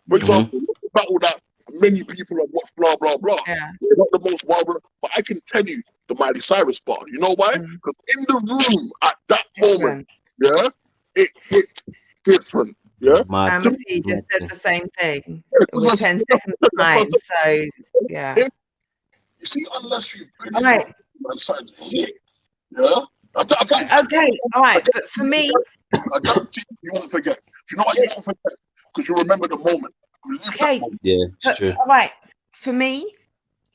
For example, the battle that many people have watched, blah blah blah. Yeah. They're not the most wild, but I can tell you the Miley Cyrus bar. You know why? Mm. Because in the room at that moment, Different. yeah, it hit different. Yeah, Mad. Amity just said the same thing because with 10 seconds behind. So yeah. you see, unless you've been All right. inside to hit, yeah. I Okay. All right. But for me, guarantee you won't forget. You know why you won't forget? Because you remember the moment. You live okay. that moment. Yeah, But, true. all right. For me,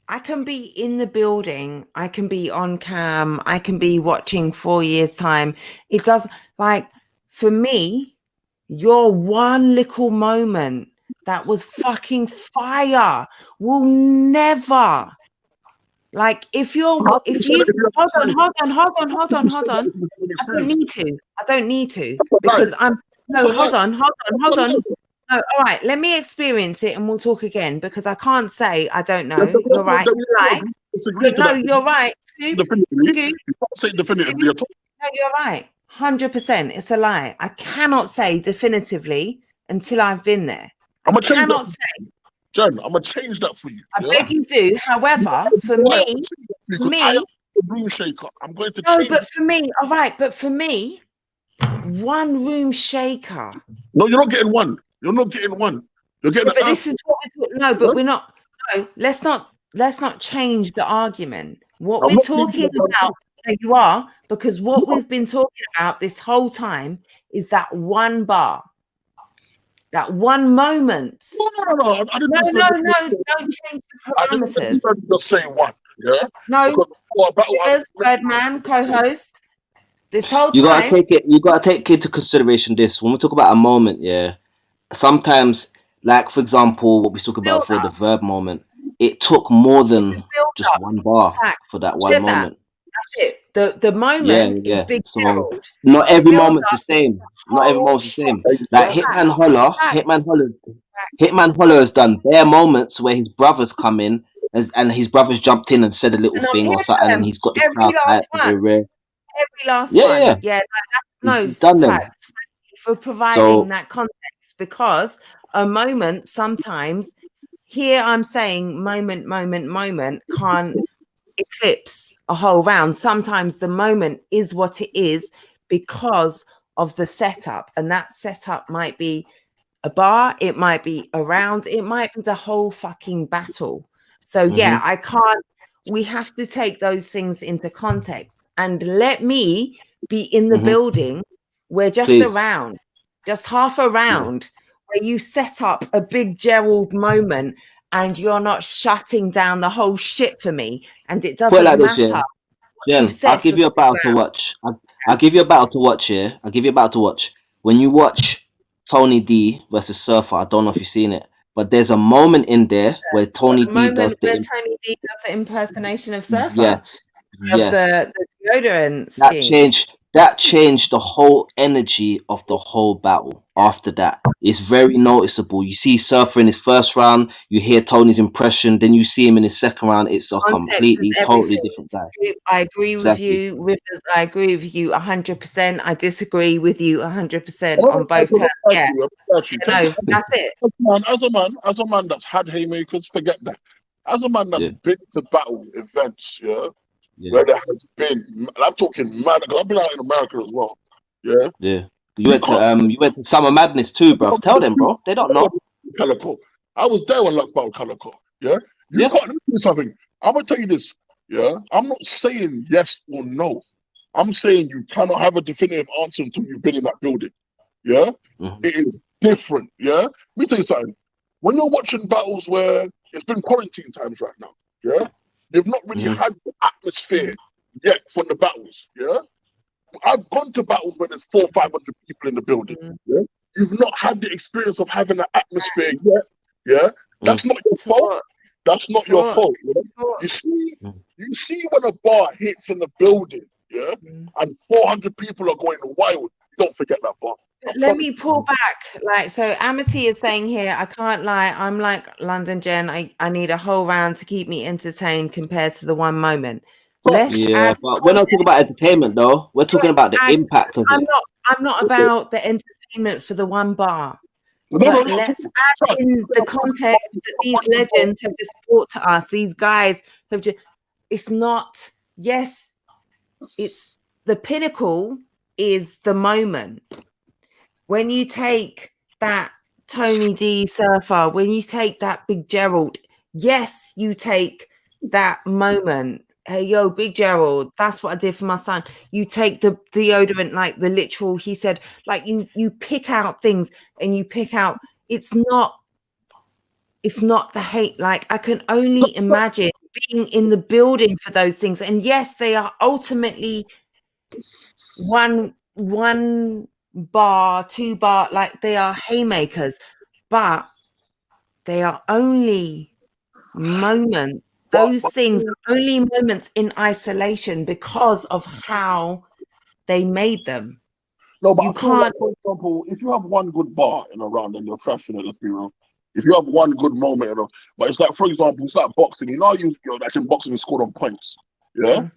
I can be in the building. I can be on cam. I can be watching 4 years time. It does, like, for me, your one little moment that was fucking fire will never, like, if you hold on. I don't need to because I'm no, hold on. No, all right, let me experience it and we'll talk again because I can't say I don't know. You're right. No, you're right. Scoop. You can't say definitively at all. No, you're right. 100%. It's a lie. I cannot say definitively until I've been there. I cannot say. Jen, I'm gonna change that for you. I beg you do. However, for me, I am the room shaker. I'm going to no, change. but for me, all right, but for me, one room shaker. No, you're not getting one. You're not getting one. You're getting. But this is what we're not. No, let's not change the argument. What we're talking about, no, you are, because what we've been talking about this whole time is that one bar. That one moment. No. Don't change the parameters. I didn't just say one. Yeah. No. Birdman, co-host. This whole You time. You gotta take into consideration this when we talk about a moment. Yeah. Sometimes, like for example, what we talk about for the verb moment, it took more than just one bar for that one moment. That's it. The moment is big. So not every moment's the same. Not every moment's the same. Like Hitman Holler has done bare moments where his brothers come in and his brothers jumped in and said a little thing or something, and he's got the crowd very rare. Every last one. Yeah. No, done facts. Thank you for providing that context, because a moment sometimes here I'm saying moment can't eclipse a whole round. Sometimes the moment is what it is because of the setup, and that setup might be a bar, it might be a round, it might be the whole fucking battle. So yeah, we have to take those things into context and let me be in the building where just half a round where you set up a big Gerald moment and you're not shutting down the whole shit for me, and it doesn't matter. Jen, I'll give you a battle to watch. I'll give you a battle to watch here. I'll give you a battle to watch. When you watch Tony D versus Surfer, I don't know if you've seen it. but there's a moment in there where Tony The D does moment the where Tony D does the impersonation of Surfer yes, of yes. the deodorant That scheme. changed the whole energy of the whole battle. After that, it's very noticeable. You see Surfer in his first round, you hear Tony's impression, then you see him in his second round. It's a Context is totally everything. different guy. I agree with Exactly. you, Rivers. I agree with you 100%. I disagree with you 100% I on don't both know, terms. Yeah, actually, you know, that's it. as a man that's had haymakers, forget that. As a man that's Yeah. been to battle events, Yeah. where there has been, I'm talking mad, because I've been out in America as well, yeah. Yeah. You went to Summer Madness too, bro. Tell them, bro. They don't know. Calico. I was there when Lux battled Calico, yeah. You Yeah. can't do something. I'm gonna tell you this, yeah. I'm not saying yes or no. I'm saying you cannot have a definitive answer until you've been in that building, yeah. Mhm. It is different, yeah. Let me tell you something. When you're watching battles where it's been quarantine times right now, yeah, you've not really Mhm. had the atmosphere yet from the battles, yeah. I've gone to battles where there's 400-500 people in the building, yeah. You've not had the experience of having an atmosphere yet, yeah. That's not your fault. That's not your fault. Yeah? You see when a bar hits in the building, yeah, and 400 people are going wild. You don't forget that bar. Let me pull back. Like, so Amity is saying here, I can't lie. I'm like London Jen. I need a whole round to keep me entertained compared to the one moment. Let's Yeah, add but we're not talking about entertainment though. We're talking about the impact of it. I'm not about the entertainment for the one bar. No, But let's add in the context that these legends have just brought to us. These guys have just, it's not, yes, it's the pinnacle is the moment. When you take that Tony D Surfer, when you take that Big Gerald, yes, you take that moment. Hey, yo, Big Gerald, that's what I did for my son. You take the deodorant, like the literal, he said, like you pick out things and you pick out, it's not the hate. Like I can only imagine being in the building for those things. And yes, they are ultimately one bar, 2 bar, like they are haymakers, but they are only moments. Those things are only moments in isolation because of how they made them. No, but you I feel like, can't. for example, if you have one good bar in a round and you're trashing it, let's be real. If you have one good moment, but it's like, for example, it's like boxing. You know, like in boxing, you scored on points. Yeah,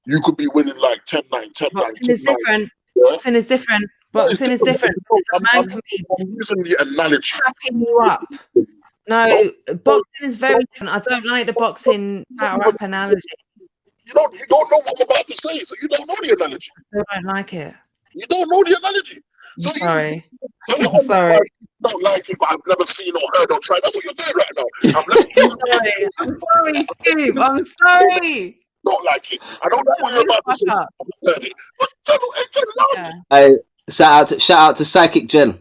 you could be winning like 10-9, 10-9. Boxing is different. Yeah? Boxing is different. Boxing is different. I'm using the analogy. Tapping you up. No, boxing is very different. I don't like the boxing battle rap analogy. You don't know what I'm about to say, so you don't know the analogy. I don't like it. You don't know the analogy. So Sorry. I'm sorry. I don't like it, but I've never seen or heard or tried. That's what you're doing right now. I'm sorry, Scoop. I'm sorry. Don't like it. I don't know what you're about to say. I've heard it. But Hey, shout out to Psychic Jen.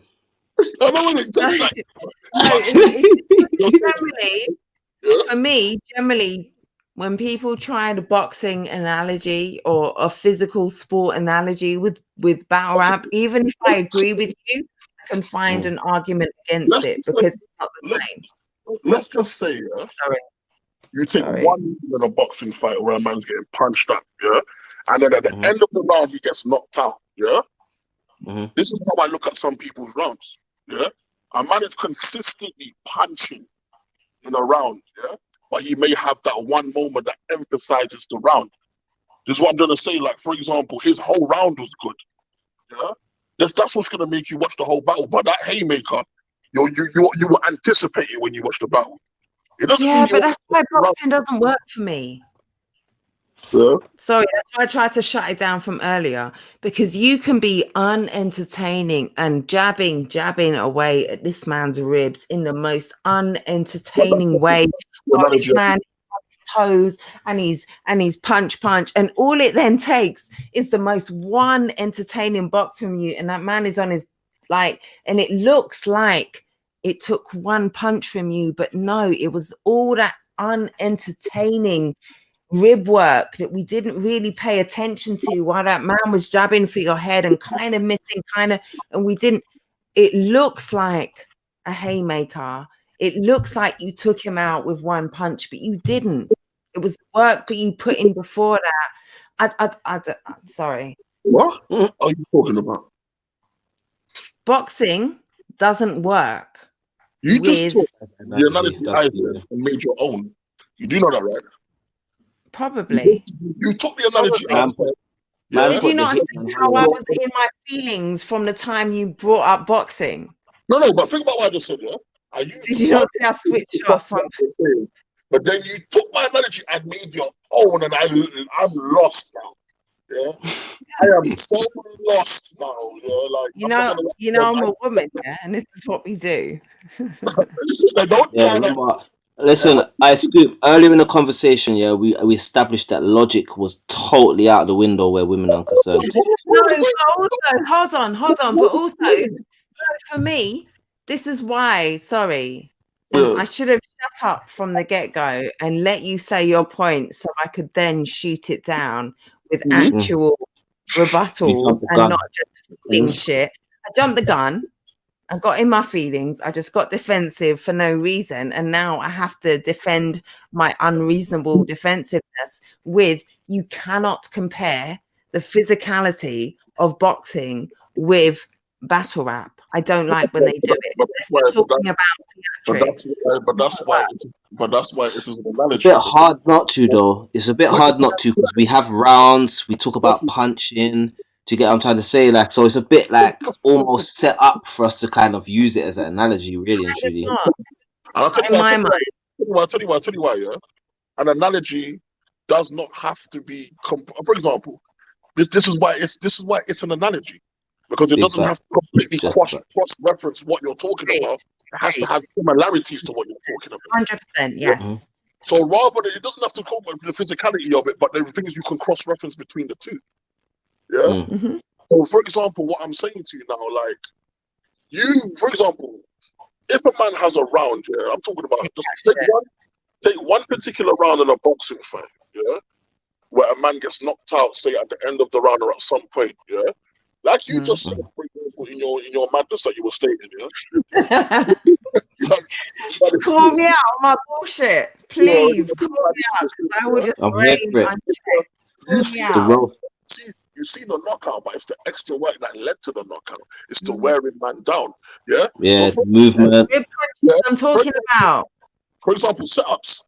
For me, generally, when people try the boxing analogy or a physical sport analogy with battle rap, even if I agree with you, I can find an argument against it because it's not the same. Let's just say, you take one in a boxing fight where a man's getting punched up, and then at the end of the round he gets knocked out, This is how I look at some people's rounds, A man is consistently punching in a round, but he may have that one moment that emphasizes the round. This is what I'm trying to say. Like, for example, his whole round was good, That's what's gonna make you watch the whole battle. But that haymaker, you will anticipate it when you watch the battle. It doesn't mean but that's why boxing doesn't work for me. Sorry, that's why I tried to shut it down from earlier, because you can be unentertaining and jabbing away at this man's ribs in the most unentertaining way. While this man on his toes and he's punch, and all it then takes is the most one entertaining box from you, and that man is on his and it looks like it took one punch from you, but no, it was all that unentertaining rib work that we didn't really pay attention to while that man was jabbing for your head and kind of missing, and we didn't. It looks like a haymaker. it looks like you took him out with one punch, but you didn't. It was the work that you put in before that. I'm sorry. What are you talking about? Boxing doesn't work. You just with took the analogy I said and made your own. You do know that, right? probably. You took the analogy I said. Man, Did you not see how I was in my feelings from the time you brought up boxing? No, but think about what I just said, yeah? Did you not see I switched off from? But then you took my analogy and made your own, and I'm lost now. Yeah, I am so lost now. Yeah, like I'm a woman, yeah, and this is what we do. Listen, I Scoop, earlier in the conversation, yeah, we established that logic was totally out of the window where women are concerned. No, but also, hold on, but also, for me, this is why. Sorry, I should have shut up from the get-go and let you say your point, so I could then shoot it down with actual rebuttal and not just feeling shit. I jumped the gun. I got in my feelings. I just got defensive for no reason. And now I have to defend my unreasonable defensiveness with you cannot compare the physicality of boxing with battle rap. I don't like when they do it. But that's why it is an analogy. It's a bit hard not to, though. It's a bit hard not to because we have rounds. We talk about punching. Do you get what I'm trying to say? Like, so it's a bit like almost set up for us to kind of use it as an analogy, really and truly. I'll tell you why, yeah? An analogy does not have to be for example, this is why it's an analogy. Because it doesn't have to completely cross-reference what you're talking about. It has to have similarities to what you're talking about. 100%, yes. Mm-hmm. So rather than, it doesn't have to come with the physicality of it, but there are things you can cross-reference between the two. Yeah? Mm-hmm. So for example, what I'm saying to you now, like, for example, if a man has a round, yeah, I'm talking about, just take one particular round in a boxing fight, yeah, where a man gets knocked out, say at the end of the round or at some point, yeah, like you just said, for example, in your madness that you were stating, yeah. Call me out on my bullshit, please. Call me out, because I will just You see the knockout, but it's the extra work that led to the knockout. It's the wearing man down. Yeah. Yeah. So movement. I'm talking about. For example, setups.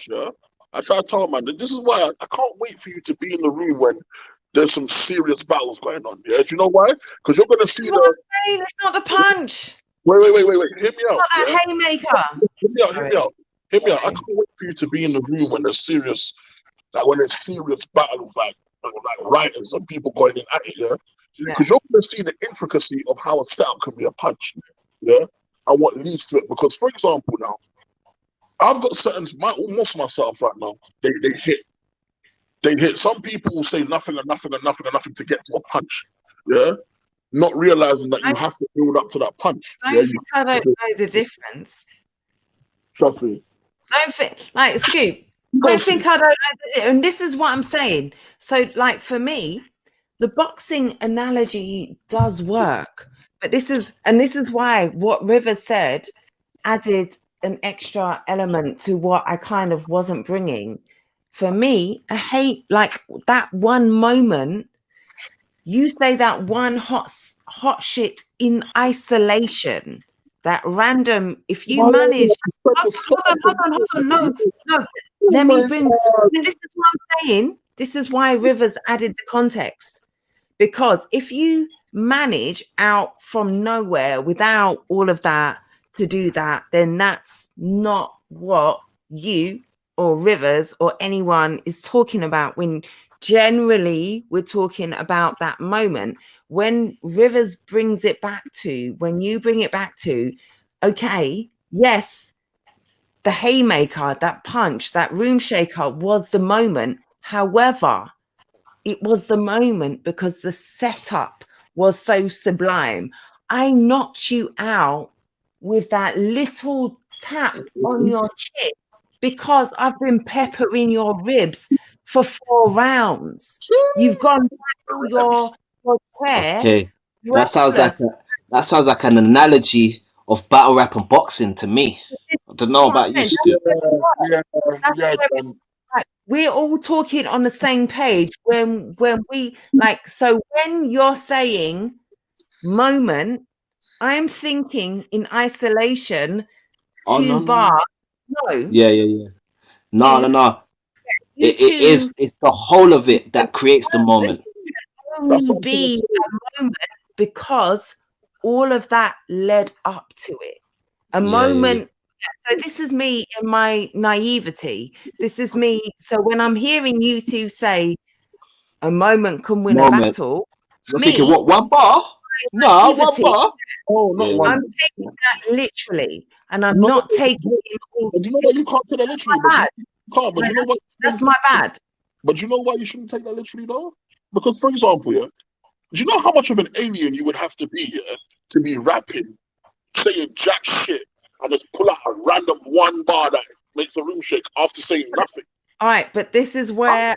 Yeah. I try to tell man that this is why I can't wait for you to be in the room when there's some serious battles going on. Yeah, do you know why? Because you're gonna see what I'm saying. It's not the punch. Wait. Hear me out. It's not that haymaker. Hear me out. I can't wait for you to be in the room when there's serious, battles, like writers and people going in at it. Yeah, because you're gonna see the intricacy of how a setup can be a punch. Yeah, and what leads to it. Because for example, now I've got most of myself right now. They hit. They hit. Some people will say nothing to get to a punch. Yeah, not realizing that you have to build up to that punch. I don't know the difference. Trust me. Don't think like Scoop. Don't think I don't know the difference. And this is what I'm saying. So, like for me, the boxing analogy does work, but this is why what River said added an extra element to what I kind of wasn't bringing. For me, I hate like that one moment. You say that one hot shit in isolation. That random. If you manage, hold on. No. Let me bring. This is what I'm saying. This is why Rivers added the context. Because if you manage out from nowhere without all of that to do that, then that's not what you or Rivers or anyone is talking about. When generally we're talking about that moment when Rivers brings it back to, when you bring it back to, okay, yes, the haymaker, that punch, that room shaker was the moment. However, it was the moment because the setup was so sublime. I knocked you out with that little tap on your chin because I've been peppering your ribs for 4 rounds. You've gone back to your chair. Okay, that sounds like an analogy of battle rap and boxing to me. I don't know about you, Stu. Yeah, That's yeah, where John. we're all talking on the same page when we like. So when you're saying moment, I'm thinking in isolation. Oh, no, Two no, bar, no. Yeah. No. You It is. It's the whole of it that creates the moment. That's only what I'm be saying. a moment because all of that led up to it. A Yeah. moment. So this is me in my naivety. This is me. So when I'm hearing you two say a moment can win a Moment. battle, You're me, thinking, what, one bar? No, one naivety, bar. Oh, not Yeah. one. I'm taking that literally, and I'm No, not taking it all. But you know what? You can't take that literally. But bad. you can't. But you know what? That's my bad. But you know why you shouldn't take that literally, though? Because, for example, yeah, do you know how much of an alien you would have to be here to be rapping, saying jack shit, and just pull out a random one bar that makes the room shake after saying nothing? All right, but this is where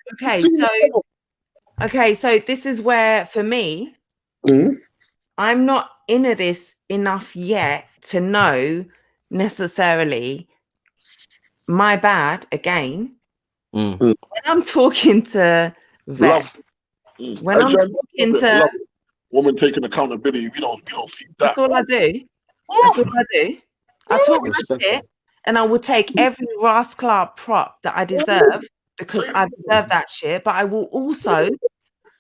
so this is where for me, I'm not into this enough yet to know necessarily my bad again. When I'm talking to Vet, when I'm talking to woman taking accountability, we don't see that. that's all I do. That's all I do. I talk my shit, and I will take every rascal prop that I deserve because I deserve that shit. But I will also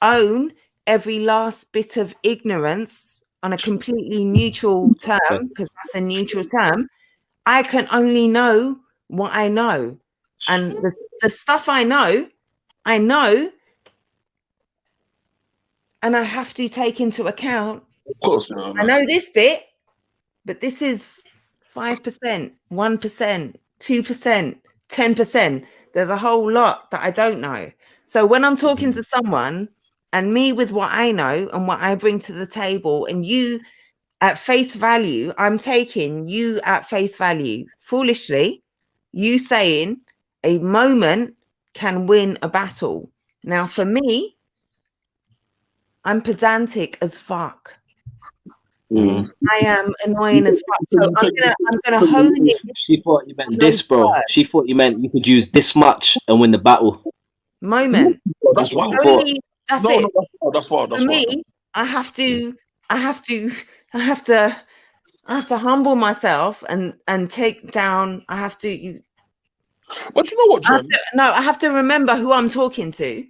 own every last bit of ignorance on a completely neutral term, because that's a neutral term. I can only know what I know, and the stuff I know, and I have to take into account. Of course, yeah, I know this bit, but this is 5%, 1%, 2%, 10%. There's a whole lot that I don't know. So when I'm talking to someone, and me with what I know and what I bring to the table, and you at face value, I'm taking you at face value. Foolishly, you saying a moment can win a battle. Now, for me, I'm pedantic as fuck. I am annoying as fuck. So I'm gonna hone it. She thought you meant this, bro. She thought you meant you could use this much and win the battle. Moment. That's why. That's it. That's why. For me, I have to humble myself and take down. I have to. But you know what, John? I have to remember who I'm talking to.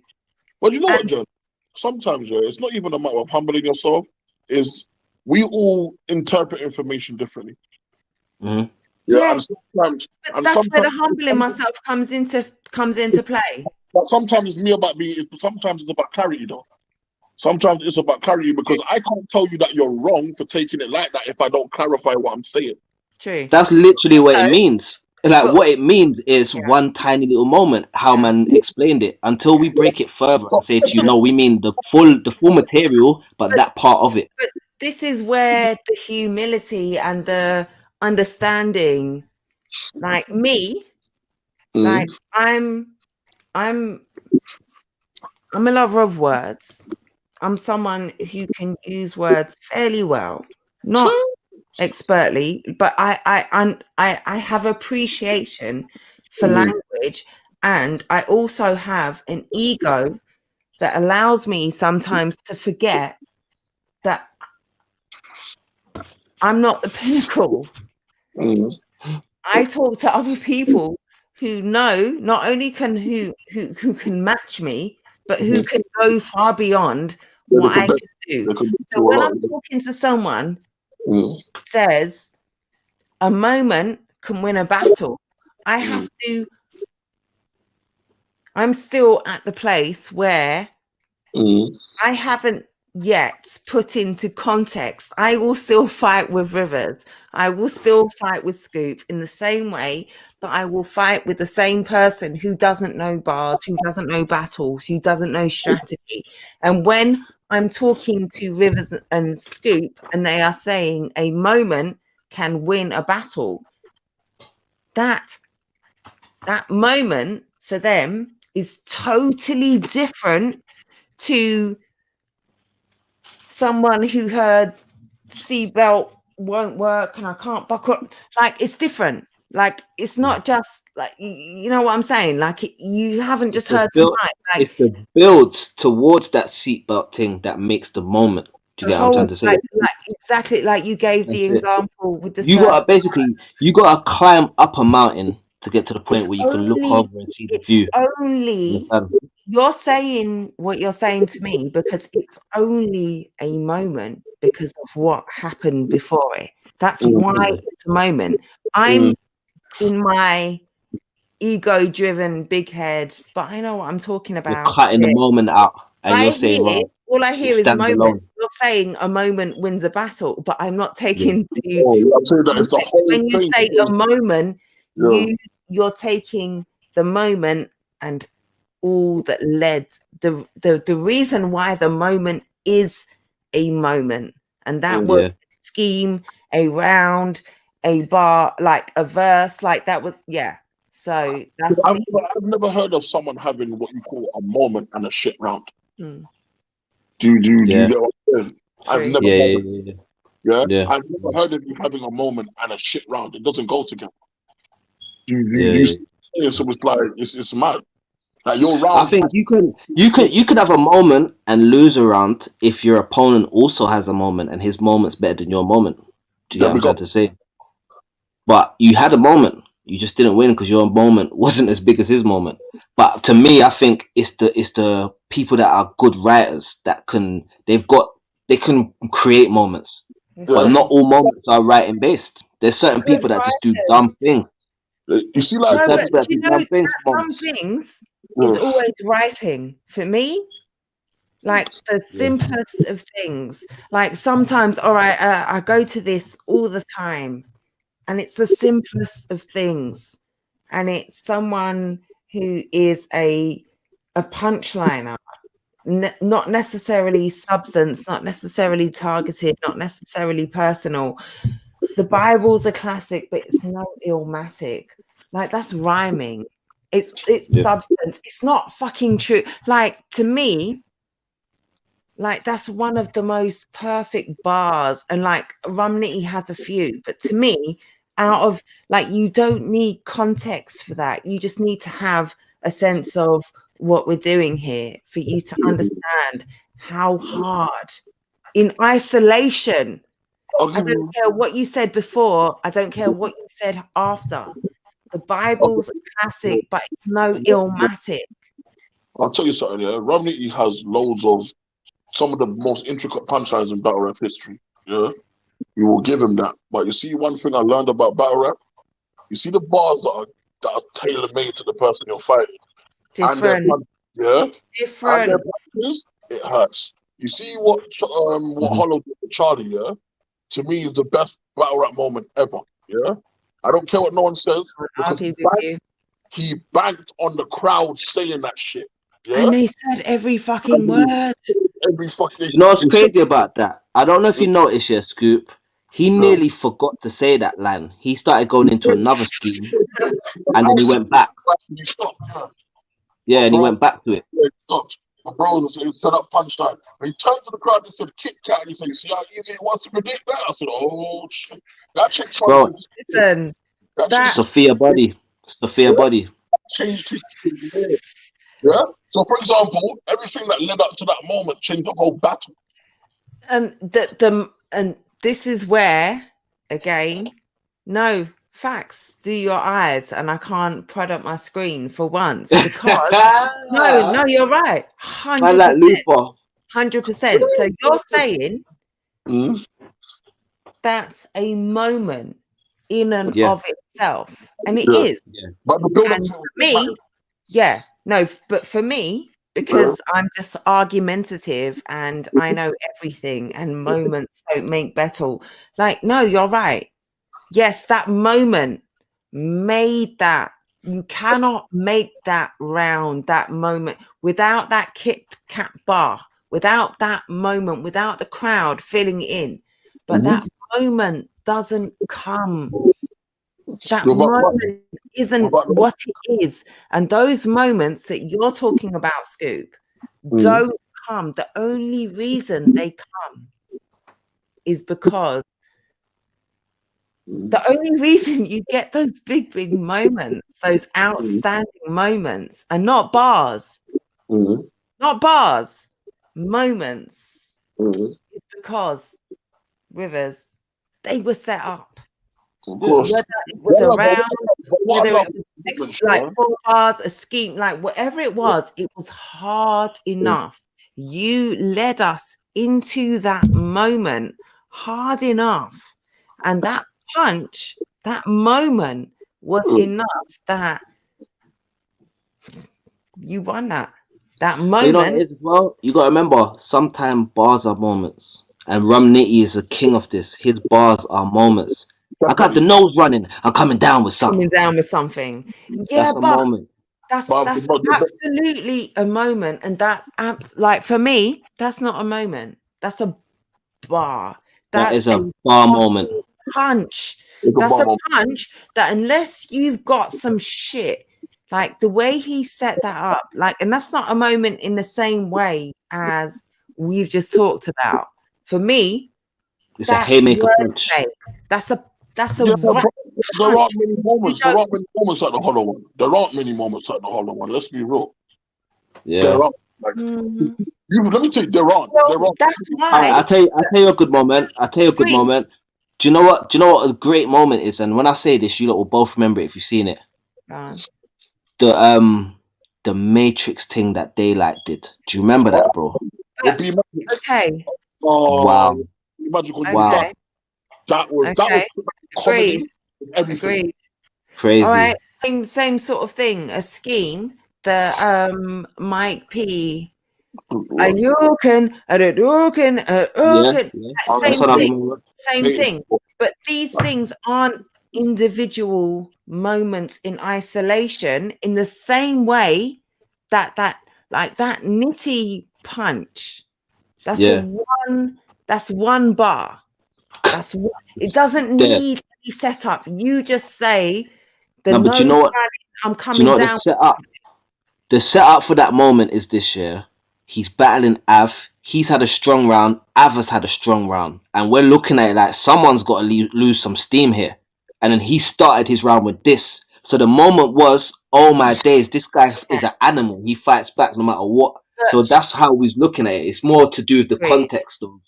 But you know what, John? Sometimes, yeah, it's not even a matter of humbling yourself. Is we all interpret information differently. Mm-hmm. Yeah, and sometimes, that's where the humbling myself comes into play. But sometimes it's me about being. Sometimes it's about clarity, though. Sometimes it's about clarity because I can't tell you that you're wrong for taking it like that if I don't clarify what I'm saying. True. That's literally what it means. Like what it means is one tiny little moment, how man explained it, until we break it further and say to you, no, we mean the full material, but that part of it. But this is where the humility and the understanding, like me, like I'm a lover of words. I'm someone who can use words fairly well, not expertly, but I have appreciation for language, and I also have an ego that allows me sometimes to forget that I'm not the pinnacle. I talk to other people who know not only who can match me, but who can go far beyond what I can do. So when I'm talking to someone says a moment can win a battle, I have to. I'm still at the place where I haven't yet put into context. I will still fight with Rivers. I will still fight with Scoop in the same way that I will fight with the same person who doesn't know bars, who doesn't know battles, who doesn't know strategy. And when I'm talking to Rivers and Scoop and they are saying a moment can win a battle, that moment for them is totally different to someone who heard seatbelt won't work and I can't buckle. Like, it's different. Like, it's not just like, you know what I'm saying? Like, you haven't just the heard build, tonight. Like, it's the build towards that seatbelt thing that makes the moment. Do you the get what I'm trying whole, to say? like exactly like you gave the That's it. example with the You surf. gotta basically, you gotta climb up a mountain to get to the point where you can look only- over and see the It's view. only, Understand? you're saying what you're saying to me because it's only a moment because of what happened before it. That's why it's a moment. I'm in my ego-driven big head, but I know what I'm talking You're about. cutting the moment out, and I you're saying, hear, "Well, all I hear it is stands moment. alone." You're saying a moment wins a battle, but I'm not taking to. Oh, I'm saying that it's the whole When you thing. say a moment, Yeah. you're taking the moment and all that led the reason why the moment is a moment, and that was a scheme, a round, a bar, like a verse, like that was So that's I've never heard of someone having what you call a moment and a shit round. Hmm. Do you get what I'm saying? I've True. never heard of, Yeah. I've never heard of you having a moment and a shit round. It doesn't go together. So it's like it's mad. Like your round. I think you could have a moment and lose a round if your opponent also has a moment and his moment's better than your moment. Do you get what I'm trying to say? But you had a moment, you just didn't win because your moment wasn't as big as his moment. But to me, I think it's the people that are good writers that they can create moments. But not all moments are writing based. There's certain people that just do dumb things. You see, like no, but you know, some things is always writing for me. Like the simplest of things. Like sometimes, all right, I go to this all the time, and it's the simplest of things, and it's someone who is a punchliner, not necessarily substance, not necessarily targeted, not necessarily personal. The Bible's a classic, but it's no Illmatic. Like, that's rhyming. It's substance. It's not fucking true. Like, to me, like, that's one of the most perfect bars. And like Rumnitty has a few, but to me, out of like, you don't need context for that. You just need to have a sense of what we're doing here for you to understand how hard in isolation. I don't care what you said before. I don't care what you said after. The Bible's a classic, but it's no Illmatic. I'll tell you something, yeah. Rumnitty has loads of some of the most intricate punchlines in battle rap history. Yeah. You will give him that. But you see one thing I learned about battle rap? You see the bars that are tailor-made to the person you're fighting. Different. Different. And their punches, it hurts. You see what Hollow did with Charlie, yeah? To me, is the best battle rap moment ever, yeah? I don't care what no one says, because he banked on the crowd saying that shit, yeah? And they said every fucking word. Every fucking... You know what's crazy about that? I don't know if you noticed yet, Scoop. He nearly forgot to say that line. He started going into another scheme, and then he went back. He stopped, yeah, and he went back to it. Yeah, he stopped. My bro set up punchline. He turned to the crowd and said, Kit Kat. And he said, see how easy it was to predict that? I said, oh, shit. That chick's Bro, listen, Sophia Body. Changed his yeah? So, for example, everything that led up to that moment changed the whole battle. And and this is where, again, no facts. Do your eyes, and I can't prod up my screen for once because no, you're right. 100%. 100%. So you're saying that's a moment in and of itself, and it is. Yeah. But the build-up for me, but for me, because I'm just argumentative and I know everything, and moments don't make battle. Like, no, you're right. Yes, that moment made that. You cannot make that round, that moment, without that Kit Kat bar, without that moment, without the crowd filling in. But that moment doesn't come. That moment isn't what it is. And those moments that you're talking about, Scoop, don't come. The only reason they come is because The only reason you get those big moments, those outstanding moments, and not bars, moments, is because Rivers, they were set up. Of course. Whether it was around, What I whether love it is was like 4 bars, a scheme, like whatever it was hard enough. You led us into that moment hard enough. And that punch, that moment was enough that you won that. That But you know what moment. it is as well? You gotta remember, sometimes bars are moments. And Rum Nitty is a king of this. His bars are moments. I got the nose running. I'm coming down with Coming something. down with something. Yeah, That's a but moment. that's absolutely a moment, and that's like for me, that's not a moment. That's a bar. That That's is a bar moment. punch. That's a punch that unless you've got some shit, like the way he set that up, like, and that's not a moment in the same way as we've just talked about. For me, It's a haymaker punch. That's a there aren't many moments. There aren't many moments like the Hollow one. There aren't many moments like the Hollow one. Let's be real. Yeah. There aren't. Like, let me tell you, there aren't. Well, there aren't. That's why. I'll tell you a good moment. Do you know what a great moment is? And when I say this, you lot will both remember it if you've seen it. The Matrix thing that Daylight did. Do you remember that, bro? Okay. Oh, wow. Wow. That was comedy. Agreed. Crazy. All right. Same sort of thing. A scheme. The Mike P. Same thing. But these things aren't individual moments in isolation in the same way that Nitty punch. That's one bar. It doesn't need to be set up. You just say but you know what? I'm coming down. The setup for that moment is this year. He's battling Av. He's had a strong round. Av has had a strong round. And we're looking at it like someone's got to lose some steam here. And then he started his round with this. So the moment was, oh my days, this guy is an animal. He fights back no matter what. So that's how he's looking at it. It's more to do with the context of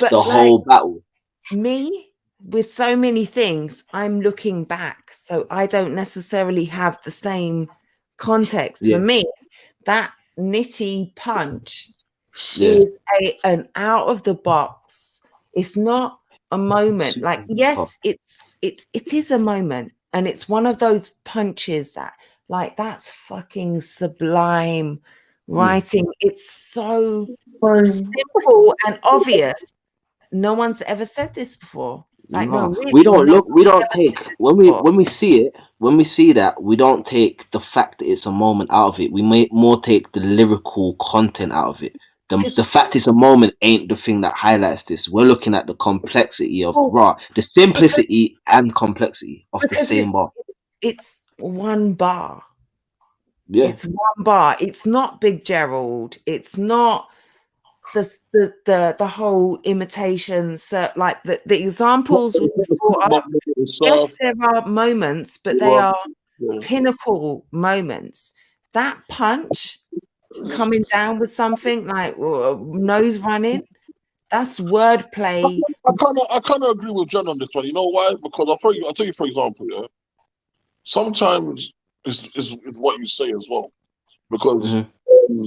the whole battle. Me, with so many things, I'm looking back. So I don't necessarily have the same context. For me, that Nitty punch is an out of the box. It's not a moment. Like, yes, it is a moment, and it's one of those punches that, like, that's fucking sublime writing. It's so simple and obvious. No one's ever said this before. Like, we don't take when we see that, we don't take the fact that it's a moment out of it. We may more take the lyrical content out of it. The fact it's a moment ain't the thing that highlights this. We're looking at the complexity of the simplicity and complexity of the same bar. It's one bar. Yeah, it's one bar. It's not Big Gerald. It's not the whole imitations. Like the examples. Yes, there are moments, but they are pinnacle moments. That punch coming down with something like nose running, that's wordplay. I kind of agree with Jen on this one. You know why? Because I'll tell you, for example, sometimes it's what you say as well, because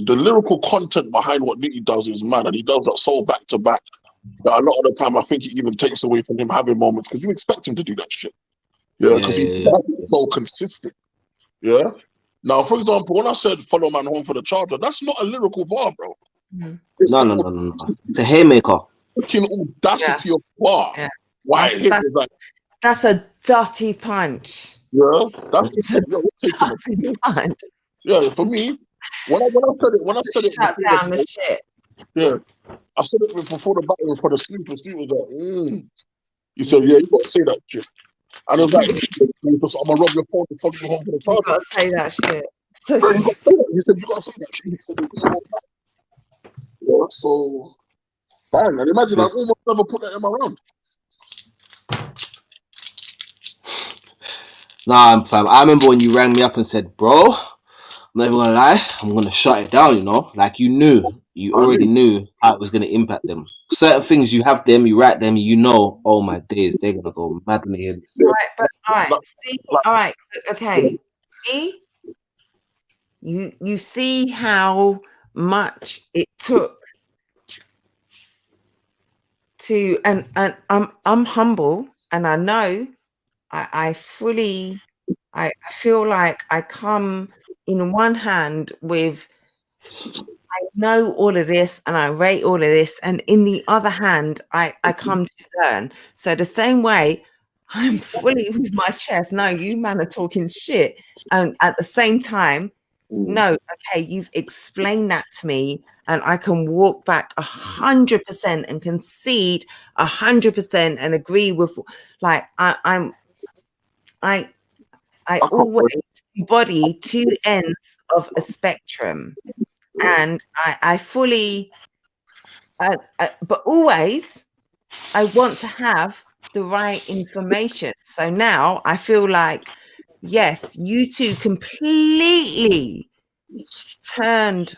the lyrical content behind what Nitty does is mad, and he does that so back to back that a lot of the time I think it even takes away from him having moments, because you expect him to do that shit, because he's so consistent. Now, for example, when I said "Follow Man Home" for the Charger, that's not a lyrical bar, bro. No. It's a haymaker. Audacity of bar. That's a dirty punch. That's a dirty punch. Yeah, for me, when I said it, shut down the shit. Yeah, I said it before the battle for the sleeper. Steve was like, He said, "Yeah, you got to say that shit." And I was like, "I'm gonna rob your phone and follow you home for the Charger." You got to say that shit. He said, "You got to say that shit." He said, so bang. And imagine I almost never put that in my round. Nah, fam. I remember when you rang me up and said, "Bro, I'm not even gonna lie, I'm gonna shut it down." You know, like you I already knew. knew how it was gonna impact them. Certain things you have them, you write them, you know. Oh my days, they're gonna go mad when they hear this. Yeah, Right, but all right, like, see, like, all right, okay. See, you see how much it took to, and I'm humble, and I know I fully, I feel like I come in one hand with, I know all of this and I rate all of this, and in the other hand, I come to learn. So the same way, I'm fully with my chest. No, you man are talking shit, and at the same time, no, okay, you've explained that to me, and I can walk back 100% and concede 100% and agree with, like I I can't always embody two ends of a spectrum, and I fully, but always I want to have the right information. So now I feel like, yes, you two completely turned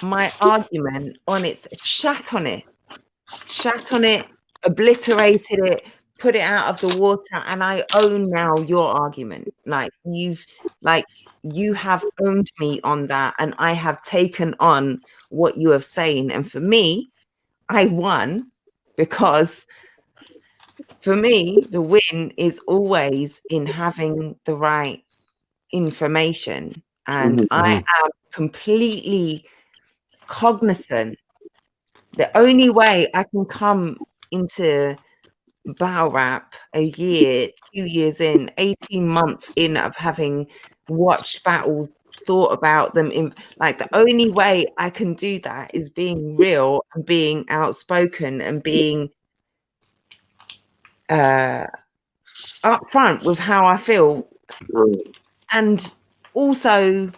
my argument on its, shat on it, obliterated it, put it out of the water, and I own now your argument. Like you have owned me on that, and I have taken on what you have saying. And for me, I won, because for me, the win is always in having the right information. And I am completely cognizant. The only way I can come into battle rap a year, 2 years in, 18 months in of having watched battles, thought about them, in like, the only way I can do that is being real and being outspoken and being upfront with how I feel, and also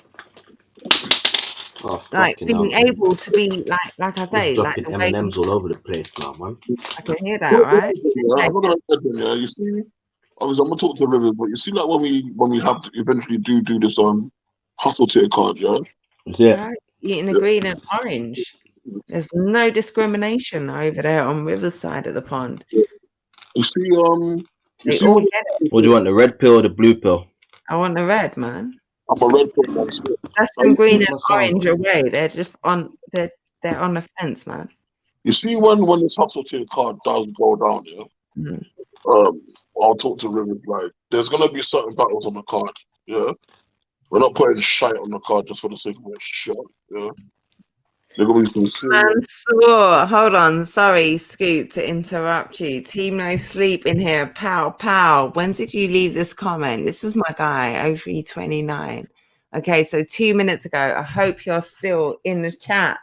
Oh like fucking being hell! able to be like I Just say, like dropping the way M&Ms all over the place now, man. I can hear that, right? I'm not gonna get them, yeah. You see, obviously I'm gonna talk to Rivers, but you see, like when we have to eventually do this hustle tier card, yeah. That's it. Right? Eating the green and orange. There's no discrimination over there on Riverside side of the pond. You see, you They see all when get it. What do you want, the red pill or the blue pill? I want the red, man. I'm a red pill man. So, That's now, them green and My sound, orange away. They're just on, they're on the fence, man. you see when this hustle tier card does go down, yeah. Mm. I'll talk to Rivers. Like, there's gonna be certain battles on the card, yeah. We're not putting shite on the card just for the sake of a shot, yeah. There's gonna be some serious. Mansoor, hold on. Sorry, Scoop, to interrupt you. Team No Sleep in here. Pow, pow. When did you leave this comment? This is my guy, 0329. Okay, so 2 minutes ago. I hope you're still in the chat.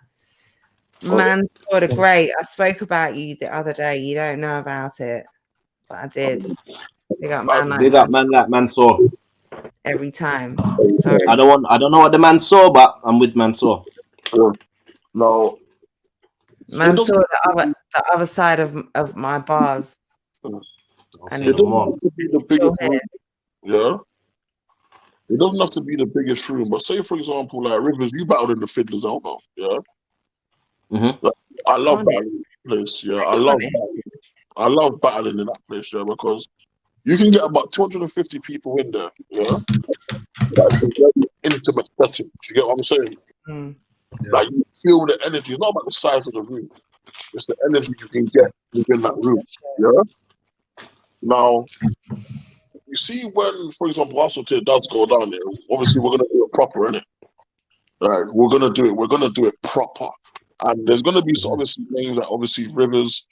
Mansoor the Great. I spoke about you the other day. You don't know about it, but I did. Big up man like big up man like Mansoor. every time. Sorry. I don't know what the man saw, but I'm with Mansoor. Now, Mansoor, the other side of my bars. And it doesn't have to be the biggest room, yeah. It doesn't have to be the biggest room, but say for example, like Rivers, you battled in the Fiddler's Elbow, yeah. Like, I love battling in that place, yeah. I love battling in that place, yeah, because you can get about 250 people in there, yeah. That's a very intimate setting. Do you get what I'm saying? Mm. Like, you feel the energy. It's not about the size of the room. It's the energy you can get within that room. Yeah. Now, you see when, for example, Hustle Tier does go down there, obviously we're gonna do it proper, innit? Like, we're gonna do it proper. And there's gonna be some obviously names like obviously Rivers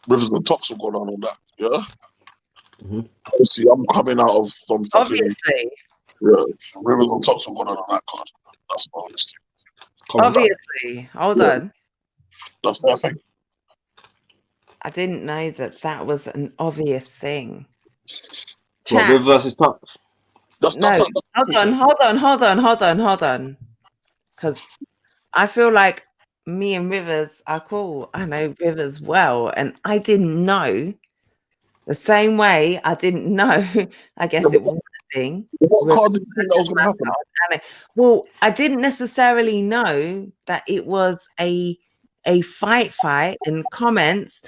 and Tox will go down on that, yeah? Obviously I'm coming out of some fucking Rivers and Tox will go down on that card. That's my honesty. Obviously, hold on. That's their thing. I didn't know that was an obvious thing. What, River versus Tox? Hold on. Because I feel like me and Rivers are cool. I know Rivers well, and I didn't know The same way I didn't know, I guess it wasn't a thing. What with card did you think that was going to happen? and well, I didn't necessarily know that it was a fight in comments.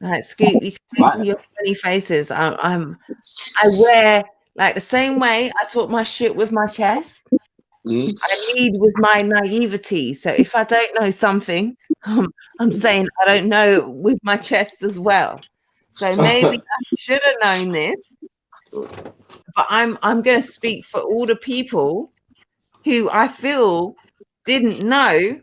Like Scoop, you can make all your funny faces. I wear like the same way I talk my shit with my chest. I lead with my naivety. So if I don't know something, I'm saying I don't know with my chest as well. So maybe I should have known this. But I'm going to speak for all the people who I feel didn't know.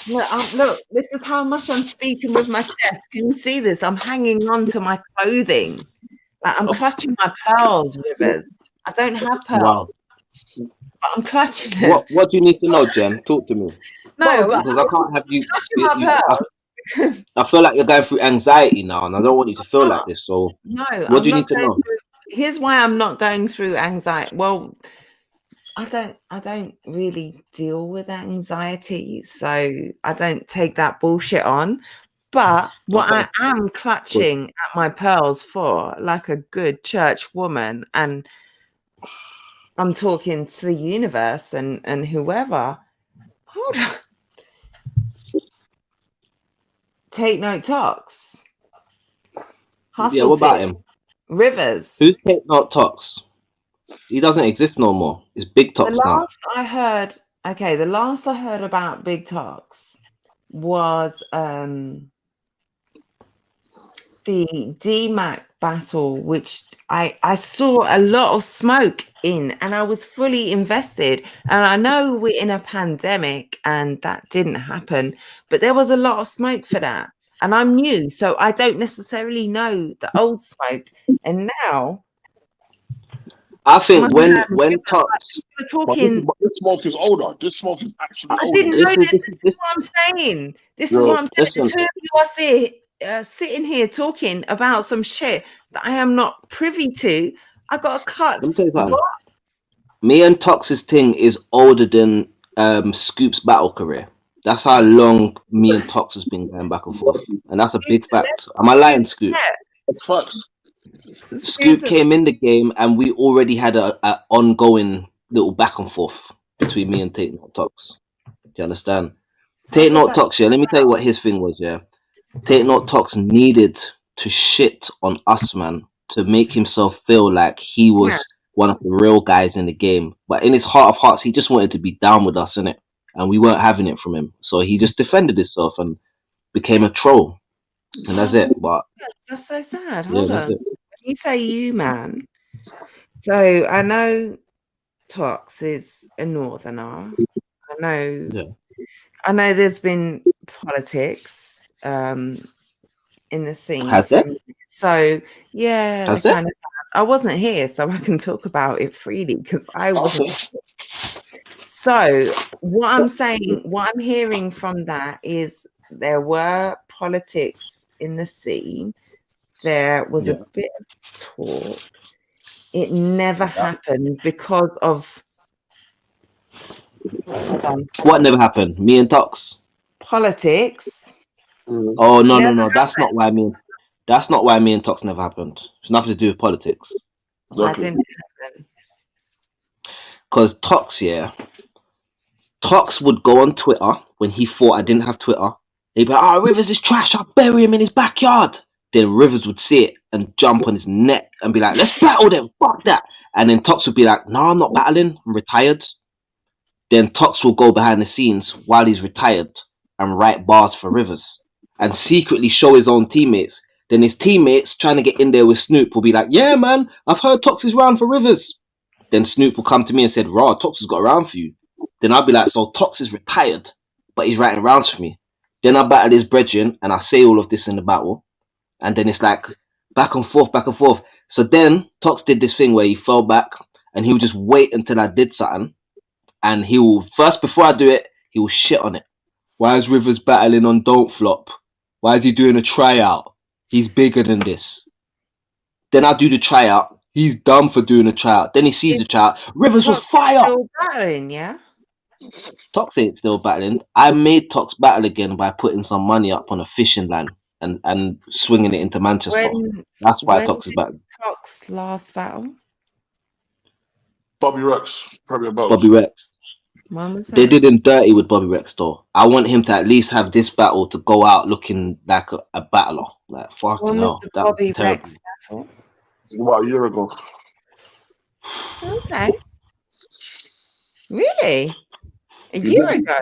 Look, this is how much I'm speaking with my chest. Can you see this? I'm hanging on to my clothing. Like I'm clutching my pearls, Rivers. I don't have pearls. Wow. But I'm clutching them. What do you need to know, Jen? Talk to me. No, because I can't have you. clutching my pearls. I feel like you're going through anxiety now, and I don't want you to feel like this. So, no, what do you need to know? Here's why I'm not going through anxiety. Well, I don't really deal with anxiety, so I don't take that bullshit on. But what I am clutching at my pearls for, like a good church woman, and I'm talking to the universe and whoever. Hold on. Take Note Talks. Yeah, what about him? Rivers. Who's Take Note Talks? He doesn't exist no more. It's Big Talks now. The last I heard about Big Talks was the DMAC battle, which I saw a lot of smoke in, and I was fully invested. And I know we're in a pandemic and that didn't happen, but there was a lot of smoke for that. And I'm new, so I don't necessarily know the old smoke. And now I think when Talks, talking, this smoke is older. This smoke is actually older. I didn't know this. This is what I'm saying. This is what I'm saying. The two of you are sitting here talking about some shit that I am not privy to. I got a cut. Let me tell you something. Me and Tox's thing is older than Scoop's battle career. That's how long me and Tox has been going back and forth, and that's a big fact. Am I lying, Scoop? It's facts. Scoop came in the game, and we already had a ongoing little back and forth between me and Take Note Tox. Do you understand? Take Note Tox, yeah. Let me tell you what his thing was, yeah. Take Note Tox needed to shit on us, man, to make himself feel like he was one of the real guys in the game. But in his heart of hearts, he just wanted to be down with us, innit? And we weren't having it from him. So he just defended himself and became a troll. And that's it. But that's so sad. Hold on. You say you, man. So I know Tox is a northerner. I know there's been politics in the scene. Has there? So yeah, has there? I wasn't here, so I can talk about it freely because I wasn't. So what I'm saying, what I'm hearing from that is there were politics in the scene. There was a bit of talk. It never happened because of what never happened? Me and Tox. Politics. Oh no. That's not why me and Tox never happened. It's nothing to do with politics. That didn't happen. Because Tox would go on Twitter when he thought I didn't have Twitter. He'd be like, Rivers is trash, I'll bury him in his backyard. Then Rivers would see it and jump on his neck and be like, let's battle them, fuck that. And then Tox would be like, no, I'm not battling, I'm retired. Then Tox will go behind the scenes while he's retired and write bars for Rivers and secretly show his own teammates. Then his teammates trying to get in there with Snoop will be like, yeah, man, I've heard Tox is round for Rivers. Then Snoop will come to me and said, raw, Tox has got a round for you. Then I'll be like, so Tox is retired, but he's writing rounds for me. Then I battle his brethren and I say all of this in the battle. And then it's like back and forth. So then Tox did this thing where he fell back and he would just wait until I did something. And he will, first before I do it, he will shit on it. Why is Rivers battling on Don't Flop? Why is he doing a tryout? He's bigger than this. Then I do the tryout. He's dumb for doing a tryout. Then he sees the tryout. Rivers was fire. Still battling, yeah? Tox ain't still battling. I made Tox battle again by putting some money up on a fishing line. and swinging it into Manchester. That's why when Tox is back. Tox's last battle? Bobby Rex, Premier Belts. Bobby Rex. When was that? They did him dirty with Bobby Rex though. I want him to at least have this battle to go out looking like a battler. Like fucking When was hell. the That was Bobby terrible. Rex battle? About a year ago. Okay. Really? A He year did. ago?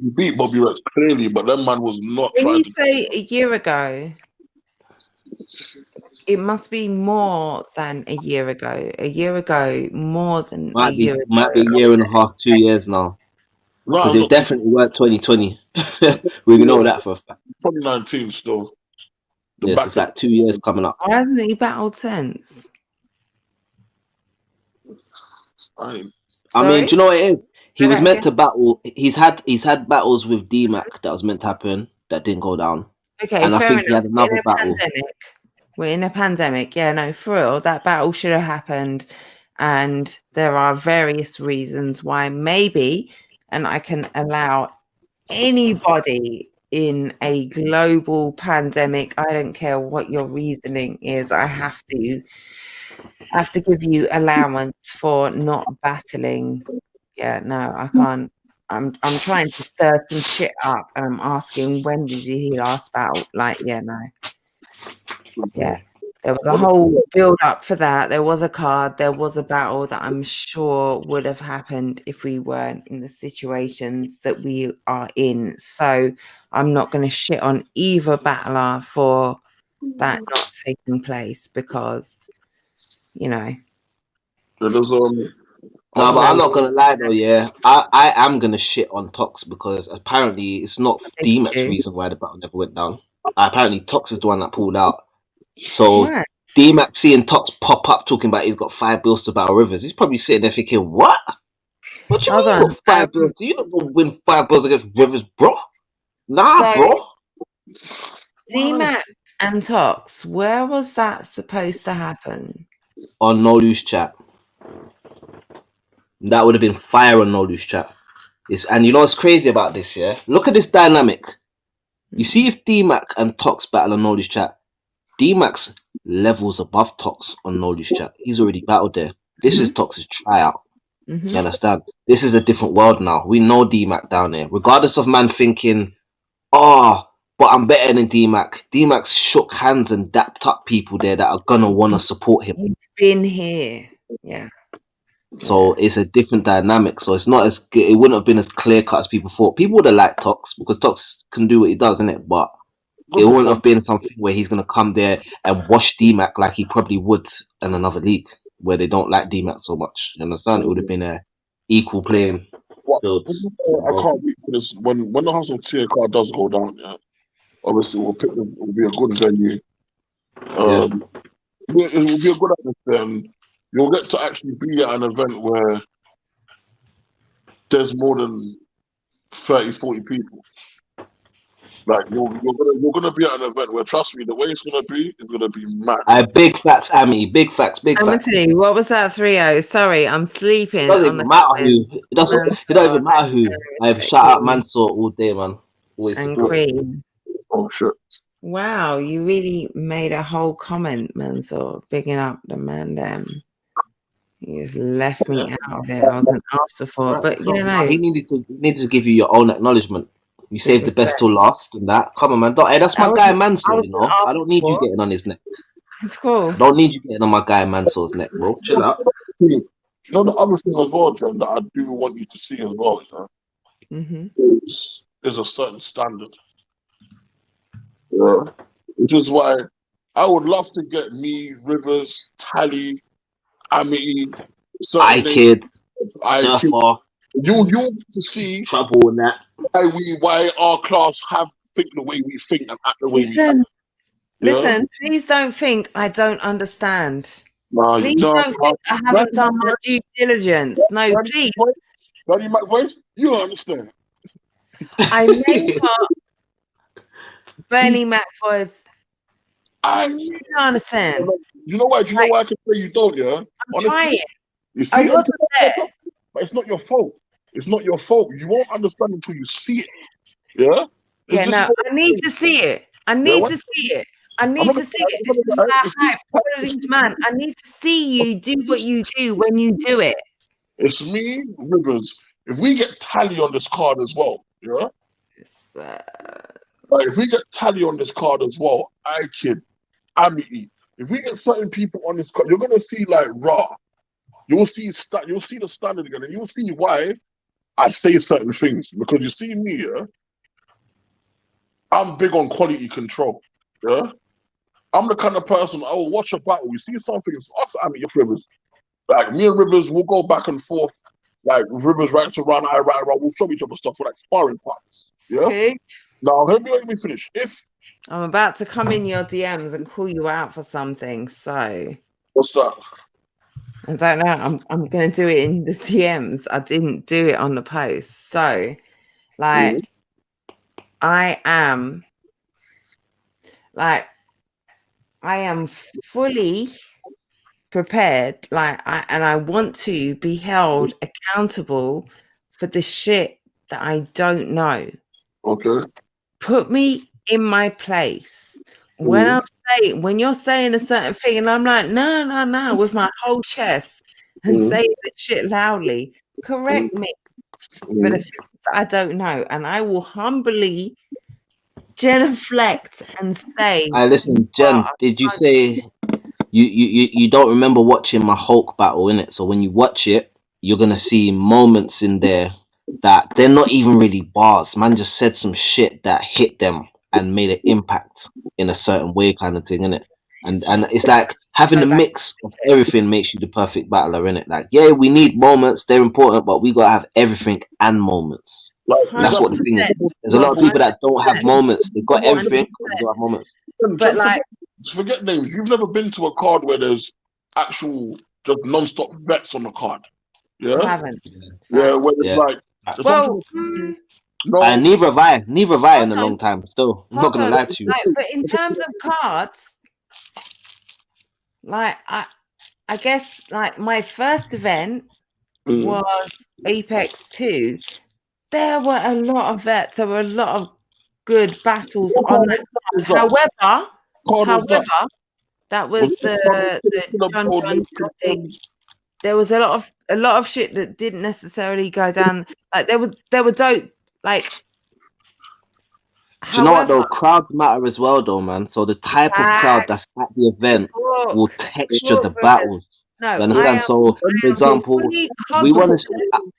He beat Bobby Rex clearly, but that man was not When trying you to. say a year ago, it must be more than a year ago. A year ago, more than a Might be year might be a ago. year and a half, 2 years now. No, Because it's it not definitely weren't 2020. We know that for a fact. 2019 still. The Yes, back it's like 2 years coming up. Why hasn't he battled since? I mean, I mean, do you know what it is? He Say was that meant again? to battle. He's had battles with D-Mac that was meant to happen that didn't go down. Okay, And I fair think he enough. had another battle. We're in a pandemic. Yeah, no, for real. That battle should have happened. And there are various reasons why maybe, and I can allow anybody in a global pandemic, I don't care what your reasoning is, I have to give you allowance for not battling. Yeah, no, I can't. I'm trying to stir some shit up and I'm asking when did he last battle? Like, yeah, no. Yeah. There was a whole build up for that. There was a card, there was a battle that I'm sure would have happened if we weren't in the situations that we are in. So I'm not going to shit on either battler for that not taking place because, you know. there's No, but I'm not gonna lie though, yeah. I am gonna shit on Tox because apparently it's not D-Mac's do. reason why the battle never went down. Apparently Tox is the one that pulled out. So Right. D-Mac seeing Tox pop up talking about he's got 5 bills to battle Rivers, he's probably sitting there thinking, what? What you Hold mean you on. got 5 bills? You don't gonna win 5 bills against Rivers, bro? Nah, So- bro. D-Mac and Tox, where was that supposed to happen? On No Loose Chat. That would have been fire on No Loose Chat. And you know what's crazy about this, yeah? Look at this dynamic. You see if D-Mac and Tox battle on No Loose Chat, D-Mac's levels above Tox on No Loose Chat. He's already battled there. This is Tox's tryout. Mhm. You understand? This is a different world now. We know D-Mac down there. Regardless of man thinking, oh, but I'm better than D-Mac. D-Mac's shook hands and dapped up people there that are gonna wanna support him. He's been here. Yeah. So it's a different dynamic. So it's not as it wouldn't have been as clear cut as people thought. People would have liked Tox because Tox can do what he does, innit? But it wouldn't have been something where he's gonna come there and wash D-Mac like he probably would in another league where they don't like D-Mac so much. You understand? It would have been a equal playing field. I can't wait for this. When the Hustle tier card does go down, yeah, obviously we'll be a good venue. It will be a good atmosphere, and you'll get to actually be at an event where there's more than 30, 40 people. Like you're gonna be at an event where, trust me, the way it's gonna be mad. Big facts, Amy. Big facts. Big I'm gonna facts. tell you, what was that 3-0? Sorry, I'm sleeping. It doesn't even matter who. It don't even matter who. I shout out Mansour all day, man. Always and support. Queen. Oh shit! Wow, you really made a whole comment, Mansour, bigging up the man. You just left me out of it. I wasn't asked for, but you know, he needed to give you your own acknowledgement. You saved the best till last, and that. Come on, man. Hey, that's my guy Mansour. You know, I don't need you getting on his neck. It's cool. I don't need you getting on my guy Mansour's neck, bro. Chill out. You know the other thing as well, Jen, that I do want you to see as well, is a certain standard. Yeah, which is why I would love to get me, Rivers, Tally, Amity, Kid, Surfer. You get to see trouble in that. Why our class think the way we think and act the way we act. Listen, please don't think I don't understand. Nah, please don't think I haven't done my due diligence. No, please. Danny McVoice, you don't understand. I may not. Bernie McVoice. I don't understand. You know why? Do you know why I can say you don't? Yeah, I'm trying. You see, I wasn't there. But it's not your fault. It's not your fault. You won't understand until you see it. Yeah. Yeah. No, I need to see it. I Yeah, need what? to see it. I I'm need not to see it. This is gonna my hype. All of these man. I need to see you do what you do when you do it. It's me, Rivers. If we get Tally on this card as well, yeah. It's, Like if we get Tally on this card as well, iKid, Amity. If we get certain people on this card, you're gonna see like Raw. You'll see the standard again, and you'll see why I say certain things. Because you see me, yeah, I'm big on quality control. Yeah. I'm the kind of person I will watch a battle. We see something, it's us Amity Rivers. Like me and Rivers will go back and forth. Like Rivers right to run, I right around. We'll show each other stuff for like sparring partners. Yeah. okay. Now let me finish. If I'm about to come in your DMs and call you out for something. So what's that? I don't know. I'm gonna do it in the DMs. I didn't do it on the post. So like I am fully prepared. Like I want to be held accountable for the shit that I don't know. Okay. Put me in my place. When you're saying a certain thing and I'm like, no, with my whole chest and saying the shit loudly, correct me for the things that I don't know. And I will humbly genuflect and say, I listen, Jen, did you say you don't remember watching my Hulk battle, innit? So when you watch it, you're gonna see moments in there that they're not even really bars. Man just said some shit that hit them and made an impact in a certain way, kind of thing, innit? And it's like having a mix of everything makes you the perfect battler, innit? Like, yeah, we need moments, they're important, but we gotta have everything and moments. Like, And that's what the thing is. There's a lot of people that don't have moments. They've got everything, but they don't have moments. But like, forget names. You've never been to a card where there's actual just non-stop bets on the card. Yeah. I haven't. Where it's like there's Well, something no, neither have I in a long time. Still, I'm not gonna lie to you. Like, but in terms of cards, like I guess like my first event was Apex 2. There were a lot of vets. There were a lot of good battles on that card. However, that was the John. There was a lot of shit that didn't necessarily go down. Like there were dope. Like, do you know what though? Crowds matter as well, though, man. So the type of crowd that's at the event will texture the battles. No, you understand? So, for example, we want to.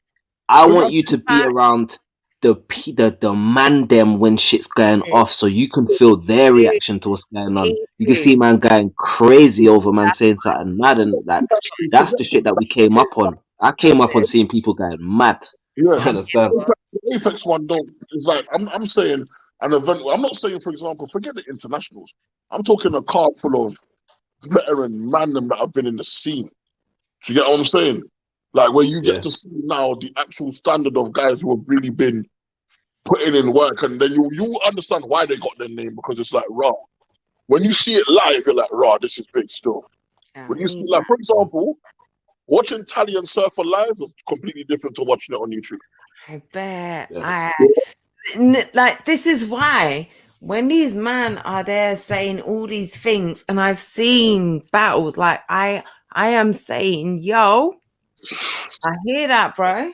I want you to be around the man them when shit's going off, so you can feel their reaction to what's going on. You can see man going crazy over man saying something mad, and like that's the shit that we came up on. I came up on seeing people going mad. Yeah, you understand? The Apex one don't. It's like I'm saying an event. I'm not saying, for example, forget the internationals. I'm talking a card full of veteran man them that have been in the scene. Do you get what I'm saying? Like where you get to see now the actual standard of guys who have really been putting in work, and then you understand why they got their name, because it's like raw. When you see it live, you're like, raw, this is big still. When you see, like, for example, watching Tally and Surfer live is completely different to watching it on YouTube. I bet. Like, this is why when these men are there saying all these things, and I've seen battles, like I am saying, yo, I hear that, bro.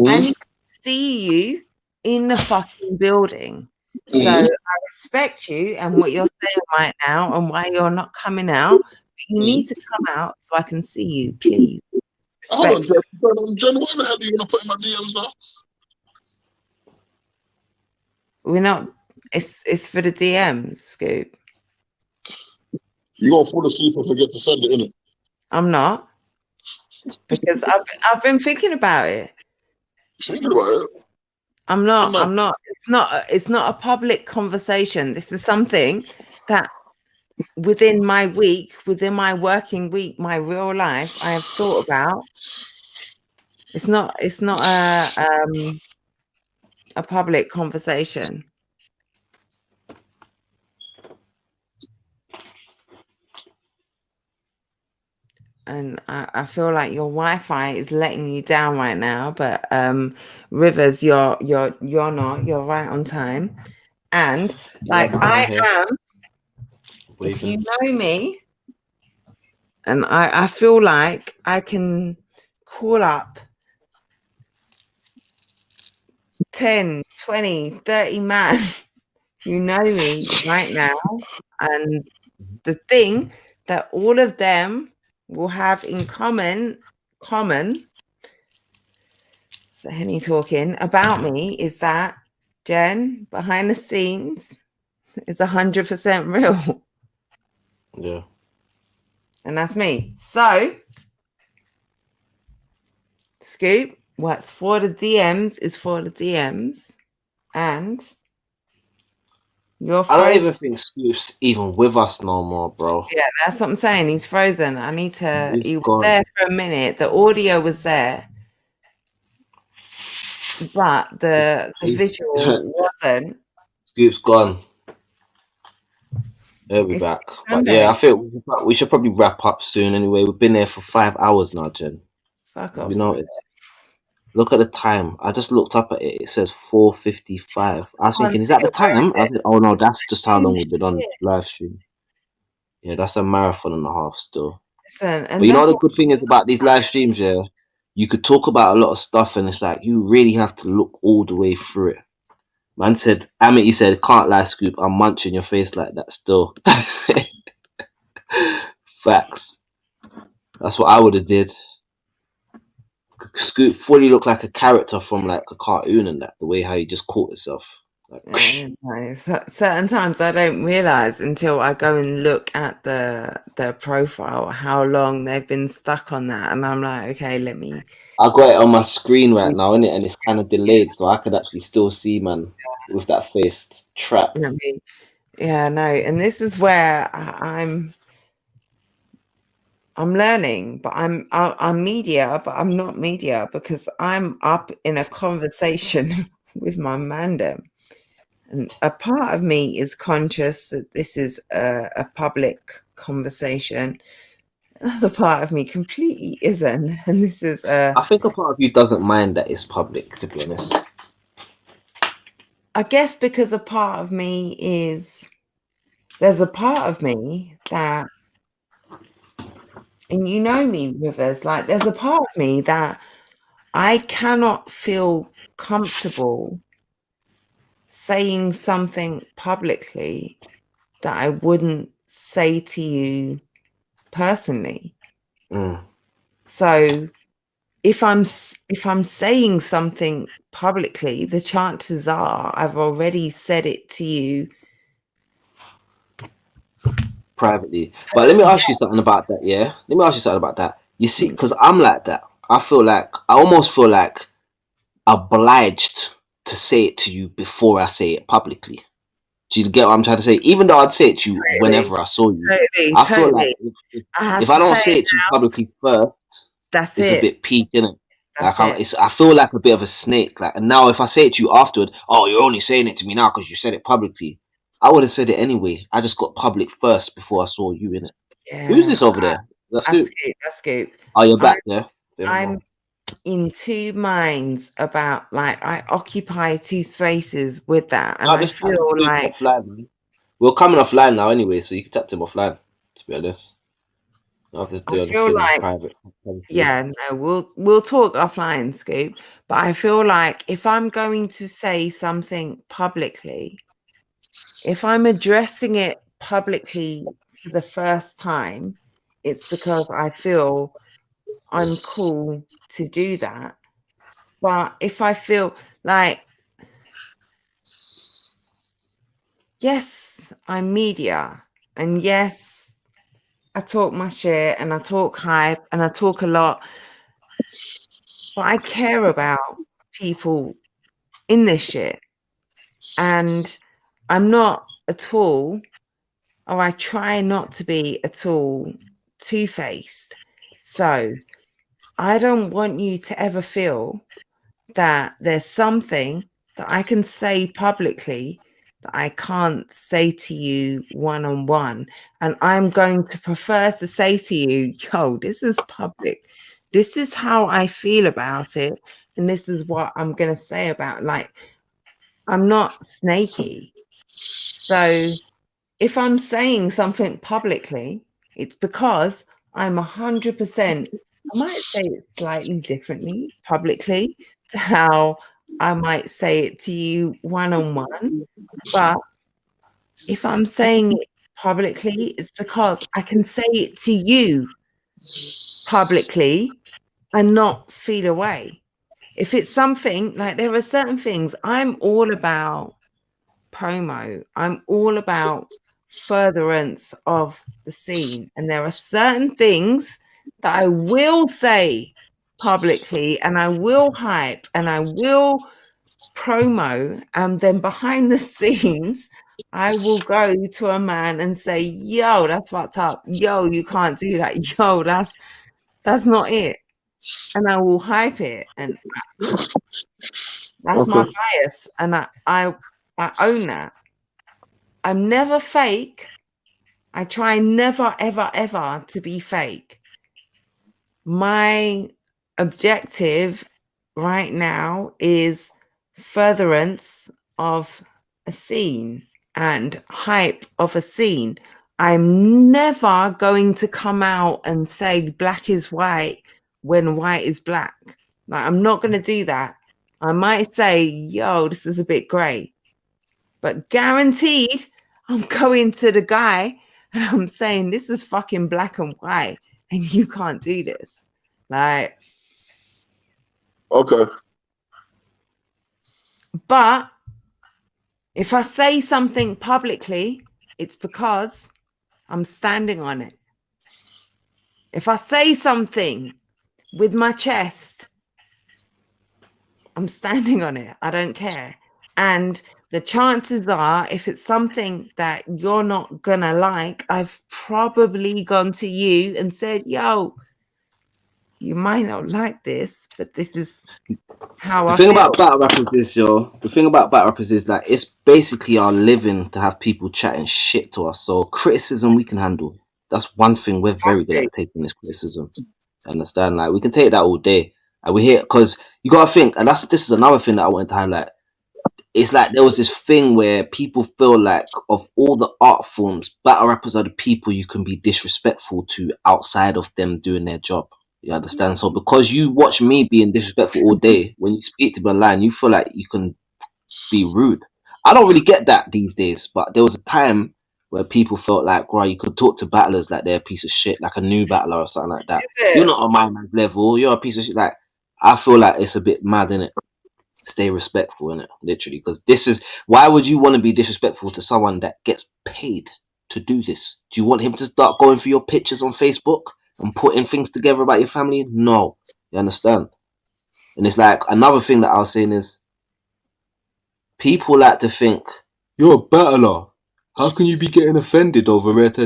I need to see you in the fucking building. So I respect you and what you're saying right now and why you're not coming out. But you need to come out so I can see you, please. Hold on, Jen, what the hell are you gonna put in my DMs now? We're not. It's for the DMs, Scoop. You gonna fall asleep and forget to send it, innit? I'm not, because I've been thinking about it. Thinking about it. I'm not. It's not a public conversation. This is something that within my week, within my working week, my real life, I have thought about. It's not a public conversation. And I feel like your Wi-Fi is letting you down right now, but Rivers, you're not. You're right on time. And like I am, if you know me, and I feel like I can call up 10, 20, 30 man who know me right now. And the thing that all of them will have in common, so Henny talking about me, is that Jen behind the scenes is 100% real. Yeah. And that's me. So, Scoop, what's for the DMs is for the DMs. And you're I don't frozen. even think Scoop's even with us no more, bro. Yeah, that's what I'm saying. He's frozen. I need to. He's He was gone. there for a minute. The audio was there, but the visual wasn't. Scoop's gone. He'll be It's back. But Sunday. yeah, I think we should probably wrap up soon anyway. We've been there for 5 hours now, Jen. Fuck Have off. you noticed? Look at the time. I just looked up at it. It says 4:55. I was thinking, is that the time? I said, oh no, that's just how long we've been on live stream. Yeah, that's a marathon and a half still. Listen, and But you know that's the good thing is about these live streams, yeah, you could talk about a lot of stuff, and it's like you really have to look all the way through it. Man said, Amity said, can't lie, Scoop, I'm munching your face like that still. Facts. That's what I would have did. Scoop fully looked like a character from like a cartoon and that, the way how he just caught himself. Like, yeah, no, certain times I don't realize until I go and look at the profile how long they've been stuck on that, and I'm like, okay, let me. I got it on my screen right now, innit? And it's kind of delayed, so I could actually still see, man, with that face trapped. I mean, yeah, no, and this is where I'm learning, but I'm media, but I'm not media because I'm up in a conversation with my mandem. And a part of me is conscious that this is a public conversation. Another part of me completely isn't. And this is I think a part of you doesn't mind that it's public, to be honest. I guess because a part of me is, there's a part of me that, and you know me, Rivers, like there's a part of me that I cannot feel comfortable saying something publicly that I wouldn't say to you personally. So if I'm saying something publicly, the chances are I've already said it to you privately. But let me ask you something about that, yeah? Let me ask you something about that. You see, because I'm like that. I almost feel like obliged to say it to you before I say it publicly. Do you get what I'm trying to say? Even though I'd say it to you whenever I saw you. I feel like if I don't say it to you publicly first, that's it's it. a bit peak, innit? That's Like it. I feel like a bit of a snake. Like, and now if I say it to you afterward, oh, you're only saying it to me now because you said it publicly. I would have said it anyway. I just got public first before I saw you in it. Yeah. Who's this over there? That's Scoop. That's Scoop. Oh, you're back there. I'm in two minds about, like, I occupy two spaces with that, and I feel like offline, we're coming offline now anyway, so you can chat to him offline. To be honest, I feel like private. Yeah, no, we'll talk offline, Scoop. But I feel like if I'm going to say something publicly, if I'm addressing it publicly for the first time, it's because I feel I'm cool to do that. But if I feel like, yes, I'm media, and yes, I talk my shit and I talk hype and I talk a lot, but I care about people in this shit, and I'm not at all, or I try not to be at all, two-faced. So I don't want you to ever feel that there's something that I can say publicly that I can't say to you one-on-one, and I'm going to prefer to say to you, yo, this is public, this is how I feel about it, and this is what I'm going to say about, like, I'm not snaky. So if I'm saying something publicly, it's because I'm 100%. I might say it slightly differently publicly to how I might say it to you one-on-one. But if I'm saying it publicly, it's because I can say it to you publicly and not feel away. If it's something like, there are certain things I'm all about promo, I'm all about furtherance of the scene, and there are certain things that I will say publicly and I will hype and I will promo, and then behind the scenes I will go to a man and say, yo, that's fucked up, yo, you can't do that, yo, that's not it, and I will hype it, and that's my Okay. bias, and I own that. I'm never fake. I try never, ever, ever to be fake. My objective right now is furtherance of a scene and hype of a scene. I'm never going to come out and say black is white when white is black. Like, I'm not going to do that. I might say, yo, this is a bit grey, but guaranteed I'm going to the guy and I'm saying, this is fucking black and white and you can't do this. Like, Okay. but if I say something publicly, it's because I'm standing on it. If I say something with my chest, I'm standing on it. I don't care. And the chances are, if it's something that you're not gonna like, I've probably gone to you and said, yo, you might not like this, but this is how The I thing feel. about battle rappers is, the thing about battle rappers is that it's basically our living to have people chatting shit to us. So criticism we can handle. That's one thing we're very good at taking, this criticism. Understand? Like, we can take that all day, and we hear, because you gotta think, and this is another thing that I wanted to highlight. It's like there was this thing where people feel like, of all the art forms, battle rappers are the people you can be disrespectful to outside of them doing their job. You understand? So because you watch me being disrespectful all day, when you speak to me online, you feel like you can be rude. I don't really get that these days, but there was a time where people felt like, right, you could talk to battlers like they're a piece of shit, like a new battler or something like that. You're not on my man's level. You're a piece of shit. Like, I feel like it's a bit mad, innit? Stay respectful, innit? Literally, because this is, why would you want to be disrespectful to someone that gets paid to do this? Do you want him to start going through your pictures on Facebook and putting things together about your family? No, you understand? And it's like, another thing that I was saying is, people like to think, you're a battler, how can you be getting offended over it?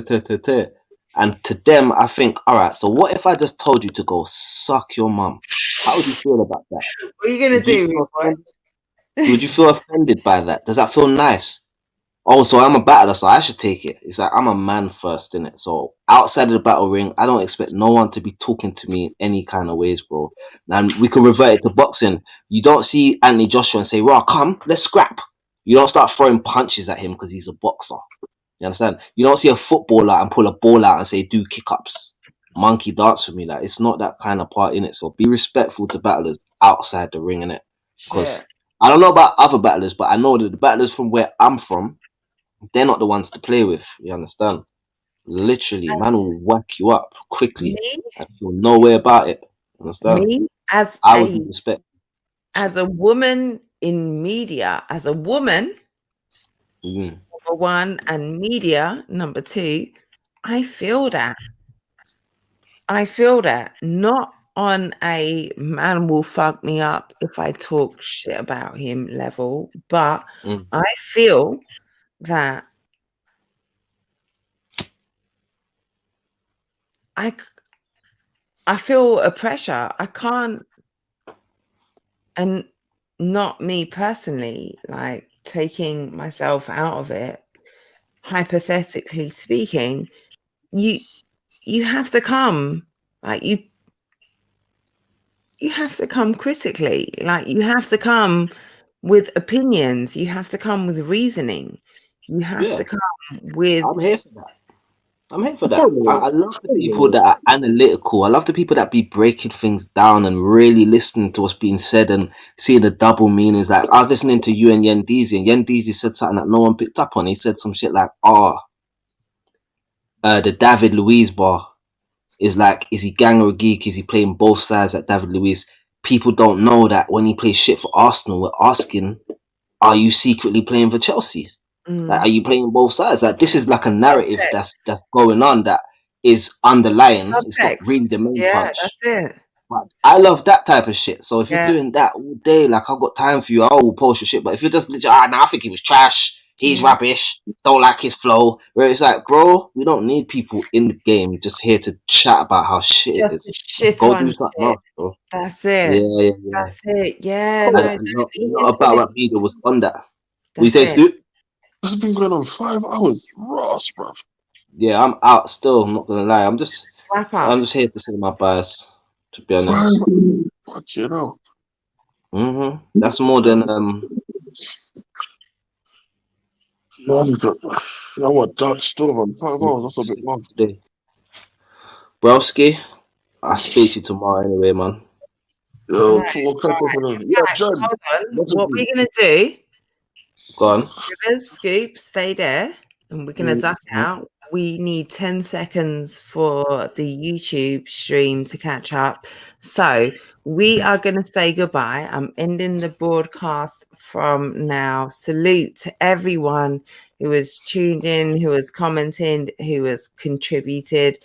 And to them, I think, all right, so what if I just told you to go suck your mum? How would you feel about that? What are you gonna Would you do? feel boy? offended? Would you feel offended by that? Does that feel nice? Oh, so I'm a battler, so I should take it. It's like, I'm a man first, innit? So outside of the battle ring, I don't expect no one to be talking to me in any kind of ways, bro. And we can revert it to boxing. You don't see Anthony Joshua and say, "Raw, come, let's scrap." You don't start throwing punches at him because he's a boxer. You understand? You don't see a footballer and pull a ball out and say, "Do kick-ups." Monkey dance for me. Like, it's not that kind of part in it. So be respectful to battlers outside the ring, innit? Because Shit. I don't know about other battlers, but I know that the battlers from where I'm from, they're not the ones to play with. You understand? Literally, man will whack you up quickly Me, and feel no way about it. Understand? me as I would respect. a woman in media, as a woman, Mm. number one, and media, number two, I feel that. I feel that. Not on a man will fuck me up if I talk shit about him level, but Mm. I feel that I feel a pressure. I can't, and not me personally, like taking myself out of it, hypothetically speaking, you have to come, like, you have to come critically, like, you have to come with opinions, you have to come with reasoning, You have Yeah. to come with I'm here for that. I'm here for that. I love the people that are analytical. I love the people that be breaking things down and really listening to what's being said and seeing the double meanings. Like I was listening to you and Yendizi, and Yendizi said something that no one picked up on. He said some shit like, the David Luiz bar is like, is he gang or geek? Is he playing both sides at David Luiz? People don't know that when he plays shit for Arsenal, we're asking, are you secretly playing for Chelsea? Like, are you playing both sides? Like, this is like a narrative Subtext. that's going on that is underlying. It's not Subtext. really the main Yeah, punch. that's it. But I love that type of shit. So if Yeah. you're doing that all day, like I've got time for you, I will post your shit. But if you're just literally, I think he was trash. He's rubbish. Don't like his flow. Where it's like, bro, we don't need people in the game just here to chat about how shit it Just is. shit Go on do something shit. else, bro. That's Yeah, it. yeah, yeah. That's it. Yeah. And No, a don't lot, be a here lot about doing- rap media was on that. We That's say, it. Scoot? This has been going on 5 hours. Ross, bruv. Yeah, I'm out still. I'm not gonna lie. I'm just Wrap up. here to say my bias. To be 5 honest, Fuck you know. that's more than I want that still, man. 5 hours, that's a bit long. today. Broski, I'll speak to you tomorrow anyway, man. Yo, we'll catch up with them. Yeah, Jen. Hold on. what's What it we're gonna do? Go on. Rivers, Scoop, stay there, and we're gonna duck out. We need 10 seconds for the YouTube stream to catch up. So we are going to say goodbye. I'm ending the broadcast from now. Salute to everyone who has tuned in, who has commented, who has contributed.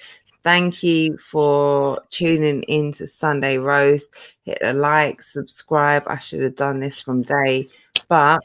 Thank you for tuning in to Sunday Roast. Hit a like, subscribe. I should have done this from day, but